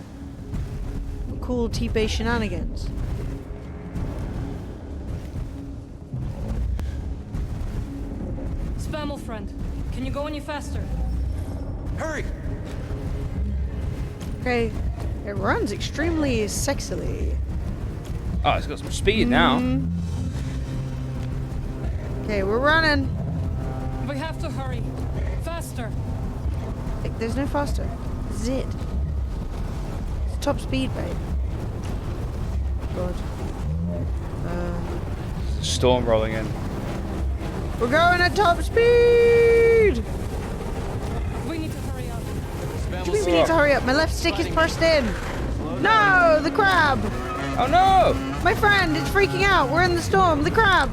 Cool T-based shenanigans. Spammel friend, can you go any faster? Hurry! Okay. It runs extremely sexily. Oh, it's got some speed now. Okay, we're running. We have to hurry. Faster. There's no faster. This is it. It's top speed, babe. God. Storm rolling in. We're going at top speed! We need to hurry up. What do you mean we need to hurry up? My left stick is pressed in. No, the crab! Oh no! My friend, it's freaking out. We're in the storm. The crab!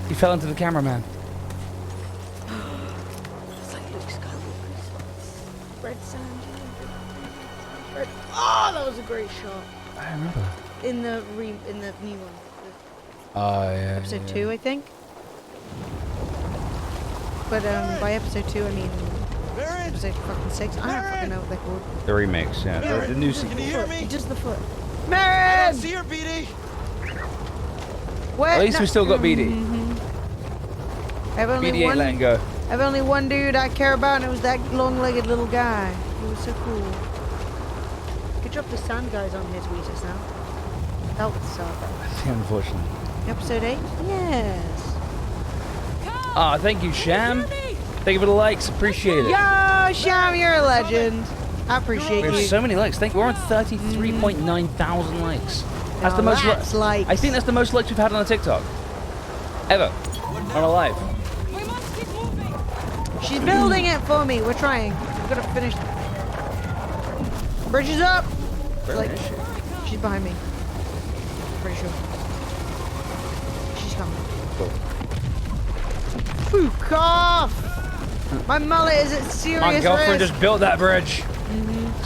He fell into the cameraman. It's like Luke Skywalker's red sand. Red. Oh, that was a great shot. I remember. In the new one. Oh yeah. Episode 2, I think. But by episode 2, I mean episode fucking 6. I don't fucking know what they're called. The remakes, yeah. The new sequel. Just the foot. Marin! See her, BD! Where? At least we still got BD. I've only BD ain't one. letting go. I've only one dude I care about, and it was that long-legged little guy. He was so cool. Could drop the sand guys on here to eat us now. That would suck. Yeah, unfortunately. Episode 8? Yes. Ah, thank you, Sham. Thank you for the likes. Appreciate it. Yo, Sham, you're a legend. I appreciate We you. have so many likes. Thank you. We're on 33.9 thousand likes. That's the Now most. that's likes. I think that's the most likes we've had on a TikTok ever on a live. She's building it for me. We're trying. We're gonna finish. Bridge is up. Like, she's behind me. Pretty sure. She's coming. Cool. Fuck off! My mullet is at serious My girlfriend risk. just built that bridge.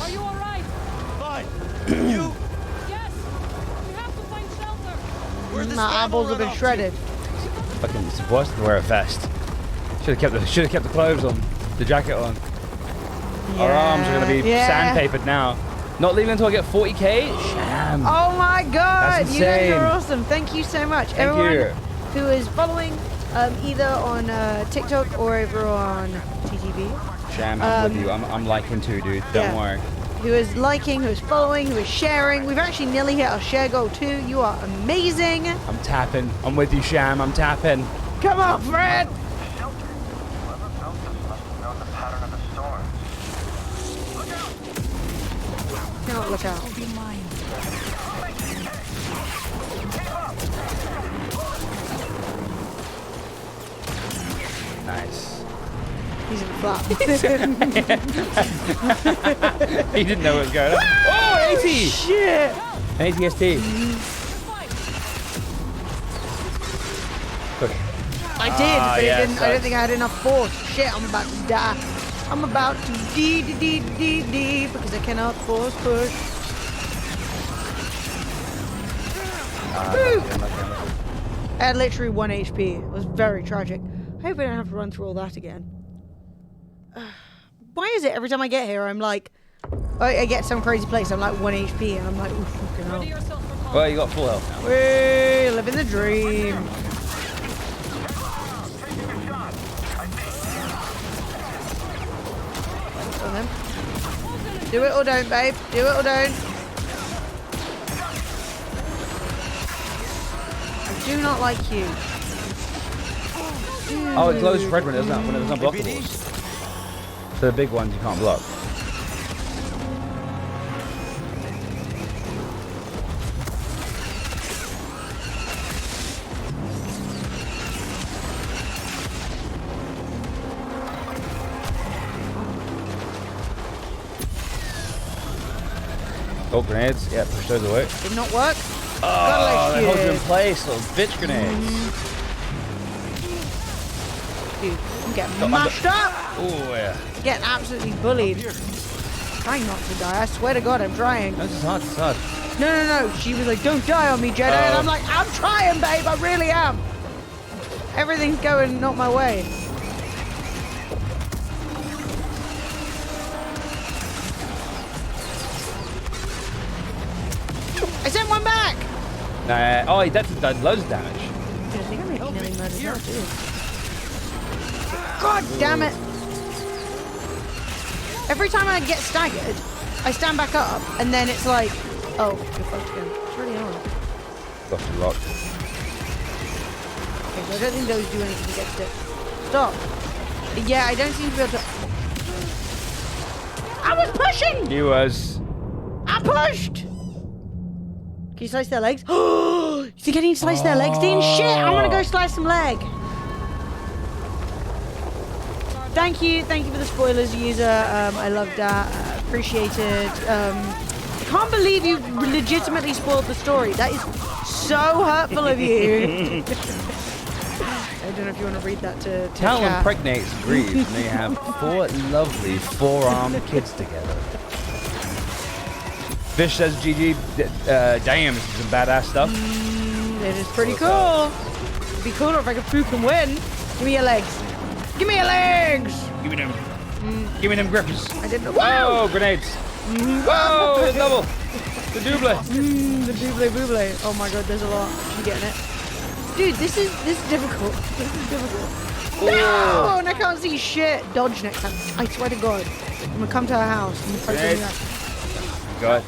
Are you alright? Fine. You? Yes. We have to find shelter. Where'd this My guy eyeballs have run been off to? shredded. Fucking, it's worse than wear a vest. Should have kept the clothes on, the jacket on. Our arms are gonna be sandpapered now. Not leaving until I get 40k. Sham. Oh my god! That's You guys insane. are awesome. Thank you so much. Thank Everyone you. who is following either on TikTok or over on TTV. Sham, I'm with you. I'm liking too, dude. Don't yeah. worry. Who is liking, who is following, who is sharing. We've actually nearly hit our share goal too. You are amazing. I'm tapping. I'm with you, Sham. I'm tapping. Come on, Fred. cannot look out. Nice. He's in the flap. He didn't know what was going on. Oh, 80! Shit! ATST. Push. I did, but yeah, it didn't. I don't think I had enough force. Shit, I'm about to die. I'm about to D because I cannot force push. Woo! I had literally 1 HP. It was very tragic. I hope I don't have to run through all that again. Why is it every time I get here, I'm like, I get some crazy place, I'm like 1 HP, and I'm like, ooh, fucking hell. Well, you got full health now. Hey, living the dream. On them. Do it or don't, babe. Do it or don't. I do not like you. Oh, it glows red when it doesn't, when there's no blockables. So the big ones you can't block. Oh, grenades. Yeah, push those away. Did not work. Oh, they hold you in place, little bitch grenades. Dude, I'm getting mashed up. Oh, yeah. Getting absolutely bullied. Trying not to die. I swear to God, I'm trying. This is hard, it's hard. No. She was like, don't die on me, Jedi. And I'm like, I'm trying, babe. I really am. Everything's going not my way. I sent one back. Nah, oh, that's done loads of damage. Dude, I think I may be nearly murdered now, too. God damn it. Every time I get staggered, I stand back up, and then it's like, oh, you're fucked again. It's really annoying. Lost a lot. Okay, so I don't think those do anything against it. Stop. Yeah, I don't seem to be able to... I was pushing! You was. I pushed! Can you slice their legs? Oh, is he getting to slice their legs, Dean? Shit, I want to go slice some leg. Thank you for the spoilers, user. I love that. Appreciate it. I can't believe you legitimately spoiled the story. That is so hurtful of you. I don't know if you want to read that to Cal chat. impregnates Greaves and they have 4 lovely 4-armed kids together. Fish says GG. Damn, this is some badass stuff. It is pretty cool. It'd be cooler if I could poop and win. Give me your legs. Give me your legs! Give me them. Give me them grippers. I didn't know. Whoa, grenades. Whoa, the double. The double. The double booble. Oh my god, there's a lot. I'm getting it. Dude, this is difficult. This is difficult. No! And I can't see shit. Dodge next time. I swear to God. I'm gonna come to her house. I'm gonna poke her. Go ahead.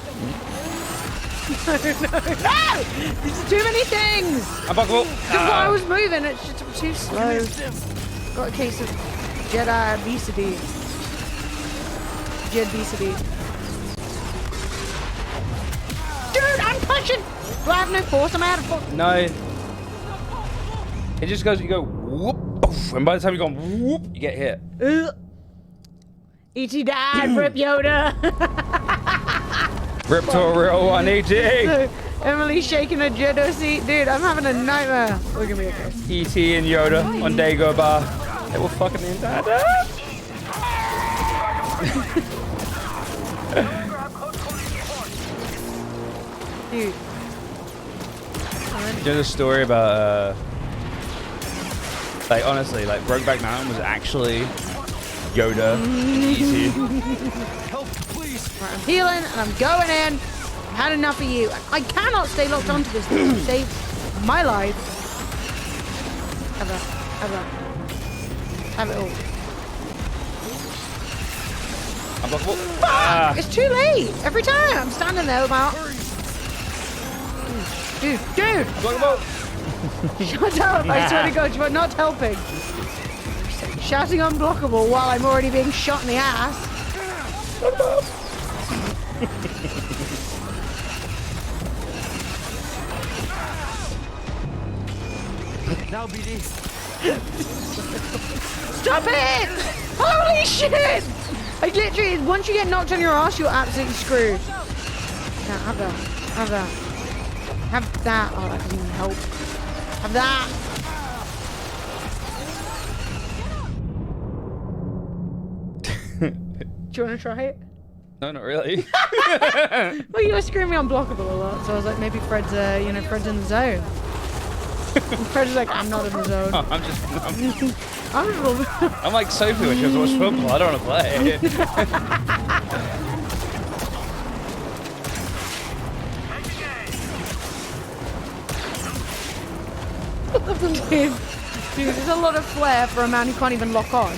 No! This is too many things! Unbuckable. I was moving, it's just too slow. Got a case of Jedi obesity. Jedbesity. Dude, I'm pushing! Do I have no force? Am I out of force? No. It just goes, you go whoop, oof, and by the time you go whoop, you get hit. E.T. died, Rip Yoda! Rip to a real one, E.T. Emily's shaking her Jedi seat. Dude, I'm having a nightmare. We're gonna be okay. E.T. and Yoda on Dagobah. They were fucking the entire time. Dude. You know the story about, like, honestly, like, Brokeback Mountain was actually Yoda and E.T. Help, please. Right, I'm healing and I'm going in. I've had enough of you. I cannot stay locked onto this thing to save my life. Ever. Have it all. Unblockable. Fuck! It's too late. Every time I'm standing there about. Dude. Unblockable. Shut up! I swear to God, you're not helping. Shouting unblockable while I'm already being shot in the ass. Now, BD. Stop it! Holy shit! Like literally, once you get knocked on your ass, you're absolutely screwed. Yeah, have that. Have that. Have that. Oh, that doesn't even help. Have that. Do you want to try it? No, not really. Well, you were screaming unblockable a lot, so I was like, maybe Fred's, Fred's in the zone. And Fred's like, I'm not in the zone. I'm I'm I'm like Sophie when she was watching football. I don't want to play. Dude, there's a lot of flair for a man who can't even lock on.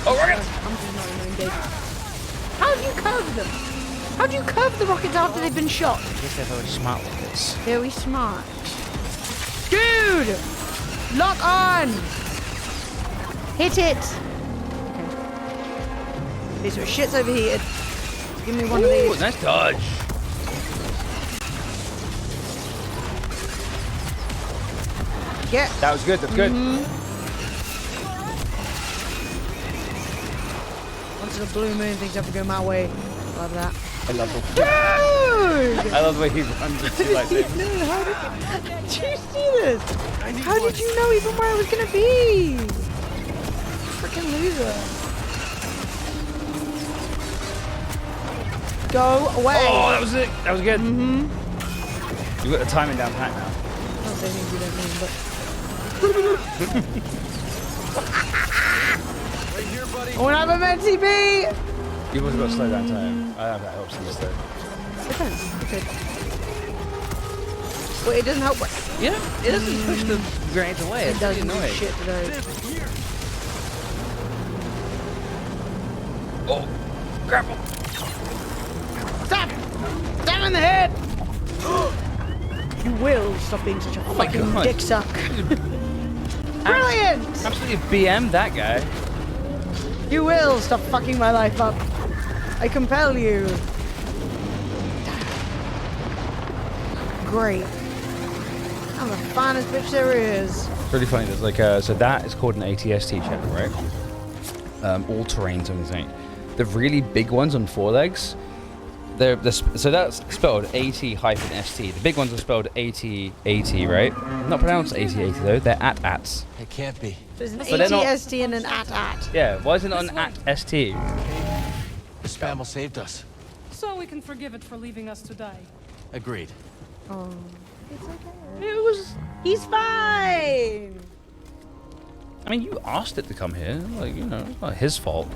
Oh, rockets! I'm just not even engaged. How do you curve them? How do you curve the rockets after they've been shot? I guess they're very smart rockets. Very smart. Dude! Lock on! Hit it! Okay. Okay, so shit's overheated. Give me one of these. Nice dodge. Yeah. That was good, that's good. Once the blue moon, things have to go my way. Love that. I love the Dude! I love the way he runs into like this. How did you see this? How did you know even where I was gonna be? Freaking loser. Go away. Oh, that was it. That was good. You got the timing down pat now. I don't say things you don't mean, but. Right here, buddy. When I'm a meant to be. You've also got to slow down time. I hope that helps in this though. Depends. Okay. Well, it doesn't help. Yeah, it doesn't push the grenades away. It It's doesn't really do annoying. shit to those. Oh, grapple. Stop! Stab in the head! You will stop being such a fucking God. dick suck. Brilliant! Absolutely BM that guy. You will stop fucking my life up. I compel you. Great. I'm the finest bitch there is. It's really funny. There's like so that is called an ATST check, right? All terrain something. The really big ones on four legs. So that's spelled AT-ST. The big ones are spelled AT-AT, right? Not pronounced AT-AT though. They're AT-ATs. It can't be. There's an But they're not- ATST and an AT-AT. Yeah. Why is it not an AT-ST? The spamel saved us. So we can forgive it for leaving us to die. Agreed. Oh. It's okay. It was... He's fine! I mean, you asked it to come here. Like, you know, it's not his fault.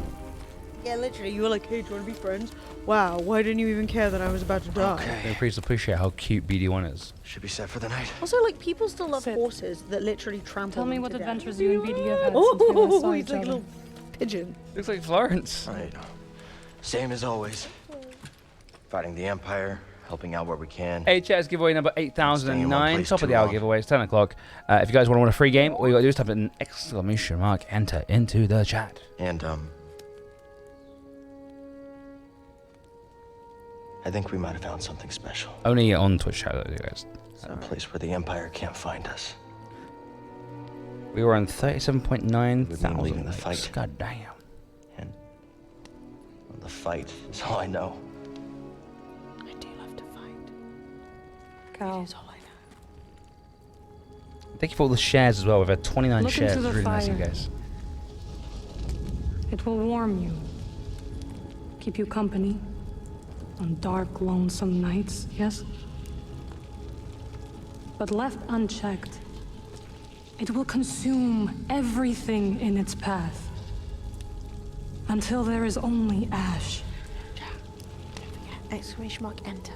Yeah, literally, you were like, hey, do you want to be friends? Wow, why didn't you even care that I was about to die? I appreciate how cute BD1 is. Should be set for the night. Also, like, people still love horses that literally trample Tell me them what to death. adventures you and BD have had since we last saw Oh, he's each like a other. little pigeon. Looks like Florence. All right. Same as always. Fighting the Empire, helping out where we can. HS giveaway number Staying in 8009. one Top of place the hour too giveaway. It's 10 o'clock. If you guys want to win a free game, all you got to do is type an exclamation mark, enter into the chat. And, I think we might have found something special. Only on Twitch chat, though, you guys. A place where the Empire can't find us. We were on 37.9 We've been thousand leaving the likes. fight. God damn. And the fight is all I know. I do love to fight. Cal, It is all I know. Thank you for all the shares as well. We've had 29 Look shares. into It's the really nice of you fire. guys. it will warm you. Keep you company. On dark, lonesome nights, yes? But left unchecked, it will consume everything in its path. Until there is only ash. Exclamation mark, enter.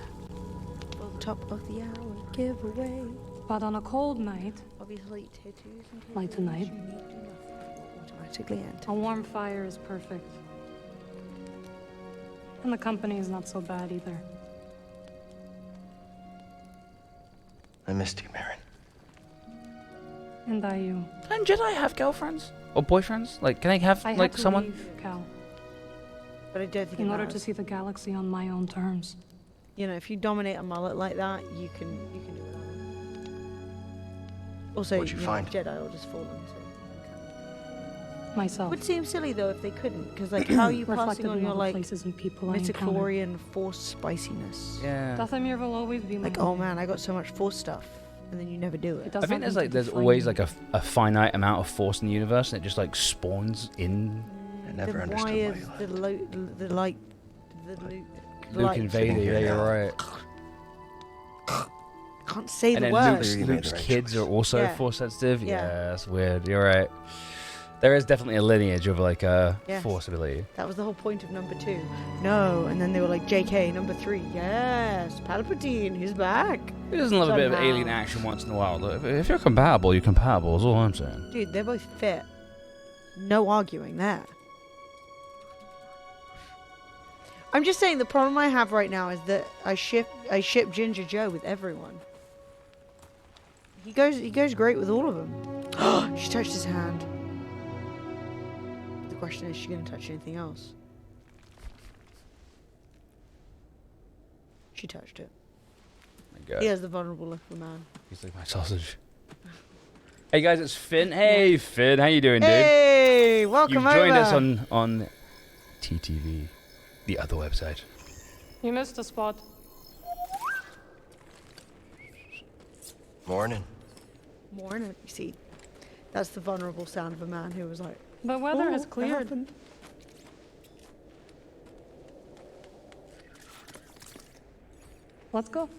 Top of the hour giveaway. But on a cold night, Obviously, tattoos and like tonight, you need to do nothing. Automatically enter. a warm fire is perfect. And the company is not so bad either. I missed you, Marin. And I you. Can Jedi have girlfriends? Or boyfriends? Like, can they have, I had like, to someone? leave, Cal. But I don't think In it order to matters. see the galaxy on my own terms. You know, if you dominate a mullet like that, you can do whatever. Also, What'd you find? Jedi will just fall into. Myself. Would seem silly though if they couldn't, because like how are you Reflected passing on in your all the like places and people I encounter. midichlorian force spiciness? Yeah. Dathomir will always be Like, my oh man, I got so much force stuff, and then you never do it. I think there's always like a finite amount of force in the universe, and it just like spawns in. I never Then understood why why is you left. the Luke light? invaded. Yeah, you're right. Can't say And the then word. Luke's kids are also Yeah. force sensitive. Yeah. Yeah, that's weird. You're right. There is definitely a lineage of like a Yes. force ability. That was the whole point of number 2. No, and then they were like, JK, number 3. Yes, Palpatine, he's back. Who doesn't love a bit of Somehow. alien action once in a while? Look, if you're compatible, you're compatible. Is all I'm saying. Dude, they're both fit. No arguing there. I'm just saying the problem I have right now is that I ship Ginger Joe with everyone. He goes great with all of them. She touched his hand. The question is she gonna touch anything else? She touched it. My God. He has the vulnerable look of a man. He's like my sausage. Hey guys, it's Finn. Hey Finn, how you doing, dude? Hey, welcome You've joined over. us on TTV, the other website. You missed a spot. Morning. Morning. You see, that's the vulnerable sound of a man who was like, The weather "Oh, has that cleared. happened." Let's go.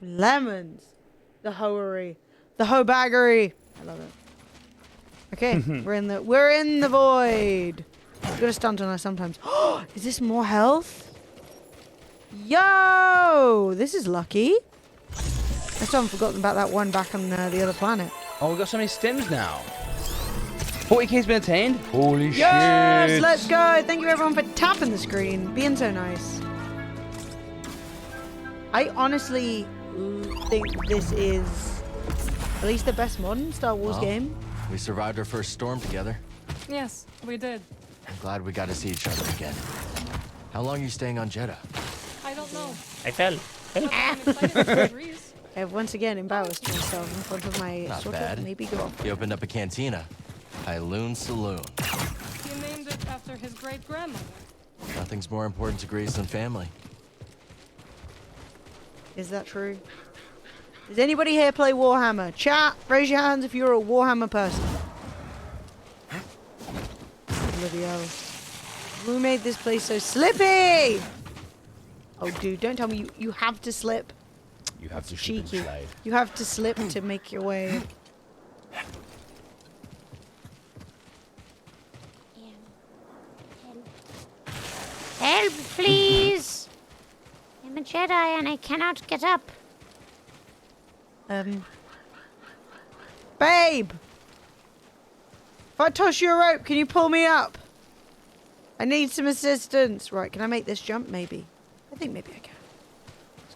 Lemons. The hoery. The hoe-baggery. I love it. Okay, we're in the void. I'm gonna stunt on us sometimes. Is this more health? Yo! This is lucky. I still haven't forgotten about that one back on the other planet. Oh, we got so many stims now. 40k's been attained. Holy Yes! shit! Let's go! Thank you everyone for tapping the screen. Being so nice. I honestly think this is at least the best modern Star Wars Well, game. We survived our first storm together. Yes, we did. I'm glad we got to see each other again. How long are you staying on Jeddah? I don't know. I fell. I've once again embarrassed myself in front of my Not sort bad. of maybe girl. He opened up a cantina. Hyloon Saloon. He named it after his great-grandmother. Nothing's more important to Grease than family. Is that true? Does anybody here play Warhammer? Chat, raise your hands if you're a Warhammer person. Bloody hell. Who made this place so slippy? Oh, dude, don't tell me you have to slip. You have to slip and Cheeky. slide. You have to slip to make your way. Help, please! I'm a Jedi and I cannot get up. Babe! If I toss you a rope, can you pull me up? I need some assistance. Right, can I make this jump? Maybe. I think maybe I can. Let's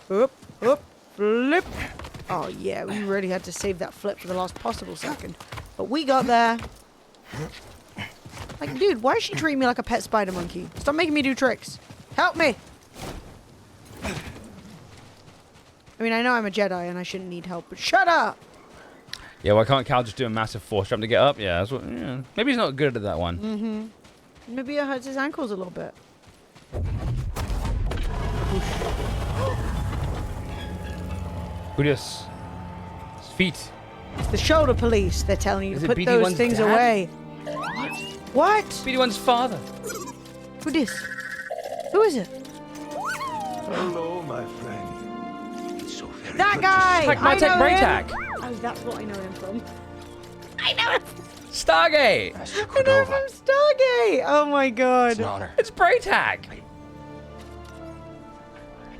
go. Up, up, flip. Oh, yeah, we really had to save that flip for the last possible second. But we got there. Like, dude, why is she treating me like a pet spider monkey? Stop making me do tricks. Help me! I mean, I know I'm a Jedi and I shouldn't need help, but shut up! Yeah, why can't Cal just do a massive force jump to get up? Yeah, that's what. Yeah. Maybe he's not good at that one. Mm-hmm. Maybe it hurts his ankles a little bit. Curious. His feet. It's the shoulder police. They're telling you Is to it put BD1's those things dad? away. What? BD1's father. Who this? Who is it? Hello, my friend. It's so very That good guy! to see Like my tech I know break him. tack. Oh, that's what I know him from. I know him. Stargate. Master I know him Cordova. from Stargate. Oh my god. It's an honor. It's Braytag.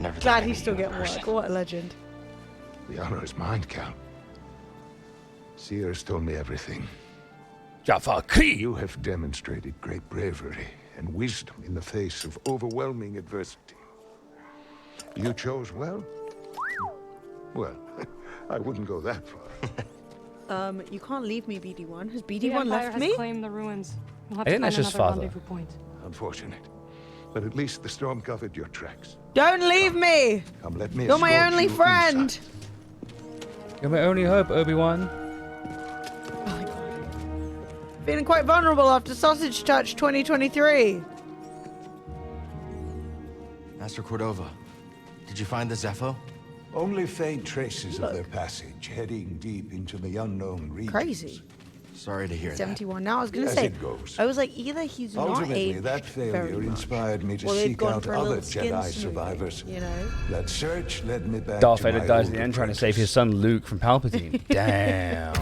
Never thought Glad I'd he's meet still you in getting person. work. What a legend. The honor is mine, Cal. Seers told me everything. Jaffa Kree. You have demonstrated great bravery and wisdom in the face of overwhelming adversity. You chose well? Well, I wouldn't go that far. You can't leave me, BD1. Has The BD1 Empire left has me? claimed the ruins. You'll have I to think find that's just another father. rendezvous point. Unfortunate. But at least the storm covered your tracks. Don't leave me! Come, let me You're my escort only you friend! inside. You're my only hope, Obi-Wan. Feeling quite vulnerable after Sausage Touch 2023. Master Cordova, did you find the Zepho? Only faint traces of their passage, heading deep into the unknown regions. Crazy. Sorry to hear that. 71. Now I was going to As say, it goes. I was like, either he's not Ultimately, aged that very failure much, inspired me to or they've seek gone out for a other little skin Jedi smoothing, survivors. you know? That search led me back Darth to Vader my dies at old the end trying to apprentice. save his son Luke from Palpatine. Damn.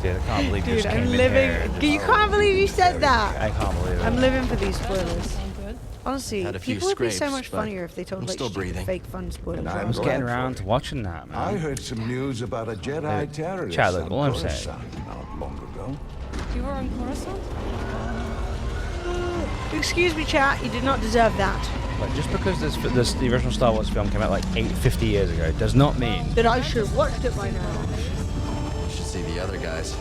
Dude, I can't believe you Dude, just came I'm in living. here. You can't believe you said that. I can't believe it. I'm living for these spoilers. Honestly, Had a few people would be so scrapes, much but funnier if they told I'm like still stupid, breathing. fake fun spoilers. And I I'm was glad getting for around it. to watching that, man. I heard some news about a Jedi terrorist Chad, look, on all I'm Coruscant saying. not long ago. You were on Coruscant? Excuse me, chat. You did not deserve that. Like, just because the original Star Wars film came out like 50 years ago does not mean That I should have watched it by now. You should see the other guys.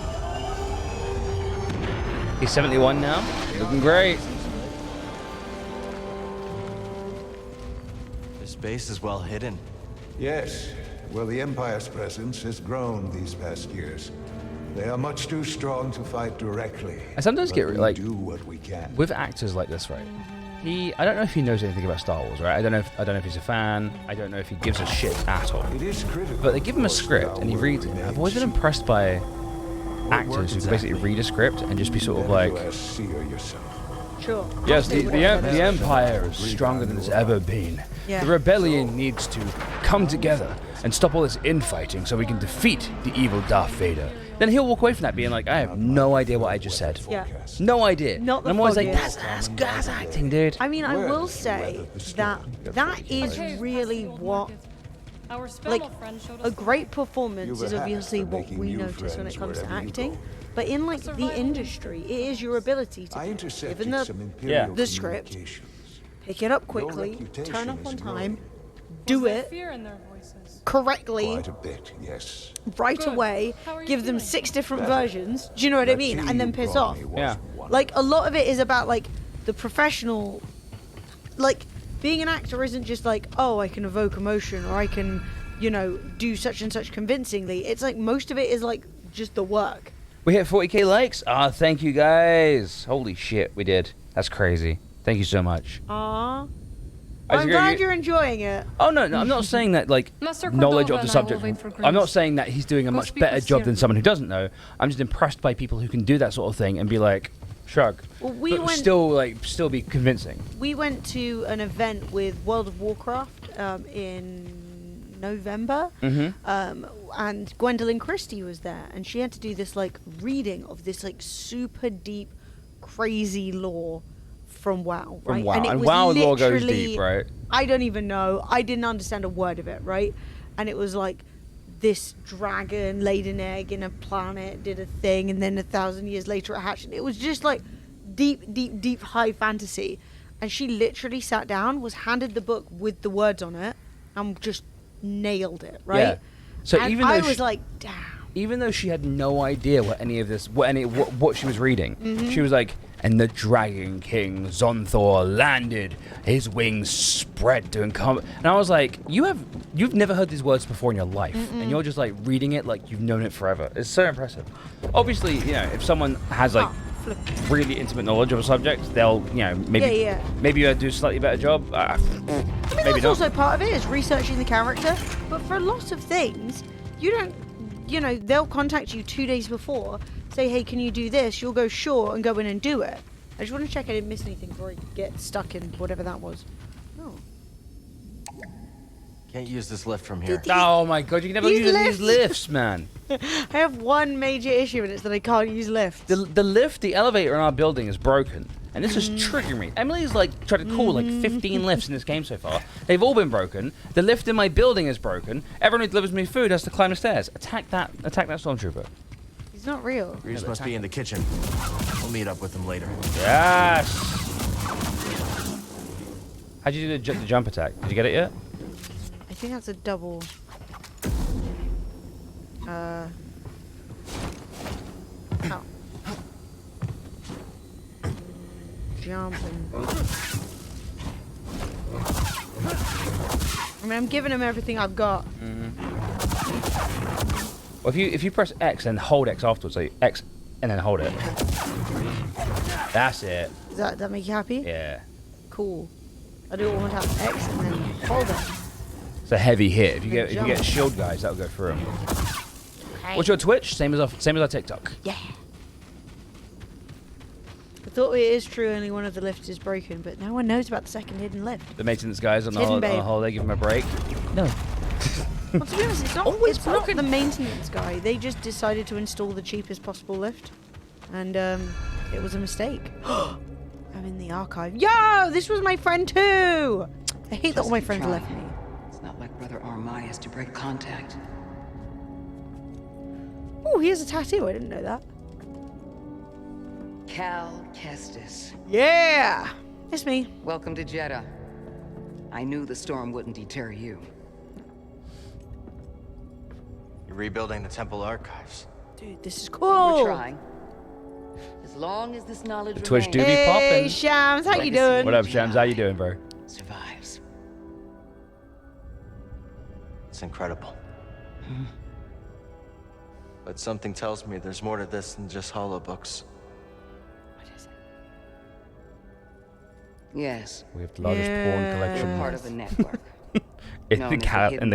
he's 71 now. Looking great. This base is well hidden. Yes. Well, the Empire's presence has grown these past years. They are much too strong to fight directly. I sometimes but get we like do what we can. with actors like this, right? I don't know if he knows anything about Star Wars, right? I don't know if he's a fan. I don't know if he gives a shit at all. It is critical. But they give him a script and he reads it. I've always been impressed by actors who can basically read a script and just be sort of like, Sure. yes, the Empire is stronger than it's ever been. Yeah. The rebellion needs to come together and stop all this infighting so we can defeat the evil Darth Vader. Then he'll walk away from that being like, I have no idea what I just said. Yeah. No idea. Not the and I'm always like, foggiest. that's acting, dude. I mean, I will say that that is really what. Like, a great performance is obviously what we notice when it comes to acting. But in like the industry, it is your ability to, given the script, pick it up quickly, turn up on time, do it correctly, Quite a bit, yes. right away, give them 6 different versions, do you know what I mean? And then piss off. Yeah. Like, a lot of it is about like the professional, like, being an actor isn't just like, oh, I can evoke emotion or I can, you know, do such and such convincingly. It's like most of it is like just the work. We hit 40k likes. Ah, thank you guys. Holy shit, we did. That's crazy. Thank you so much. Aww. I'm glad you're enjoying it. Oh no, I'm not saying that like Master knowledge Cordova of the and I will subject. wait for I'm not Grace. saying that he's doing a Go much speak better with job Ciri. than someone who doesn't know. I'm just impressed by people who can do that sort of thing and be like, shrug. Well, we but went- still be convincing. We went to an event with World of Warcraft in November, and Gwendolyn Christie was there, and she had to do this like reading of this like super deep, crazy lore from WoW, From right? WoW. it And was WoW lore goes literally- deep, right? I don't even know. I didn't understand a word of it, right? And it was like this dragon laid an egg in a planet, did a thing, and then 1,000 years later it hatched. It was just like deep high fantasy. And she literally sat down, was handed the book with the words on it, and just nailed it, right? Yeah. So and even though I was she- like, damn. Even though she had no idea what any of this, what she was reading, Mhm. she was like, and the Dragon King Zonthor landed, his wings spread to encompass. And I was like, you've never heard these words before in your life, and you're just like reading it like you've known it forever. It's so impressive. Obviously, you know, if someone has like really intimate knowledge of a subject, they'll, you know, maybe maybe you do a slightly better job. I mean, Maybe that's not. also part of it, is researching the character. But for a lot of things, you don't, you know, they'll contact you 2 days before, say, hey, can you do this? You'll go, sure, and go in and do it. I just want to check I didn't miss anything before I get stuck in whatever that was. Oh. Can't use this lift from here. Oh my god, you can never These use these lifts. lifts, man. I have one major issue, and it's that I can't use lifts. The elevator in our building is broken. And this is triggering me. Emily's like tried to call like 15 lifts in this game so far. They've all been broken. The lift in my building is broken. Everyone who delivers me food has to climb the stairs. Attack that stormtrooper. He's not real. Reeves must be in the kitchen. We'll meet up with him later. Yes. How'd you do the jump attack? Did you get it yet? I think that's a double. Oh. Jumping. I mean, I'm giving him everything I've got. Well, if you press X and hold X afterwards, so X and then hold it. That's it. Does that make you happy? Yeah. Cool. I do it one more time. X and then hold it. It's a heavy hit. If you get shield guys, that'll go through them. Okay. What's your Twitch? Same as our TikTok. Yeah. I thought it is true only one of the lifts is broken, but no one knows about the second hidden lift. The maintenance guys on the Hidden holiday, give them a break. No. Well, to be honest, it's not the maintenance guy. They just decided to install the cheapest possible lift, and it was a mistake. I'm in the archive. Yo, this was my friend too. I hate that all my friends left me. It's not like Brother Armai to break contact. Oh, he has a tattoo. I didn't know that. Cal Kestis. Yeah, it's me. Welcome to Jedi. I knew the storm wouldn't deter you. You're rebuilding the temple archives. Dude, this is cool. We're trying. As long as this knowledge The Twitch do be Hey, popping. Shams, how you doing? What up, Shams? How you doing, bro? survives. It's incredible. But something tells me there's more to this than just holobooks. Yes. We have the largest porn collection. We're part of a network. in the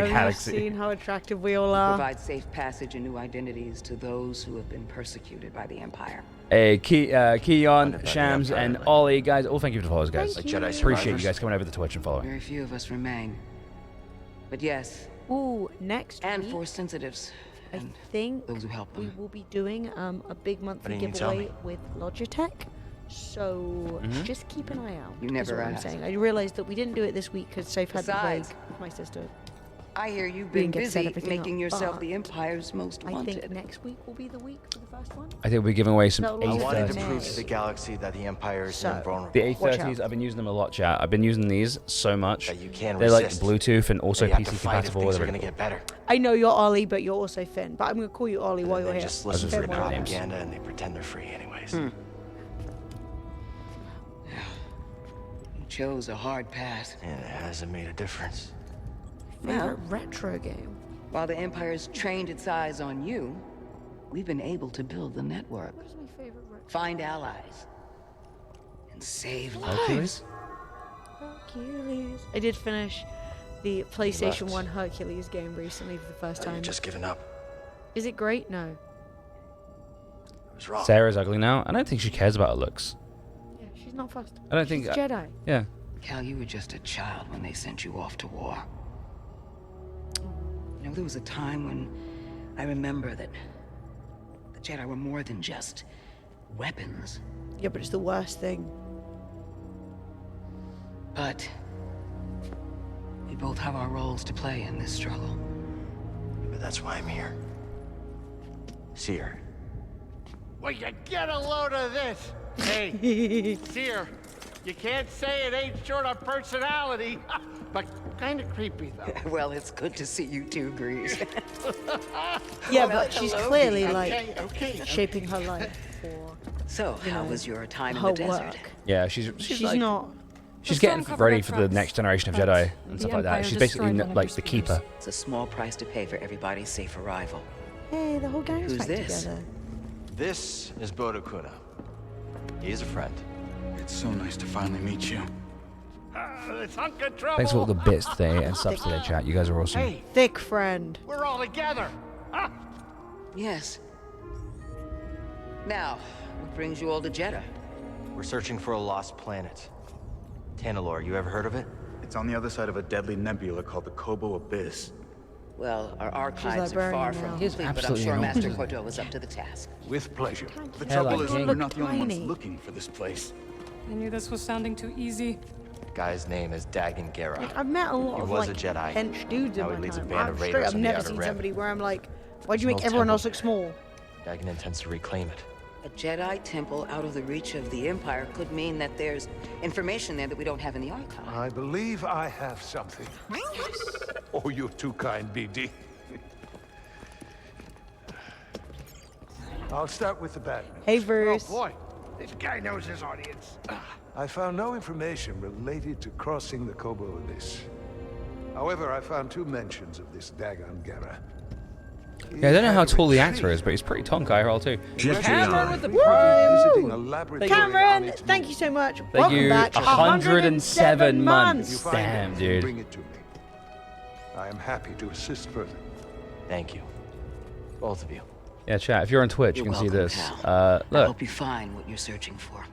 galaxy. Seen how attractive we all are. Provide safe passage and new identities to those who have been persecuted by the Empire. Hey, Keon, Shams, and Ollie, guys, all thank you for the follows, guys. Thank you. Like Jedi Appreciate you survivors. guys coming over to Twitch and following. Very few of us remain. But yes. Ooh, next and week, Force sensitives. I And think those who help we them. will be doing a big monthly What didn't you tell giveaway me? with Logitech. So Mhm. just keep an eye out. You is never what I'm asked. saying. I realized that we didn't do it this week because Safe had the plague Besides, with my sister. I hear you've We been didn't get to set busy everything making up, yourself but the Empire's most I wanted. think next week will be the week for the first one. I think we'll be giving away some So I Logitech wanted to May. prove to the galaxy that the Empire is invulnerable. The Watch A30s, out. I've been using them a lot, chat. I've been using these so much. That you can They're like resist. Bluetooth and also But you have to PC fight if compatible. things They're are really gonna get better. I know you're Ollie, but you're also Finn. But I'm going to call you Ollie while you're They here. just listen to Finn the while you're here. propaganda and they pretend they're free anyways. You chose a hard path. And it hasn't made a difference. Favorite retro game. While the Empire's trained its eyes on you, we've been able to build the network. What's my favorite retro? Find allies. And save Hercules? lives. Hercules. I did finish the PlayStation Left. 1 Hercules game recently for the first Have you time. just given up? Is it great? No. I was wrong. Sarah's ugly now. I don't think she cares about her looks. Yeah, she's not fast. I don't think. She's Jedi. Yeah. Cal, you were just a child when they sent you off to war. You know, there was a time when I remember that the Jedi were more than just weapons. Yeah, but it's the worst thing. But we both have our roles to play in this struggle. But that's why I'm here. Seer. Well, you get a load of this. Hey, Seer, you can't say it ain't short of personality, but kind of creepy, though. Well, it's good to see you too, Grease. Yeah, but she's hello, clearly Grease. like Okay. shaping her life for. So, You how know, was your time in her the desert? work. Yeah, she's like, not. She's The getting storm covered ready our for the tracks, next generation of but Jedi and the stuff like that. Empire She's basically destroyed one of like her the keeper. It's a small price to pay for everybody's safe arrival. Hey, the whole gang's Who's back this? together. This is Bodo Kuna. He is a friend. It's so nice to finally meet you. This hunk of trouble. Thanks for all the bits today and subs today, chat. You guys are awesome. Hey, Thick friend. we're all together. Huh? Yes. Now, what brings you all to Jeddah? We're searching for a lost planet. Tanalorr, you ever heard of it? It's on the other side of a deadly nebula called the Kobo Abyss. Well, our archives are librarian far now. from his league, but I'm Absolutely sure not. Master Cordova is up to the task. With pleasure. The Hell, trouble I is, can't. we're not the only ones Tiny. looking for this place. I knew this was sounding too easy. The guy's name is Dagan Gera. Like, I've met a lot He of was like a Jedi. hench dudes in Now he my leads a time. band I'm of straight. raiders I've on the never Outer seen Rim. somebody where I'm like, why'd you There's make no everyone temple else look there. small? Dagan intends to reclaim it. A Jedi temple out of the reach of the Empire could mean that there's information there that we don't have in the archive. I believe I have something. Oh, you're too kind, BD. I'll start with the bad news. Hey, Bruce. Oh boy, this guy knows his audience. I found no information related to crossing the Kobo Abyss. However, I found 2 mentions of this Dagon Gera. Yeah, I don't know how tall the actor is, but he's pretty tonk IRL too. Cameron with the Cameron, thank you so much. Thank Welcome you. back. 107 months. You find Damn, anything, dude. bring it to me. I am happy to assist further. Thank you. Both of you. Yeah, chat. If you're on Twitch, you You're can see welcome, this. Cal. I Look, hope you find what you're searching for.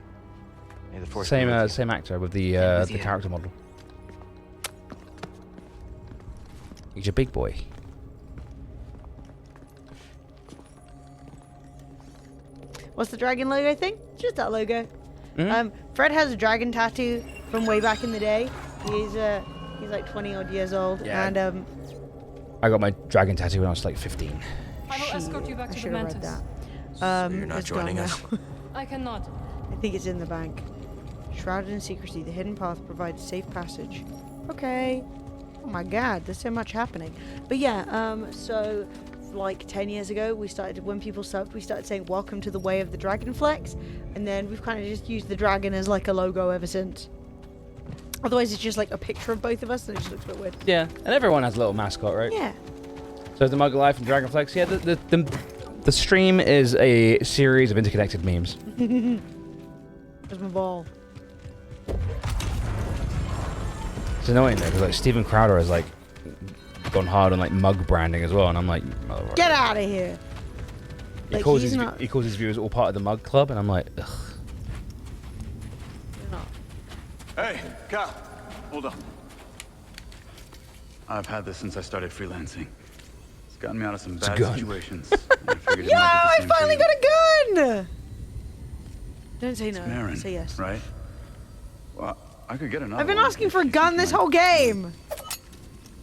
May the force same be with you. same actor with the with you. character model. He's a big boy. What's the dragon logo thing? Just that logo. Mhm. Fred has a dragon tattoo from way back in the day. He's like 20 odd years old, Yeah. and I got my dragon tattoo when I was like 15. I will escort you back I to the should have read Mantis. that. you're not it's gone joining now. us? I cannot. I think it's in the bank. Shrouded in secrecy, the hidden path provides safe passage. Okay. Oh my god, there's so much happening. But yeah, so like 10 years ago, we started, when people subbed, we started saying welcome to the way of the Dragonflex, and then we've kind of just used the dragon as like a logo ever since. Otherwise, it's just like a picture of both of us, and it just looks a bit weird. Yeah, and everyone has a little mascot, right? Yeah. So the Mug Life and Dragonflex. Yeah, the stream is a series of interconnected memes. Where's my ball? It's annoying though, because like Steven Crowder has like gone hard on like mug branding as well, and I'm like, oh, Get out of here! he Like, calls he's his not- he calls his viewers all part of the Mug Club, and I'm like, ugh. Hey, Cal, hold on. I've had this since I started freelancing. It's gotten me out of some bad gun. situations. I figured it Yo, might I do the same for finally you. got a gun! Don't say no. Marin, Say yes. right? Well, I could get another I've been one asking if for a you gun think this mine- whole game.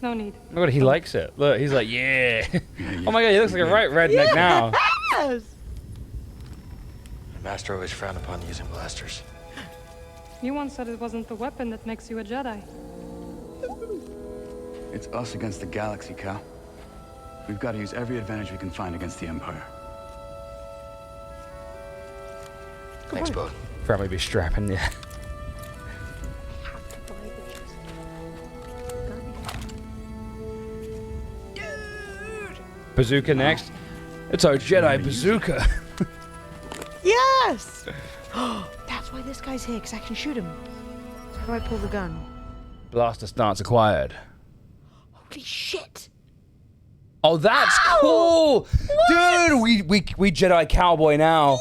No need. Oh my god, he likes it. Look, he's like, yeah. Oh my god, he looks like a right redneck now. Yes. The Master always frowned upon using blasters. You once said it wasn't the weapon that makes you a Jedi. It's us against the galaxy, Cal. We've got to use every advantage we can find against the Empire. Thanks, both. Probably be strapping, yeah. Bazooka next. It's our Jedi bazooka. Yes. That's why this guy's here, because I can shoot him. How do I pull the gun? Blaster stance acquired. Holy shit. Oh, that's cool, dude. We Jedi cowboy now.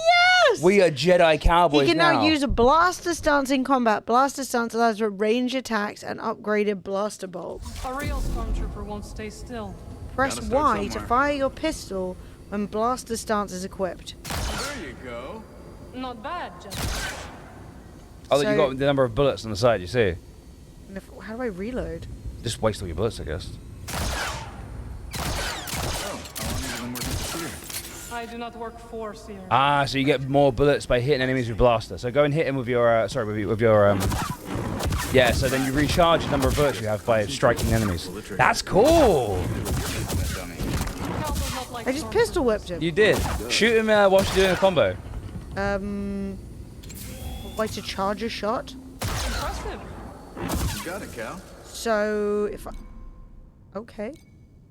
Yes. We are Jedi cowboys He can now. now use a blaster stance in combat. Blaster stance allows for range attacks and upgraded blaster bolts. A real stormtrooper won't stay still. Press Gotta start Y to somewhere. fire your pistol when blaster stance is equipped. There you go. Not bad, Jedi. Oh, So- you got the number of bullets on the side. You see? And how do I reload? Just waste all your bullets, I guess. I do not work for Seer. Ah, so you get more bullets by hitting enemies with blaster. So go and hit him with your yeah. So then you recharge the number of bullets you have by striking enemies. That's cool. I just pistol whipped him. You did. Shoot him whilst you're doing a combo. Like to charge a shot. Impressive. You got it, Cal. So if I... Okay.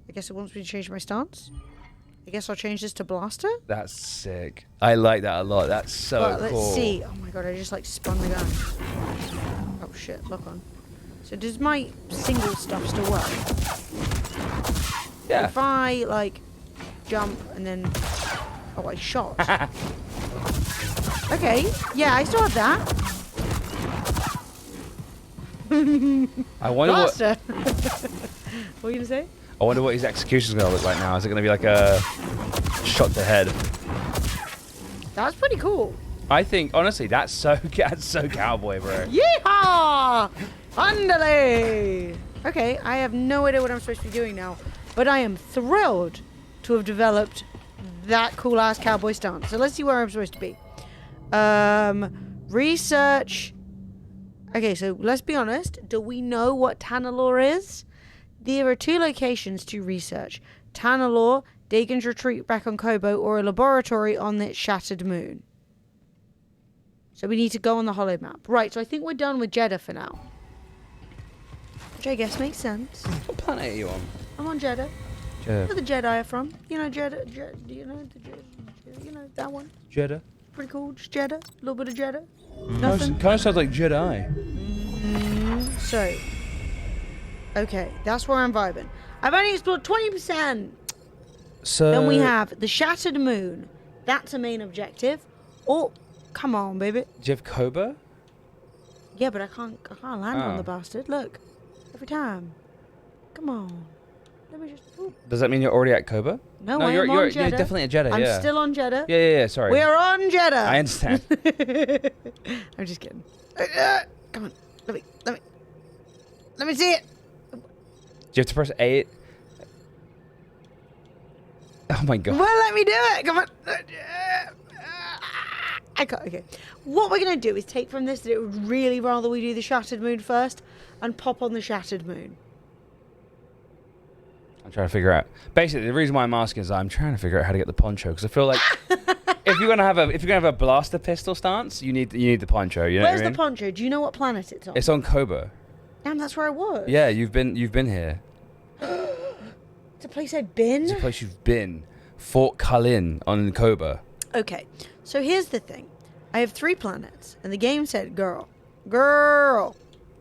I guess it wants me to change my stance. I guess I'll change this to blaster. That's sick. I like that a lot. That's so But cool. let's see. Oh my god, I just like spun the gun. Oh shit, lock on. So does my single stuff still work? Yeah. If I like jump and then... Oh, I shot. Okay, yeah, I still have that. I wonder what. Blaster. What were you gonna say? I wonder what his execution's gonna look like now. Is it gonna be like a shot to head? That's pretty cool. I think honestly, that's so cowboy, bro. Yeehaw! Andale! Okay, I have no idea what I'm supposed to be doing now, but I am thrilled to have developed that cool ass cowboy stance. So let's see where I'm supposed to be. Research. Okay, so let's be honest. Do we know what Tanalor is? There are two locations to research. Tanalor Dagon's retreat back on Kobo, or a laboratory on the shattered moon. So we need to go on the holo map. Right, so I think we're done with Jeddah for now. Which I guess makes sense. What planet are you on? I'm on Jeddah. Jeddah. Where the Jedi are from. You know Jeddah, you know that one. Jeddah. Pretty cool, just Jeddah. A little bit of Jeddah. Kind of sounds like Jedi. So, okay, that's where I'm vibing. I've only explored 20%. So Then we have the shattered moon. That's a main objective. Oh, come on, baby. Do you have Koba? Yeah, but I can't land on Oh. the bastard. Look, every time. Come on. Let me just. Ooh. Does that mean you're already at Koba? No, no, I you're am on you're Jeddah. definitely at Jeddah. I'm yeah. still on Jeddah. Yeah. Sorry. We're on Jeddah. I understand. I'm just kidding. Come on, let me see it. Do you have to press 8? Oh my god. Well, let me do it. Come on. I can't. Okay. What we're gonna do is take from this that it would really rather we do the shattered moon first and pop on the shattered moon. I'm trying to figure out. Basically, the reason why I'm asking is I'm trying to figure out how to get the poncho because I feel like if you're gonna have a blaster pistol stance, you need the poncho. You know Where's what I mean? the poncho? Do you know what planet it's on? It's on Koba. Damn, that's where I was. Yeah, you've been here. It's a place I've been. It's a place you've been. Fort Kalin on Koba. Okay, so here's the thing. I have 3 planets, and the game said, girl.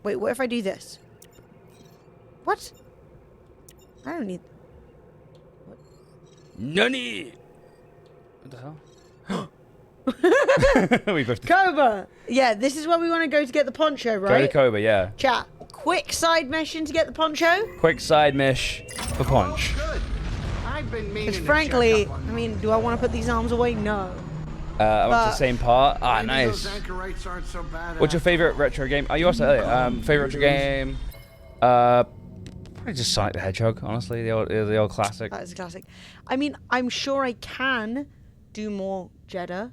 Wait, what if I do this? What? I don't need... What? Nani? What the hell? We both Koba! Yeah, this is where we want to go to get the poncho, right? Go to Koba, yeah. Chat, quick side mission to get the poncho? Quick side mish for punch. I've been meaning Because to frankly, check up on I mean, do I want to put these arms away? No. I went to the same part. Ah, Maybe nice. those anchorites aren't so bad What's your favorite retro game? Oh, you also favorite retro game? Probably just Sonic the Hedgehog. Honestly, the old classic. That is a classic. I mean, I'm sure I can do more Jeddah,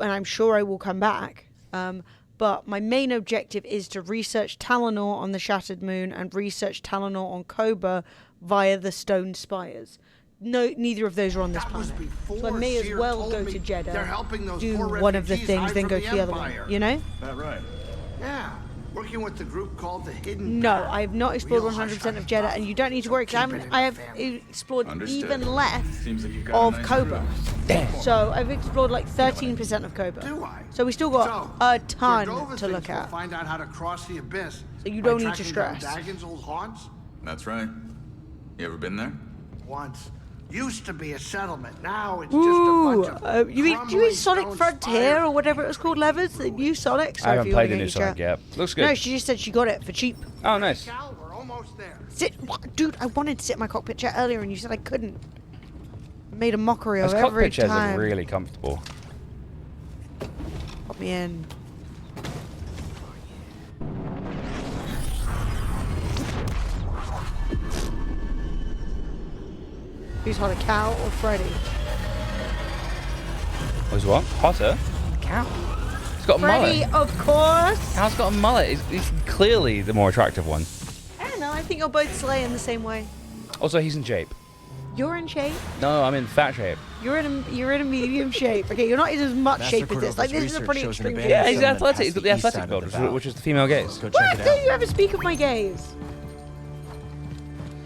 and I'm sure I will come back. But my main objective is to research Talinor on the Shattered Moon and research Talinor on Koba via the Stone Spires. No, neither of those are on this planet. So I may as well go to Jeddah, do one of the things, then go to the other one. You know? That right? Yeah. Working with the group called the Hidden. No, I have not explored 100% of Jeddah, and you don't need to worry because I have explored even less of Koba. So I've explored like 13% of Koba. So we still got a ton to look at. Find out how to cross the abyss. So you don't need to stress. Dagon's old haunts? That's right. You ever been there? Once. Used to be a settlement. Now it's just a bunch of you mean Sonic Frontier or whatever it was called, Levers? The new Sonic? I haven't played the new Sonic yet. Looks good. No, she just said she got it for cheap. Oh, nice. We're almost there. Dude, I wanted to sit in my cockpit chair earlier and you said I couldn't. I made a mockery of Those every cockpit chairs time. look really comfortable. Put me in. Who's hotter, Cal or Freddy? Who's what? Hotter? Cow. He's got a Freddy, mullet. of course. Cal's got a mullet. He's clearly the more attractive one. I don't know. I think you're both slay in the same way. Also, he's in shape. You're in shape. No, I'm in fat shape. You're in a medium shape. Okay, you're not in as much shape as this. Like this is a pretty extreme. Yeah, he's athletic. He's got the athletic build, which is the female gaze. What? Don't you ever speak of my gaze?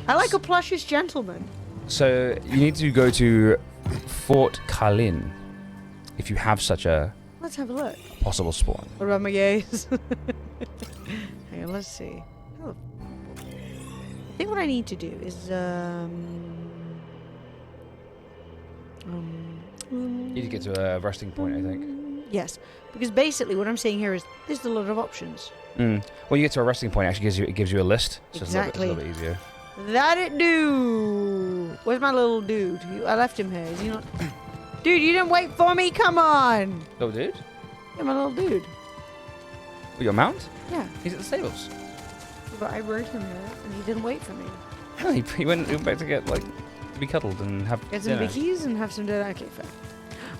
I like a plushish gentleman. So you need to go to Fort Kalin if you have such a Let's have a look. possible spawn. What about my gaze? Hang on, let's see. Oh. I think what I need to do is You need to get to a resting point, I think. yes, because basically what I'm saying here is there's a lot of options. When you get to a resting point, it gives you a list. So Exactly. It's a little bit easier. That it do. Where's my little dude? I left him here. Is he not? Dude, you didn't wait for me. Come on. Little dude? Yeah, my little dude. Oh, your mount? Yeah. He's at the stables. But I rode him here, and he didn't wait for me. He went back to get to be cuddled and have Get some dinner. bickies and have some dinner. Okay, fair.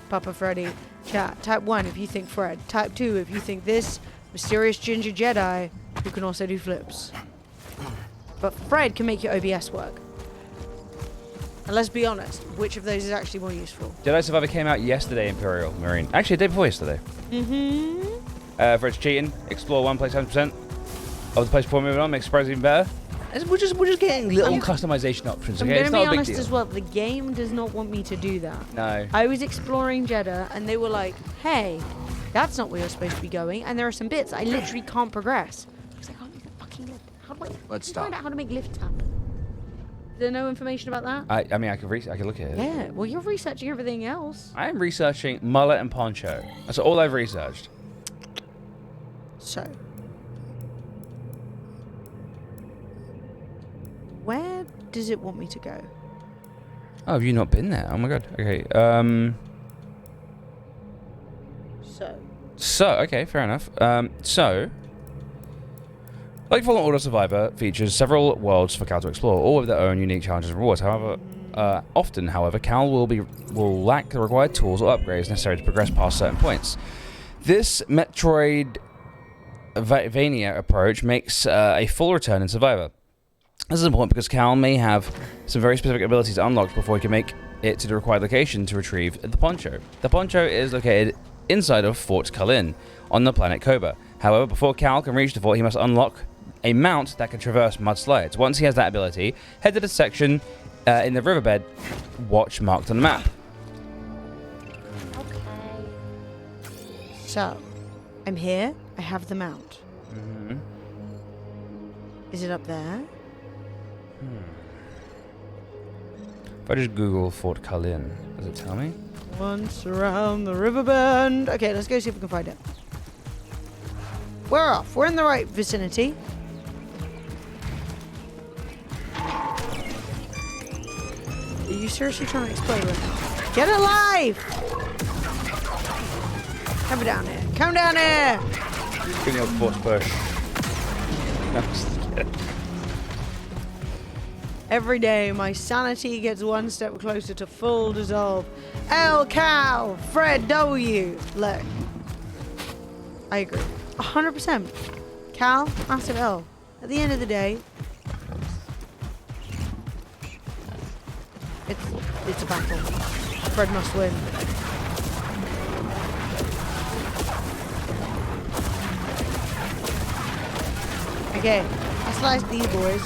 Papa Freddy. Chat. Type 1 if you think Fred. Type 2 if you think this mysterious ginger Jedi who can also do flips. But Fred can make your OBS work. And let's be honest, which of those is actually more useful? Jedi Survivor came out yesterday, Imperial Marine. Actually, the day before yesterday. Mm-hmm. For its cheating, explore one place 100% of the place before moving on, makes surprise even better. We're just getting little customization options, I'm okay? going It's to be not a big honest deal. as well, the game does not want me to do that. No. I was exploring Jeddah, and they were like, hey, that's not where you're supposed to be going, and there are some bits I literally can't progress. Because I can't use the fucking lift. How do I Let's find stop. out how to make lifts happen? Is there no information about that? I mean, I can look at it. Yeah, well, you're researching everything else. I am researching mullet and poncho. That's all I've researched. So. Where does it want me to go? Oh, have you not been there? Oh my god. Okay. So, okay, fair enough. Like Fallen Order Survivor features several worlds for Cal to explore, all with their own unique challenges and rewards. However, often, Cal will lack the required tools or upgrades necessary to progress past certain points. This Metroidvania approach makes a full return in Survivor. This is important because Cal may have some very specific abilities unlocked before he can make it to the required location to retrieve the poncho. The poncho is located inside of Fort Kalin on the planet Koba. However, before Cal can reach the fort, he must unlock a mount that can traverse mudslides. Once he has that ability, head to the section in the riverbed watch marked on the map. So, I'm here. I have the mount. Mm-hmm. Is it up there? If I just Google Fort Kalin, does it tell me? Once around the river bend. Okay, let's go see if we can find it. We're off. We're in the right vicinity. Are you seriously trying to explode right now? Get alive! Come down here. Come down here! Bring your force push. Every day, my sanity gets one step closer to full dissolve. L. Cal, Fred W. Look. I agree. 100%. Cal, massive L. At the end of the day, it's a battle. Fred must win. Okay, I sliced these boys.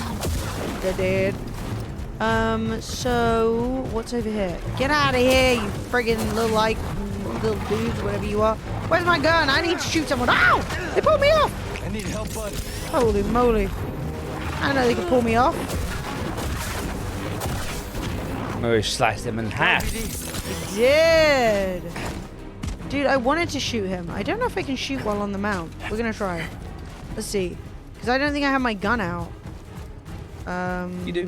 They're dead. So what's over here? Get out of here, you friggin' little dudes, whatever you are. Where's my gun? I need to shoot someone. Ow! They pulled me off! I need help, bud. Holy moly. I know they can pull me off. Oh, he sliced him in half. He did. Dude, I wanted to shoot him. I don't know if I can shoot while on the mount. We're gonna try. Let's see. Because I don't think I have my gun out. You do.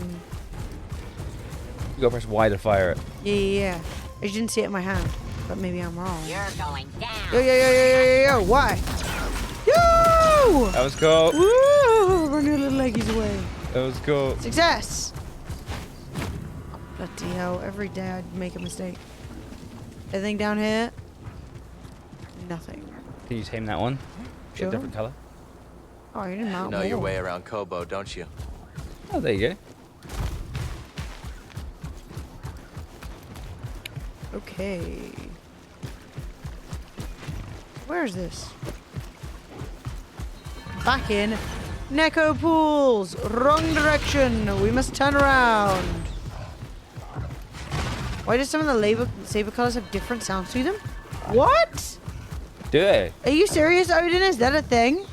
You gotta press Y to fire it. Yeah. I just didn't see it in my hand. But maybe I'm wrong. You're going down. Yo. Why? Yo! That was cool. Woo! Run your little leggies away. That was cool. Success! Bloody hell. Every day I'd make a mistake. Anything down here? Nothing. Can you tame that one? Sure. A different color. Oh, you didn't mount You know your more. way around Kobo, don't you? Oh, there you go. Okay. Where is this? Back in Neko Pools. Wrong direction. We must turn around. Why do some of the saber colors have different sounds to them? What? Do they? Are you serious, Odin? Is that a thing?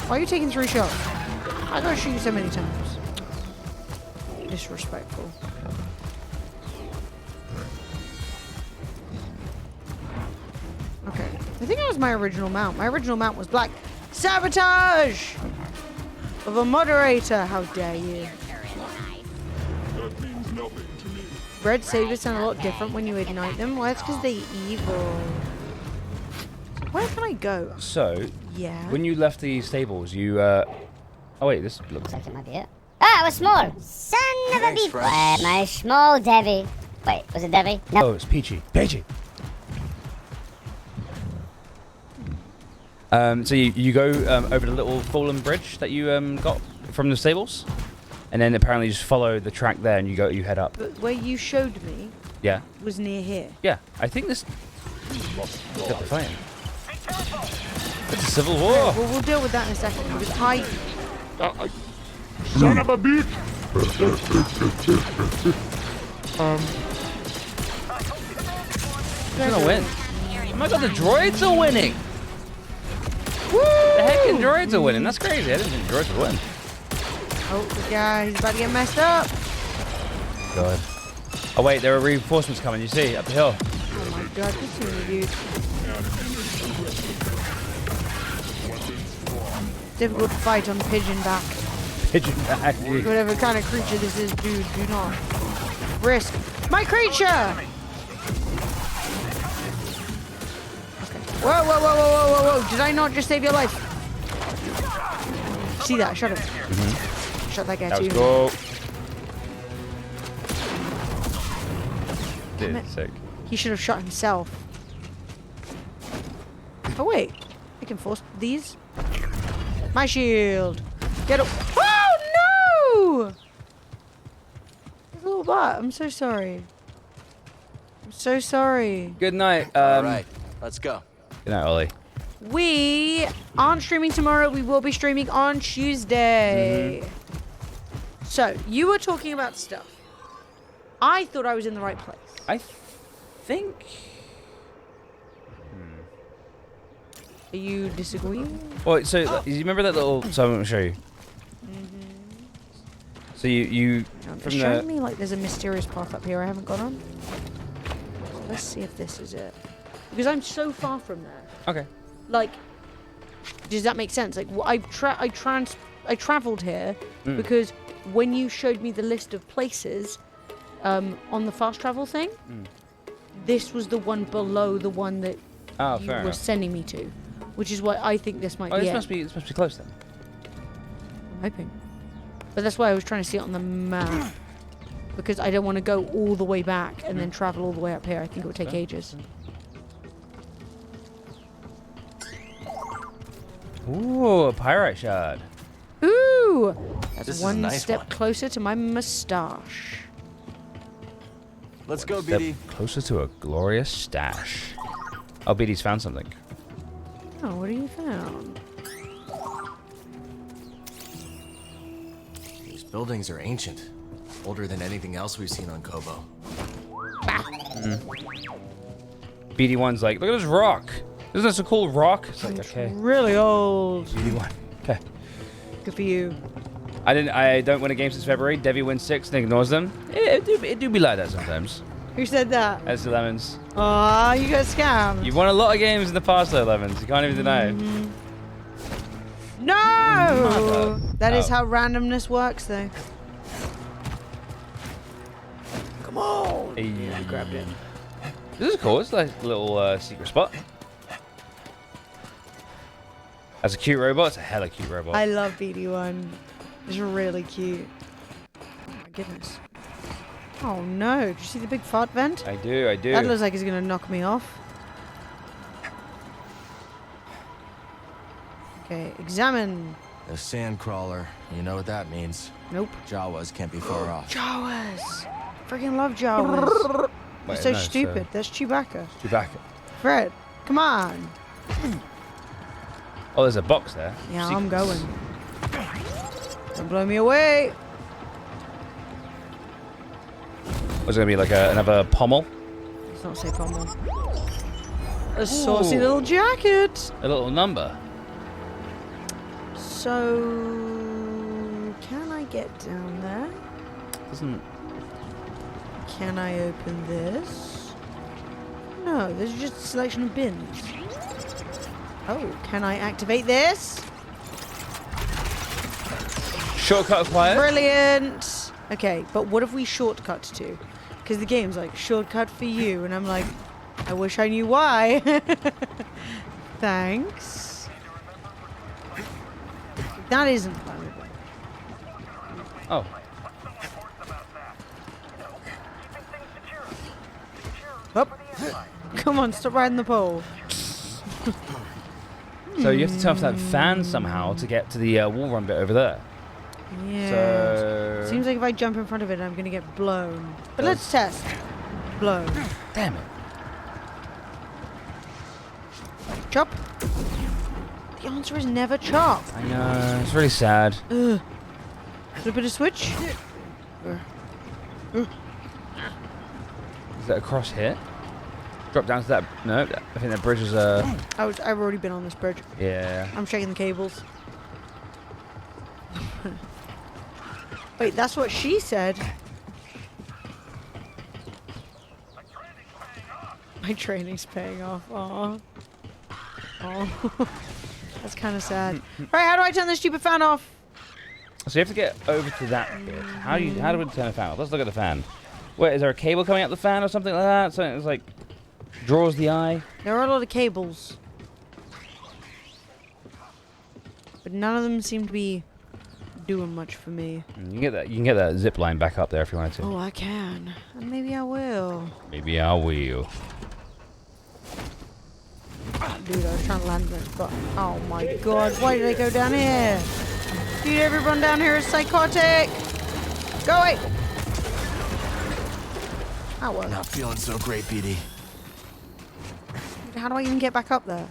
Why are you taking 3 shots? I gotta shoot you so many times. Disrespectful. Okay. I think that was my original mount. My original mount was black. Sabotage! Of a moderator. How dare you? That means nothing to me. Red sabers sound a lot different when you ignite them. Well, that's because they're evil. Where can I go? So, Yeah. when you left the stables, you, oh wait, this looks like it might be it. Ah, it was small. Son of a beef. My small Debbie. Wait, was it Debbie? No. Oh, it's Peachy. Peachy! So you go over the little fallen bridge that you got from the stables, and then apparently just follow the track there, and you head up. But where you showed me was near here. Yeah, I think this. Got the fighting. It's a civil war. Okay, well, we'll deal with that in a second. Because Son of a bitch! Who's gonna win? Oh my god, the droids are winning! Woo! The heckin' droids are winning. That's crazy. I didn't think droids would win. Oh, the guy, he's about to get messed up. God. Oh wait, there are reinforcements coming. You see, up the hill. Oh my god, this is a dude. Difficult to fight on pigeon back. Pigeon back. Whatever kind of creature this is, dude, do not risk my creature. Okay. Whoa, whoa, whoa, whoa, whoa, whoa, whoa! Did I not just save your life? See that? Shut him. Shut that guy too. Let's go. Damn Dude, it. sick. He should have shot himself. Oh wait, I can force these. My shield. Get up. Oh no! Little bot. I'm so sorry. I'm so sorry. Good night. All right, let's go. Good night, Ollie. We aren't streaming tomorrow. We will be streaming on Tuesday. So you were talking about stuff. I thought I was in the right place. I think. Are you disagreeing? Well, so you remember that little? So I'm gonna show you. So you It's from showing the. me like there's a mysterious path up here I haven't gone on. So let's see if this is it. Because I'm so far from there. Okay. Like, does that make sense? Like, I traveled here because when you showed me the list of places on the fast travel thing, this was the one below the one that you fair were enough. sending me to, which is why I think this might Oh, be this it. must be close then. I'm hoping. But that's why I was trying to see it on the map. Because I don't want to go all the way back and then travel all the way up here. I think it would take ages. Ooh, a pyrite shard. Ooh! That's This is a one nice step one. closer to my mustache. Let's go, Step BD. closer to a glorious stash. Oh, BD's found something. Oh, what have you found? These buildings are ancient. Older than anything else we've seen on Kobo. BD1's like, look at this rock. Isn't this a cool rock? It's like, okay. Really old. BD1. Okay. Good for you. I don't win a game since February. Devi wins 6 and ignores them. It do be like that sometimes. Who said that? That's the Lemons. Aw, you got scammed. You've won a lot of games in the past though, Lemons. You can't even deny. No! That is Oh. how randomness works, though. Come on! Hey. Yeah, I grabbed it. This is cool. It's like a little secret spot. That's a cute robot. It's a hella cute robot. I love BD1. It's really cute. Oh my goodness. Oh no, did you see the big fart vent? I do. That looks like it's gonna knock me off. Okay, examine. A sand crawler. You know what that means. Nope. Jawas can't be far off. Jawas! Freaking love Jawas. You're so no, it's, stupid. That's Chewbacca. Chewbacca. Fred, come on. Oh, there's a box there. Yeah, Secrets. I'm going. Don't blow me away. Was it gonna be like another pommel? Let's not say pommel. A saucy little jacket. A little number. So, can I get down there? Doesn't. Can I open this? No, there's just a selection of bins. Oh, can I activate this? Shortcut acquired. Brilliant. Okay, but what if we shortcut to? Because the game's like, shortcut for you. And I'm like, I wish I knew why. Thanks. That isn't flammable. Oh. Up. Come on, stop riding the pole. So you have to turn off that fan somehow to get to the wall run bit over there. Yeah. So... Seems like if I jump in front of it, I'm going to get blown. But let's test. Blown. Damn it. Chop. The answer is never chop. I know. It's really sad. Ugh. Is there a bit of switch? Is that a cross hit? Drop down to that. No, I think that bridge is I've already been on this bridge. Yeah. I'm checking the cables. Wait, that's what she said. My training's paying off. Aw. Oh. That's kind of sad. Right, how do I turn this stupid fan off? So you have to get over to that bit. How do we turn the fan off? Let's look at the fan. Wait, is there a cable coming out the fan or something like that? Something that's like draws the eye. There are a lot of cables, but none of them seem to be doing much for me. You can get that zip line back up there if you wanted to. Oh, I can, and maybe I will. Maybe I will. Dude, I was trying to land this, but oh my god, why did I go down here? Dude, everyone down here is psychotic. Go away. That worked. Not feeling so great, BD. How do I even get back up there?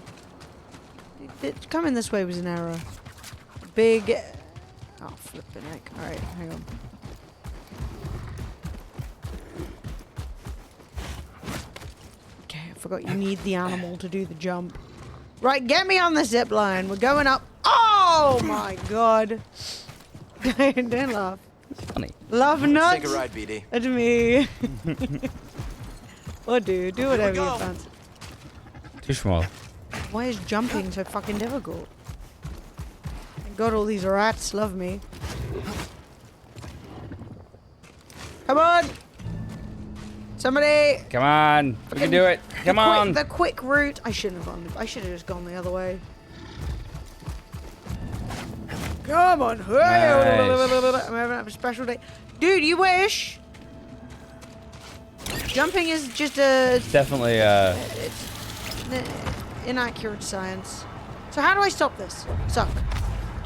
Coming this way was an error. Big... Oh, flipping heck. Alright, hang on. Okay, I forgot you need the animal to do the jump. Right, get me on the zip line. We're going up. Oh my god. Don't laugh. It's funny. Love nuts. Take a ride, BD. At me. Or do whatever you fancy. Too small. Why is jumping so fucking difficult? Thank God all these rats love me. Come on! Somebody! Come on! We can do it! Come on! The quick route. I shouldn't have gone. I should have just gone the other way. Come on! Nice. I'm having a special day. Dude, you wish! Jumping is just a... Definitely, It's inaccurate science. So how do I stop this? Suck.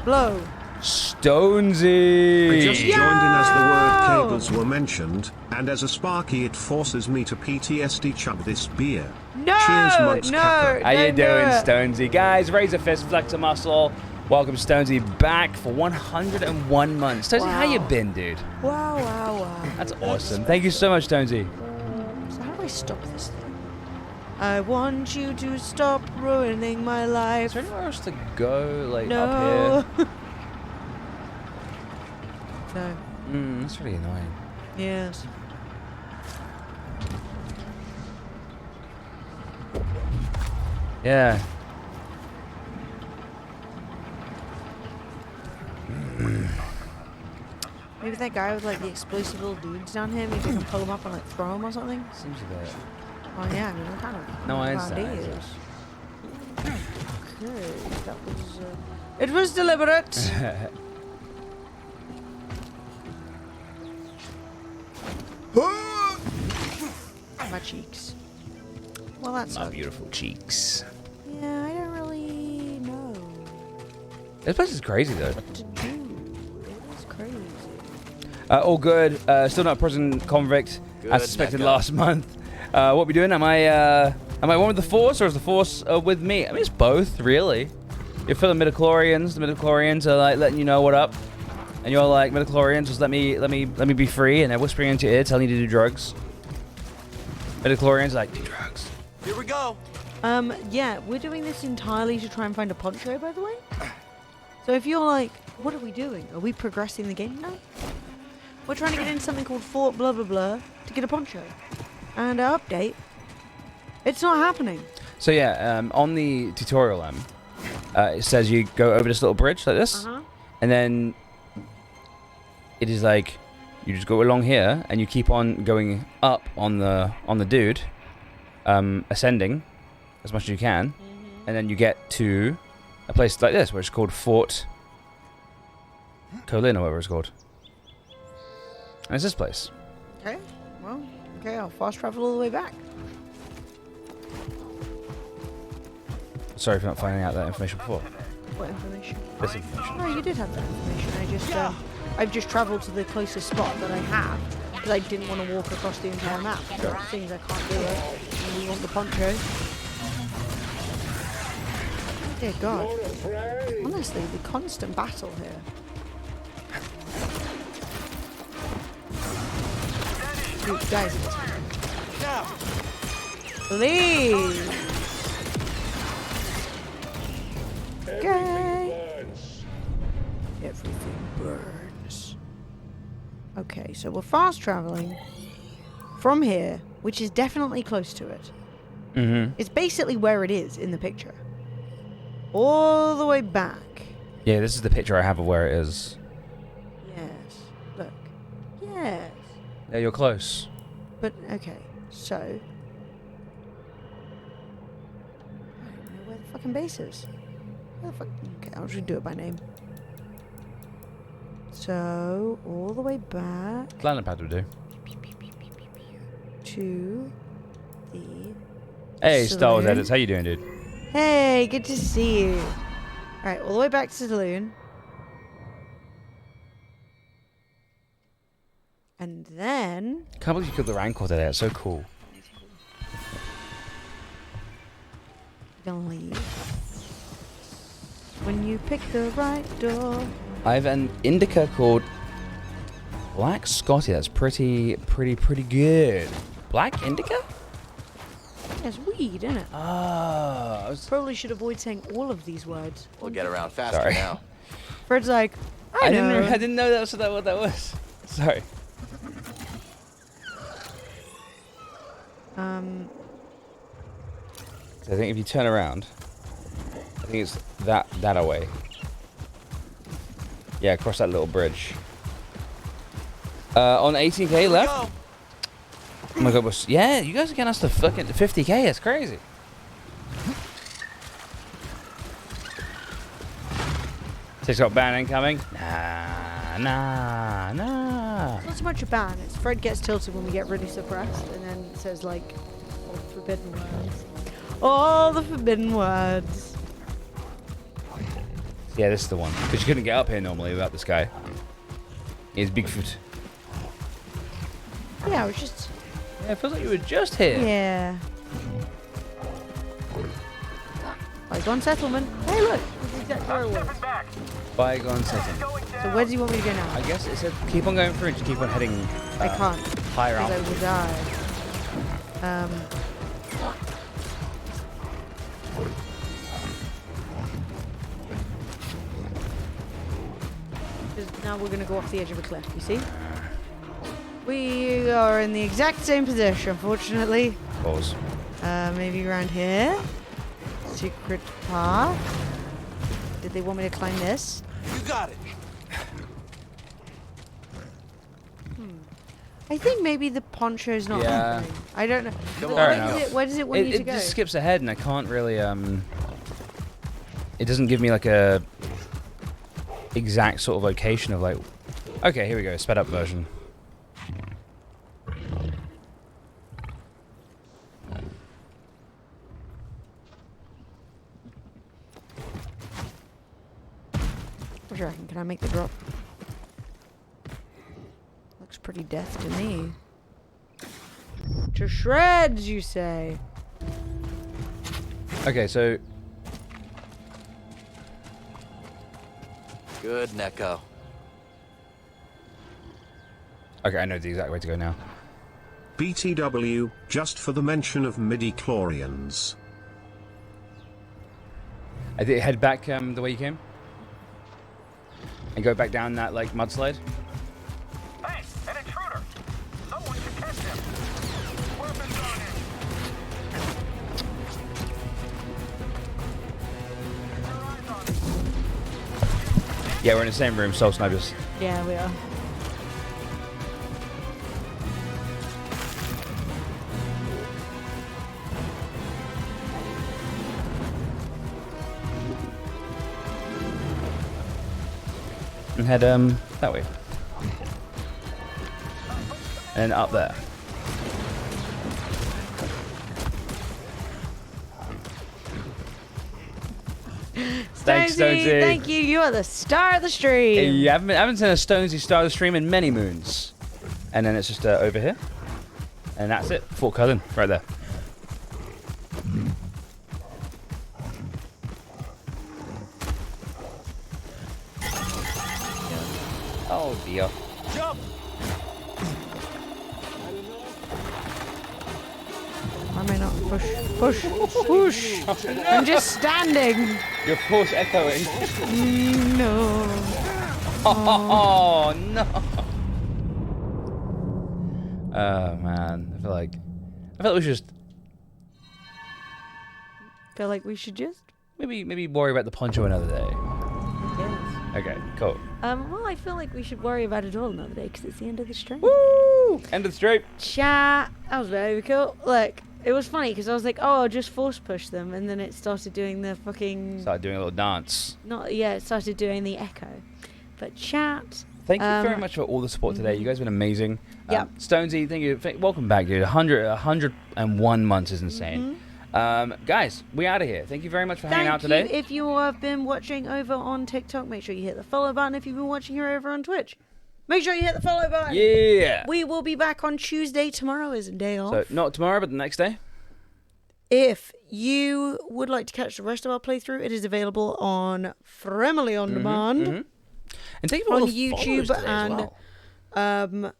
Blow. Stonesy! I just joined in as the word cables were mentioned, and as a Sparky it forces me to PTSD chub this beer. No! Cheers, Muds Kappa. How you doing, Stonesy? Guys, raise a fist, flex a muscle. Welcome, Stonesy, back for 101 months. Stonesy, how you been, dude? Wow, wow, wow. That's awesome. Thank you so much, Stonesy. So how do I stop this thing? I want you to stop ruining my life. Is there anywhere else to go, like, no. up here? No. That's really annoying. Yes. Yeah. Maybe that guy with like the explosive little dudes down here, maybe I can pull him up and like throw him or something? Seems a bit... Oh yeah, I mean, I'm kind of... No, I understand. ideas. Okay, that was... It was deliberate! My cheeks. Well, that's... My beautiful cheeks. Yeah, I don't really know This place is crazy, though. what to do. It is crazy. All good. Still not a prison convict, as suspected last month. What we doing? Am I one with the Force, or is the Force with me? I mean, it's both, really. You're feeling midichlorians. The midichlorians are like letting you know what up, and you're like, midichlorians, just let me be free, and they're whispering into your ear, telling you to do drugs. Midichlorians are like, do drugs. Here we go. Yeah, we're doing this entirely to try and find a poncho, by the way. So if you're like, what are we doing? Are we progressing the game? No. We're trying to get into something called Fort blah blah blah to get a poncho. And update, it's not happening. So yeah, on the tutorial, it says you go over this little bridge like this, and then it is like you just go along here and you keep on going up on the dude, ascending as much as you can, and then you get to a place like this where it's called Fort Colin or whatever it's called. And it's this place. Okay, well, okay, I'll fast travel all the way back. Sorry for not finding out that information before. What information? This information. No, you did have that information. I've just travelled to the closest spot that I have because I didn't want to walk across the entire map. So seeing as I can't do it, and we want the poncho. Dear God. Honestly, the constant battle here. Dude, guys, please. Okay. Everything burns. Okay, so we're fast traveling from here, which is definitely close to it. Mm-hmm. It's basically where it is in the picture. All the way back. Yeah, this is the picture I have of where it is. Yes. Look. Yes. Yeah, you're close. But, okay, so... I don't know where the fucking base is. Where the fuck... Okay, I'll just do it by name. So, all the way back... Landing pad will do. To... the... Hey, Star Wars saloon. Edits, how you doing, dude? Hey, good to see you. Alright, all the way back to the saloon. And then... Can't believe you killed the Rancor today, it's so cool. Gonna leave. When you pick the right door. I have an indica called Black Scotty. That's pretty good. Black indica? Yeah, it's weed, isn't it? Ah, Probably should avoid saying all of these words. We'll get around faster Sorry. now. Fred's like, I know. I didn't know that was what that was. Sorry. I think if you turn around, I think it's that away. Yeah, across that little bridge. On 18k left. Oh my god, yeah, you guys are getting us to fucking 50k. It's crazy. TikTok ban incoming. Nah. It's not so much a ban. It's Fred gets tilted when we get really suppressed, and then it says like all the forbidden words. All the forbidden words. Yeah, this is the one. Because you couldn't get up here normally without this guy. He's Bigfoot. Yeah, I was just... Yeah, it feels like you were just here. Yeah. Bygone settlement. Hey, look! This is exactly where it was. Bygone settlement. So where do you want me to go now? I guess it said keep on going through and just keep on heading I can't. higher up. Because I will die. Because now we're going to go off the edge of a cliff, you see? We are in the exact same position, unfortunately. Pause. Maybe around here. Secret path. Did they want me to climb this? You got it. I think maybe the poncho's not happening. I don't know. Where does it want you to go? It just skips ahead and I can't really, it doesn't give me like a exact sort of location of like, okay, here we go, sped up version. What do you reckon? Can I make the drop? Looks pretty death to me. To shreds, you say? Okay, so... Good, Neko. Okay, I know the exact way to go now. BTW, just for the mention of midi-chlorians. I did head back the way you came? And go back down that, like, mudslide? Hey, an intruder! Someone should catch him! Weapons on him! Yeah, we're in the same room, soul snipers. Yeah, we are. And head that way. And up there. Thanks, Stonesy. Thank you. You are the star of the stream. Yeah, I haven't seen a Stonesy star of the stream in many moons. And then it's just over here. And that's it. Fort Cullen, right there. Oh dear. Jump! I may not push. I'm just standing. Your force echoing. No. Oh no. Oh man, I feel like we should just Feel like we should just maybe worry about the poncho another day. Yes. Okay, cool. Well, I feel like we should worry about it all another day because it's the end of the stream. Woo! End of the stream. Chat. That was very cool. Look, it was funny because I was like, oh, I'll just force push them, and then it started doing the fucking. Started doing a little dance. It started doing the echo. But chat. Thank you very much for all the support today. You guys have been amazing. Yeah. Stonesy, thank you. Welcome back, dude. 101 months is insane. Guys, we out of here. Thank you very much for hanging out today. If you have been watching over on TikTok, make sure you hit the follow button. If you've been watching here over on Twitch, make sure you hit the follow button. Yeah. We will be back on Tuesday. Tomorrow is a day off. So not tomorrow, but the next day. If you would like to catch the rest of our playthrough, it is available on Fremily on Demand. And thank you for all on the followers YouTube today as well.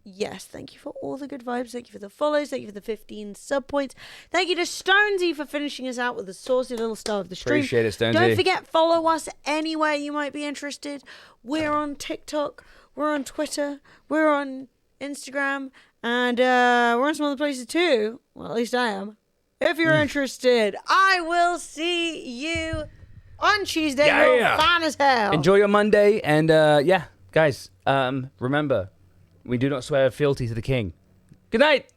Yes, thank you for all the good vibes. Thank you for the follows. Thank you for the 15 sub points. Thank you to Stonesy for finishing us out with the saucy little star of the stream. Appreciate it, Stonesy. Don't forget, follow us anywhere you might be interested. We're on TikTok. We're on Twitter. We're on Instagram. And we're on some other places too. Well, at least I am. If you're interested, I will see you on Tuesday. Yeah. We're fine as hell. Enjoy your Monday, and yeah, guys, remember, we do not swear fealty to the king. Good night.